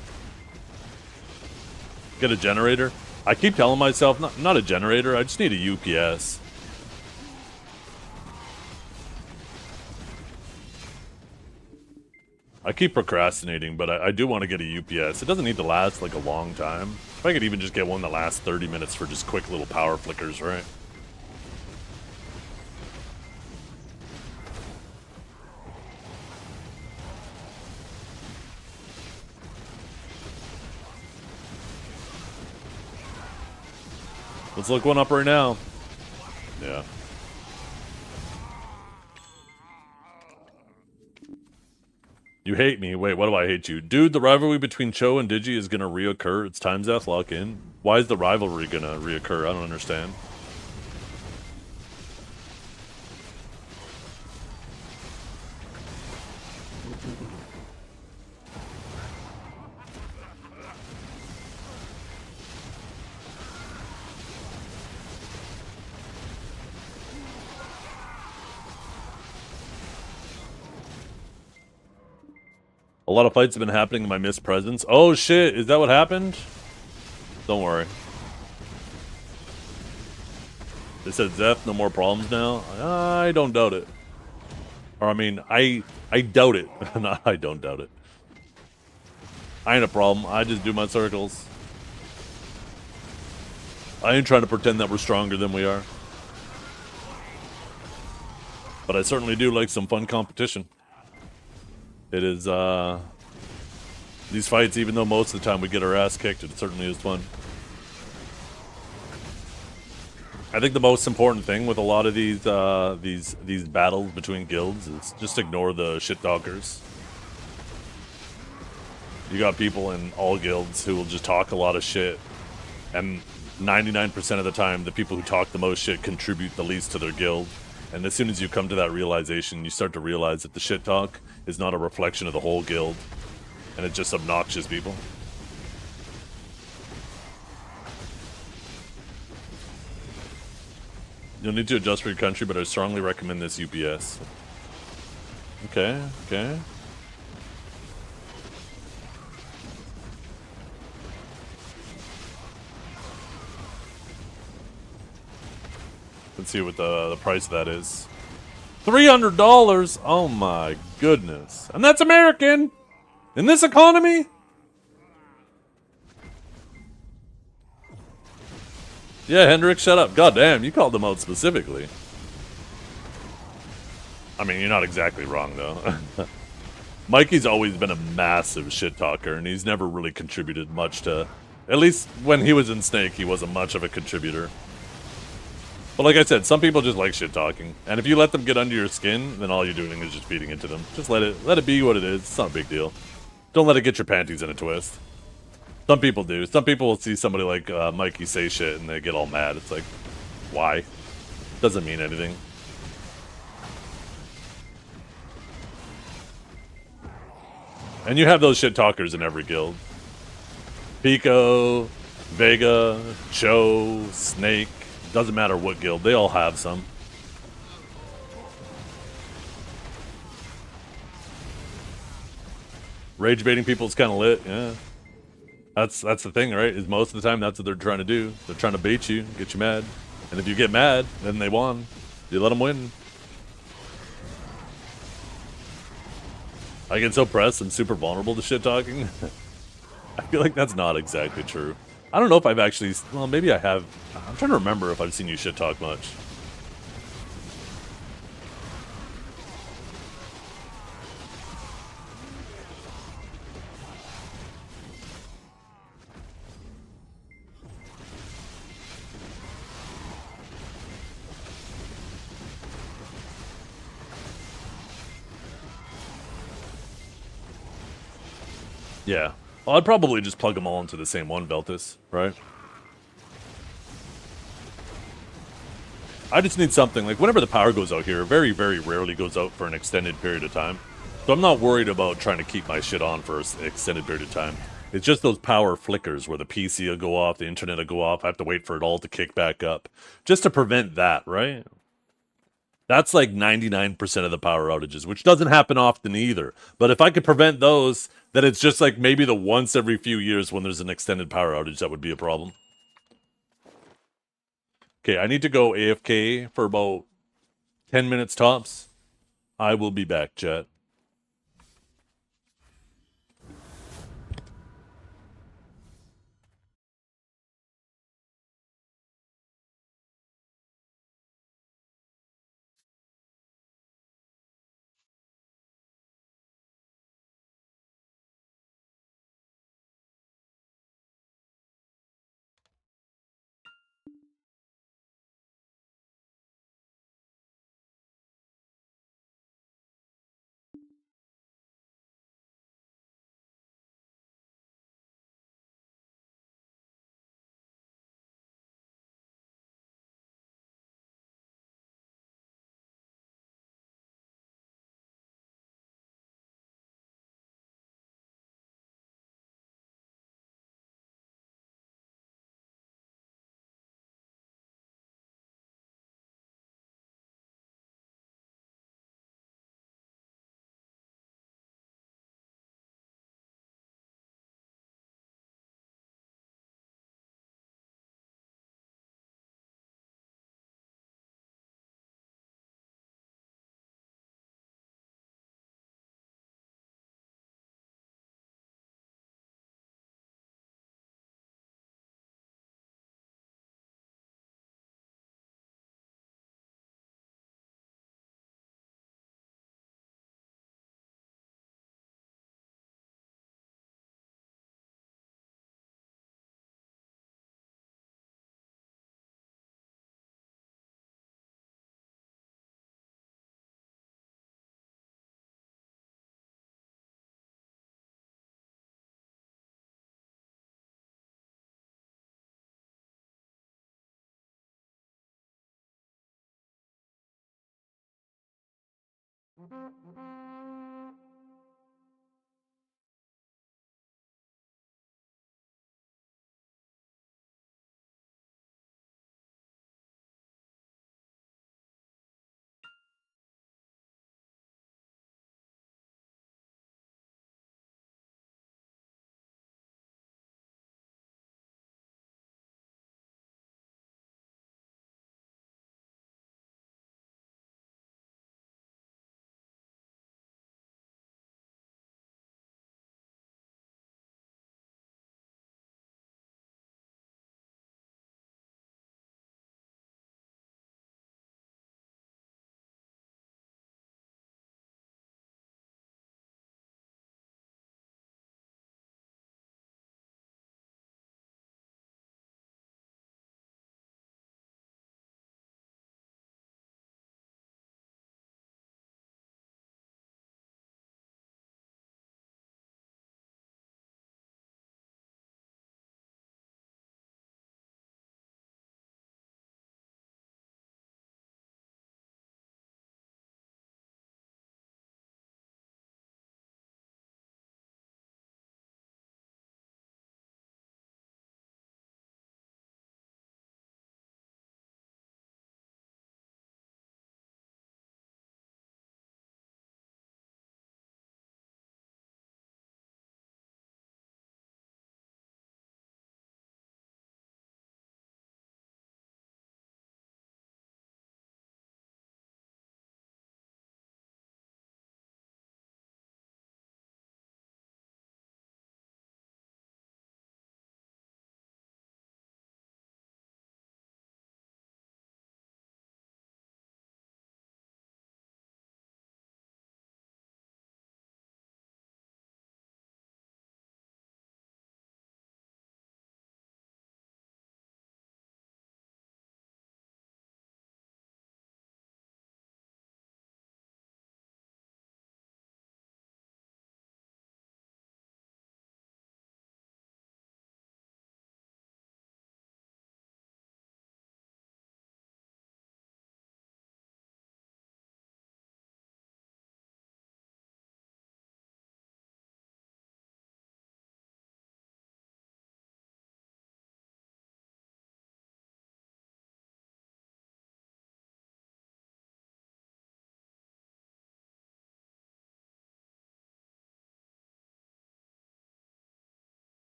Get a generator. I keep telling myself, not a generator, I just need a UPS. I keep procrastinating, but I do want to get a UPS. It doesn't need to last like a long time. If I could even just get one that lasts 30 minutes for just quick little power flickers, right? Let's look one up right now. Yeah. You hate me. Wait, why do I hate you? Dude, the rivalry between Cho and Digi is gonna reoccur. It's time Death lock in. Why is the rivalry gonna reoccur? I don't understand. A lot of fights have been happening in my missed presence. Oh shit, is that what happened? Don't worry. They said Zeph, no more problems now. I don't doubt it. Or I mean, I doubt it. No, I don't doubt it. I ain't a problem. I just do my circles. I ain't trying to pretend that we're stronger than we are. But I certainly do like some fun competition. It is, these fights, even though most of the time we get our ass kicked, it certainly is fun. I think the most important thing with a lot of these battles between guilds is just ignore the shit talkers. You got people in all guilds who will just talk a lot of shit, and 99% of the time, the people who talk the most shit contribute the least to their guild. And as soon as you come to that realization, you start to realize that the shit talk is not a reflection of the whole guild, and it's just obnoxious people. You'll need to adjust for your country, but I strongly recommend this UPS. Okay, okay. Let's see what the price of that is. $300? Oh my goodness. And that's American! In this economy? Yeah, Hendrik, shut up. God damn, you called them out specifically. I mean, you're not exactly wrong, though. Mikey's always been a massive shit talker, and he's never really contributed much to... At least when he was in Snake, he wasn't much of a contributor. But like I said, some people just like shit talking, and if you let them get under your skin, then all you're doing is just feeding into them. Just let it be what it is. It's not a big deal. Don't let it get your panties in a twist. Some people do. Some people will see somebody like Mikey say shit and they get all mad. It's like, why? Doesn't mean anything. And you have those shit talkers in every guild. Pico, Vega, Cho, Snake. Doesn't matter what guild, they all have some. Rage baiting people is kind of lit, yeah. That's the thing, right? Is most of the time that's what they're trying to do. They're trying to bait you, get you mad. And if you get mad, then they won. You let them win. I get so pressed and super vulnerable to shit talking. I feel like that's not exactly true. I don't know if I've actually... Well, maybe I have. I'm trying to remember if I've seen you shit talk much. Yeah. Well, I'd probably just plug them all into the same one, Beltis, right? I just need something, like, whenever the power goes out here, very, very rarely goes out for an extended period of time. So I'm not worried about trying to keep my shit on for an extended period of time. It's just those power flickers where the PC will go off, the internet will go off, I have to wait for it all to kick back up. Just to prevent that, right? That's like 99% of the power outages, which doesn't happen often either. But if I could prevent those, then it's just like maybe the once every few years when there's an extended power outage that would be a problem. Okay, I need to go AFK for about 10 minutes tops. I will be back, chat.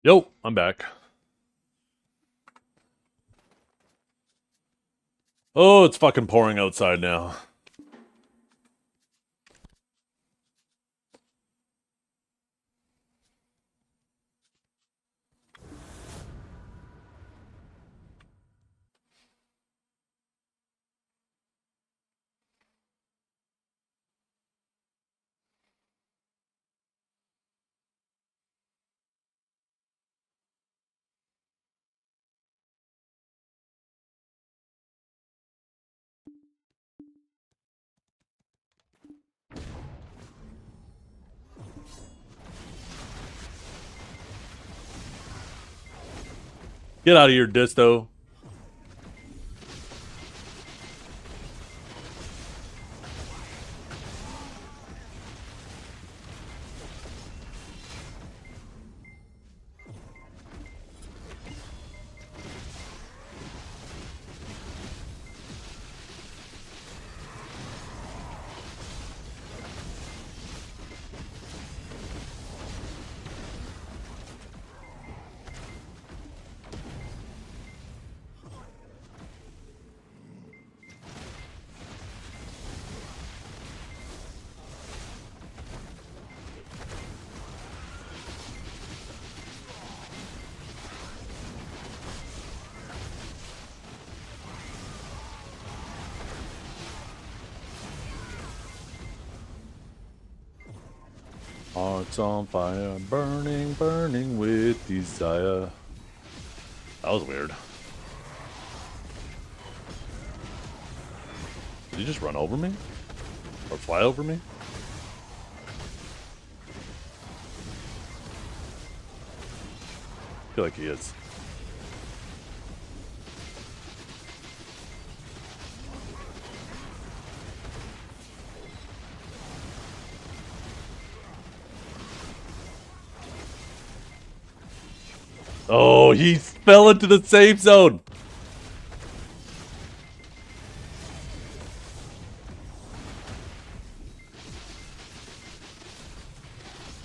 Yo, I'm back. Oh, it's fucking pouring outside now. Get out of here, Disto. Hearts on fire, burning, burning with desire. That was weird. Did he just run over me? Or fly over me? I feel like he is. Oh, he fell into the safe zone.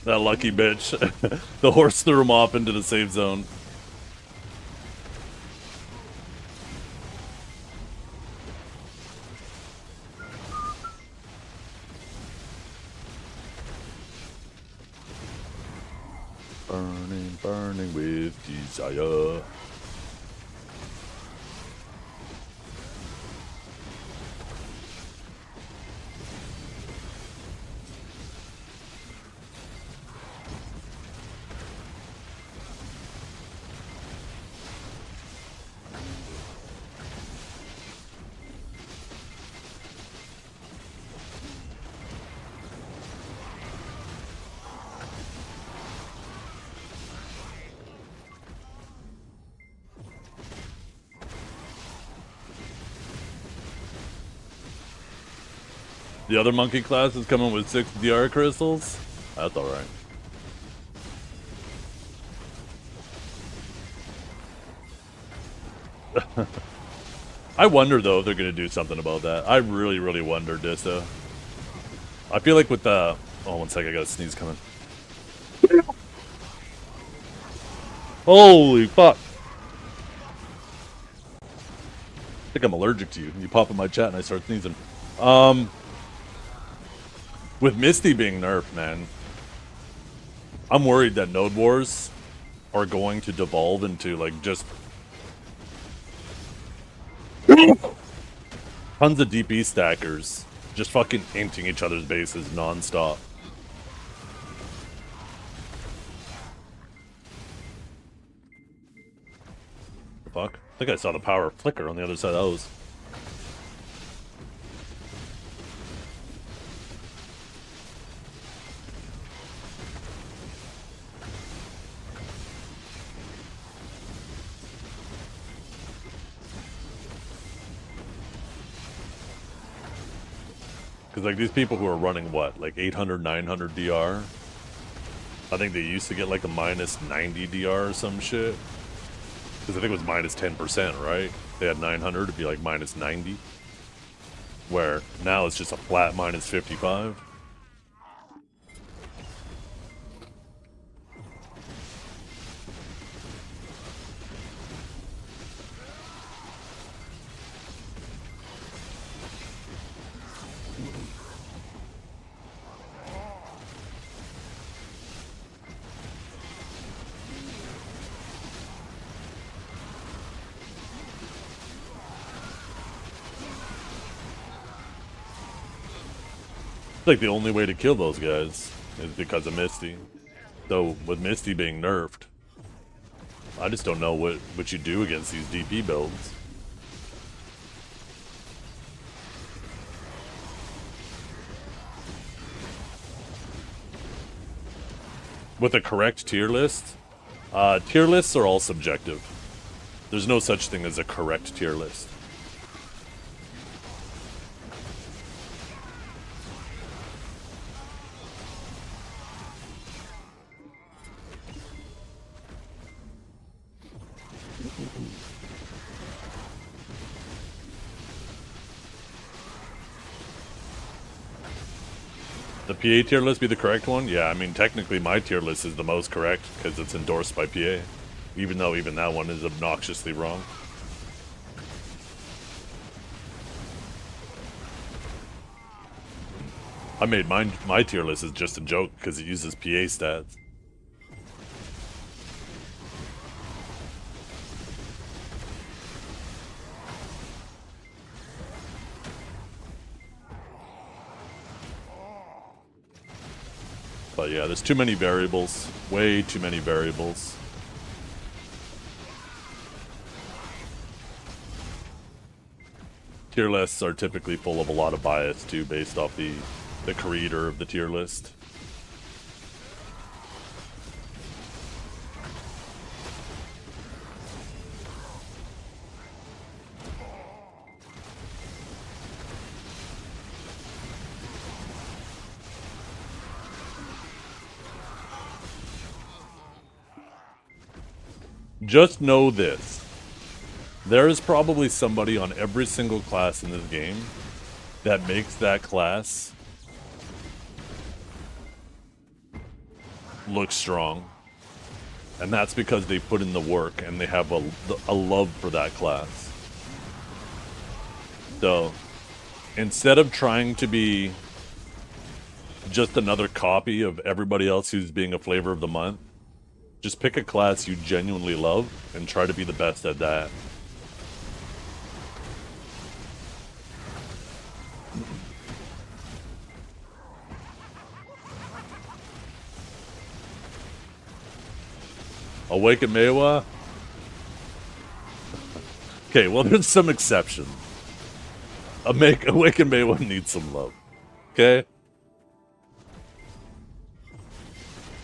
That lucky bitch. The horse threw him off into the safe zone. Burning, burning with desire. The other monkey class is coming with 6 DR crystals? That's alright. I wonder though if they're gonna do something about that. I really, really wonder, Dista. I feel like with the... Oh, one sec, I got a sneeze coming. Holy fuck! I think I'm allergic to you. You pop in my chat and I start sneezing. With Misty being nerfed, man, I'm worried that Node Wars are going to devolve into, like, just tons of DP stackers just fucking emptying each other's bases non-stop. Fuck. I think I saw the power flicker on the other side of those. Because, like, these people who are running, what, like 800, 900 DR? I think they used to get, like, a minus 90 DR or some shit. Because I think it was minus 10%, right? They had 900, it'd be, like, minus 90. Where now it's just a flat minus 55. It's like the only way to kill those guys is because of Misty. Though with Misty being nerfed, I just don't know what you do against these DP builds. With a correct tier list, tier lists are all subjective. There's no such thing as a correct tier list. The PA tier list be the correct one? Yeah, I mean, technically my tier list is the most correct because it's endorsed by PA. Even though even that one is obnoxiously wrong. I made my tier list is just a joke because it uses PA stats. But yeah, there's too many variables. Way too many variables. Tier lists are typically full of a lot of bias too, based off the creator of the tier list. Just know this. There is probably somebody on every single class in this game that makes that class look strong. And that's because they put in the work and they have a love for that class. So, instead of trying to be just another copy of everybody else who's being a flavor of the month, just pick a class you genuinely love and try to be the best at that. Awaken Maewa? Okay, well there's some exceptions. Awaken Maewa needs some love. Okay?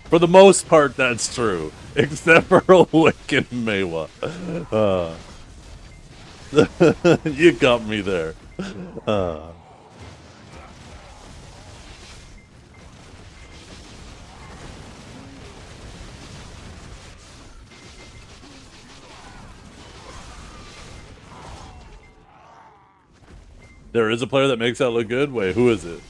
For the most part, that's true. Except for Awaken Maewa. You got me there. There is a player that makes that look good? Wait, who is it?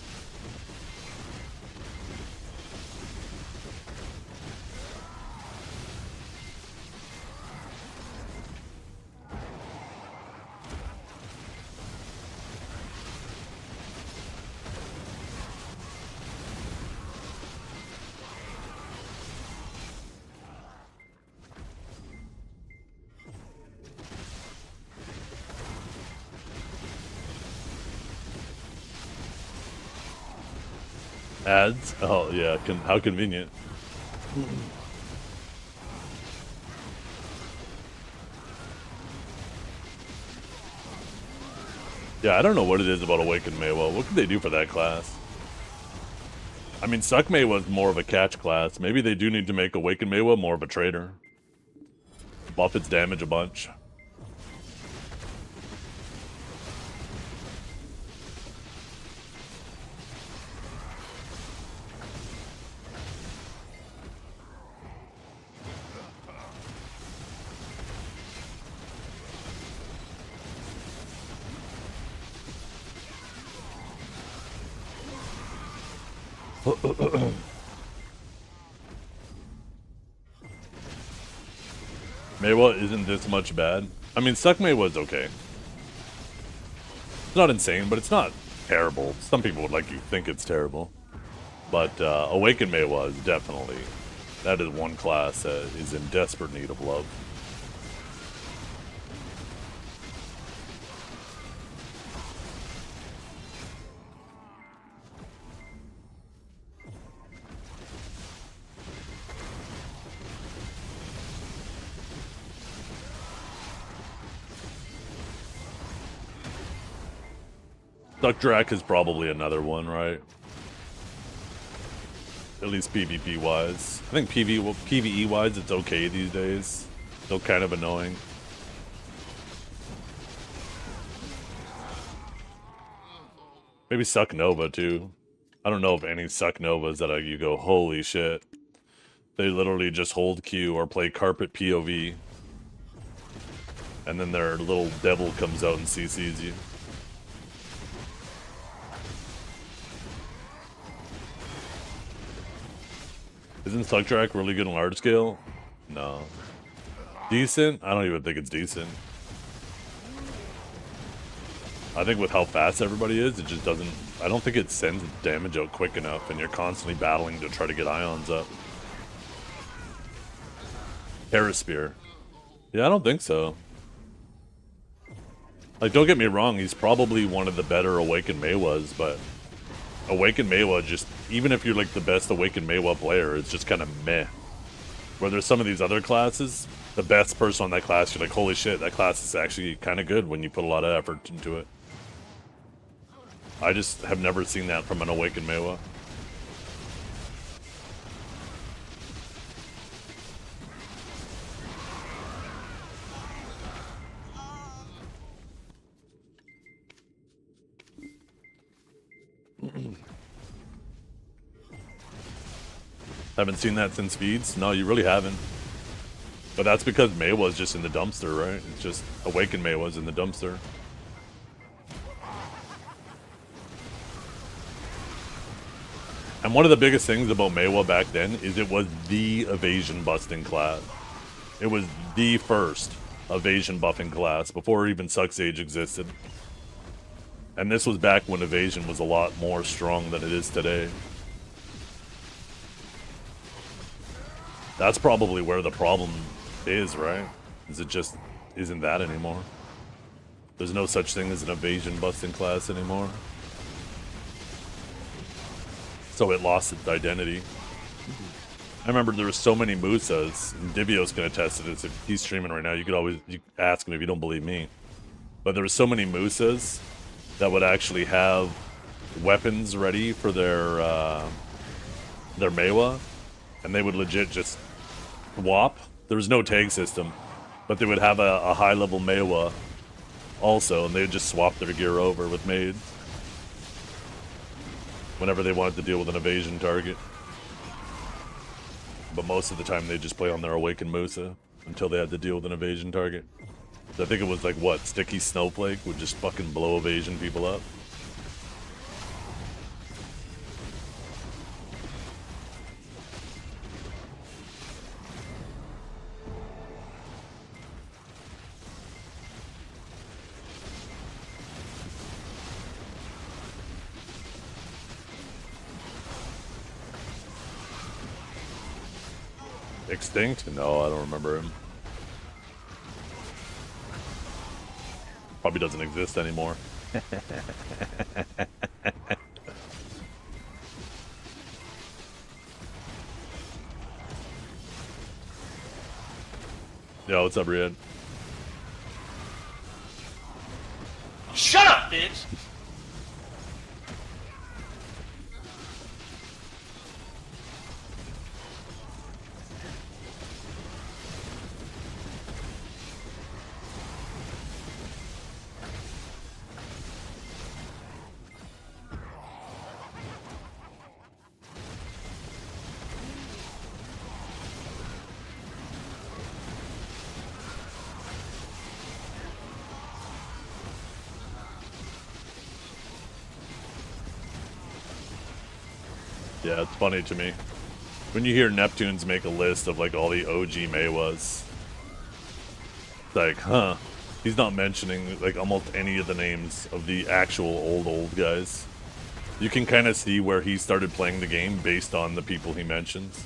Ads? Oh, yeah. How convenient. Yeah, I don't know what it is about Awaken Maewa. What could they do for that class? I mean, Suck Maewa is more of a catch class. Maybe they do need to make Awaken Maewa more of a trader. Buff its damage a bunch. Maewa isn't this much bad. I mean, Suck Maewa is okay. It's not insane, but it's not terrible. Some people would like you think it's terrible. But Awakened Meiwa is definitely, that is one class that is in desperate need of love. Duckdrack is probably another one, right? At least PvP wise. I think PvE wise it's okay these days. Still kind of annoying. Maybe Suck Nova too. I don't know of any Suck Novas that you go, holy shit. They literally just hold Q or play carpet POV. And then their little devil comes out and CCs you. Isn't Suckdrack really good in large scale? No. Decent? I don't even think it's decent. I think with how fast everybody is, it just doesn't... I don't think it sends damage out quick enough, and you're constantly battling to try to get ions up. Paraspear. Yeah, I don't think so. Like, don't get me wrong, he's probably one of the better Awakened Meiwas, but... Awakened Meiwa just, even if you're like the best Awakened Meiwa player, it's just kind of meh. Where there's some of these other classes, the best person on that class, you're like, holy shit, that class is actually kind of good when you put a lot of effort into it. I just have never seen that from an Awakened Meiwa. Haven't seen that since Feeds? No, you really haven't. But that's because Meiwa's just in the dumpster, right? It's just Awakened Meiwa's in the dumpster. And one of the biggest things about Meiwa back then is it was the evasion busting class. It was the first evasion buffing class before even Suck Sage existed. And this was back when evasion was a lot more strong than it is today. That's probably where the problem is, right? Is it just isn't that anymore? There's no such thing as an evasion busting class anymore. So it lost its identity. I remember there were so many Musas, and Divio's gonna test it. If he's streaming right now, you could always ask him if you don't believe me. But there were so many Musas that would actually have weapons ready for their Meiwa, and they would legit just swap. There was no tag system, but they would have a high-level Meiwa also, and they would just swap their gear over with Maids whenever they wanted to deal with an evasion target. But most of the time they just play on their Awakened Musa until they had to deal with an evasion target. I think it was like, what, Sticky Snowflake would just fucking blow evasion people up. Extinct? No, I don't remember him. Probably doesn't exist anymore. Yo, what's up, Riyad? Shut up, bitch! Yeah, it's funny to me. When you hear Neptunes make a list of like all the OG Meiwas, it's like, huh, He's not mentioning like almost any of the names of the actual old guys. You can kind of see where he started playing the game based on the people he mentions.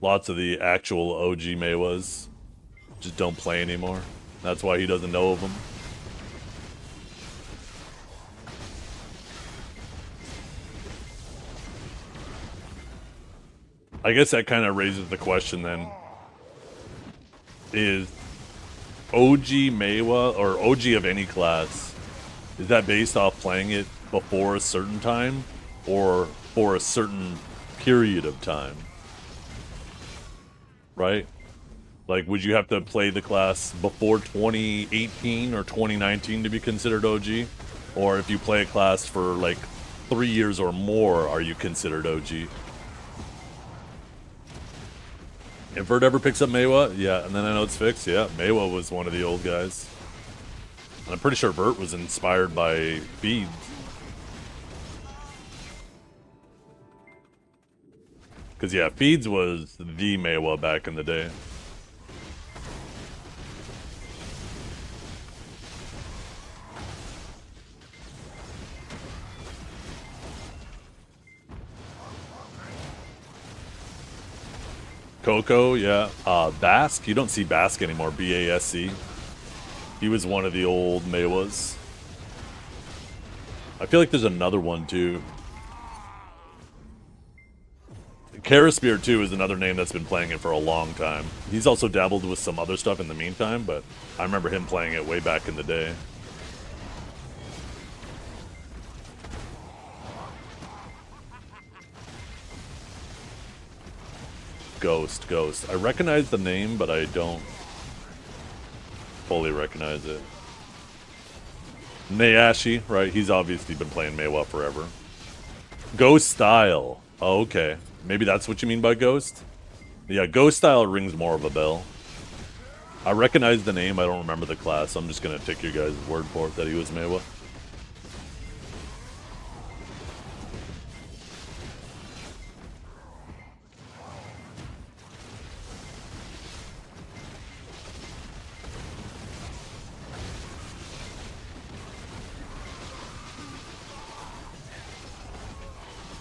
Lots of the actual OG Meiwas just don't play anymore. That's why he doesn't know of them. I guess that kind of raises the question then. Is OG Meiwa, or OG of any class, is that based off playing it before a certain time or for a certain period of time? Right? Like, would you have to play the class before 2018 or 2019 to be considered OG? Or if you play a class for like 3 years or more, are you considered OG? If Vert ever picks up Meiwa, yeah, and then I know it's fixed, yeah, Meiwa was one of the old guys. And I'm pretty sure Vert was inspired by Feeds. Because, yeah, Feeds was the Meiwa back in the day. Coco, yeah. Bask, you don't see Bask anymore, B-A-S-C. He was one of the old Meiwas. I feel like there's another one, too. Karaspir, too, is another name that's been playing it for a long time. He's also dabbled with some other stuff in the meantime, but I remember him playing it way back in the day. Ghost. I recognize the name, but I don't fully recognize it. Nayashi, right? He's obviously been playing Meiwa forever. Ghost Style. Oh, okay. Maybe that's what you mean by Ghost? Yeah, Ghost Style rings more of a bell. I recognize the name, I don't remember the class. I'm just gonna take your guys' word for it that he was Meiwa.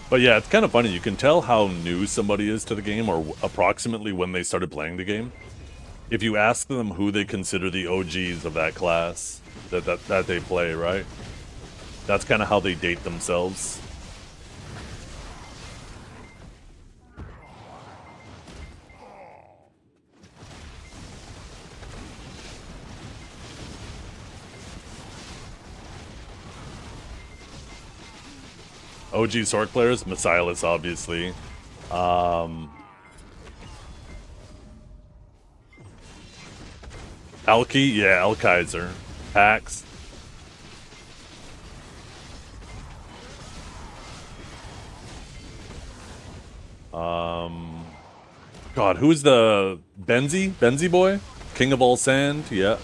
But yeah, it's kind of funny. You can tell how new somebody is to the game, or approximately when they started playing the game, if you ask them who they consider the OGs of that class that they play, right? That's kind of how they date themselves. OG Sork players, Messiahless, obviously. Elky, yeah, Elkaiser. Pax. God, who's the Benzi? Benzi boy? King of all sand? Yeah.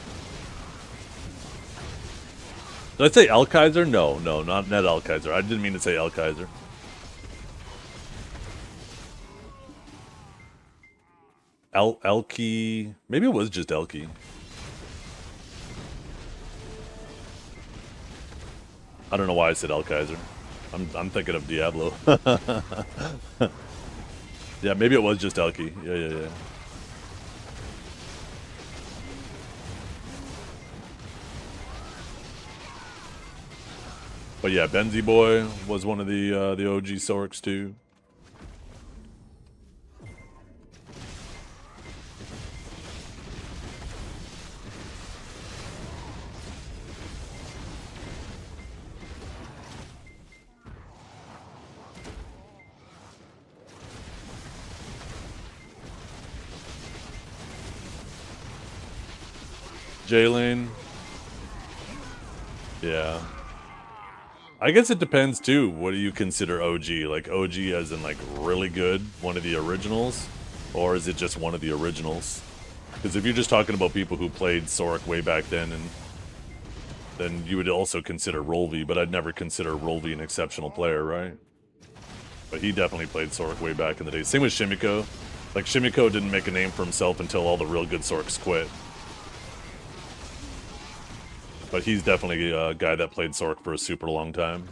Did I say Elkaiser? No, not Elkaiser. I didn't mean to say Elkaiser. Elky. Maybe it was just Elky. I don't know why I said Elkaiser. I'm thinking of Diablo. Yeah, maybe it was just Elky. Yeah. But yeah, Benzi Boy was one of the OG Sorks too. J-Lane. Yeah. I guess it depends too. What do you consider OG? Like OG as in like really good, one of the originals? Or is it just one of the originals? Because if you're just talking about people who played Sork way back then, and then you would also consider Rolvi, but I'd never consider Rolvi an exceptional player, right? But he definitely played Sork way back in the day. Same with Shimiko. Like, Shimiko didn't make a name for himself until all the real good Sorks quit. But he's definitely a guy that played Sork for a super long time.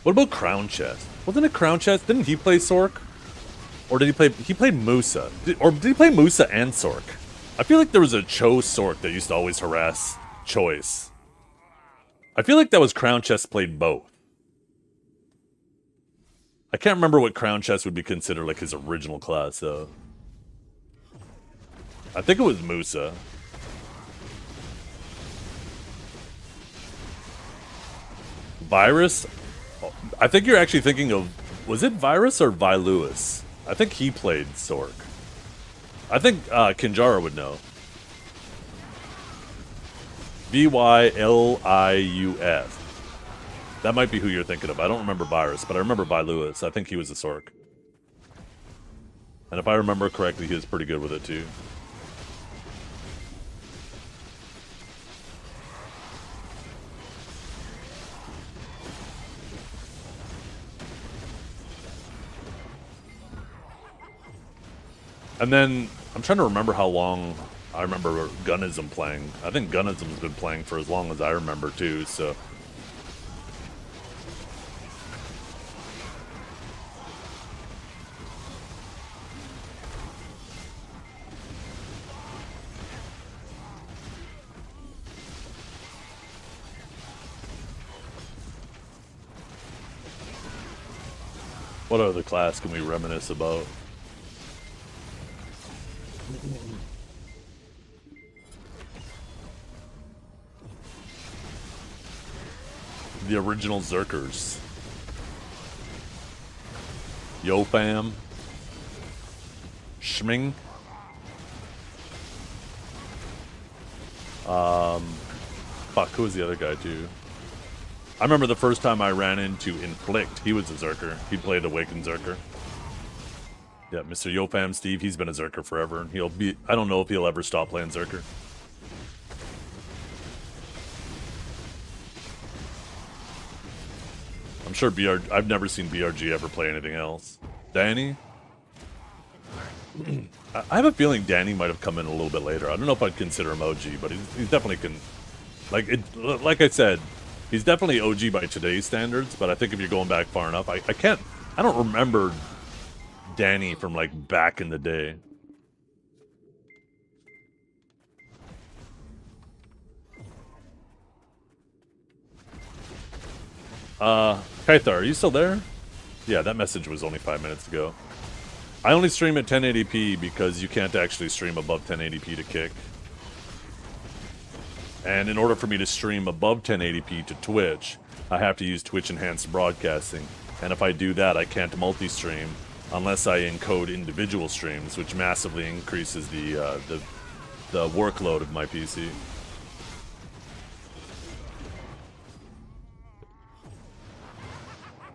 What about Crown Chest? Wasn't it Crown Chest? Didn't he play Sork? Or did he play... He played Musa. Or did he play Musa and Sork? I feel like there was a Cho Sork that used to always harass Choice. I feel like that was Crown Chest played both. I can't remember what Crown Chest would be considered like his original class, though. I think it was Musa. Virus? I think you're actually thinking of... Was it Virus or Vi Lewis? I think he played Sork. I think Kinjara would know. Vylius. That might be who you're thinking of. I don't remember Virus, but I remember Vi Lewis. I think he was a Sork. And if I remember correctly, he was pretty good with it too. And then, I'm trying to remember how long I remember Gunism playing. I think Gunism's been playing for as long as I remember too, so... What other class can we reminisce about? The original Zerkers. Yo fam. Schming. Fuck, who was the other guy too? I remember the first time I ran into Inflict. He was a Zerker. He played Awakened Zerker. Yeah, Mr. Yofam Steve, he's been a Zerker forever. And he'll be... I don't know if he'll ever stop playing Zerker. I'm sure I've never seen BRG ever play anything else. Danny? I have a feeling Danny might have come in a little bit later. I don't know if I'd consider him OG, but he's definitely can... Like I said, he's definitely OG by today's standards, but I think if you're going back far enough, I don't remember Danny from like back in the day. Kaithar, are you still there? Yeah, that message was only 5 minutes ago. I only stream at 1080p because you can't actually stream above 1080p to kick. And in order for me to stream above 1080p to Twitch, I have to use Twitch Enhanced Broadcasting. And if I do that, I can't multi-stream unless I encode individual streams, which massively increases the workload of my PC.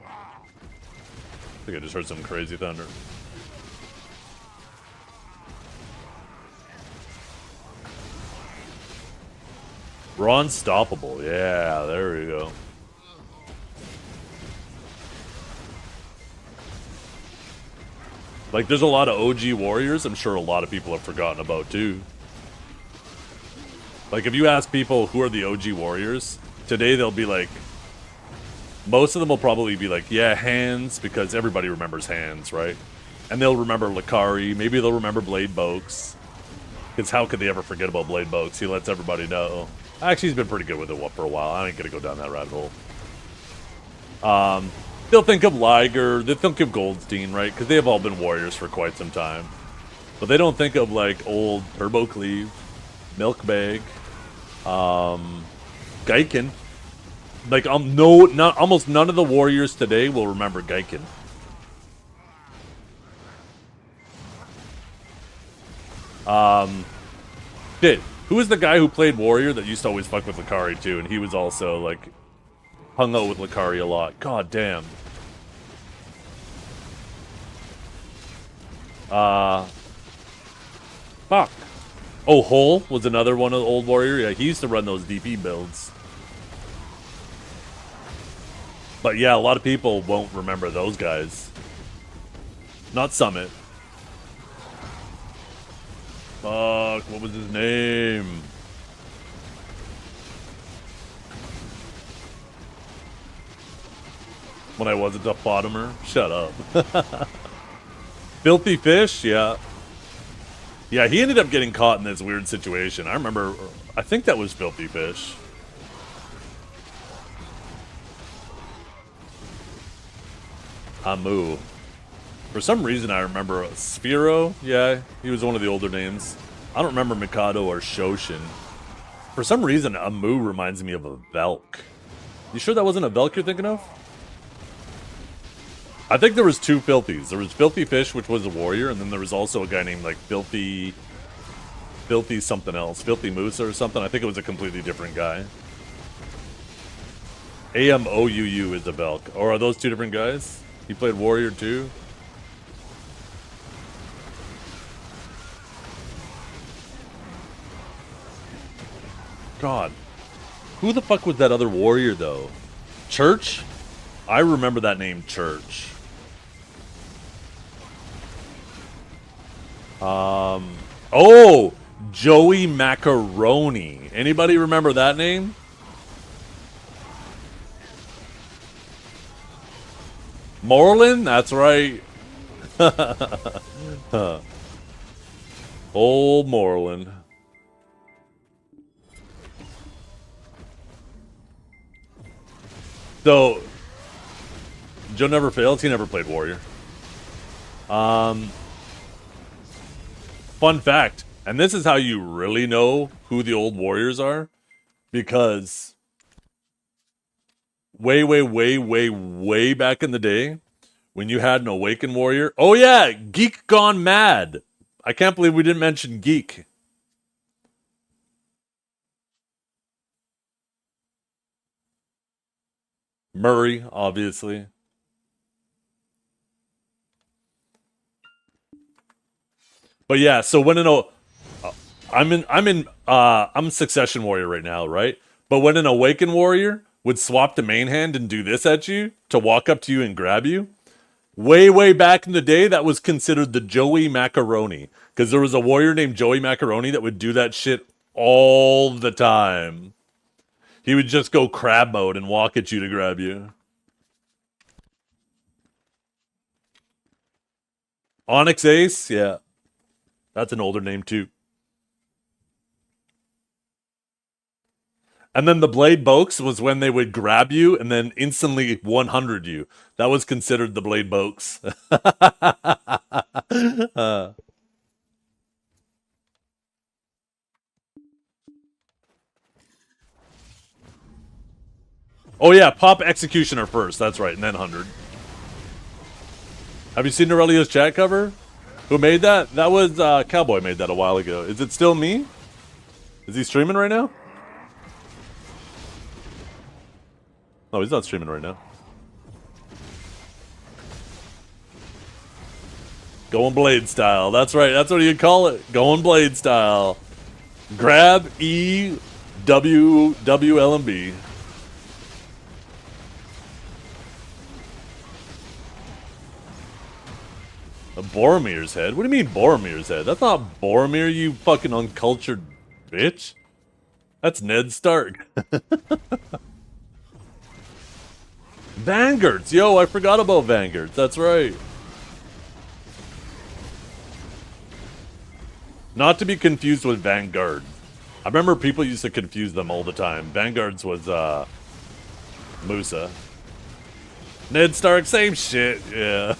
I think I just heard some crazy thunder. We're unstoppable. Yeah, there we go. Like, there's a lot of OG warriors I'm sure a lot of people have forgotten about, too. Like, if you ask people who are the OG warriors, today they'll be like... Most of them will probably be like, yeah, Hands, because everybody remembers Hands, right? And they'll remember Lakari, maybe they'll remember Blade Boaks. Because how could they ever forget about Blade Boaks? He lets everybody know. Actually, he's been pretty good with it for a while. I ain't gonna go down that rabbit hole. They'll think of Liger, they'll think of Goldstein, right? Because they have all been warriors for quite some time. But they don't think of, like, old Turbo Cleave, Milkbag, Gaiken. Like, almost none of the warriors today will remember Gaiken. Shit. Who was the guy who played warrior that used to always fuck with Lakari too? And he was also, like, hung out with Lakari a lot. God damn. Fuck. Oh, Hole was another one of the old warrior. Yeah, he used to run those DP builds. But yeah, a lot of people won't remember those guys. Not Summit. Fuck, what was his name? When I wasn't a bottomer? Shut up. Filthy Fish? Yeah. Yeah, he ended up getting caught in this weird situation. I remember, I think that was Filthy Fish. Amu. For some reason, I remember Sphero. Yeah, he was one of the older names. I don't remember Mikado or Shoshin. For some reason, Amu reminds me of a Velk. You sure that wasn't a Velk you're thinking of? I think there was two Filthies. There was Filthy Fish, which was a warrior, and then there was also a guy named like Filthy something else. Filthy Moose or something. I think it was a completely different guy. AMOUU is a Velk. Or are those two different guys? He played warrior too? God. Who the fuck was that other warrior though? Church? I remember that name, Church. Oh, Joey Macaroni. Anybody remember that name? Moreland? That's right. Old Moreland. So, Joe never fails. He never played warrior. Fun fact, and this is how you really know who the old warriors are, because way back in the day, when you had an awakened warrior. Oh yeah, Geek Gone Mad. I can't believe we didn't mention Geek. Murray, obviously. But yeah, so when I'm Succession Warrior right now, right? But when an Awakened Warrior would swap to main hand and do this at you to walk up to you and grab you, way back in the day, that was considered the Joey Macaroni, because there was a warrior named Joey Macaroni that would do that shit all the time. He would just go crab mode and walk at you to grab you. Onyx Ace, yeah. That's an older name too. And then the Blade Bokes was when they would grab you and then instantly 100 you. That was considered the Blade Bokes. Oh yeah, pop Executioner first. That's right, and then 100. Have you seen Aurelio's chat cover? Who made that? That was Cowboy made that a while ago. Is it still me? Is he streaming right now? No, he's not streaming right now. Going Blade style. That's right. That's what you call it. Going Blade style. Grab E W W L and B. A Boromir's head? What do you mean Boromir's head? That's not Boromir, you fucking uncultured bitch. That's Ned Stark. Vanguards! Yo, I forgot about Vanguards. That's right. Not to be confused with Vanguard. I remember people used to confuse them all the time. Vanguards was, Musa. Ned Stark, same shit, yeah.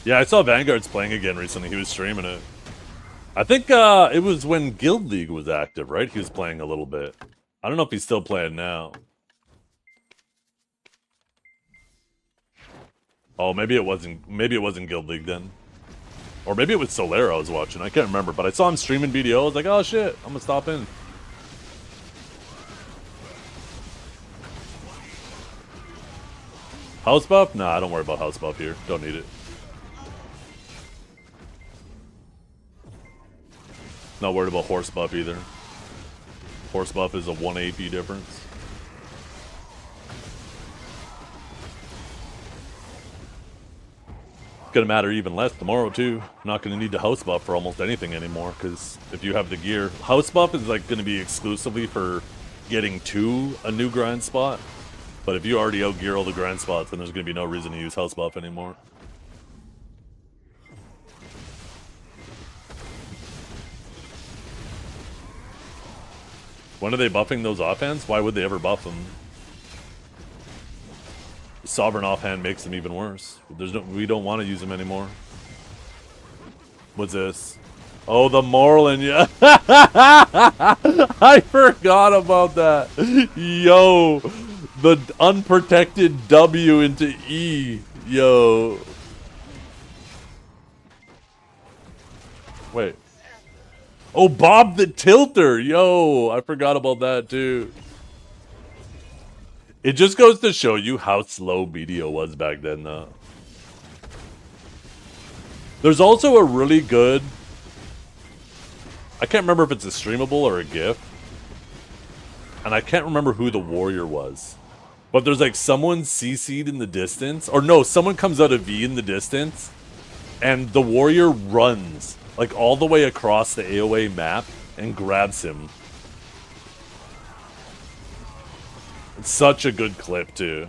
Yeah, I saw Vanguard's playing again recently. He was streaming it. I think it was when Guild League was active, right? He was playing a little bit. I don't know if he's still playing now. Oh, maybe it wasn't Guild League then. Or maybe it was Solera I was watching. I can't remember. But I saw him streaming BDO. I was like, oh shit, I'm gonna stop in. House buff? Nah, don't worry about house buff here. Don't need it. Not worried about horse buff either. Horse buff is a 1 AP difference. It's gonna matter even less tomorrow too. I'm not gonna need the house buff for almost anything anymore, because if you have the gear, house buff is like gonna be exclusively for getting to a new grind spot. But if you already out gear all the grind spots, then there's gonna be no reason to use house buff anymore. When are they buffing those offhands? Why would they ever buff them? The Sovereign offhand makes them even worse. We don't want to use them anymore. What's this? Oh, the Moreland, yeah. I forgot about that. Yo, the unprotected W into E. Yo. Wait. Oh, Bob the Tilter! Yo, I forgot about that too. It just goes to show you how slow BDO was back then, though. There's also a really good... I can't remember if it's a streamable or a GIF. And I can't remember who the warrior was. But there's like someone CC'd in the distance. Or no, someone comes out of V in the distance. And the warrior runs. Like all the way across the AoA map and grabs him. It's such a good clip too.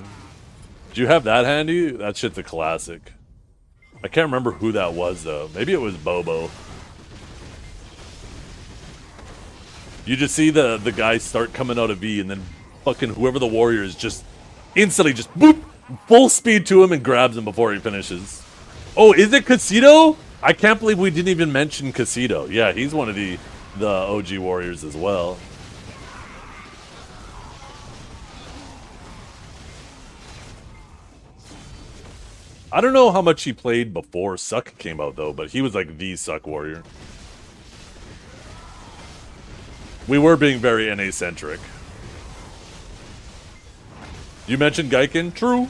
Do you have that handy? That shit's a classic. I can't remember who that was though. Maybe it was Bobo. You just see the guy start coming out of V and then fucking whoever the warrior is just instantly just boop, full speed to him and grabs him before he finishes. Oh, is it Casito? I can't believe we didn't even mention Casito. Yeah, he's one of the OG warriors as well. I don't know how much he played before Suck came out though, but he was like the Suck warrior. We were being very NA-centric. You mentioned Gaiken? True.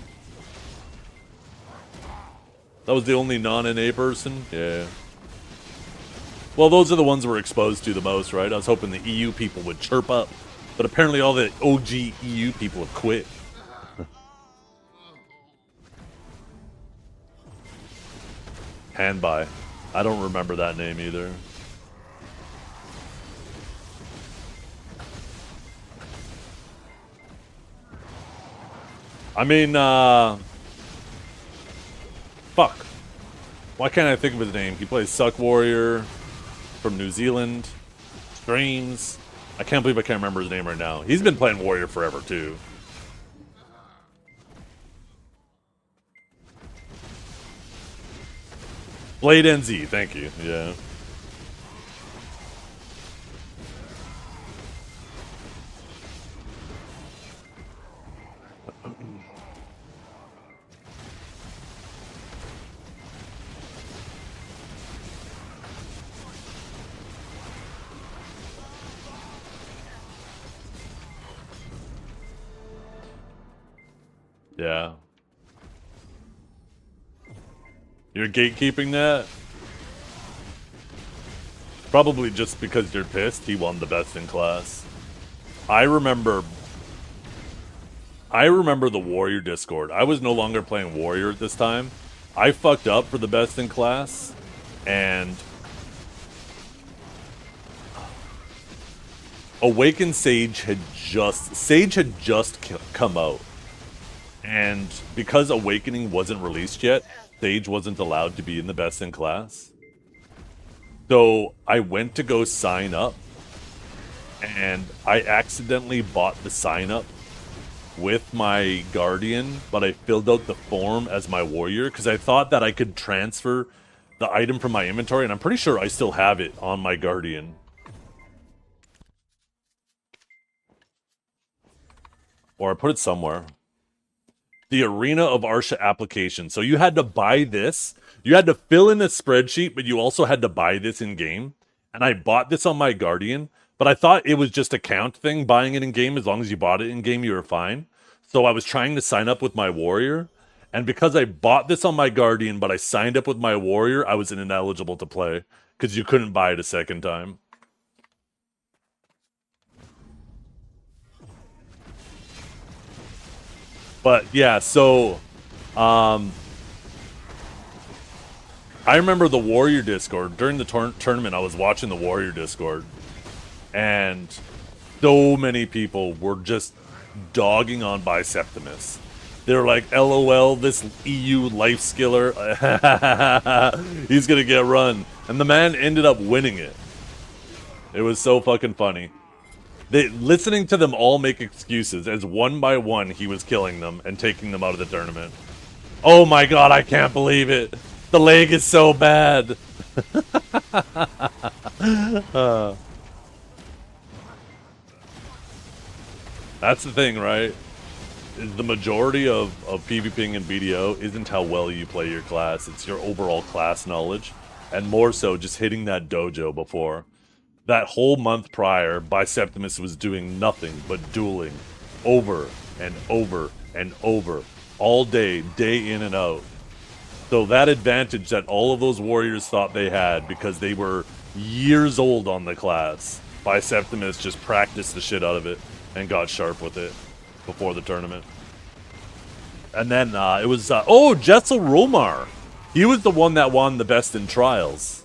That was the only non-NA person? Yeah. Well, those are the ones we're exposed to the most, right? I was hoping the EU people would chirp up. But apparently all the OG EU people have quit. Handby. I don't remember that name either. I mean, fuck. Why can't I think of his name? He plays Suck Warrior from New Zealand. Streams. I can't believe I can't remember his name right now. He's been playing Warrior forever, too. Blade NZ, thank you. Yeah. Yeah. You're gatekeeping that? Probably just because you're pissed he won the best in class. I remember the Warrior Discord. I was no longer playing Warrior at this time. I fucked up for the best in class, and Awakened Sage had just come out. And because Awakening wasn't released yet, Sage wasn't allowed to be in the best in class. So I went to go sign up, and I accidentally bought the sign up with my Guardian, but I filled out the form as my Warrior because I thought that I could transfer the item from my inventory, and I'm pretty sure I still have it on my Guardian. Or I put it somewhere. the Arena of Arsha application. So you had to buy this. You had to fill in a spreadsheet, but you also had to buy this in game. And I bought this on my Guardian, but I thought it was just a count thing, buying it in game. As long as you bought it in game, you were fine. So I was trying to sign up with my Warrior. And because I bought this on my Guardian, but I signed up with my Warrior, I was ineligible to play because you couldn't buy it a second time. But yeah, so I remember the Warrior Discord. During the tournament, I was watching the Warrior Discord, and so many people were just dogging on Biseptimus. They're like, LOL, this EU life skiller, he's gonna get run. And the man ended up winning it. It was so fucking funny. Listening to them all make excuses as one by one he was killing them and taking them out of the tournament. Oh my god, I can't believe it. The leg is so bad. That's the thing, right? The majority of PvPing and BDO isn't how well you play your class. It's your overall class knowledge. And more so just hitting that dojo before. That whole month prior, Biseptimus was doing nothing but dueling over and over and over. All day, day in and out. So that advantage that all of those warriors thought they had because they were years old on the class, Biseptimus just practiced the shit out of it and got sharp with it before the tournament. And then it was, oh, Jessel Romar. He was the one that won the best in trials.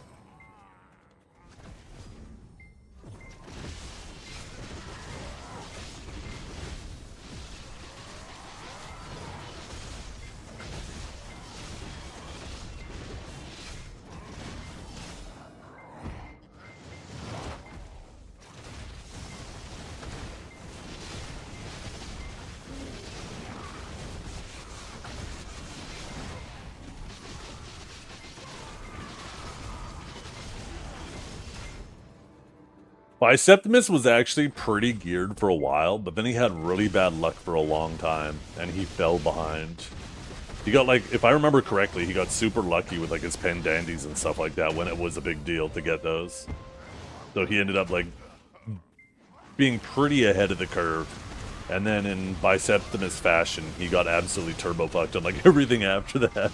Biseptimus was actually pretty geared for a while, but then he had really bad luck for a long time, and he fell behind. He got, like, if I remember correctly, he got super lucky with, like, his pendandies and stuff like that when it was a big deal to get those. So he ended up, like, being pretty ahead of the curve. And then in Biseptimus fashion, he got absolutely turbo fucked on, like, everything after that.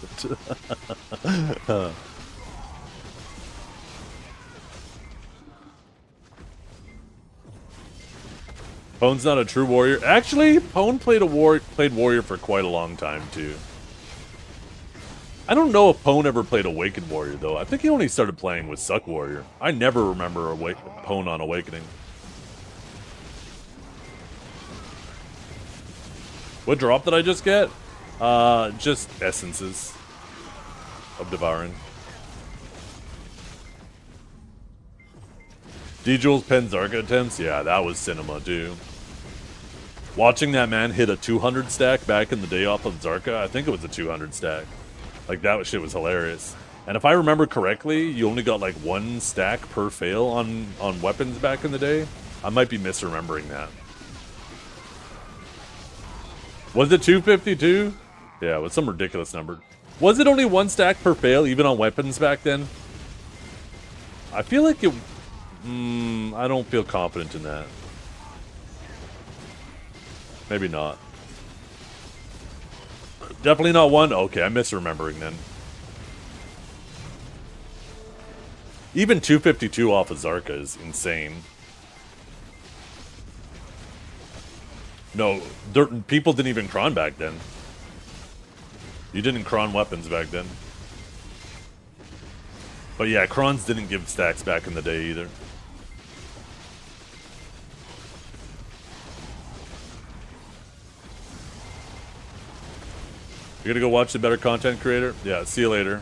Pone's not a true warrior. Actually, Pone played warrior for quite a long time too. I don't know if Pone ever played Awakened Warrior though. I think he only started playing with Suck Warrior. I never remember Pone on Awakening. What drop did I just get? Just essences of devouring. D-Jules pen Zarka attempts? Yeah, that was cinema, too. Watching that man hit a 200 stack back in the day off of Zarka, I think it was a 200 stack. Like, that shit was hilarious. And if I remember correctly, you only got, like, 1 stack per fail on weapons back in the day. I might be misremembering that. Was it 252? Yeah, it was some ridiculous number. Was it only 1 stack per fail, even on weapons back then? I feel like it... I don't feel confident in that. Maybe not. Definitely not 1? Okay, I'm misremembering then. Even 252 off of Zarka is insane. No, people didn't even cron back then. You didn't cron weapons back then. But yeah, crons didn't give stacks back in the day either. You're gonna go watch the better content creator? Yeah, see you later.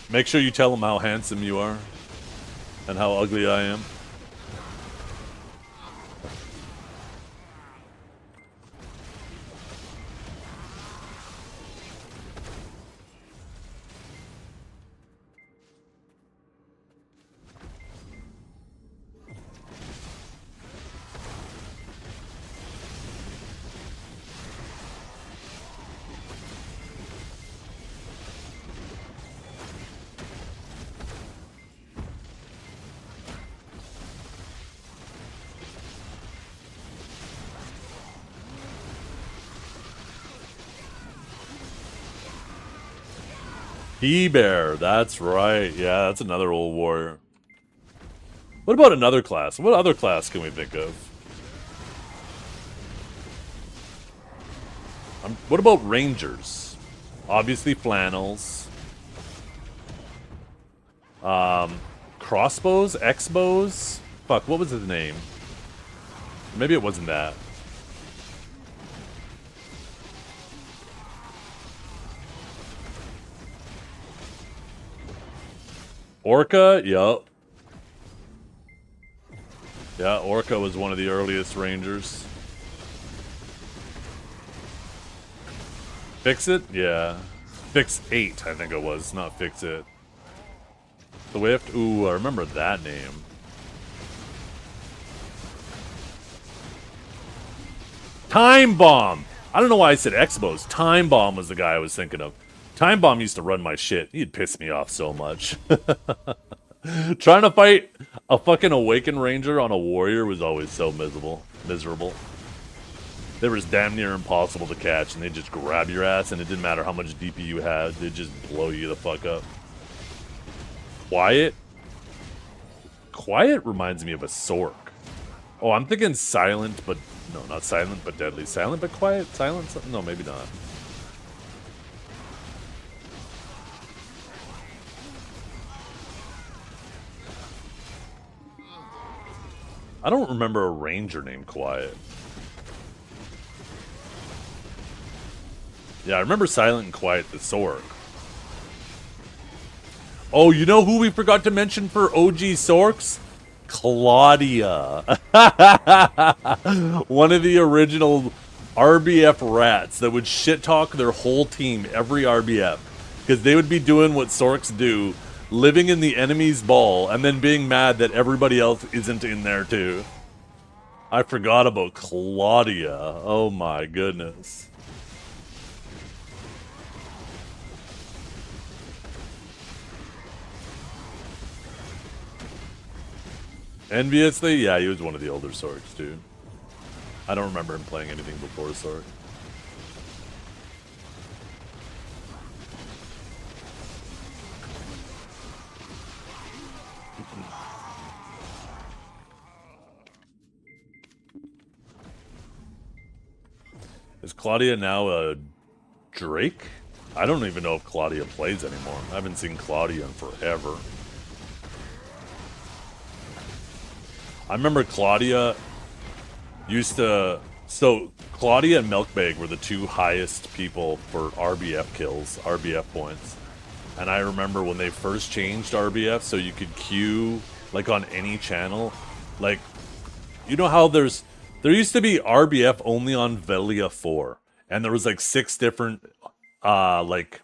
Make sure you tell him how handsome you are and how ugly I am. He-Bear, that's right. Yeah, that's another old warrior. What about another class? What other class can we think of? What about Rangers? Obviously flannels. Crossbows? X-bows? Fuck, what was his name? Maybe it wasn't that. Orca? Yup. Yeah, Orca was one of the earliest Rangers. Fix It? Yeah. Fix 8, I think it was, not Fix It. Swift? Ooh, I remember that name. Time Bomb! I don't know why I said Expos. Time Bomb was the guy I was thinking of. Time Bomb used to run my shit. He'd piss me off so much. Trying to fight a fucking Awakened Ranger on a warrior was always so miserable. They were damn near impossible to catch, and they'd just grab your ass, and it didn't matter how much DP you had, they'd just blow you the fuck up. Quiet? Quiet reminds me of a Sork. Oh, I'm thinking Silent, but... No, not Silent, but Deadly. Silent, but Quiet? Silent? No, maybe not. I don't remember a Ranger named Quiet. Yeah, I remember Silent and Quiet the Sork. Oh, you know who we forgot to mention for OG Sorks? Claudia. One of the original RBF rats that would shit talk their whole team every RBF. Because they would be doing what Sorks do, living in the enemy's ball, and then being mad that everybody else isn't in there too. I forgot about Claudia. Oh my goodness. Enviously? Yeah, he was one of the older Sorks, dude. I don't remember him playing anything before Sork. Is Claudia now a Drake? I don't even know if Claudia plays anymore. I haven't seen Claudia in forever. I remember Claudia used to... So, Claudia and Milkbag were the two highest people for RBF kills, RBF points. And I remember when they first changed RBF, so you could queue, like, on any channel. Like, you know how there used to be RBF only on Velia 4. And there was, like, 6 different, like...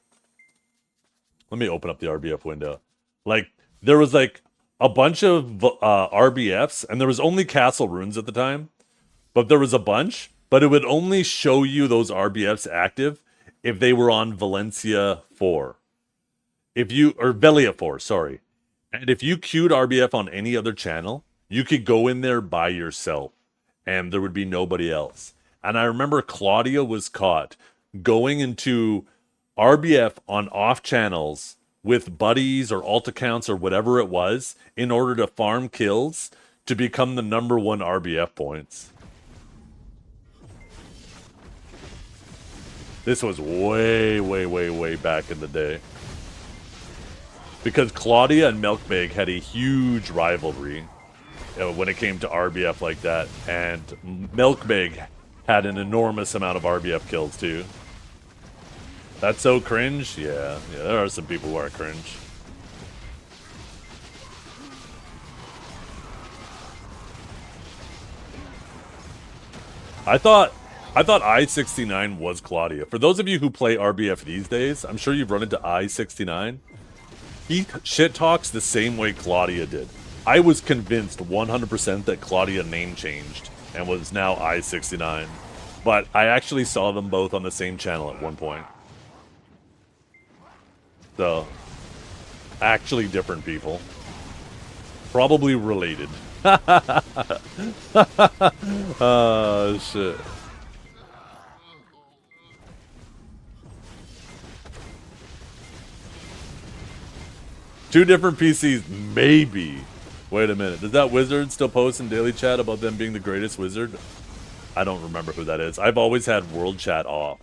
Let me open up the RBF window. Like, there was, like... a bunch of RBFs, and there was only Castle Runes at the time, but there was a bunch, but it would only show you those RBFs active if they were on Valencia 4. Or Velia 4, sorry. And if you queued RBF on any other channel, you could go in there by yourself, and there would be nobody else. And I remember Claudia was caught going into RBF on off channels with buddies or alt accounts or whatever it was in order to farm kills to become the #1 RBF points. This was way, way, way, way back in the day. Because Claudia and Milkbag had a huge rivalry when it came to RBF like that. And Milkbag had an enormous amount of RBF kills too. That's so cringe? Yeah, there are some people who are cringe. I thought I-69 was Claudia. For those of you who play RBF these days, I'm sure you've run into I-69. He shit talks the same way Claudia did. I was convinced 100% that Claudia name changed and was now I-69. But I actually saw them both on the same channel at one point. So, actually different people. Probably related. Oh, shit. 2 different PCs, maybe. Wait a minute. Does that wizard still post in daily chat about them being the greatest wizard? I don't remember who that is. I've always had world chat off.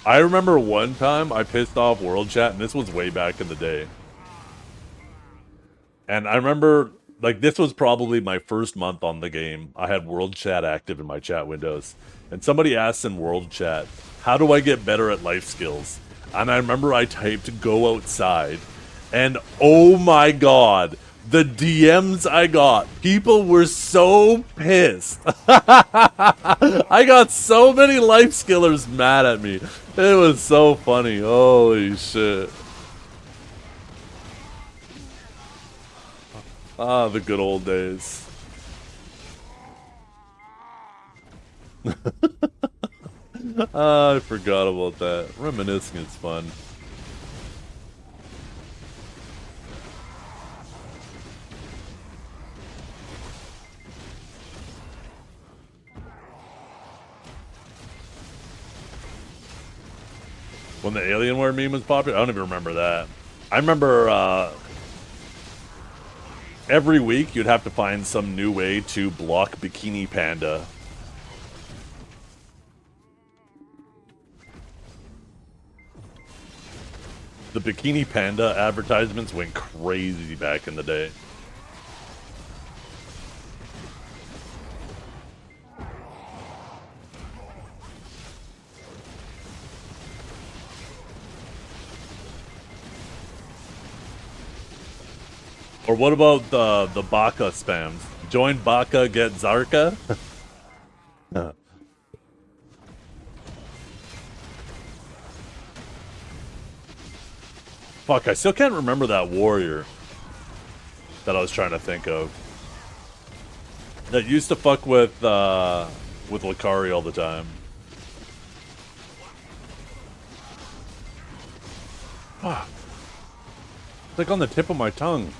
I remember one time I pissed off world chat, and this was way back in the day. And I remember, like, this was probably my first month on the game. I had world chat active in my chat windows. And somebody asked in world chat, how do I get better at life skills? And I remember I typed go outside. And oh my god, the DMs I got, people were so pissed. I got so many life skillers mad at me. It was so funny. Holy shit. Ah, the good old days. I forgot about that. Reminiscing is fun. When the Alienware meme was popular? I don't even remember that. I remember every week you'd have to find some new way to block Bikini Panda. The Bikini Panda advertisements went crazy back in the day. Or what about the Baka spams? Join Baka, get Zarka? Fuck, I still can't remember that warrior that I was trying to think of. That used to fuck with Lakari all the time. Fuck. It's like on the tip of my tongue.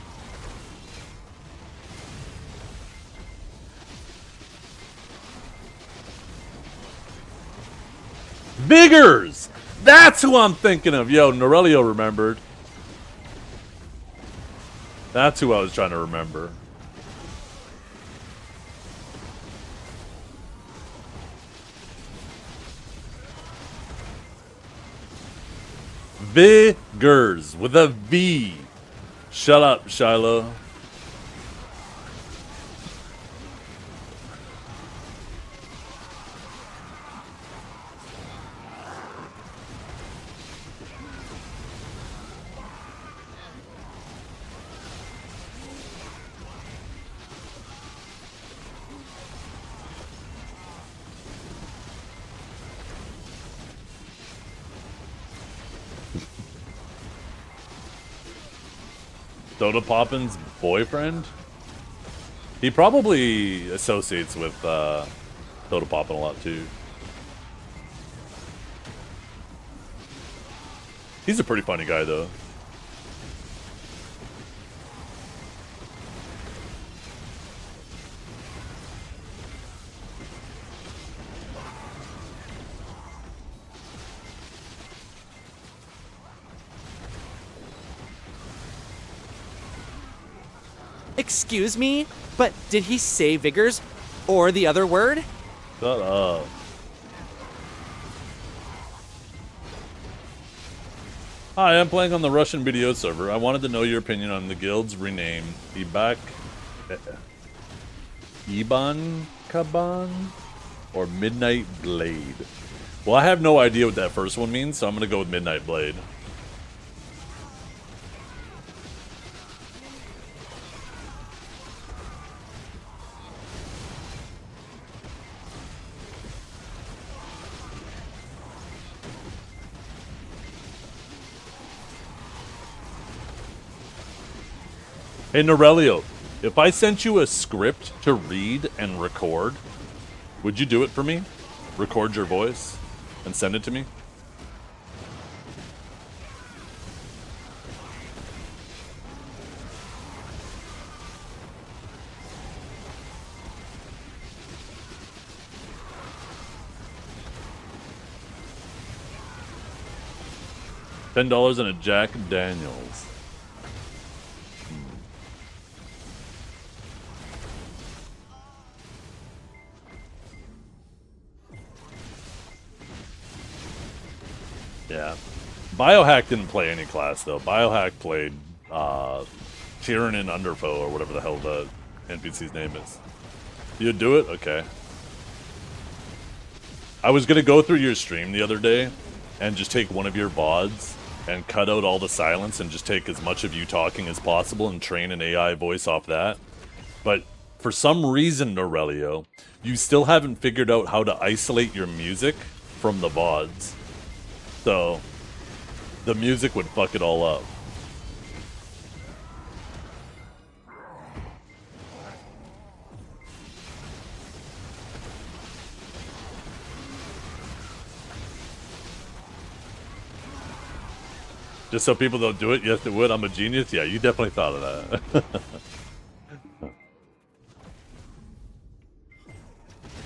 Vigors! That's who I'm thinking of. Yo, Norelio remembered. That's who I was trying to remember. Vigors with a V. Shut up, Shiloh. Soda Poppin's boyfriend? He probably associates with Soda Poppin a lot too. He's a pretty funny guy though. Excuse me, but did he say Vigors or the other word? Shut up. Hi, I'm playing on the Russian video server. I wanted to know your opinion on the guild's rename. Iban Kaban or Midnight Blade. Well, I have no idea what that first one means, so I'm gonna go with Midnight Blade. Hey, Norelio, if I sent you a script to read and record, would you do it for me? Record your voice and send it to me? $10 and a Jack Daniels. Yeah. Biohack didn't play any class, though. Biohack played Tyrannin Underfoe, or whatever the hell the NPC's name is. You'd do it? Okay. I was going to go through your stream the other day and just take one of your VODs and cut out all the silence and just take as much of you talking as possible and train an AI voice off that. But for some reason, Aurelio, you still haven't figured out how to isolate your music from the VODs. So, the music would fuck it all up. Just so people don't do it? Yes, it would. I'm a genius? Yeah, you definitely thought of that.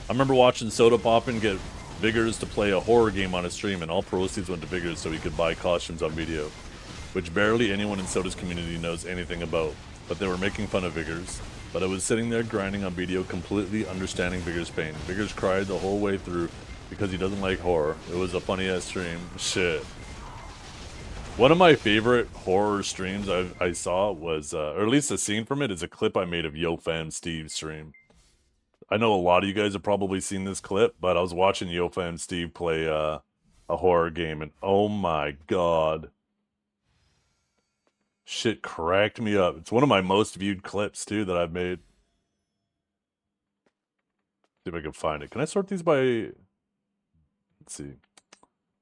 I remember watching Soda Poppin get Vigors to play a horror game on his stream, and all proceeds went to Vigors so he could buy costumes on video, which barely anyone in Soda's community knows anything about. But they were making fun of Vigors. But I was sitting there grinding on video, completely understanding Vigors' pain. Vigors cried the whole way through because he doesn't like horror. It was a funny-ass stream. Shit. One of my favorite horror streams I saw was, or at least a scene from it, is a clip I made of YoFam Steve's stream. I know a lot of you guys have probably seen this clip, but I was watching YoFam Steve play a horror game, and oh my god. Shit cracked me up. It's one of my most viewed clips, too, that I've made. See if I can find it. Can I sort these by... Let's see.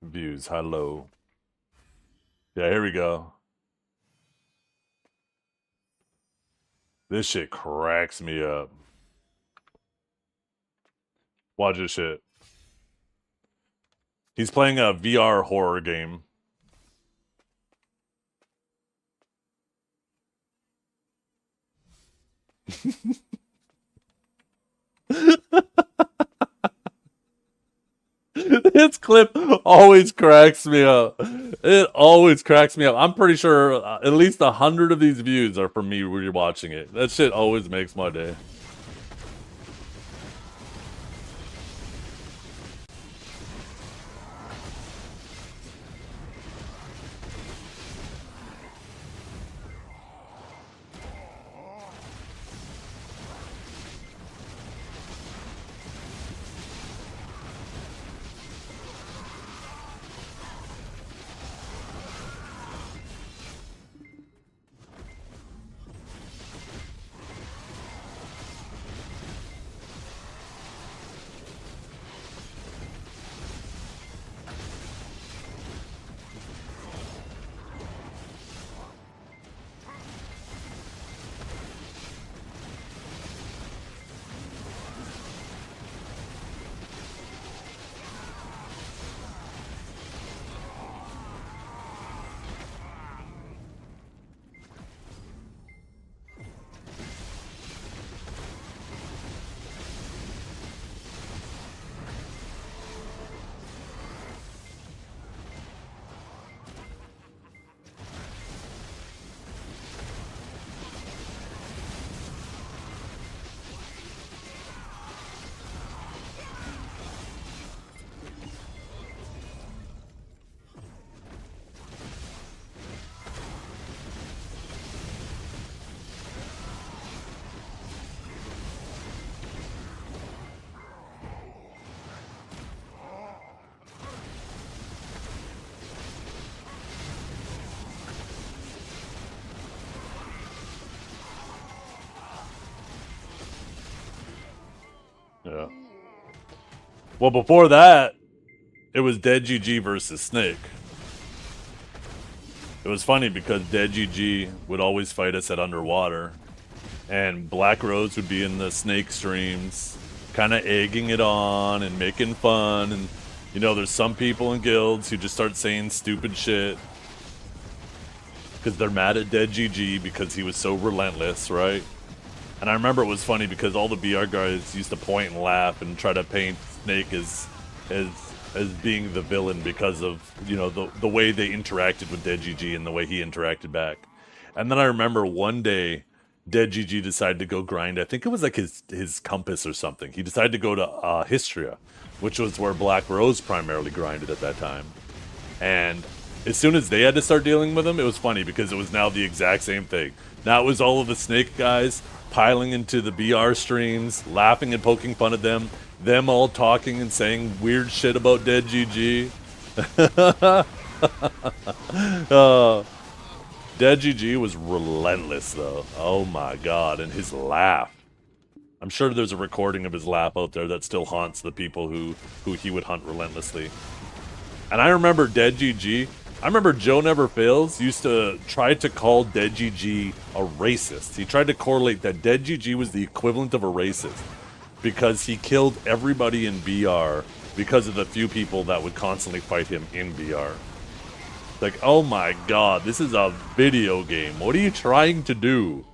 Views, high, low. Yeah, here we go. This shit cracks me up. Watch this shit. He's playing a VR horror game. This clip always cracks me up. It always cracks me up. I'm pretty sure at least 100 of these views are from me when you're watching it. That shit always makes my day. Yeah. Well, before that, it was Dead GG versus Snake. It was funny because Dead GG would always fight us at Underwater, and Black Rose would be in the Snake streams, kind of egging it on and making fun. And, you know, there's some people in guilds who just start saying stupid shit because they're mad at Dead GG because he was so relentless, right? And I remember it was funny because all the BR guys used to point and laugh and try to paint Snake as as being the villain because of, you know, the way they interacted with Dead GG and the way he interacted back. And then I remember one day Dead GG decided to go grind. I think it was like his compass or something. He decided to go to Histria, which was where Black Rose primarily grinded at that time. And as soon as they had to start dealing with him, it was funny because it was now the exact same thing. Now it was all of the Snake guys piling into the BR streams, laughing and poking fun at them all talking and saying weird shit about Dead GG. Dead GG was relentless, though. Oh my god, and his laugh. I'm sure there's a recording of his laugh out there that still haunts the people who he would hunt relentlessly. And I remember Dead GG. I remember Joe Never Fails used to try to call Dead GG a racist. He tried to correlate that Dead GG was the equivalent of a racist because he killed everybody in BR because of the few people that would constantly fight him in BR. Like, oh my god, this is a video game. What are you trying to do?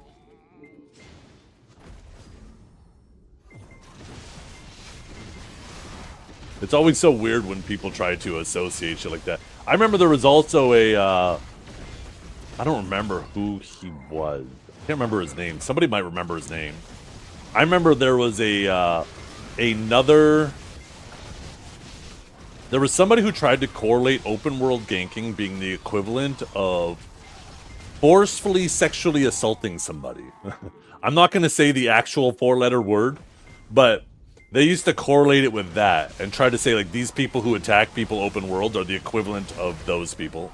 It's always so weird when people try to associate shit like that. I remember there was also a, I don't remember who he was. I can't remember his name. Somebody might remember his name. I remember there was there was somebody who tried to correlate open world ganking being the equivalent of forcefully sexually assaulting somebody. I'm not going to say the actual 4-letter word, but they used to correlate it with that and try to say, like, these people who attack people open world are the equivalent of those people.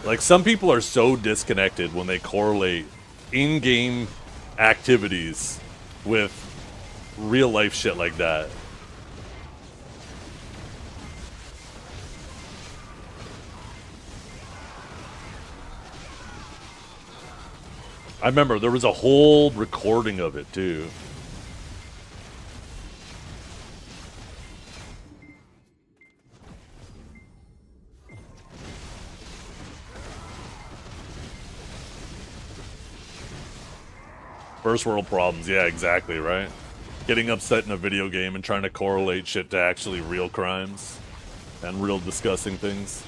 Like, some people are so disconnected when they correlate in-game activities with real-life shit like that. I remember there was a whole recording of it, too. First world problems, yeah, exactly, right? Getting upset in a video game and trying to correlate shit to actually real crimes and real disgusting things.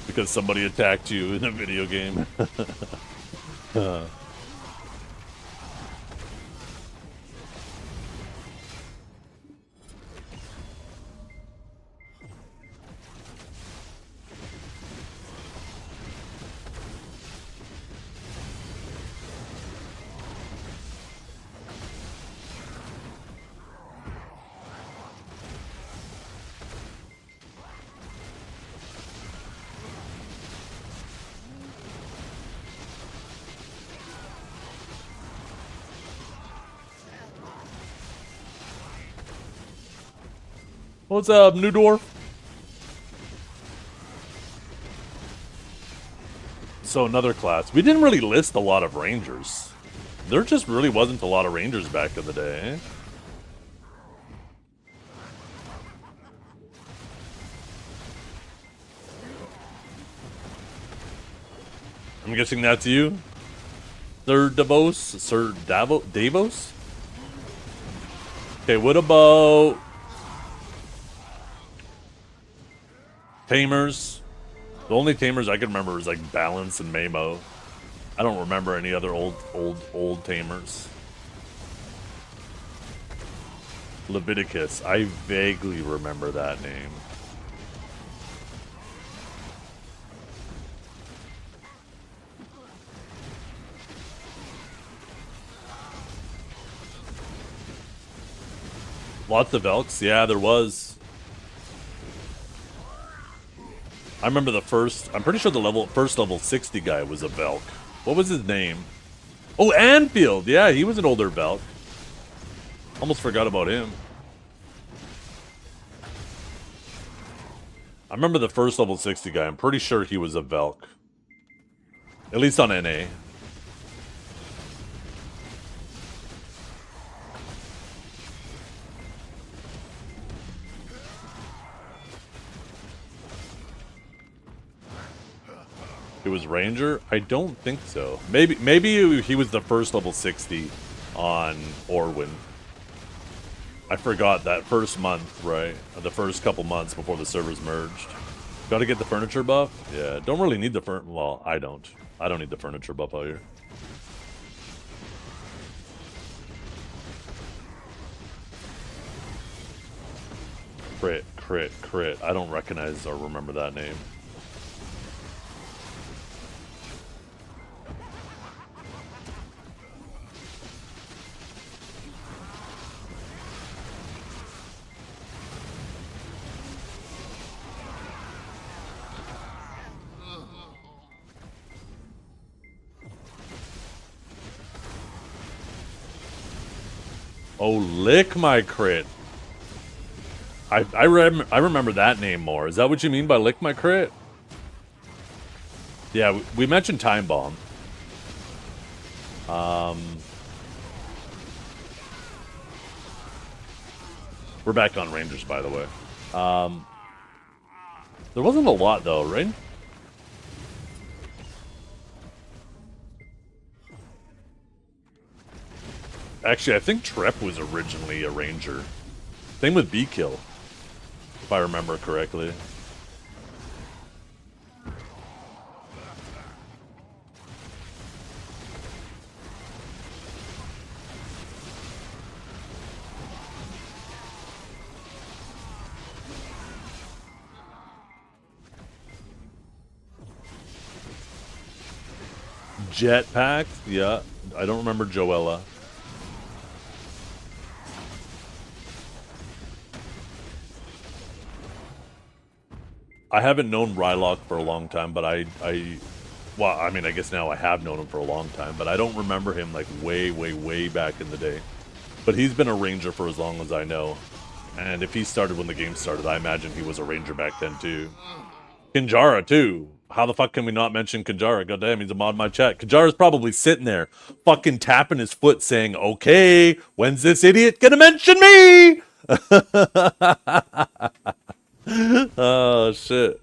Because somebody attacked you in a video game. What's up, New Dwarf? So another class. We didn't really list a lot of Rangers. There just really wasn't a lot of Rangers back in the day. I'm guessing that's you? Sir Davos? Sir Davos? Okay, what about Tamers? The only Tamers I can remember is like Balance and Mamo. I don't remember any other old Tamers. Leviticus. I vaguely remember that name. Lots of Elks? Yeah, there was. I remember the first, I'm pretty sure the first level 60 guy was a Velk. What was his name? Oh, Anfield! Yeah, he was an older Velk. Almost forgot about him. I remember the first level 60 guy. I'm pretty sure he was a Velk. At least on NA. It was Ranger? I don't think so. Maybe he was the first level 60 on Orwin. I forgot that first month, right? The first couple months before the servers merged. Got to get the furniture buff? Yeah, don't really need the well, I don't. I don't need the furniture buff out here. Crit, crit, crit. I don't recognize or remember that name. Oh, lick my crit. I remember that name more. Is that what you mean by lick my crit? Yeah, we mentioned time bomb. We're back on Rangers, by the way. There wasn't a lot though, right? Actually, I think Trep was originally a Ranger. Same with B-Kill, if I remember correctly. Jetpack? Yeah, I don't remember Joella. I haven't known Rylock for a long time, but well, I mean, I guess now I have known him for a long time, but I don't remember him like way, way, way back in the day. But he's been a Ranger for as long as I know. And if he started when the game started, I imagine he was a Ranger back then too. Kinjara too. How the fuck can we not mention Kinjara? Goddamn, he's a mod in my chat. Kinjara's probably sitting there, fucking tapping his foot saying, okay, when's this idiot gonna mention me? Oh, shit.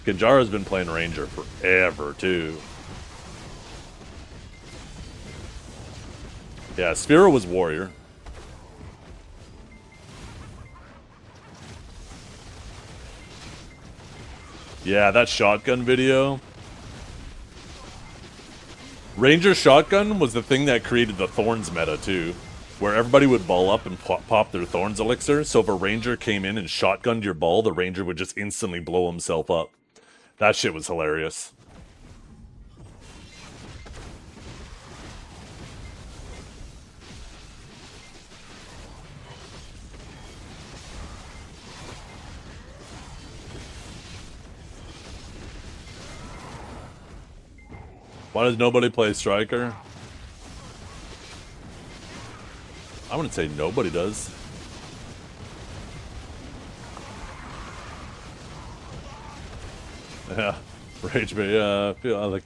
Kinjara's been playing Ranger forever, too. Yeah, Sphero was Warrior. Yeah, that shotgun video. Ranger shotgun was the thing that created the Thorns meta, too. Where everybody would ball up and pop their Thorns elixir, so if a Ranger came in and shotgunned your ball, the Ranger would just instantly blow himself up. That shit was hilarious. Why does nobody play Striker? I wouldn't say nobody does. Yeah, Rage Bay. Yeah, I feel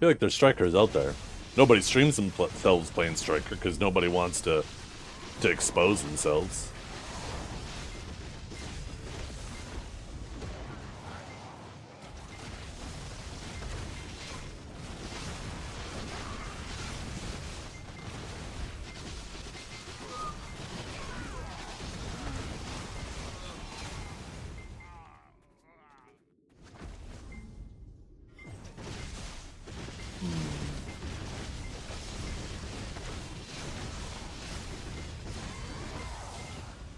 like there's strikers out there. Nobody streams themselves playing Striker because nobody wants to expose themselves.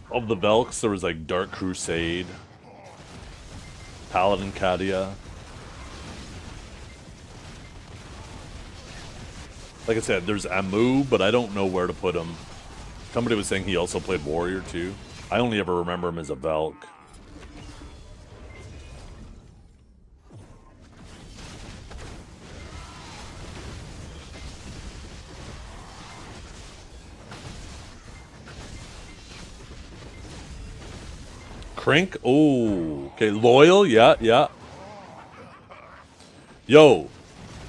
Of the Velks, there was like Dark Crusade, Paladin Kadia. Like I said, there's Amu, but I don't know where to put him. Somebody was saying he also played Warrior too. I only ever remember him as a Velk. Crank? Oh, okay. Loyal? Yeah, yeah. Yo,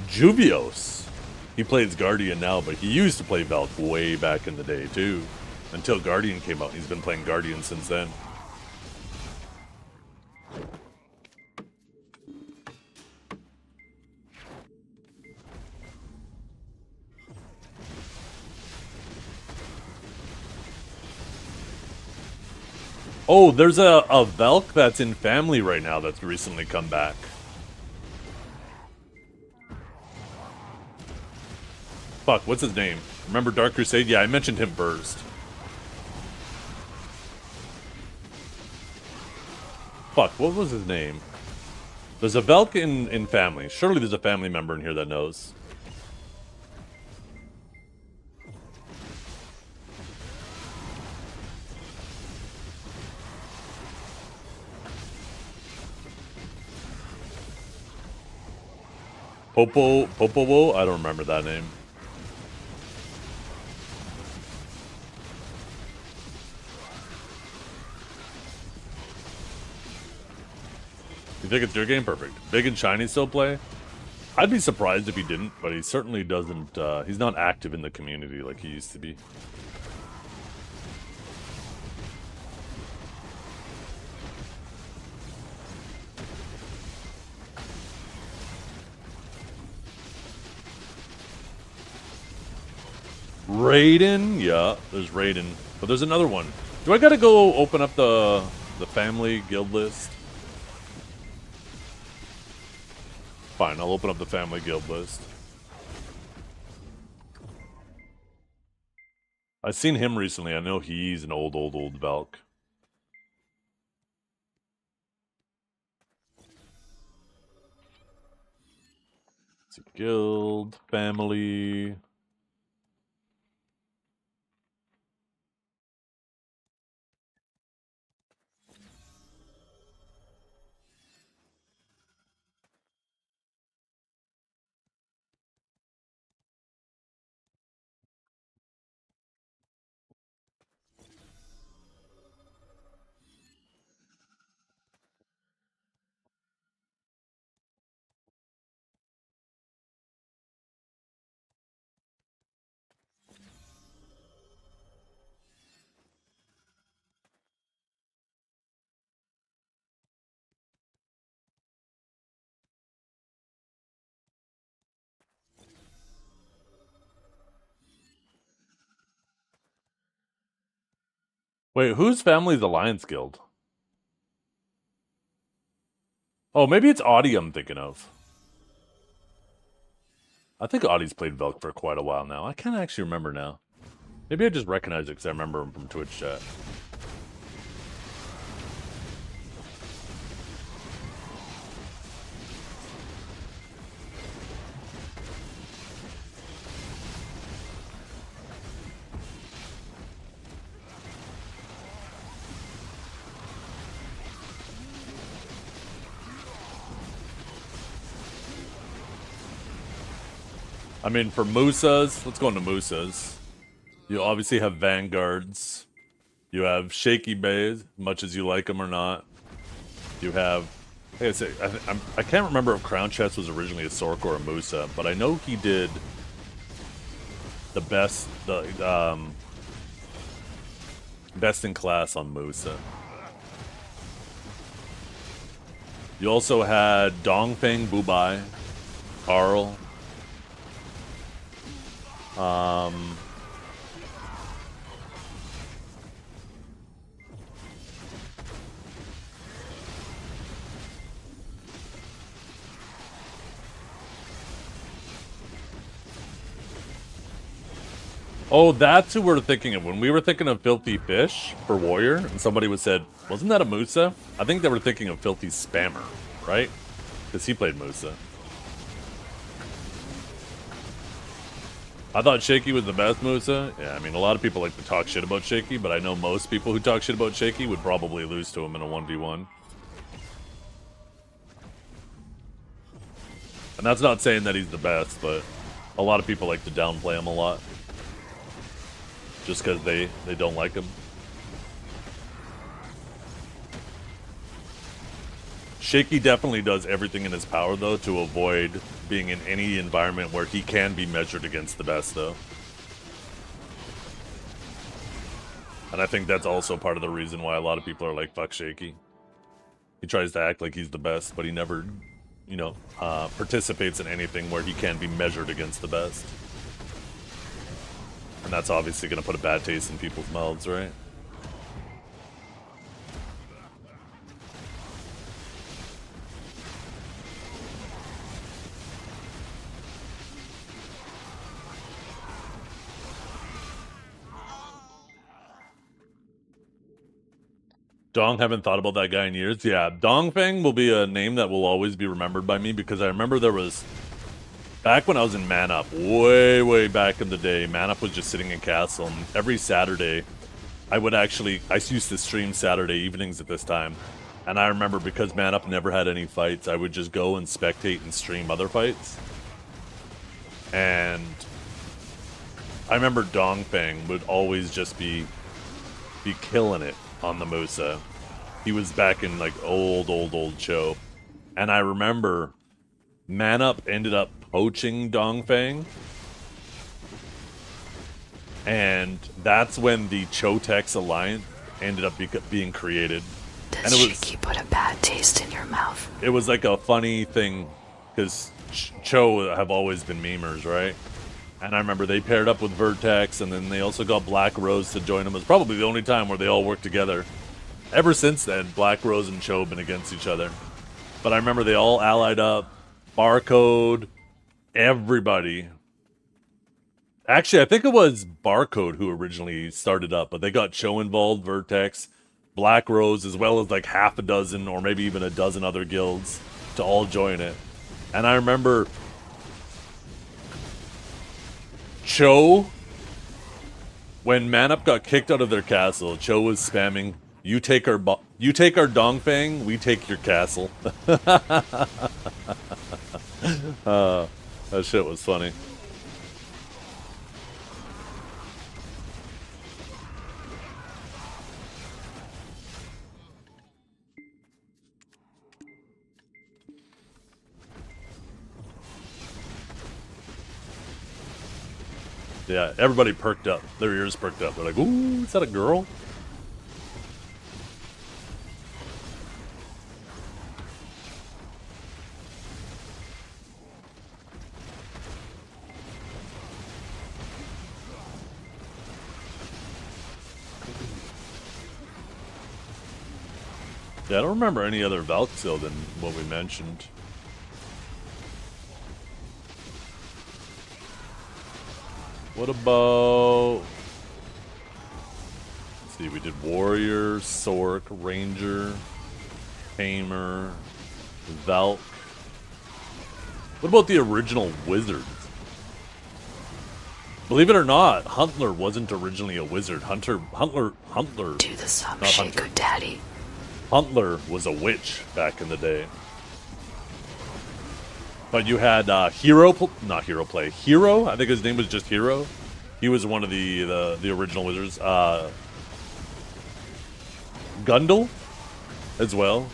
Juvios. He plays Guardian now, but he used to play Valk way back in the day, too. Until Guardian came out. He's been playing Guardian since then. Oh, there's a Velk that's in family right now that's recently come back. Fuck, what's his name? Remember Dark Crusade? Yeah, I mentioned him first. Fuck, what was his name? There's a Velk in family. Surely there's a family member in here that knows. Popowo? I don't remember that name. You think it's your game? Perfect. Big and Shiny still play? I'd be surprised if he didn't, but he certainly doesn't, he's not active in the community like he used to be. Raiden? Yeah, there's Raiden. But there's another one. Do I gotta go open up the family guild list? Fine, I'll open up the family guild list. I've seen him recently. I know he's an old Velk. It's a guild, family. Wait, whose family's the Lions Guild? Oh, maybe it's Audie I'm thinking of. I think Audie's played Velk for quite a while now. I can't actually remember now. Maybe I just recognize it because I remember him from Twitch chat. I mean, for Musas, let's go into Musas. You obviously have Vanguards. You have Shaky Bays, much as you like them or not. You have, like I say, I can't remember if Crown Chest was originally a Sork or a Musa, but I know he did the best in class on Musa. You also had Dongfeng, Bubai, Carl. Oh, that's who we're thinking of. When we were thinking of Filthy Fish for Warrior, and somebody was said, wasn't that a Musa? I think they were thinking of Filthy Spammer, right? Because he played Musa. I thought Shaky was the best Musa. Yeah, I mean, a lot of people like to talk shit about Shaky, but I know most people who talk shit about Shaky would probably lose to him in a 1v1. And that's not saying that he's the best, but a lot of people like to downplay him a lot. Just because they don't like him. Shaky definitely does everything in his power, though, to avoid being in any environment where he can be measured against the best, though. And I think that's also part of the reason why a lot of people are like, fuck Shaky. He tries to act like he's the best, but he never, you know, participates in anything where he can be measured against the best. And that's obviously going to put a bad taste in people's mouths, right? Dong, haven't thought about that guy in years. Yeah, Dongfang will be a name that will always be remembered by me because I remember there was, back when I was in Man Up, way back in the day, Man Up was just sitting in Castle, and every Saturday, I used to stream Saturday evenings at this time, and I remember because Man Up never had any fights, I would just go and spectate and stream other fights, and I remember Dongfang would always just be killing it on the Musa. He was back in like old show. And I remember Man Up ended up poaching Dongfang. And that's when the Chotex Alliance ended up being created. Does Shiki put a bad taste in your mouth? It was like a funny thing because Cho have always been memers, right? And I remember they paired up with Vertex, and then they also got Black Rose to join them. It was probably the only time where they all worked together. Ever since then, Black Rose and Cho have been against each other. But I remember they all allied up. Barcode, everybody. Actually, I think it was Barcode who originally started up, but they got Cho involved, Vertex, Black Rose, as well as like half a dozen or maybe even a dozen other guilds to all join it. And I remember Cho, when Man Up got kicked out of their castle, Cho was spamming, you take our Dongfang, we take your castle. That shit was funny. Yeah, everybody perked up. Their ears perked up. They're like, ooh, is that a girl? Yeah, I don't remember any other Valkyrie than what we mentioned. What about... Let's see, we did Warrior, Sork, Ranger, Tamer, Valk. What about the original Wizards? Believe it or not, Huntler wasn't originally a wizard. Huntler. Do the song Shaco Daddy. Huntler was a witch back in the day. But you had Hero, I think his name was just Hero. He was one of the original wizards. Gundel, as well.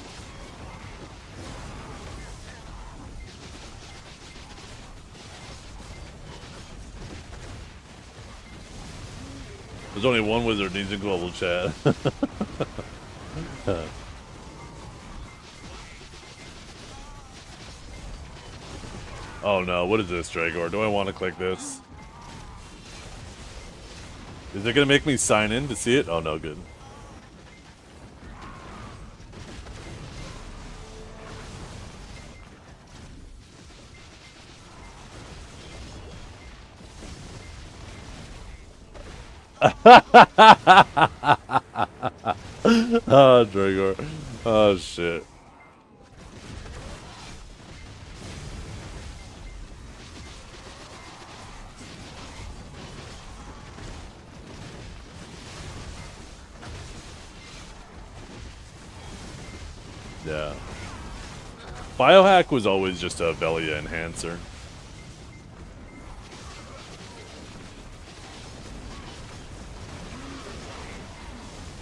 There's only one wizard needs a global chat. Oh no, what is this, Dragor? Do I want to click this? Is it going to make me sign in to see it? Oh no, good. Oh, Dragor. Oh, shit. Yeah. Biohack was always just a Velia enhancer.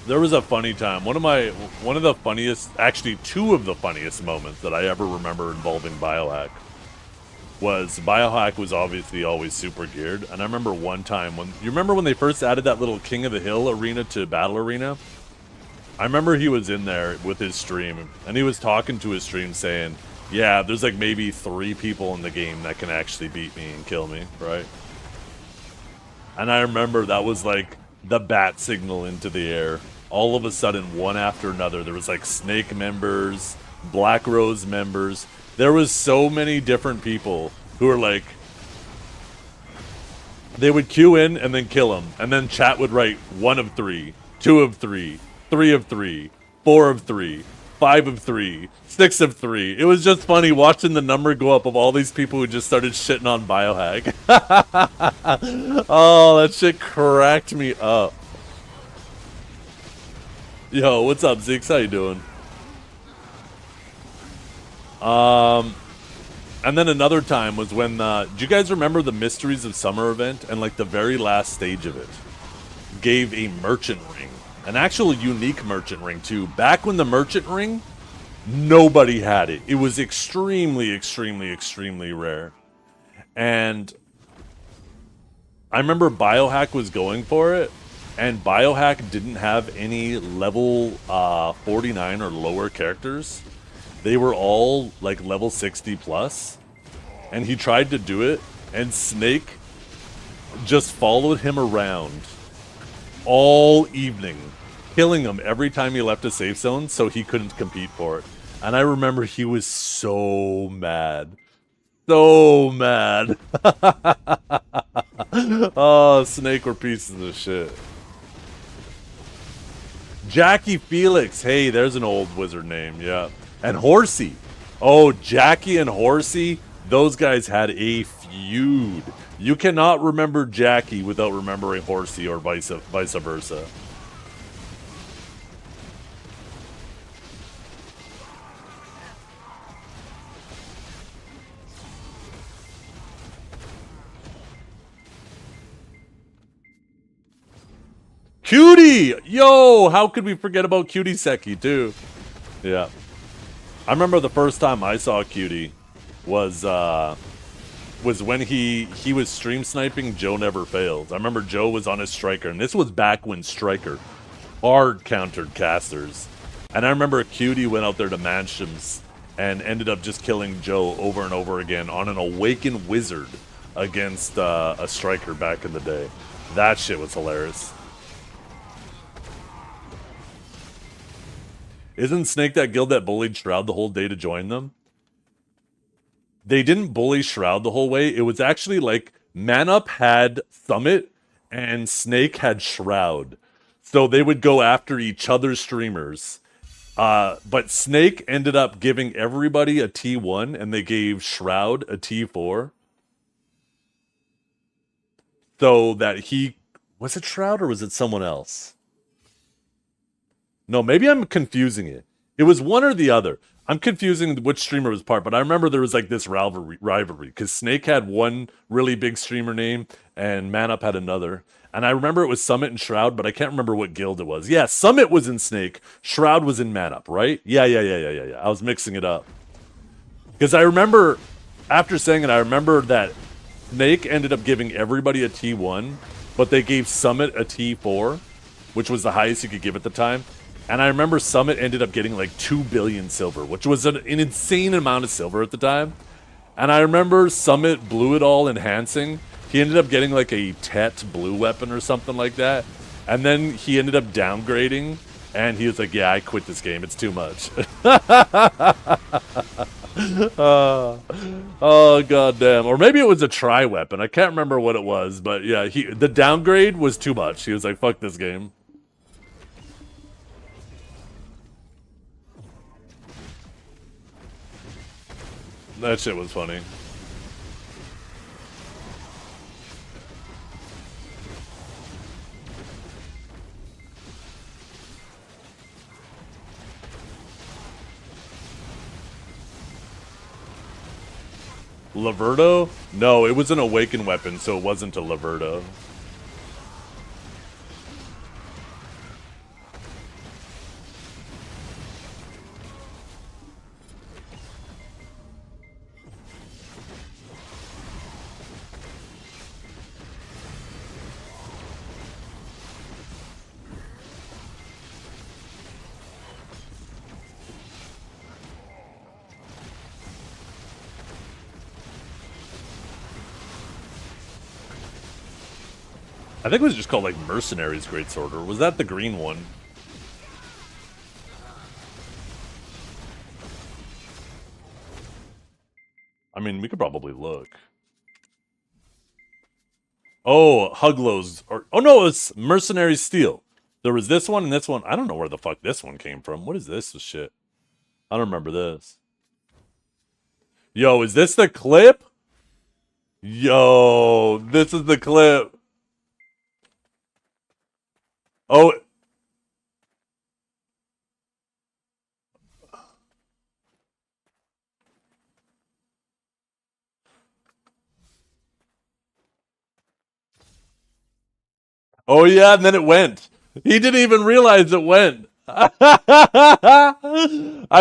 There was a funny time. One of the funniest, actually two of the funniest moments that I ever remember involving Biohack was Biohack was obviously always super geared. And I remember one time when, you remember when they first added that little King of the Hill arena to Battle Arena? I remember he was in there with his stream, and he was talking to his stream saying, yeah, there's like maybe 3 people in the game that can actually beat me and kill me, right? And I remember that was like the bat signal into the air. All of a sudden, one after another, there was like Snake members, Black Rose members. There was so many different people who were like, they would queue in and then kill him, and then chat would write 1 of 3, 2 of 3, 3 of 3, 4 of 3, 5 of 3, 6 of 3. It was just funny watching the number go up of all these people who just started shitting on Biohack. Oh, that shit cracked me up. Yo, what's up, Zeeks? How you doing? And then another time was when, do you guys remember the Mysteries of Summer event? And like the very last stage of it gave a merchant ring. An actual unique merchant ring too. Back when the merchant ring, nobody had it. It was extremely, extremely, extremely rare. And I remember Biohack was going for it. And Biohack didn't have any level 49 or lower characters. They were all like level 60 plus. And he tried to do it. And Snake just followed him around all evening, killing him every time he left a safe zone so he couldn't compete for it. And I remember he was so mad. So mad. Oh, Snake were pieces of shit. Jackie Felix. Hey, there's an old wizard name, yeah. And Horsey. Oh, Jackie and Horsey, those guys had a feud. You cannot remember Jackie without remembering Horsey or vice versa. Cutie! Yo, how could we forget about Cutie Seki too? Yeah. I remember the first time I saw Cutie was when he was stream sniping Joe Never Fails. I remember Joe was on his Striker, and this was back when Striker hard countered casters. And I remember Cutie went out there to Mansham's and ended up just killing Joe over and over again on an Awakened Wizard against a Striker back in the day. That shit was hilarious. Isn't Snake that guild that bullied Shroud the whole day to join them? They didn't bully Shroud the whole way. It was actually like Man Up had Summit and Snake had Shroud. So they would go after each other's streamers. But Snake ended up giving everybody a T1 and they gave Shroud a T4. So that he... Was it Shroud or was it someone else? No, maybe I'm confusing it. It was one or the other. I'm confusing which streamer was part, but I remember there was like this rivalry because Snake had one really big streamer name and Man Up had another. And I remember it was Summit and Shroud, but I can't remember what guild it was. Yeah, Summit was in Snake, Shroud was in Man Up, right? Yeah. I was mixing it up. Because I remember, after saying it, I remember that Snake ended up giving everybody a T1, but they gave Summit a T4, which was the highest you could give at the time. And I remember Summit ended up getting like 2 billion silver, which was an insane amount of silver at the time. And I remember Summit blew it all enhancing. He ended up getting like a Tet blue weapon or something like that. And then he ended up downgrading. And he was like, yeah, I quit this game. It's too much. Oh, goddamn. Or maybe it was a tri-weapon. I can't remember what it was. But yeah, the downgrade was too much. He was like, fuck this game. That shit was funny. Laverto? No, it was an awakened weapon, so it wasn't a Laverto. I think it was just called like Mercenaries Greatsword, or was that the green one? I mean, we could probably look. Oh, Huglow's, or oh no, it's Mercenary Steel. There was this one and this one. I don't know where the fuck this one came from. What is this shit? I don't remember this. Yo, is this the clip? Yo, this is the clip. Oh. Oh yeah, and then it went. He didn't even realize it went. I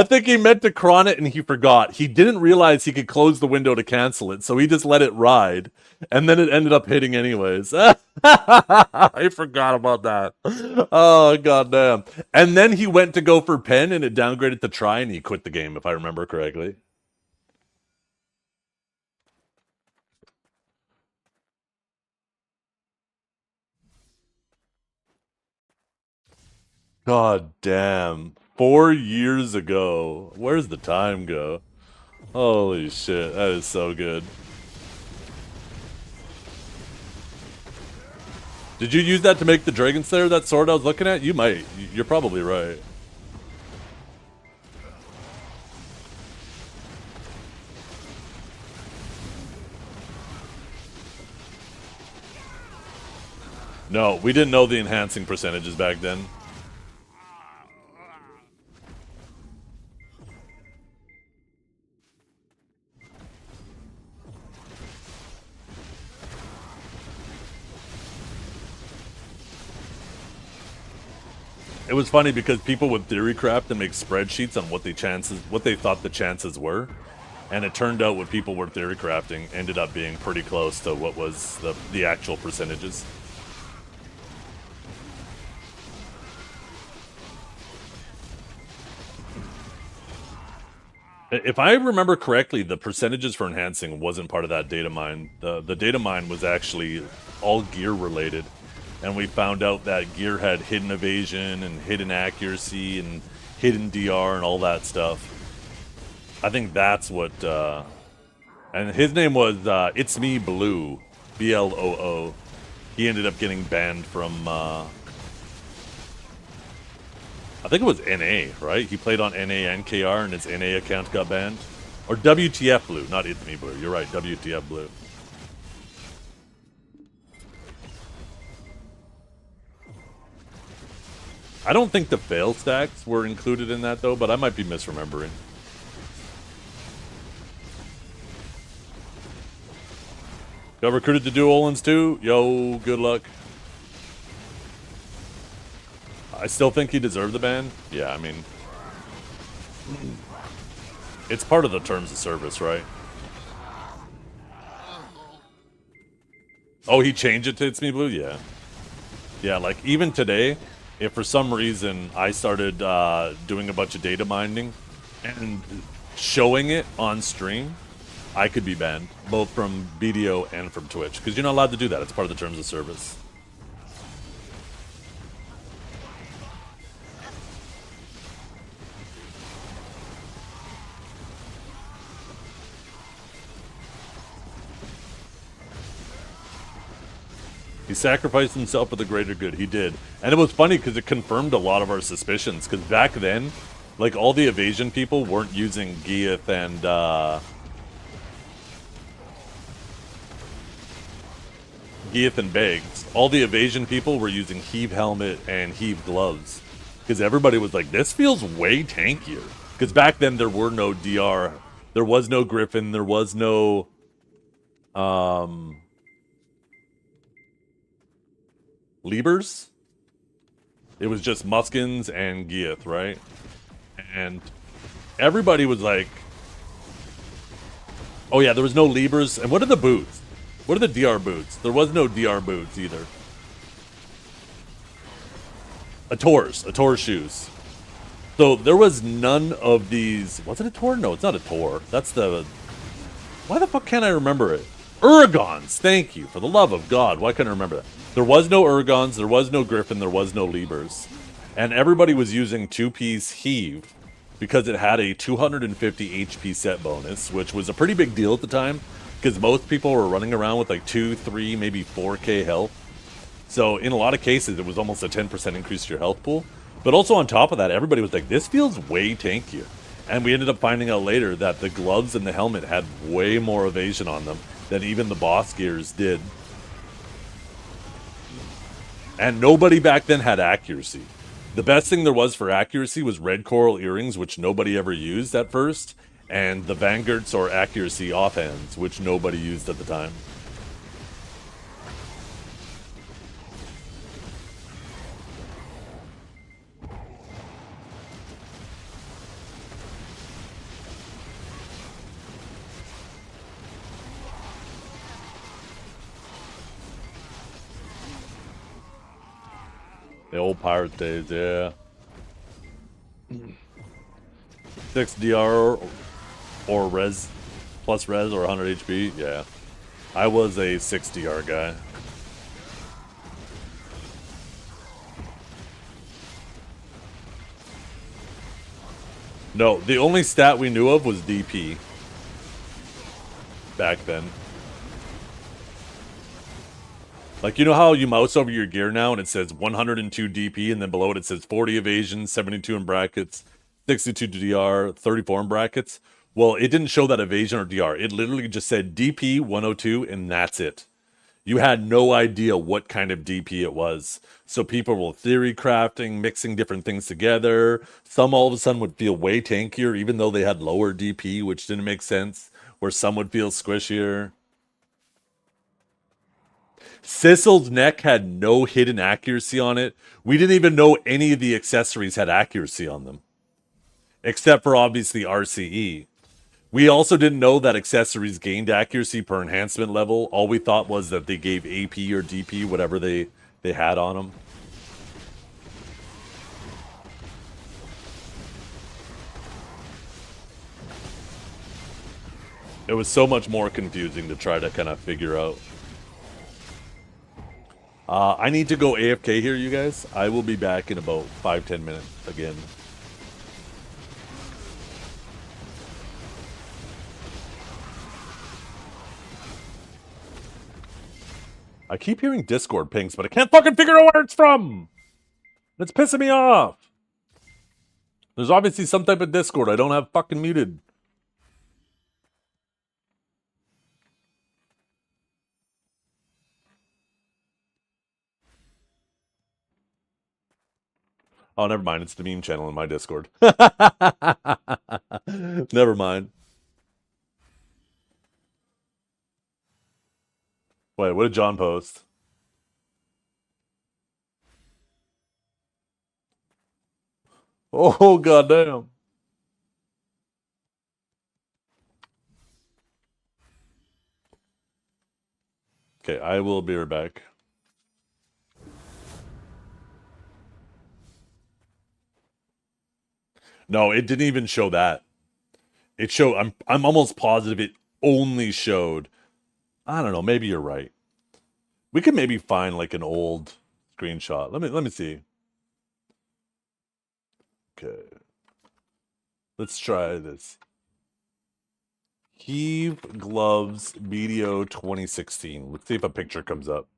think he meant to cron it and he forgot. He didn't realize he could close the window to cancel it, so he just let it ride. And then it ended up hitting anyways. I forgot about that. Oh, goddamn. And then he went to go for pen and it downgraded to try and he quit the game, if I remember correctly. God damn. 4 years ago. Where's the time go? Holy shit, that is so good. Did you use that to make the Dragon Slayer, that sword I was looking at? You might. You're probably right. No, we didn't know the enhancing percentages back then. It was funny because people would theory craft and make spreadsheets on what they thought the chances were, and it turned out what people were theory crafting ended up being pretty close to what was the actual percentages. If I remember correctly, the percentages for enhancing wasn't part of that data mine. The data mine was actually all gear related. And we found out that gear had hidden evasion and hidden accuracy and hidden DR and all that stuff. I think that's what... and his name was It's Me Blue. B-L-O-O. He ended up getting banned from... I think it was NA, right? He played on NA and KR and his NA account got banned. Or WTF Blue, not It's Me Blue. You're right, WTF Blue. I don't think the fail stacks were included in that though, but I might be misremembering. Got recruited to do Olins too? Yo, good luck. I still think he deserved the ban. Yeah, I mean... It's part of the terms of service, right? Oh, he changed it to It's Me Blue? Yeah. Yeah, like, even today... If for some reason I started doing a bunch of data mining and showing it on stream, I could be banned, both from BDO and from Twitch, because you're not allowed to do that. It's part of the terms of service. He sacrificed himself for the greater good. He did. And it was funny because it confirmed a lot of our suspicions. Because back then, like, all the evasion people weren't using Geath and, Geath and Beggs. All the evasion people were using Heave Helmet and Heave Gloves. Because everybody was like, this feels way tankier. Because back then there were no DR. There was no Griffin. There was no, Liebers? It was just Muskins and Geath, right? And everybody was like, oh yeah, there was no Liebers. And what are the boots? What are the DR boots? There was no DR boots either. A Tor's shoes. So there was none of these. Was it a Tor? No, it's not a Tor. That's the... Why the fuck can't I remember it? Urgons! Thank you. For the love of God. Why can't I remember that? There was no Urgons, there was no Griffin, there was no Liebers. And everybody was using 2-piece Heave because it had a 250 HP set bonus, which was a pretty big deal at the time because most people were running around with like 2, 3, maybe 4k health. So in a lot of cases, it was almost a 10% increase to your health pool. But also on top of that, everybody was like, this feels way tankier. And we ended up finding out later that the gloves and the helmet had way more evasion on them than even the boss gears did. And nobody back then had accuracy. The best thing there was for accuracy was red coral earrings, which nobody ever used at first, and the Vanguards or accuracy offhands, which nobody used at the time. The old pirate days, yeah. 6 DR or res, plus res or 100 HP, yeah. I was a 6 DR guy. No, the only stat we knew of was DP. Back then. Like, you know how you mouse over your gear now and it says 102 DP, and then below it says 40 evasion, 72 in brackets, 62 DR, 34 in brackets? Well, it didn't show that evasion or DR. It literally just said DP 102, and that's it. You had no idea what kind of DP it was. So people were theory crafting, mixing different things together. Some all of a sudden would feel way tankier, even though they had lower DP, which didn't make sense. Where some would feel squishier. Sissel's neck had no hidden accuracy on it. We didn't even know any of the accessories had accuracy on them. Except for, obviously, RCE. We also didn't know that accessories gained accuracy per enhancement level. All we thought was that they gave AP or DP, whatever they had on them. It was so much more confusing to try to kind of figure out. I need to go AFK here, you guys. I will be back in about 5-10 minutes again. I keep hearing Discord pings, but I can't fucking figure out where it's from! It's pissing me off! There's obviously some type of Discord I don't have fucking muted. Oh, never mind. It's the meme channel in my Discord. Never mind. Wait, what did John post? Oh, goddamn. Okay, I will be right back. No, it didn't even show that. It showed, I'm almost positive it only showed, I don't know, maybe you're right. We could maybe find like an old screenshot. Let me see. Okay. Let's try this. Heave Gloves Video 2016. Let's see if a picture comes up.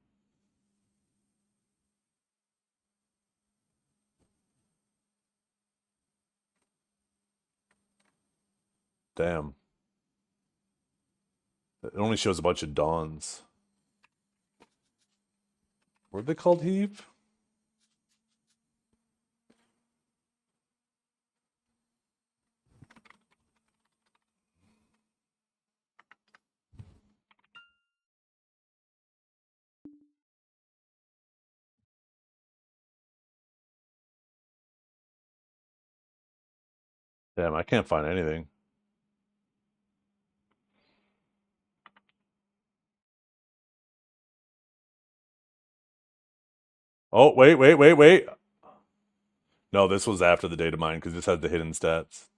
Damn. It only shows a bunch of dawns. What are they called, Heave? Damn, I can't find anything. Oh, wait. No, this was after the data mine because this had the hidden stats.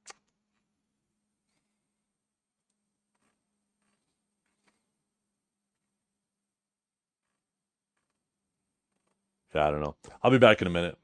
Yeah, I don't know. I'll be back in a minute.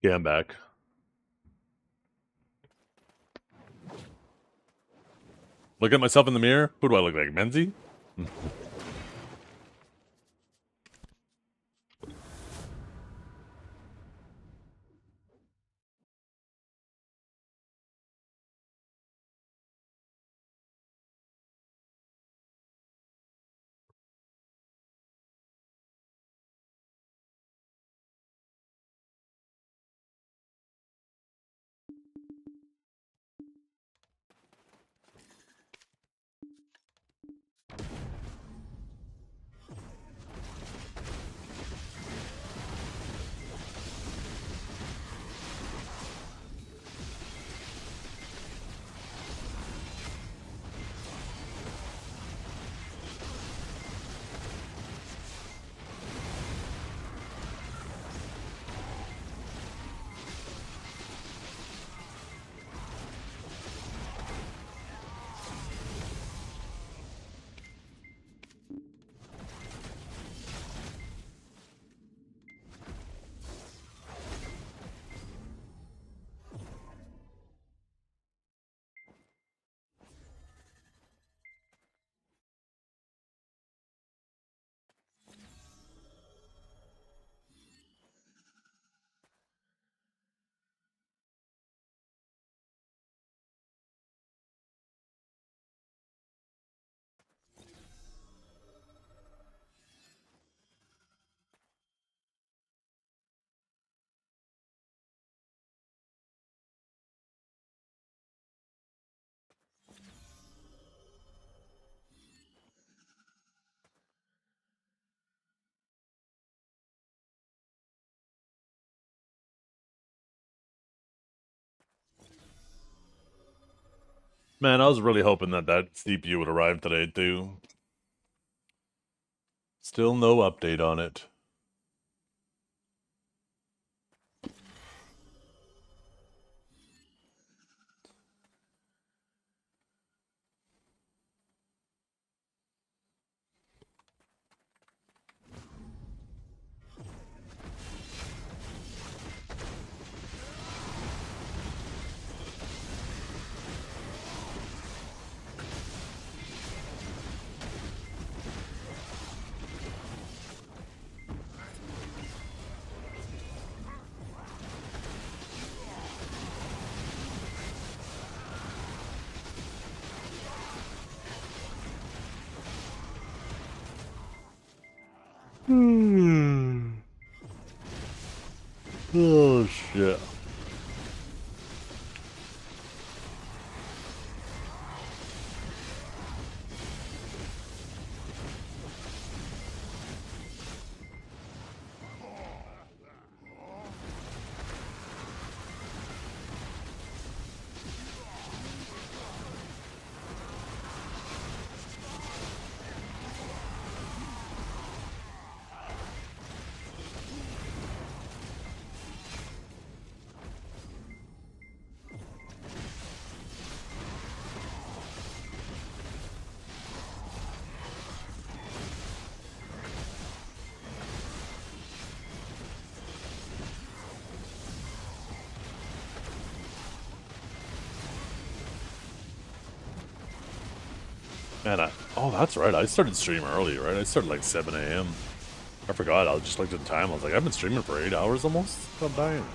Yeah, I'm back. Look at myself in the mirror. Who do I look like, Menzi? Man, I was really hoping that that CPU would arrive today, too. Still no update on it. Oh, shit. Man, oh, that's right. I started streaming early, right? I started like 7 a.m. I forgot. I just looked at the time. I was like, I've been streaming for 8 hours almost. God damn.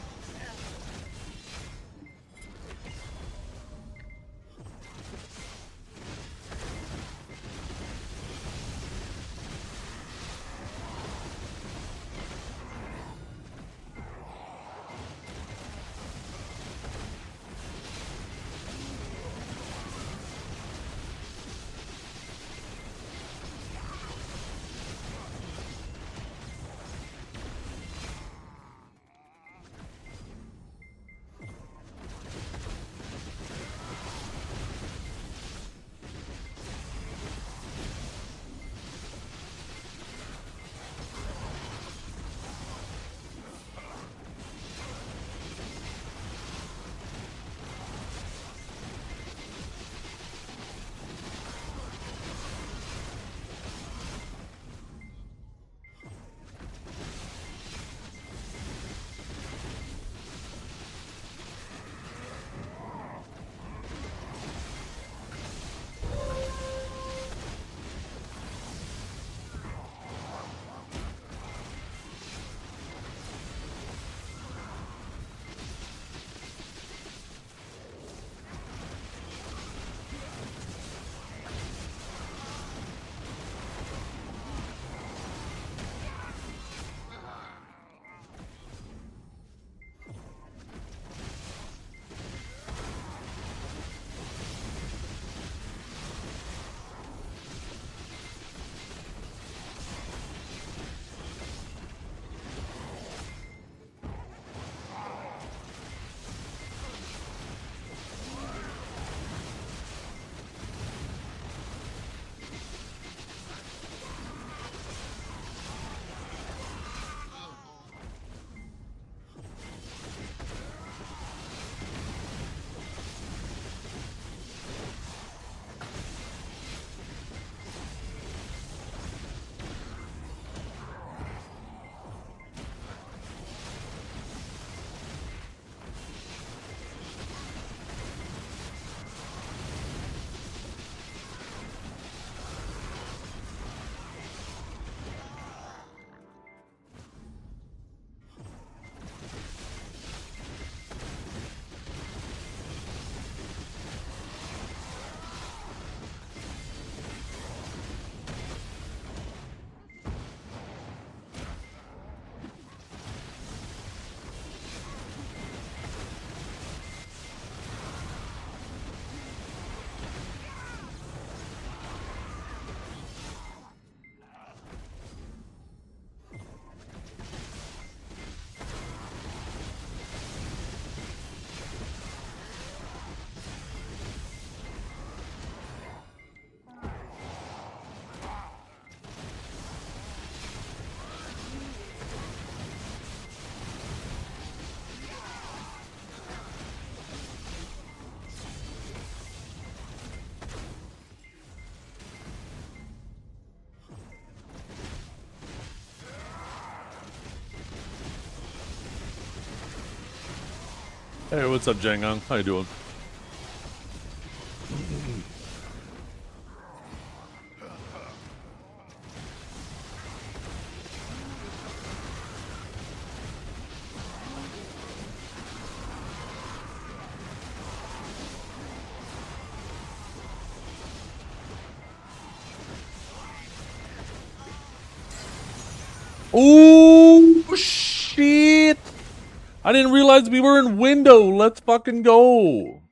Hey, what's up, Jangang? How you doing? Oh shit! I didn't realize we were in window. Let's fucking go.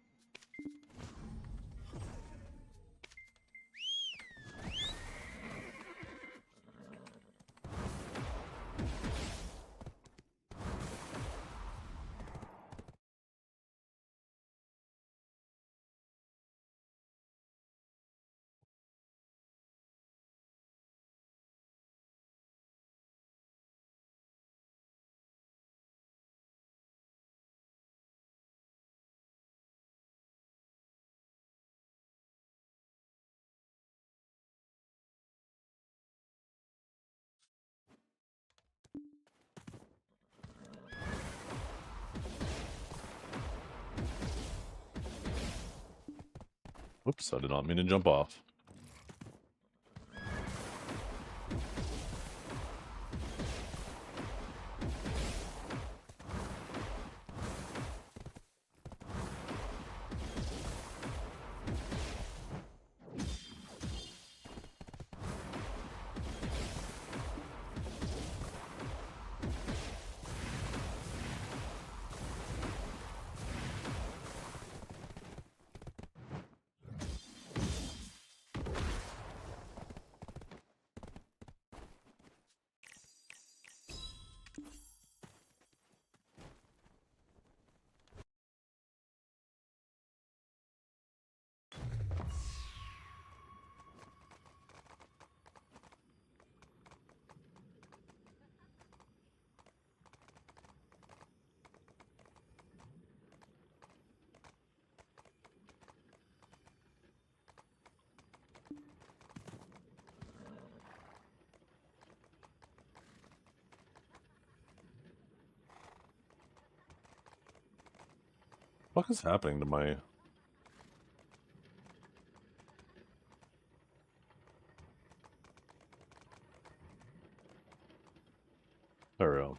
Whoops, I did not mean to jump off. What is happening to my... There we go.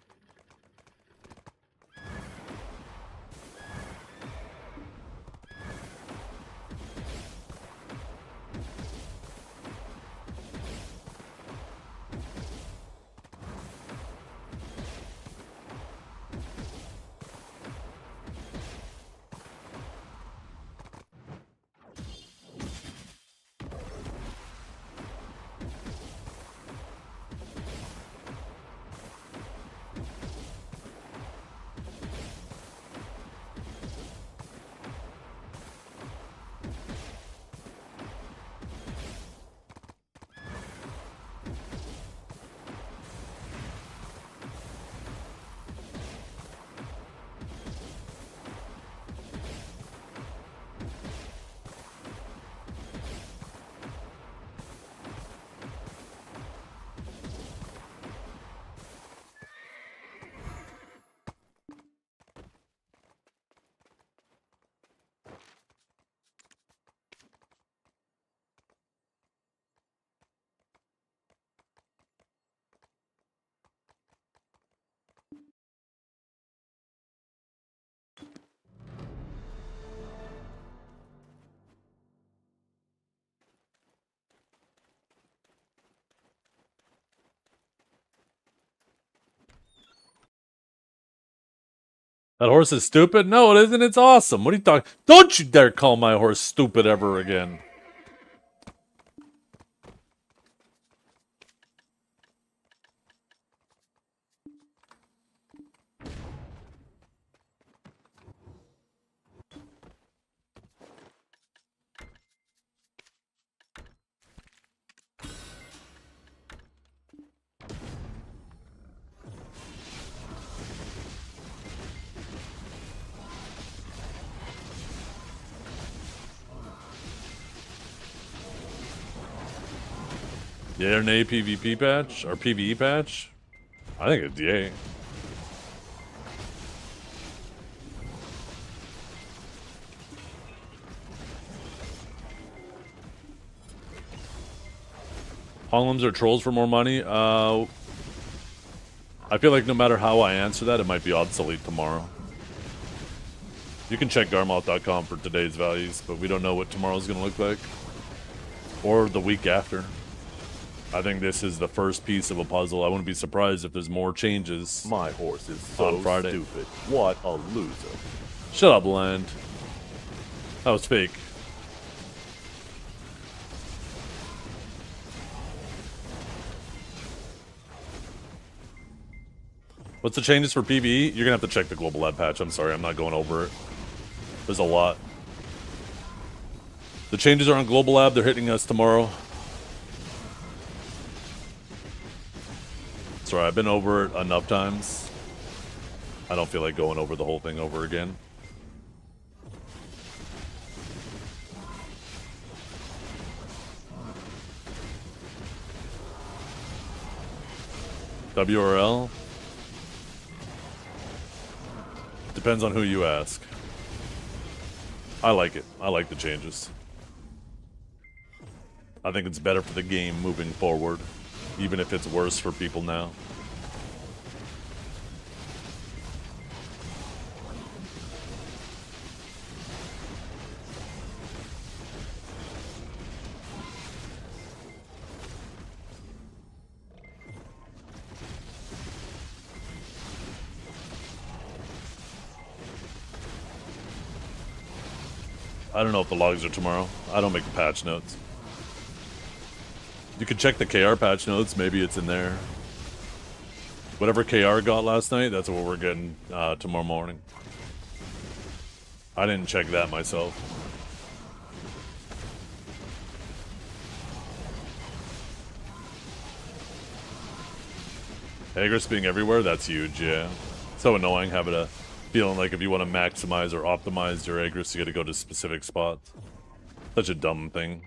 That horse is stupid? No, it isn't. It's awesome. What are you talking? Don't you dare call my horse stupid ever again. Yeah, an A PvP patch? Or PvE patch? I think it's yay. Columns are trolls for more money? I feel like no matter how I answer that, it might be obsolete tomorrow. You can check garmoth.com for today's values, but we don't know what tomorrow's going to look like. Or the week after. I think this is the first piece of a puzzle. I wouldn't be surprised if there's more changes. My horse is so on Friday. stupid. What a loser. Shut up, Land. That was fake. What's the changes for PvE? You're gonna have to check the global lab patch. I'm sorry, I'm not going over it. There's a lot. The changes are on global lab. They're hitting us tomorrow. Sorry, I've been over it enough times. I don't feel like going over the whole thing over again. WRL? Depends on who you ask. I like it. I like the changes. I think it's better for the game moving forward, even if it's worse for people now. I don't know if the logs are tomorrow. I don't make the patch notes. You can check the KR patch notes. Maybe it's in there. Whatever KR got last night, that's what we're getting tomorrow morning. I didn't check that myself. Agris being everywhere, that's huge, yeah. So annoying having a feeling like if you want to maximize or optimize your Agris, you gotta go to specific spots. Such a dumb thing.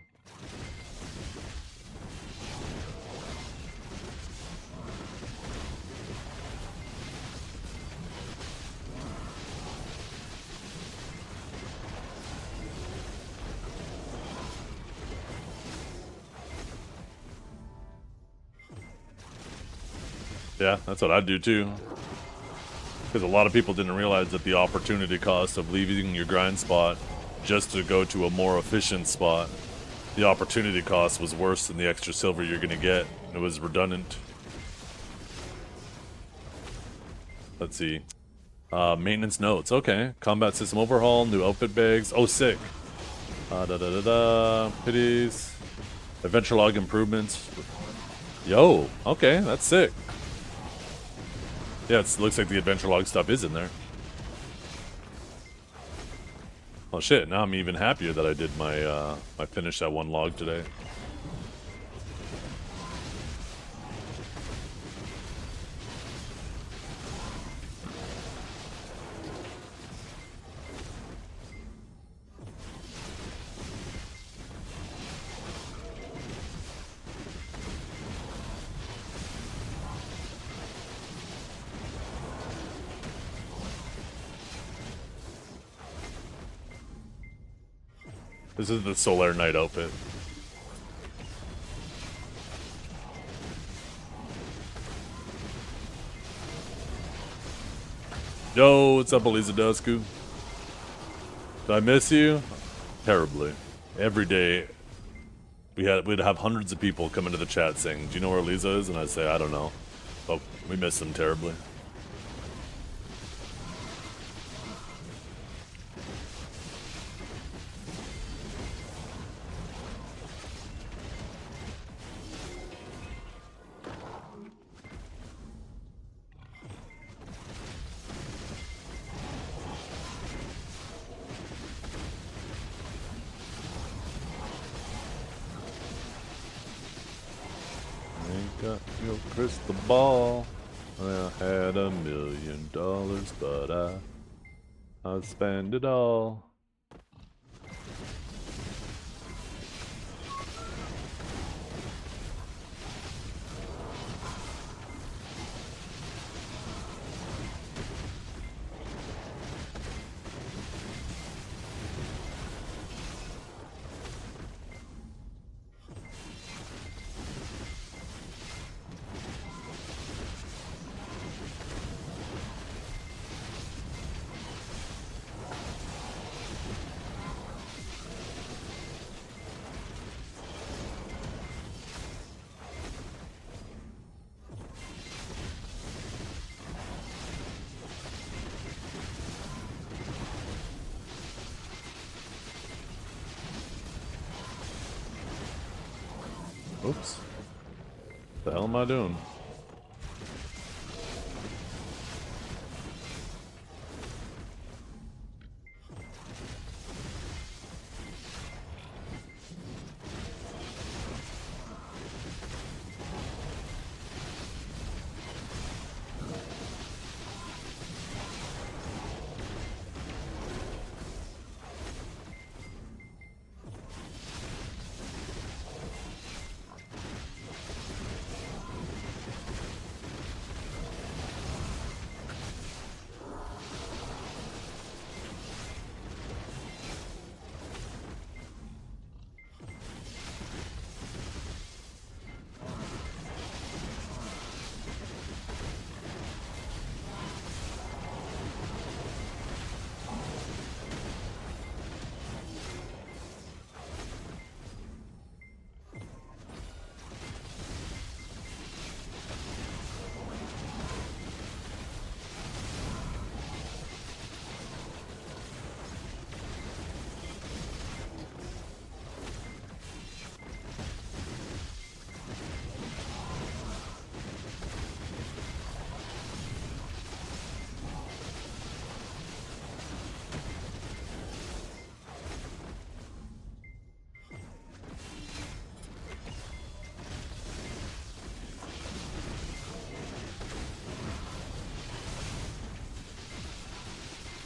Yeah, that's what I'd do too. Because a lot of people didn't realize that the opportunity cost of leaving your grind spot just to go to a more efficient spot, the opportunity cost was worse than the extra silver you're going to get. It was redundant. Let's see. Maintenance notes. Okay. Combat system overhaul, new outfit bags. Oh, sick. Pities. Adventure log improvements. Yo, okay, that's sick. Yeah, it looks like the adventure log stuff is in there. Oh shit, now I'm even happier that I did my I finished that one log today. This is the Solar Knight outfit. Yo, what's up, Eliza Dosku? Did I miss you? Terribly. Every day, we'd have hundreds of people come into the chat saying, "Do you know where Eliza is?" And I'd say, "I don't know." But we miss them terribly. Got your crystal ball. I had $1 million, but I spend it all. Oops. The hell am I doing?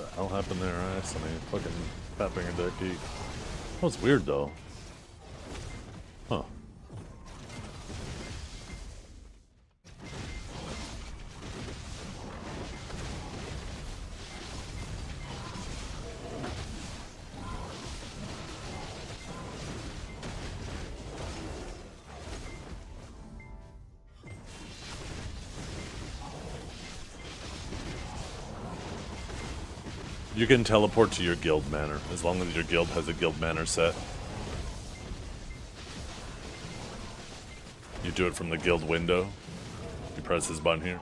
What the hell happened there? I accidentally fucking fat fingered that key. That was weird though. Huh. You can teleport to your guild manor, as long as your guild has a guild manor set. You do it from the guild window. You press this button here.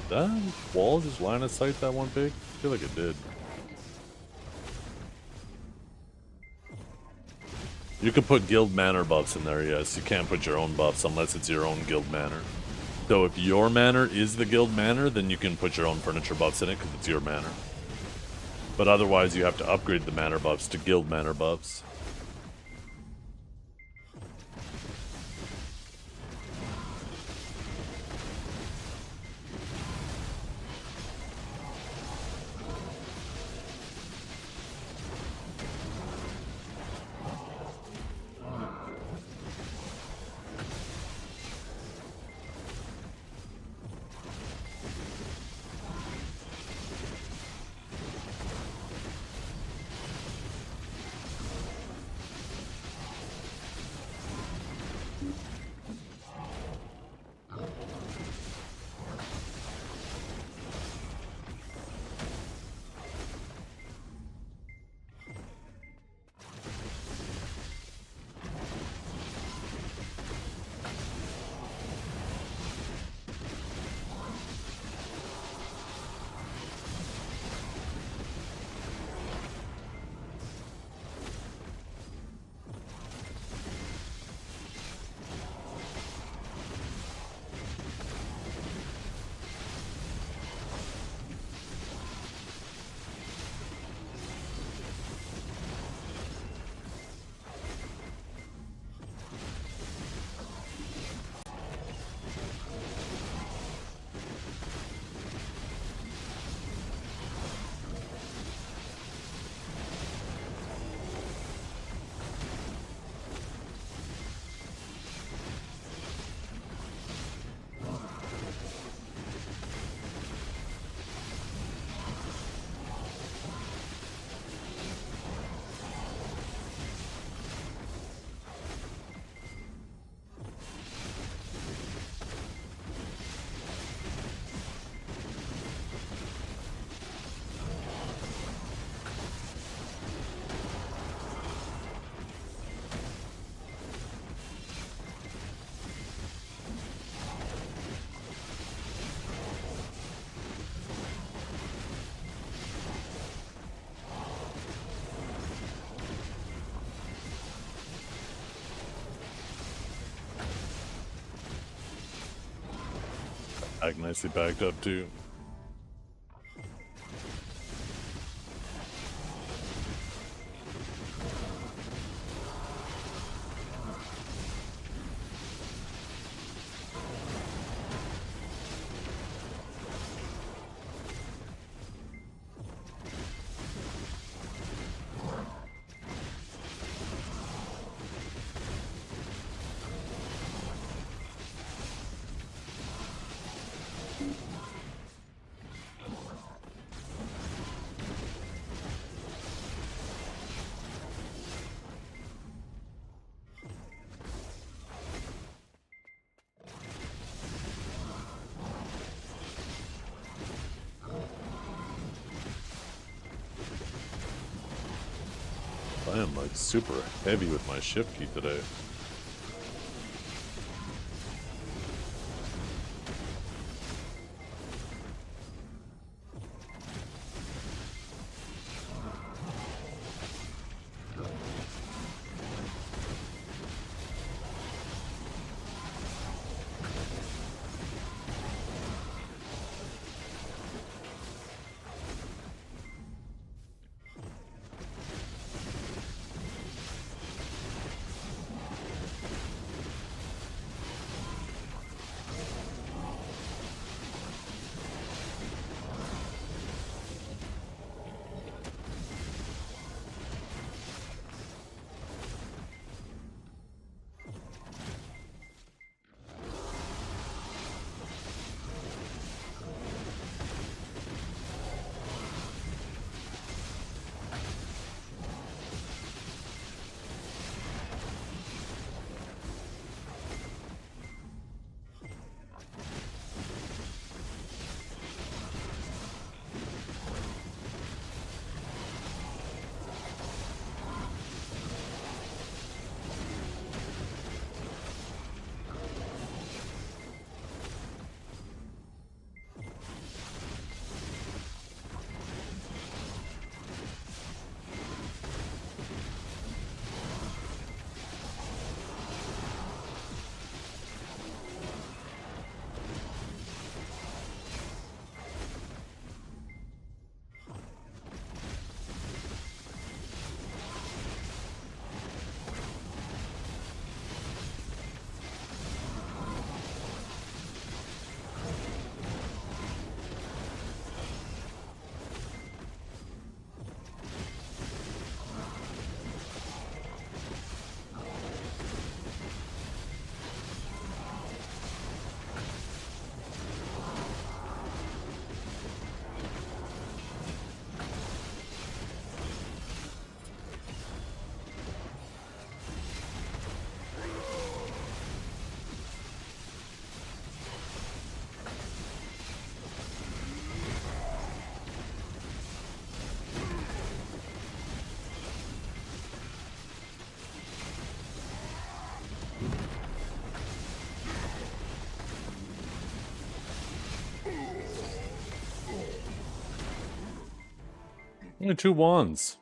Did that wall just line of sight that one pig? I feel like it did. You could put guild manor buffs in there, yes. You can't put your own buffs unless it's your own guild manor. So if your manor is the guild manor, then you can put your own furniture buffs in it because it's your manor. But otherwise you have to upgrade the manor buffs to guild manor buffs. Back nicely backed up too. I am like super heavy with my shift key today. Only 2 wands.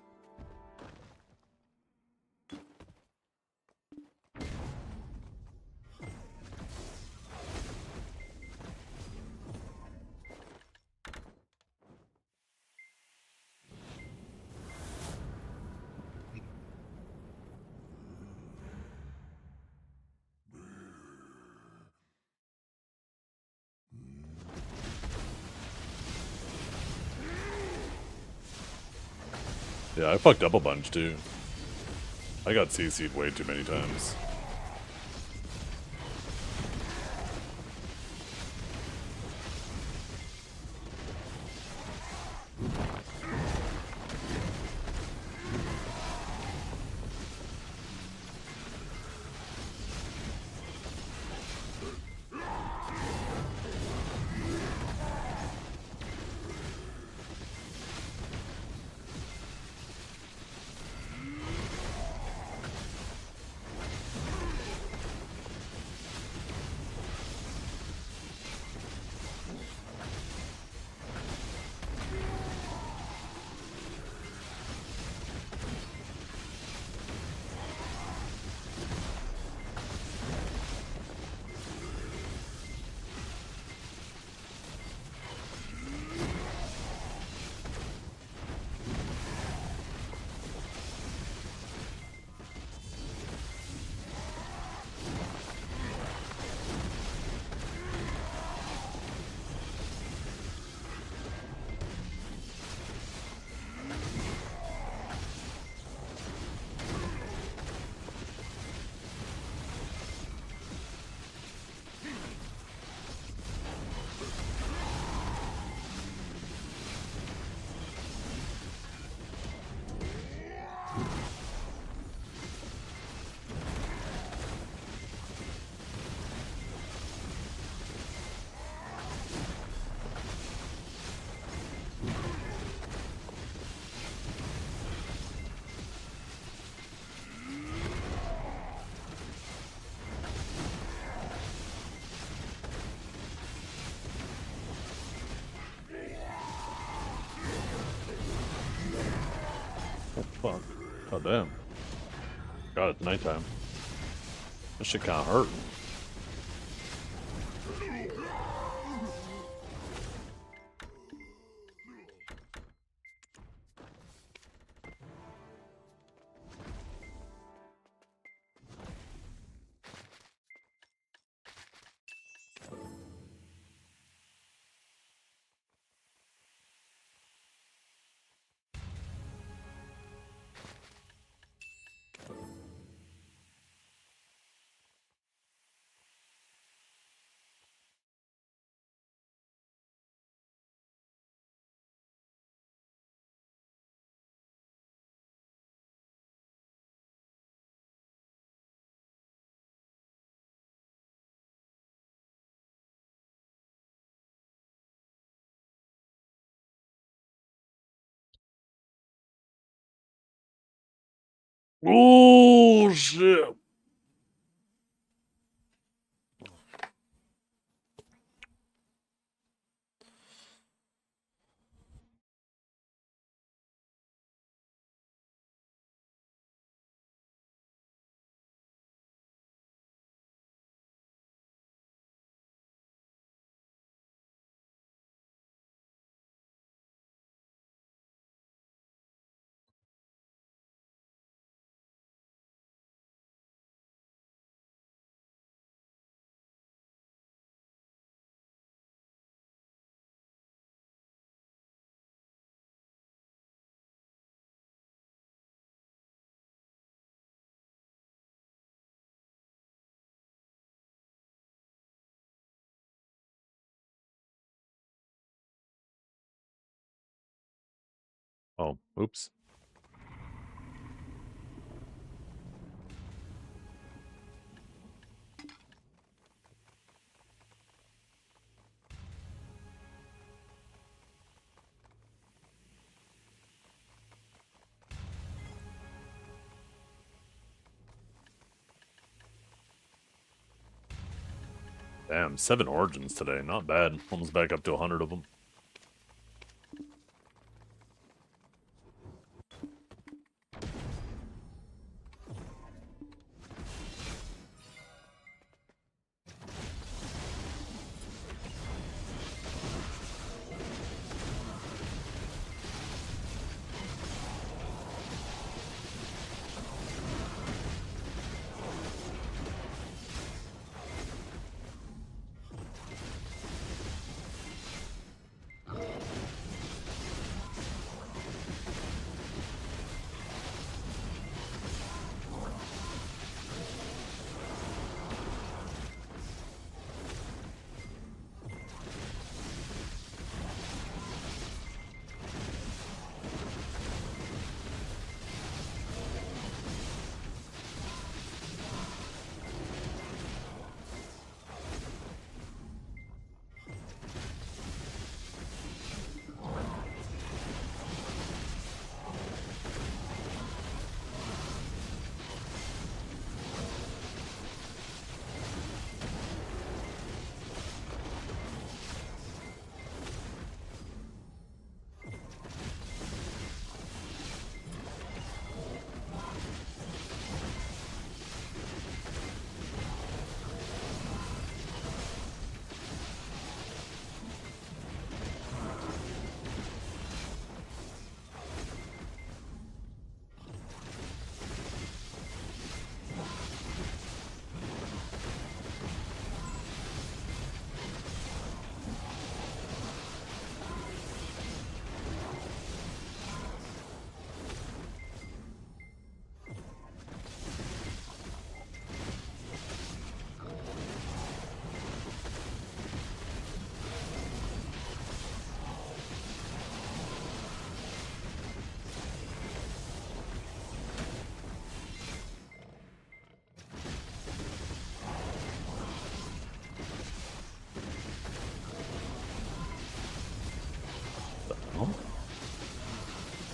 Yeah, I fucked up a bunch too. I got CC'd way too many times. Oh, fuck. Oh, damn. God, it's nighttime. This shit kinda hurt. Oh, shit. Oh, oops. Damn, 7 origins today. Not bad. Almost back up to 100 of them.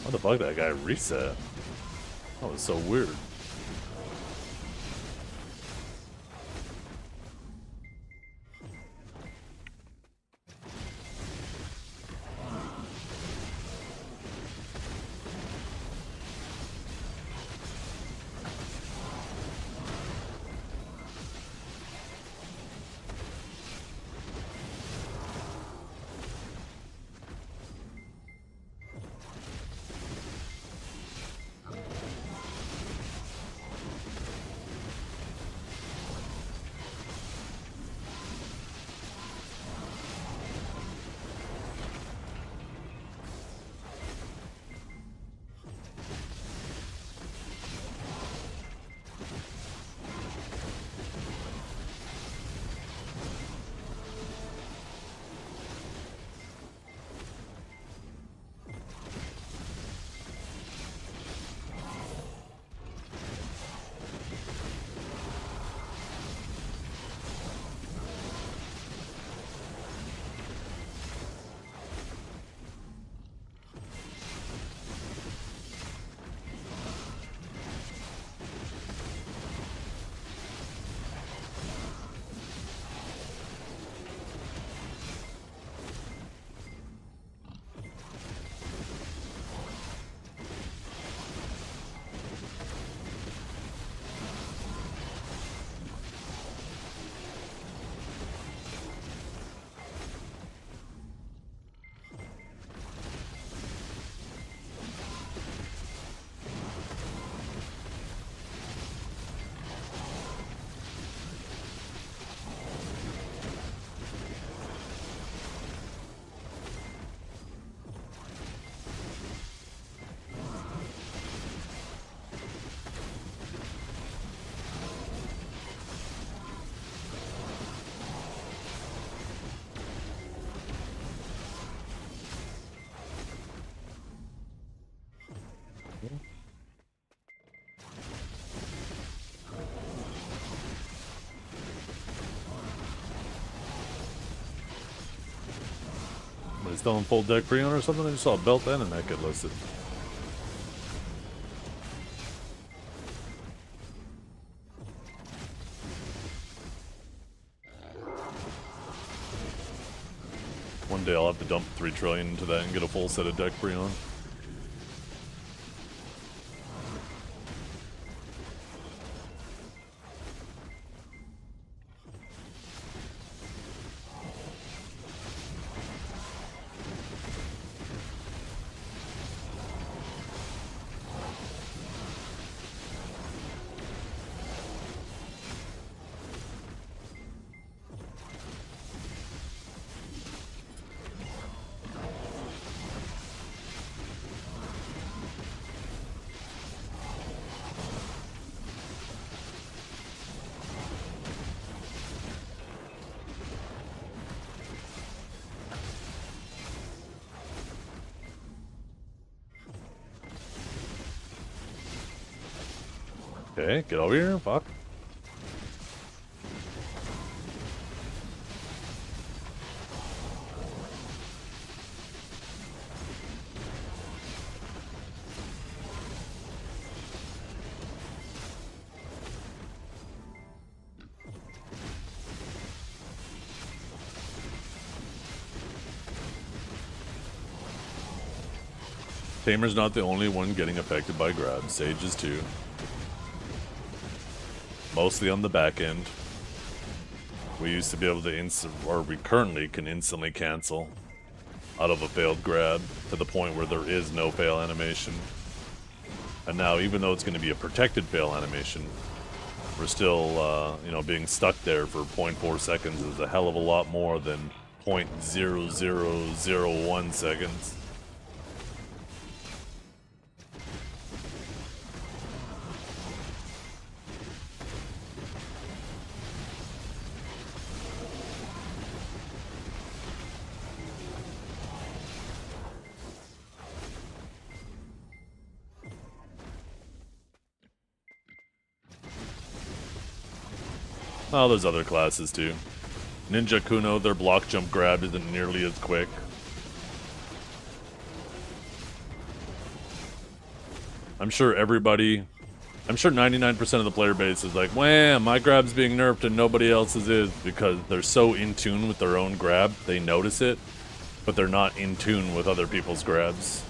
How the fuck that guy reset? That was so weird. But he's still in full deck pre-owned or something? I just saw a belt and a neck get listed. One day I'll have to dump 3 trillion into that and get a full set of deck pre-owned. Okay, get over here, fuck. Tamer's not the only one getting affected by grabs. Sage is too. Mostly on the back end. We used to be able to or we currently can instantly cancel out of a failed grab to the point where there is no fail animation. And now, even though it's going to be a protected fail animation, we're still, you know, being stuck there for 0.4 seconds is a hell of a lot more than 0.0001 seconds. Oh, there's other classes too. Ninja Kuno, their block jump grab isn't nearly as quick. I'm sure 99% of the player base is like, wham, my grab's being nerfed and nobody else's is, because they're so in tune with their own grab, they notice it, but they're not in tune with other people's grabs.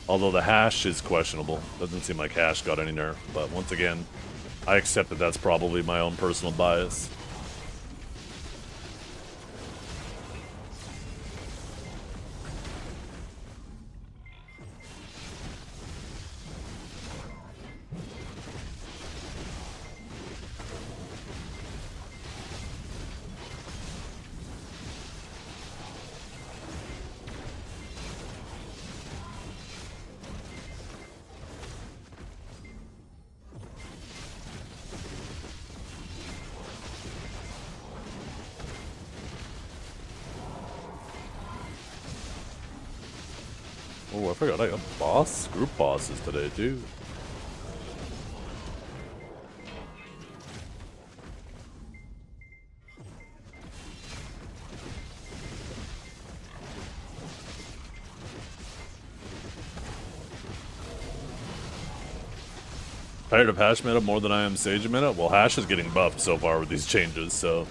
Although the hash is questionable. Doesn't seem like hash got any nerf, but once again, I accept that that's probably my own personal bias. Oh, I forgot I got group bosses today, too. Tired of hash meta more than I am Sage meta? Well, hash is getting buffed so far with these changes, so...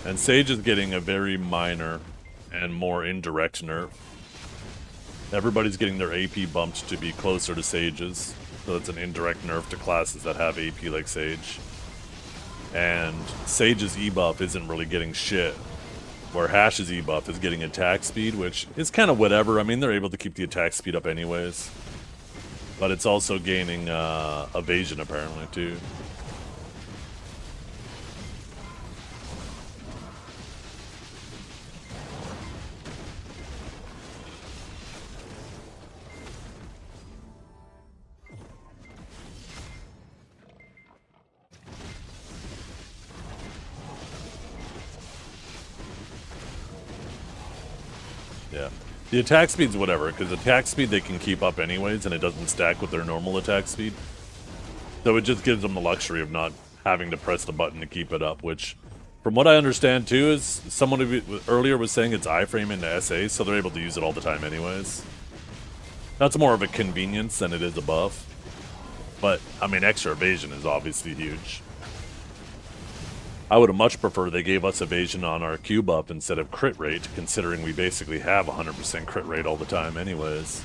And Sage is getting a very minor and more indirect nerf. Everybody's getting their AP bumped to be closer to Sage's, so it's an indirect nerf to classes that have AP like Sage. And Sage's E-buff isn't really getting shit, where Hash's E-buff is getting attack speed, which is kind of whatever. I mean, they're able to keep the attack speed up anyways. But it's also gaining evasion apparently too. Yeah. The attack speed's whatever, because attack speed they can keep up anyways, and it doesn't stack with their normal attack speed. So it just gives them the luxury of not having to press the button to keep it up, which, from what I understand too, is someone earlier was saying it's iframe into SA, so they're able to use it all the time anyways. That's more of a convenience than it is a buff. But, I mean, extra evasion is obviously huge. I would have much preferred they gave us evasion on our Q buff instead of crit rate, considering we basically have 100% crit rate all the time anyways.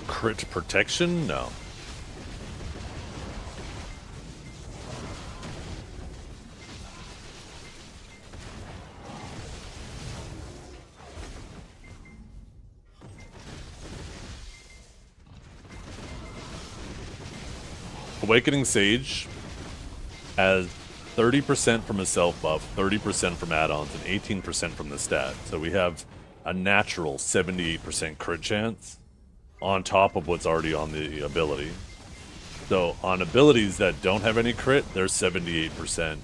Crit protection? No. Awakening Sage has 30% from a self buff, 30% from add-ons, and 18% from the stat. So we have a natural 78% crit chance on top of what's already on the ability. So on abilities that don't have any crit, there's 78%.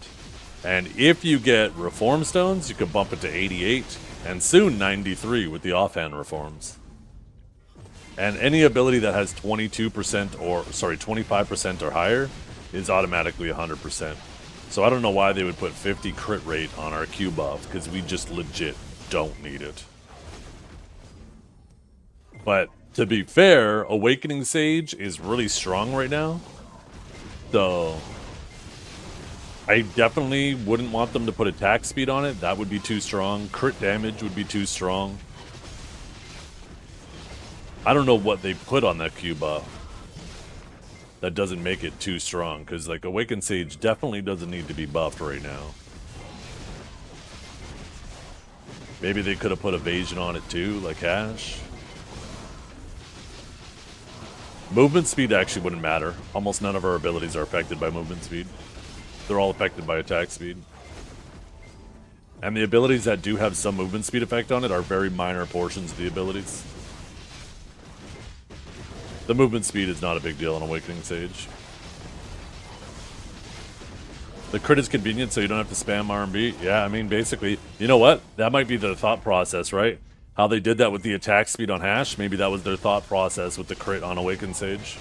And if you get Reform Stones, you can bump it to 88, and soon 93 with the offhand reforms. And any ability that has 22% or, sorry, 25% or higher is automatically 100%. So I don't know why they would put 50 crit rate on our Q buff, because we just legit don't need it. But to be fair, Awakening Sage is really strong right now. So I definitely wouldn't want them to put attack speed on it. That would be too strong. Crit damage would be too strong. I don't know what they put on that Q buff that doesn't make it too strong, because like Awakened Sage definitely doesn't need to be buffed right now. Maybe they could have put evasion on it too, like Ash. Movement speed actually wouldn't matter. Almost none of our abilities are affected by movement speed. They're all affected by attack speed. And the abilities that do have some movement speed effect on it are very minor portions of the abilities. The movement speed is not a big deal on Awakening Sage. The crit is convenient, so you don't have to spam R&B. Yeah, I mean, basically, you know what? That might be the thought process, right? How they did that with the attack speed on Hash, maybe that was their thought process with the crit on Awakened Sage.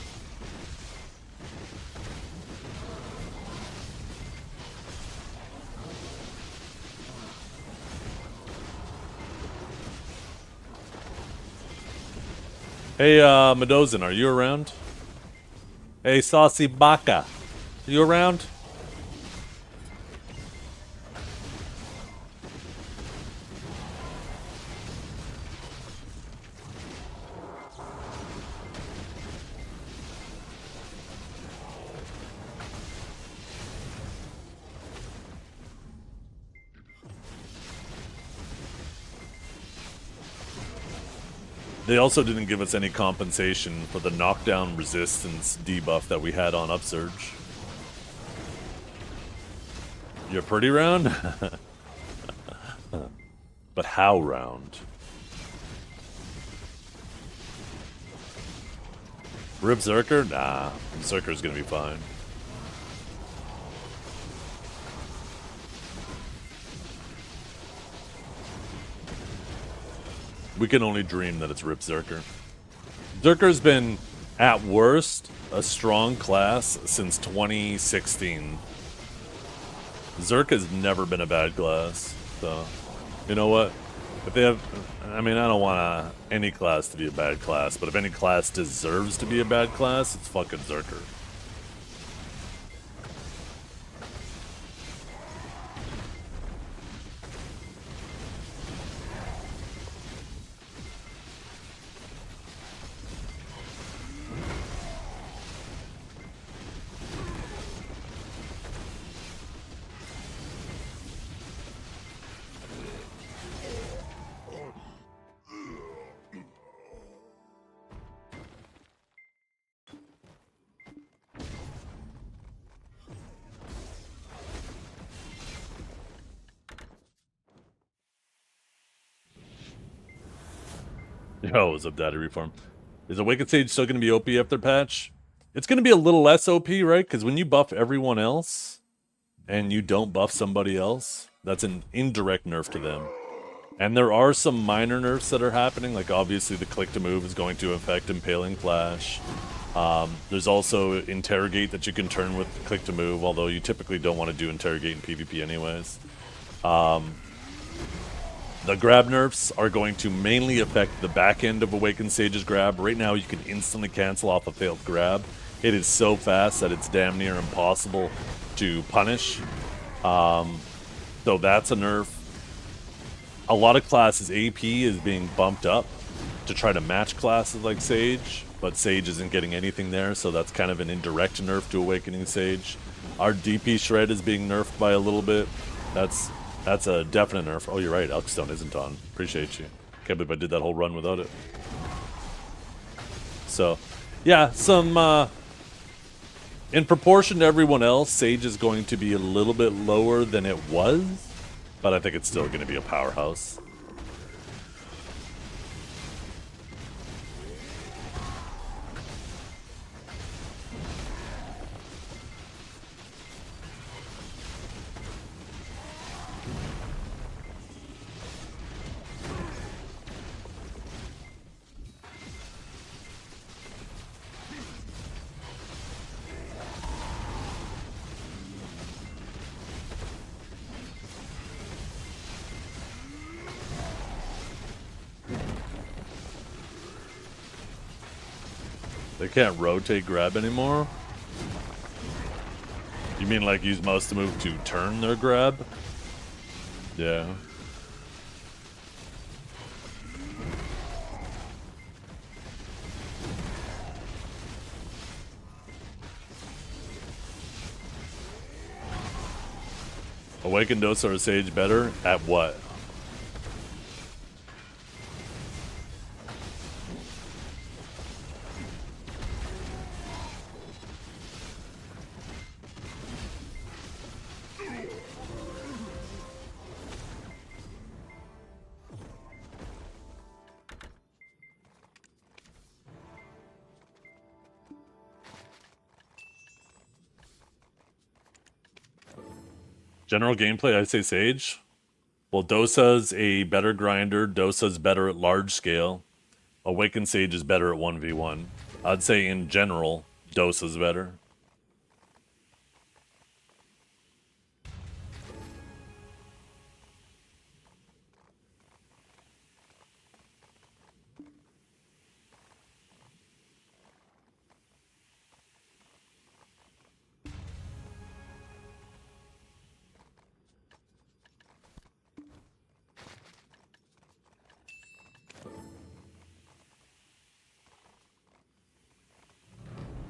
Hey, Medozin, are you around? Hey, Saucy Baka, are you around? They also didn't give us any compensation for the knockdown resistance debuff that we had on Upsurge. You're pretty round? But how round? Rip Zerker? Nah, Zerker's gonna be fine. We can only dream that it's Rip Zerker. Zerker's been, at worst, a strong class since 2016. Zerk has never been a bad class, so, you know what? If they have, I mean, I don't want any class to be a bad class, but if any class deserves to be a bad class, it's fucking Zerker. Yo, what's up, Daddy Reform? Is Awakened Sage still going to be OP after patch? It's going to be a little less OP, right? Because when you buff everyone else and you don't buff somebody else, that's an indirect nerf to them. And there are some minor nerfs that are happening, like obviously the click to move is going to affect Impaling Flash. There's also Interrogate that you can turn with click to move, although you typically don't want to do Interrogate in PvP anyways. The grab nerfs are going to mainly affect the back end of Awakened Sage's grab. Right now you can instantly cancel off a failed grab. It is so fast that it's damn near impossible to punish. So that's a nerf. A lot of classes AP is being bumped up to try to match classes like Sage, but Sage isn't getting anything there, so that's kind of an indirect nerf to Awakening Sage. Our DP Shred is being nerfed by a little bit. That's a definite nerf. Oh, you're right, Elkstone isn't on. Appreciate you. Can't believe I did that whole run without it. So, yeah, some in proportion to everyone else, Sage is going to be a little bit lower than it was, but I think it's still going to be a powerhouse. They can't rotate grab anymore? You mean like use mouse to move to turn their grab? Yeah. Awakened Dose or Sage better? At what? General gameplay, I'd say Sage. Well, Dosa's a better grinder. Dosa's better at large scale. Awakened Sage is better at 1v1. I'd say in general, Dosa's better.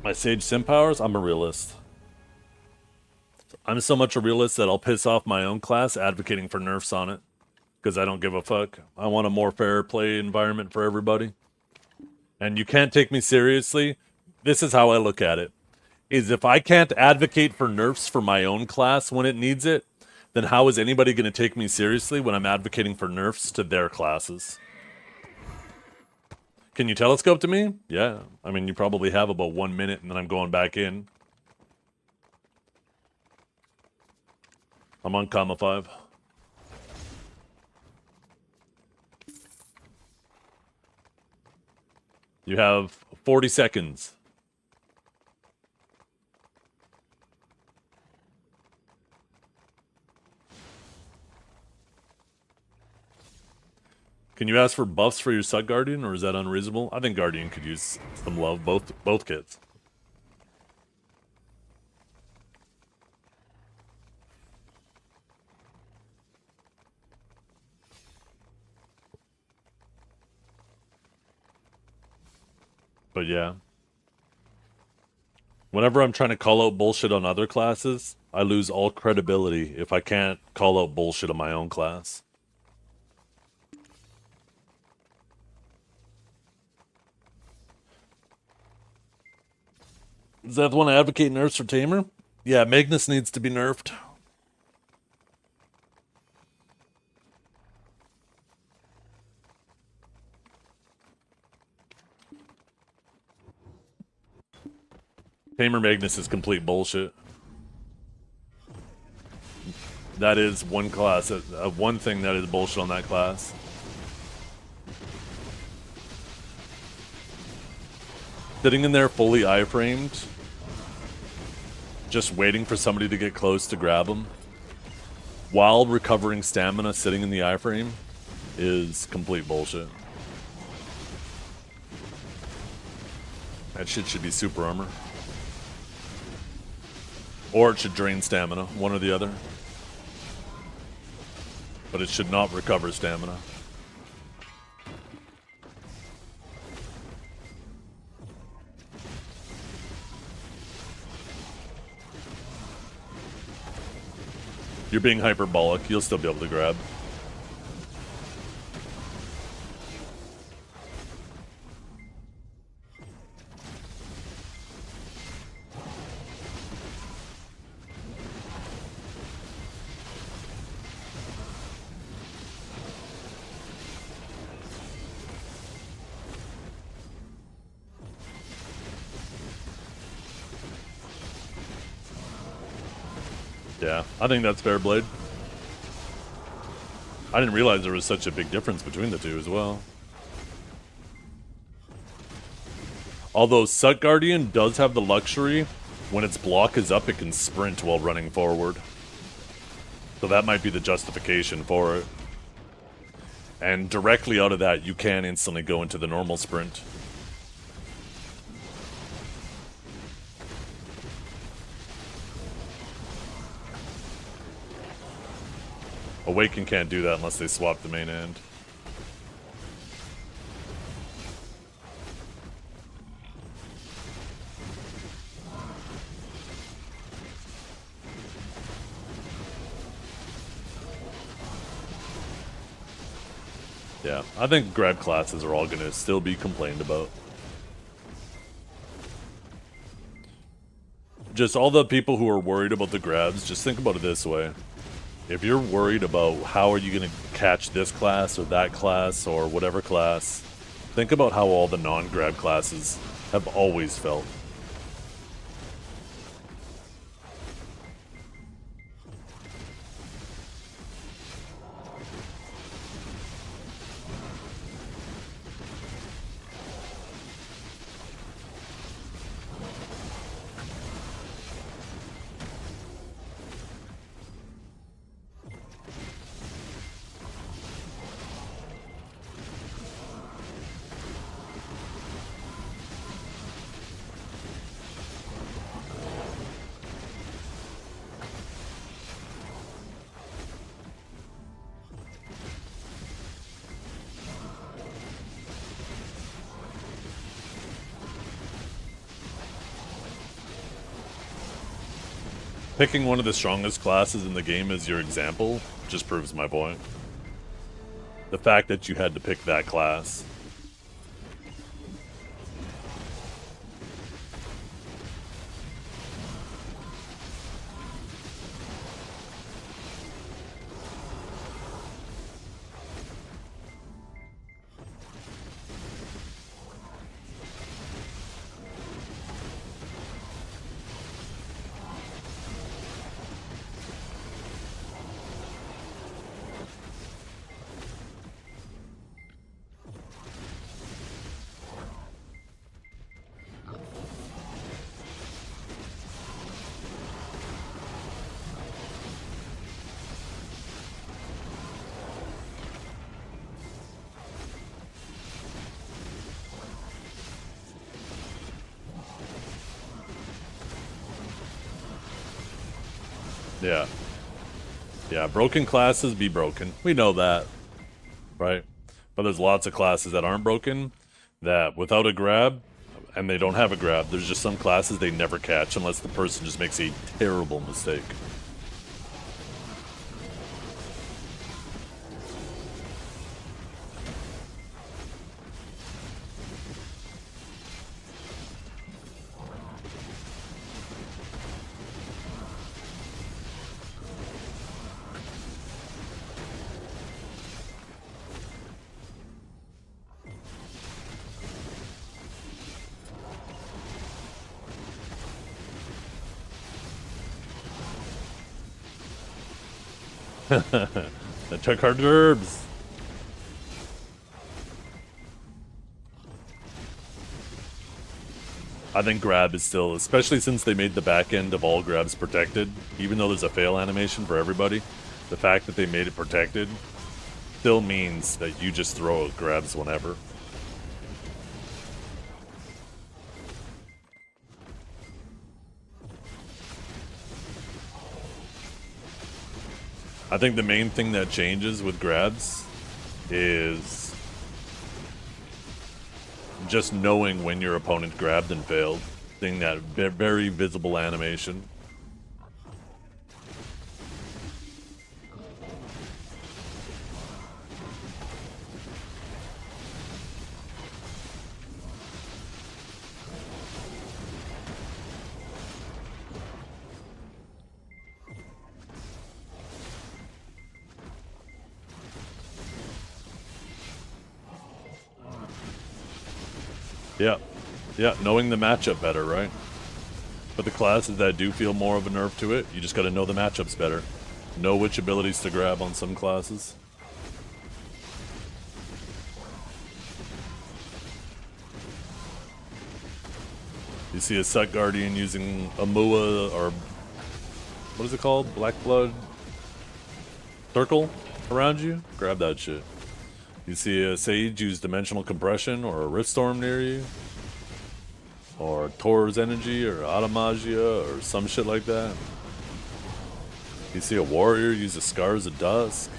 My Sage sim powers? I'm a realist. I'm so much a realist that I'll piss off my own class advocating for nerfs on it. Because I don't give a fuck. I want a more fair play environment for everybody. And you can't take me seriously. This is how I look at it. Is if I can't advocate for nerfs for my own class when it needs it, then how is anybody going to take me seriously when I'm advocating for nerfs to their classes? Can you telescope to me? Yeah. I mean, you probably have about 1 minute and then I'm going back in. I'm on comma 5. You have 40 seconds. Can you ask for buffs for your Sug Guardian, or is that unreasonable? I think Guardian could use some love, both kits. But yeah. Whenever I'm trying to call out bullshit on other classes, I lose all credibility if I can't call out bullshit on my own class. Does that want to advocate nerfs for Tamer? Yeah, Magnus needs to be nerfed. Tamer Magnus is complete bullshit. That is one class, one thing that is bullshit on that class. Sitting in there fully iframed, just waiting for somebody to get close to grab him, while recovering stamina sitting in the iframe, is complete bullshit. That shit should be super armor. Or it should drain stamina, one or the other. But it should not recover stamina. You're being hyperbolic, you'll still be able to grab. Yeah, I think that's fair, Blade. I didn't realize there was such a big difference between the two as well. Although Sut Guardian does have the luxury, when its block is up, it can sprint while running forward. So that might be the justification for it. And directly out of that, you can instantly go into the normal sprint. Awaken can't do that unless they swap the main end. Yeah, I think grab classes are all going to still be complained about. Just all the people who are worried about the grabs, just think about it this way. If you're worried about how are you going to catch this class or that class or whatever class, think about how all the non-grab classes have always felt. Picking one of the strongest classes in the game as your example just proves my point. The fact that you had to pick that class. Yeah. Yeah, broken classes be broken. We know that, right? But there's lots of classes that aren't broken, that without a grab, and they don't have a grab, there's just some classes they never catch unless the person just makes a terrible mistake. That took our derbs. I think grab is still, especially since they made the back end of all grabs protected, even though there's a fail animation for everybody, the fact that they made it protected still means that you just throw grabs whenever. I think the main thing that changes with grabs is just knowing when your opponent grabbed and failed. Seeing that very visible animation. Yeah, knowing the matchup better, right? But the classes that do feel more of a nerf to it, you just gotta know the matchups better. Know which abilities to grab on some classes. You see a Set Guardian using a Mua, or what is it called? Black Blood circle around you? Grab that shit. You see a Sage use Dimensional Compression or a Rift Storm near you, or Tor's Energy or Automagia or some shit like that. You see a Warrior use the Scars of Dusk.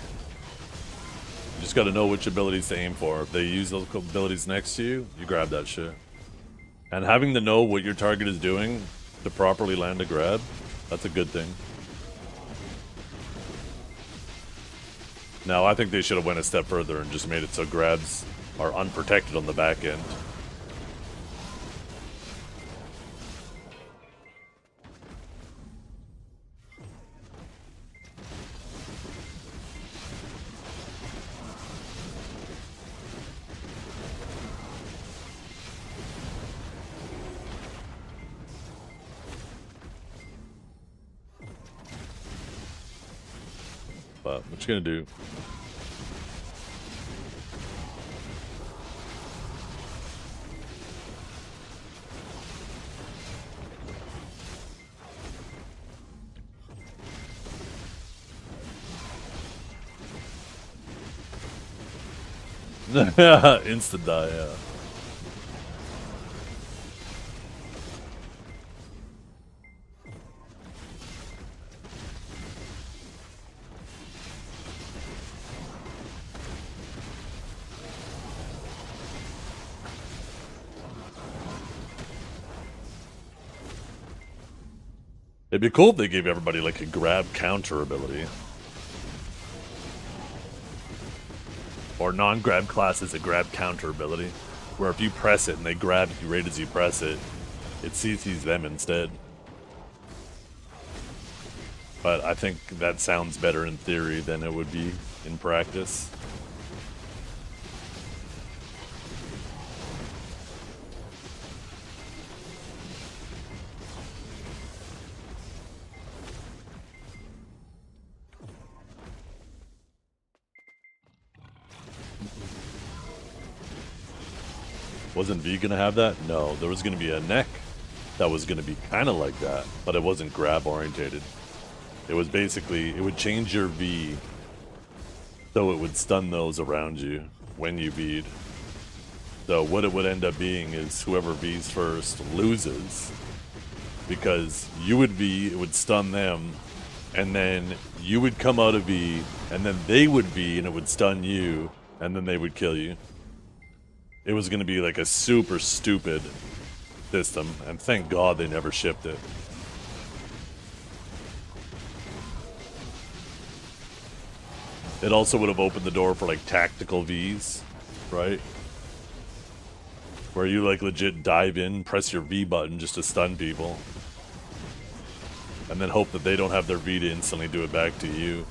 You just gotta know which abilities to aim for. If they use those abilities next to you, you grab that shit. And having to know what your target is doing to properly land a grab, that's a good thing. Now, I think they should have went a step further and just made it so grabs are unprotected on the back end. But what you gonna do? Instant die, yeah. It'd be cool if they gave everybody like a grab counter ability. Or non-grab classes a grab counter ability. Where if you press it and they grab you right as you press it, it CCs them instead. But I think that sounds better in theory than it would be in practice. Wasn't V gonna have that? No, there was gonna be a neck that was gonna be kind of like that, but it wasn't grab orientated. It was basically, it would change your V so it would stun those around you when you V'd. So what it would end up being is whoever V's first loses, because you would V, it would stun them, and then you would come out of V, and then they would V and it would stun you, and then they would kill you. It was going to be like a super stupid system, and thank God they never shipped it. It also would have opened the door for like tactical Vs, right? Where you like legit dive in, press your V button just to stun people, and then hope that they don't have their V to instantly do it back to you.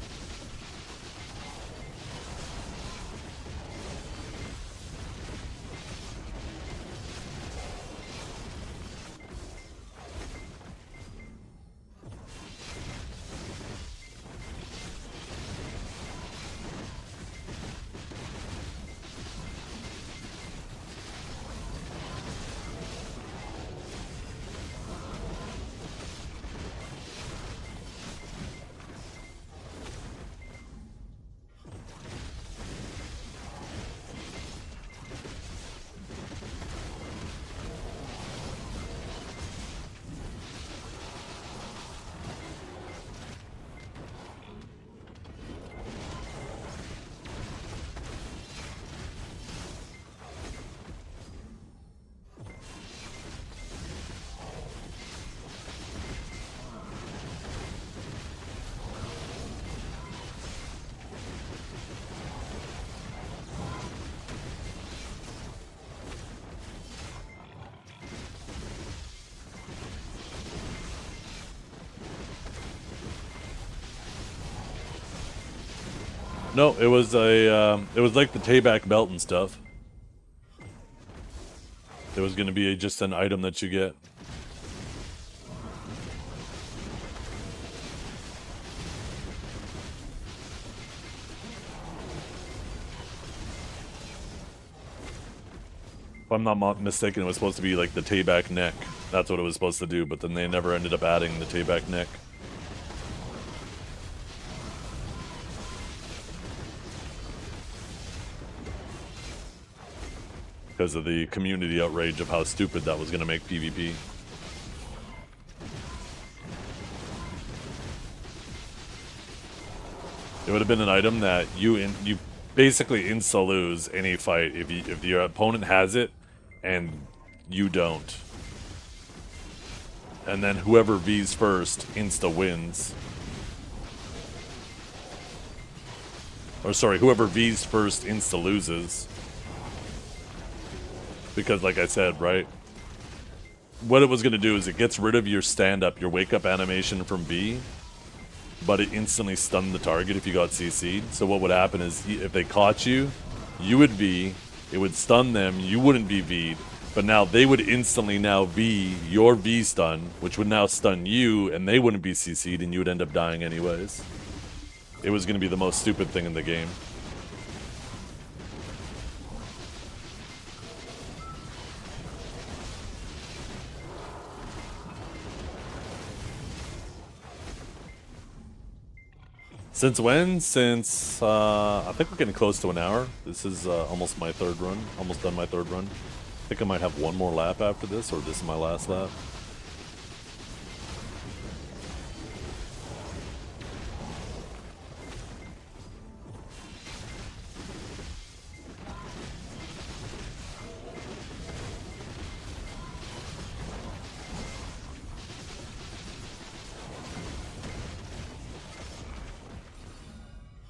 No, it was it was like the Tayback belt and stuff. It was going to be just an item that you get. If I'm not mistaken, it was supposed to be like the Tayback neck. That's what it was supposed to do, but then they never ended up adding the Tayback neck. Because of the community outrage of how stupid that was going to make PvP. It would have been an item that you basically insta-lose any fight if your opponent has it and you don't. And then whoever V's first insta-wins. Or sorry, whoever V's first insta-loses. Because like I said, right? What it was going to do is it gets rid of your stand-up, your wake-up animation from V, but it instantly stunned the target if you got CC'd. So what would happen is if they caught you, you would V, it would stun them, you wouldn't be V'd, but now they would instantly now V your V stun, which would now stun you, and they wouldn't be CC'd, and you would end up dying anyways. It was going to be the most stupid thing in the game. Since when? Since, I think we're getting close to an hour. This is almost my third run. Almost done my third run. I think I might have one more lap after this, or this is my last lap.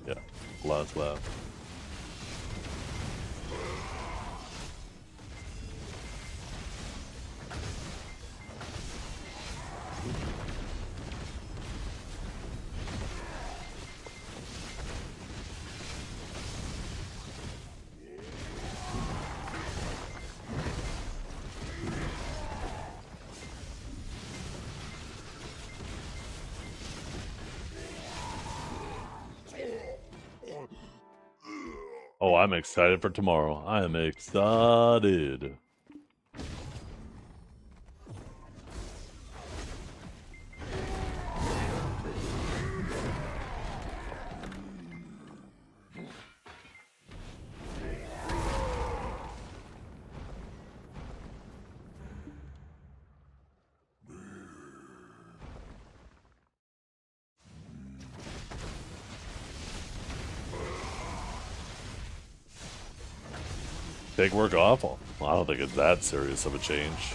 Yeah, last lap. Oh, I'm excited for tomorrow. I am excited. Take work off? Well, I don't think it's that serious of a change.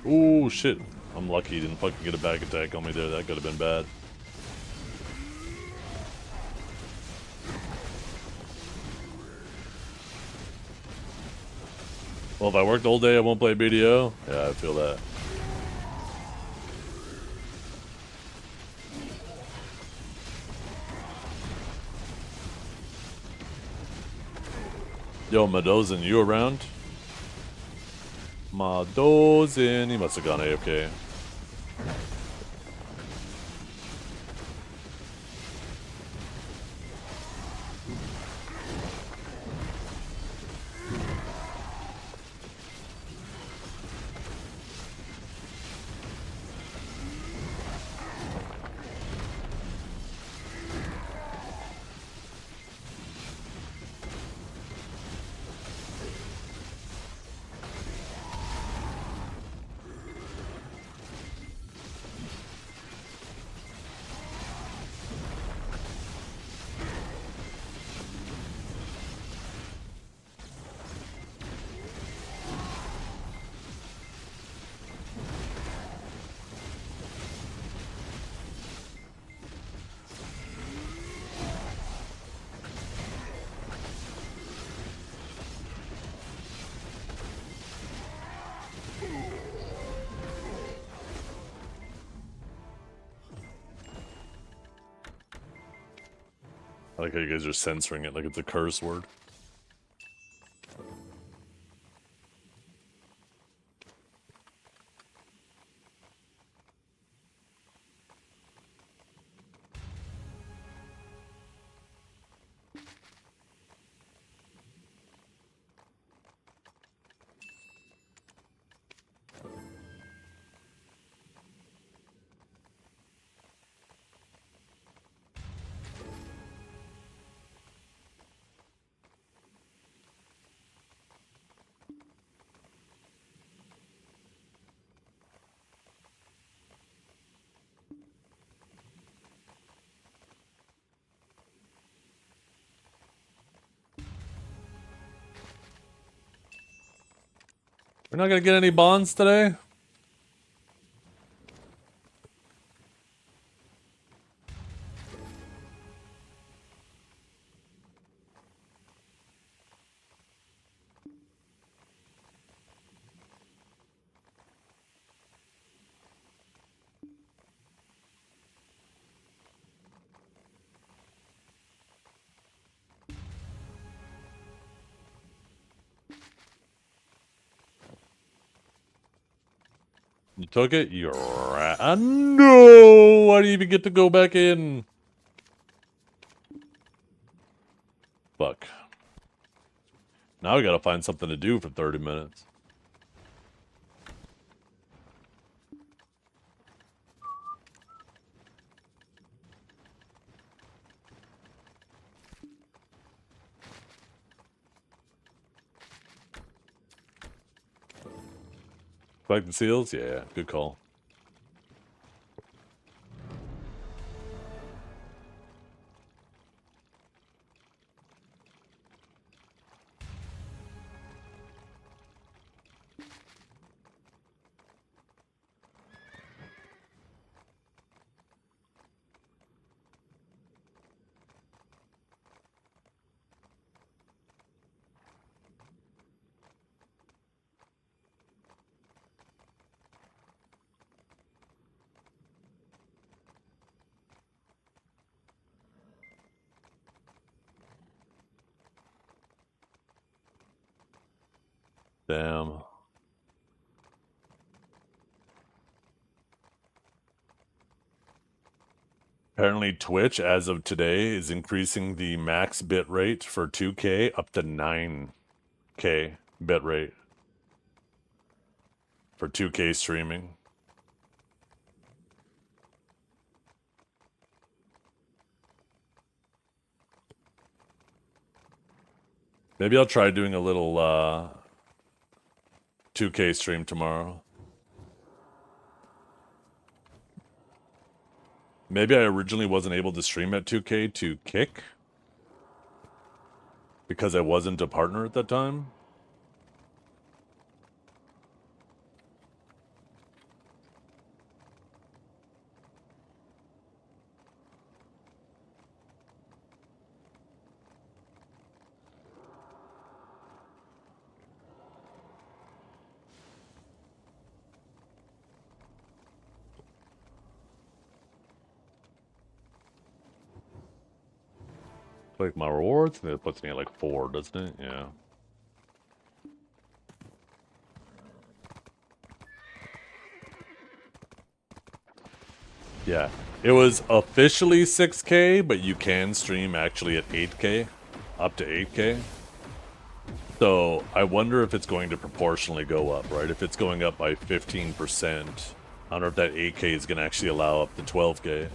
Ooh, shit. I'm lucky he didn't fucking get a back attack on me there. That could have been bad. Well, if I worked all day, I won't play BDO. Yeah, I feel that. Yo, Madozen, you around? Madozen, he must have gone AFK. I like how you guys are censoring it like it's a curse word. We're not gonna get any bonds today? You took it? You're right. No! Why do you even get to go back in? Fuck. Now we gotta find something to do for 30 minutes. Collect the seals? Yeah, good call. Damn. Apparently Twitch, as of today, is increasing the max bit rate for 2K up to 9K bit rate for 2K streaming. Maybe I'll try doing a little 2K stream tomorrow. Maybe I originally wasn't able to stream at 2K to Kick because I wasn't a partner at that time. Like my rewards, and it puts me at like 4, doesn't it? Yeah. Yeah. It was officially 6K, but you can stream actually at 8K, up to 8K. So I wonder if it's going to proportionally go up, right? If it's going up by 15%, I don't know if that 8K is going to actually allow up to 12K.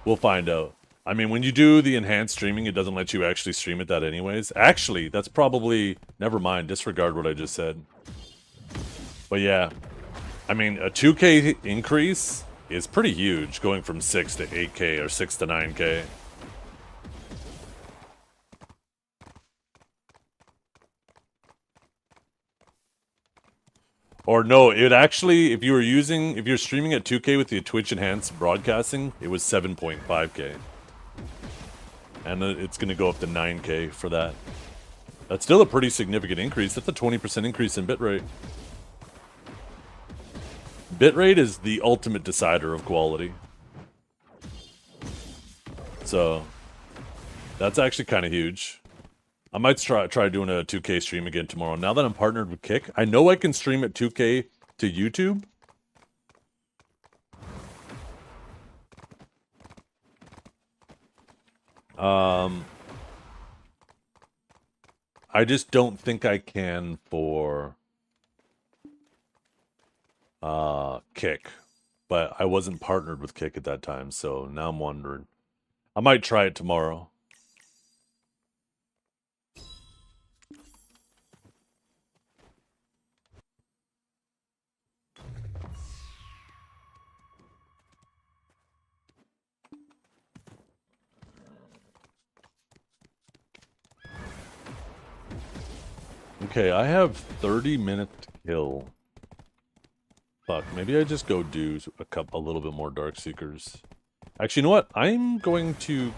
We'll find out. I mean, when you do the enhanced streaming, it doesn't let you actually stream at that anyways. Actually, that's probably... Never mind, disregard what I just said. But yeah, I mean, a 2K increase is pretty huge, going from 6 to 8K or 6 to 9K. Or no, it actually, if you're streaming at 2K with the Twitch enhanced broadcasting, it was 7.5K. And it's going to go up to 9K for that. That's still a pretty significant increase. That's a 20% increase in bitrate. Bitrate is the ultimate decider of quality. So, That's actually kind of huge. I might try doing a 2K stream again tomorrow. Now that I'm partnered with Kick, I know I can stream at 2K to YouTube. I just don't think I can for Kick. But I wasn't partnered with Kick at that time, so now I'm wondering. I might try it tomorrow. Okay, I have 30 minutes to kill. Fuck, maybe I just go do a little bit more Dark Seekers. Actually, you know what? I'm going to...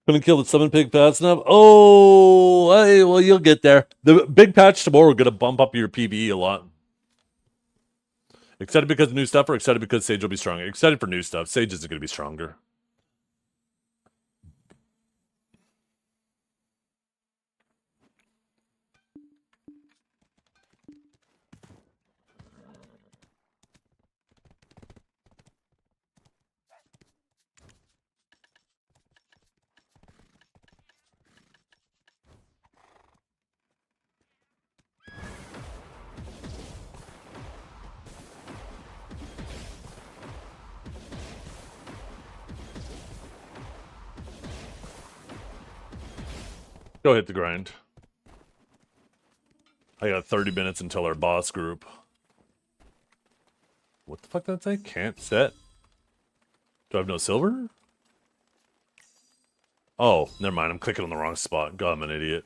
Couldn't kill the summon pig fast enough. Oh, hey, well, you'll get there. The big patch tomorrow, we're going to bump up your PvE a lot. Excited because of new stuff or excited because Sage will be stronger? Excited for new stuff. Sage isn't going to be stronger. Go hit the grind. I got 30 minutes until our boss group. What the fuck did that say? Can't set? Do I have no silver? Oh, never mind. I'm clicking on the wrong spot. God, I'm an idiot.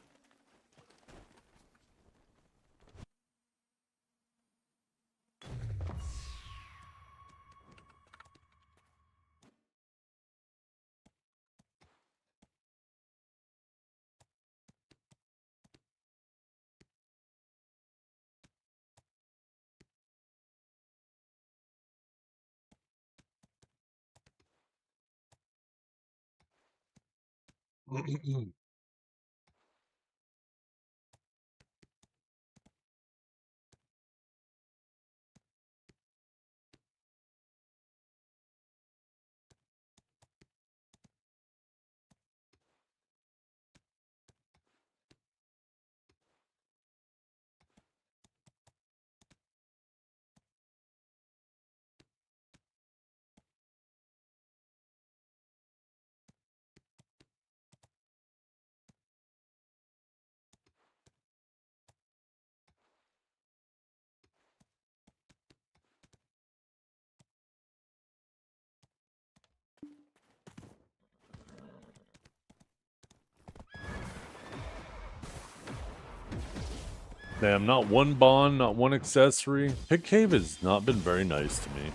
Damn, not one bond, not one accessory. Pig Cave has not been very nice to me.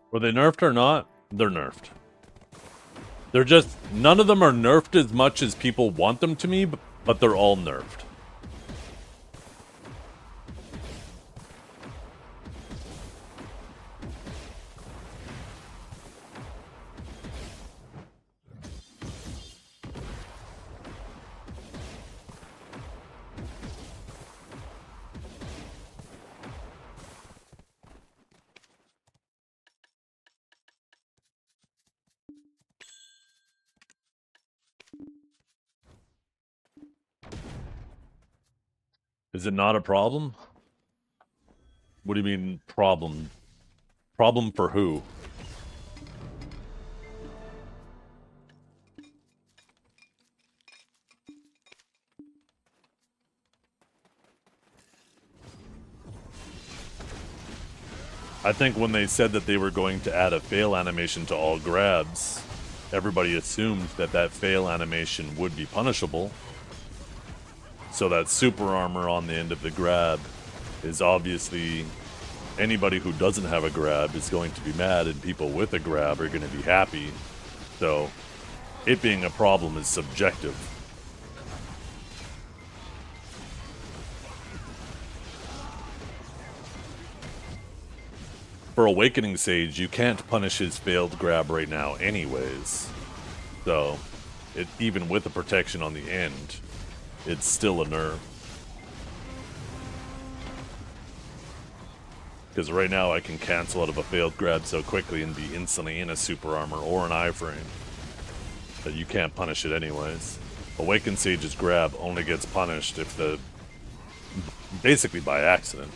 Were they nerfed or not? They're nerfed. They're just, none of them are nerfed as much as people want them to be, but they're all nerfed. Is it not a problem? What do you mean problem? Problem for who? I think when they said that they were going to add a fail animation to all grabs, everybody assumed that that fail animation would be punishable. So that super armor on the end of the grab is obviously anybody who doesn't have a grab is going to be mad, and people with a grab are going to be happy. So it being a problem is subjective. For Awakening Sage, you can't punish his failed grab right now anyways. So, even with the protection on the end, it's still a nerf. Because right now I can cancel out of a failed grab so quickly and be instantly in a super armor or an iframe that you can't punish it anyways. Awakened Sage's grab only gets punished if basically by accident.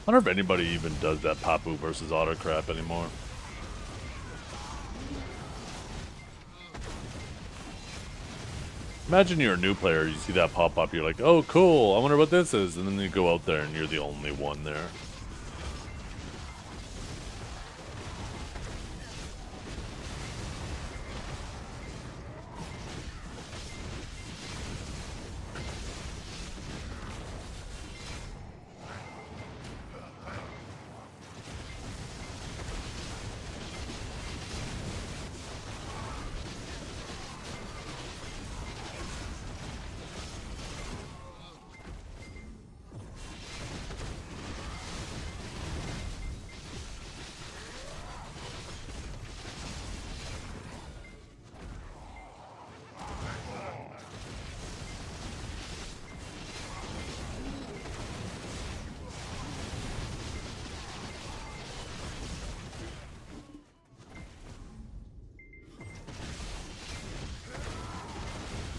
wonder if anybody even does that Papu versus Otter crap anymore. Imagine you're a new player, you see that pop up, you're like, oh cool, I wonder what this is, and then you go out there and you're the only one there.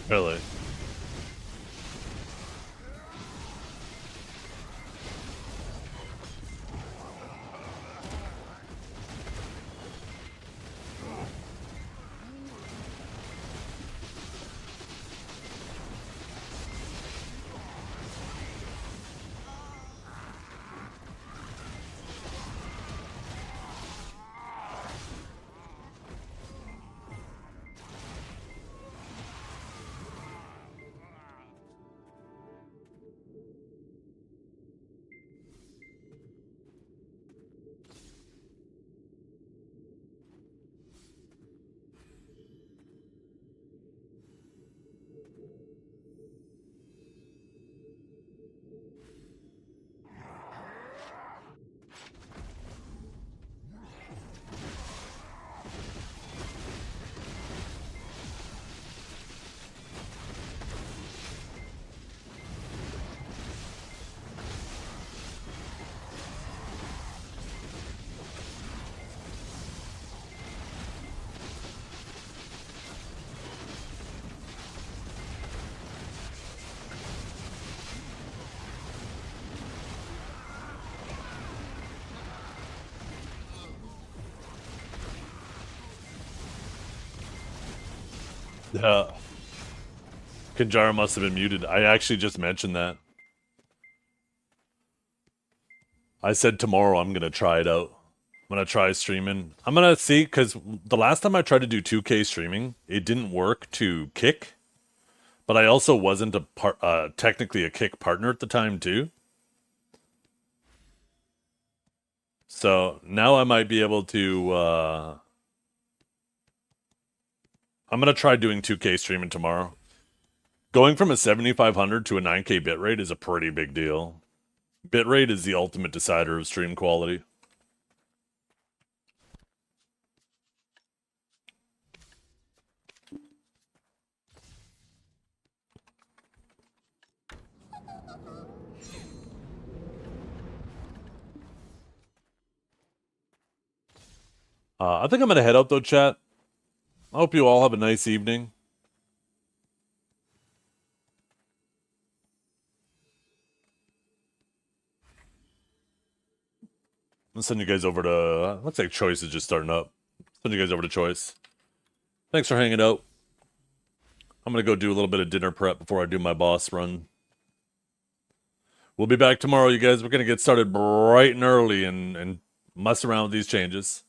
Really? Yeah. Kanjara must have been muted. I actually just mentioned that. I said tomorrow I'm going to try it out. I'm going to try streaming. I'm going to see, because the last time I tried to do 2K streaming, it didn't work to kick. But I also wasn't technically a kick partner at the time, too. So now I might be able to... I'm going to try doing 2K streaming tomorrow. Going from a 7500 to a 9K bitrate is a pretty big deal. Bitrate is the ultimate decider of stream quality. I think I'm going to head out though, chat. I hope you all have a nice evening. I'll send you guys over to... looks like Choice is just starting up. Send you guys over to Choice. Thanks for hanging out. I'm going to go do a little bit of dinner prep before I do my boss run. We'll be back tomorrow, you guys. We're going to get started bright and early and mess around with these changes.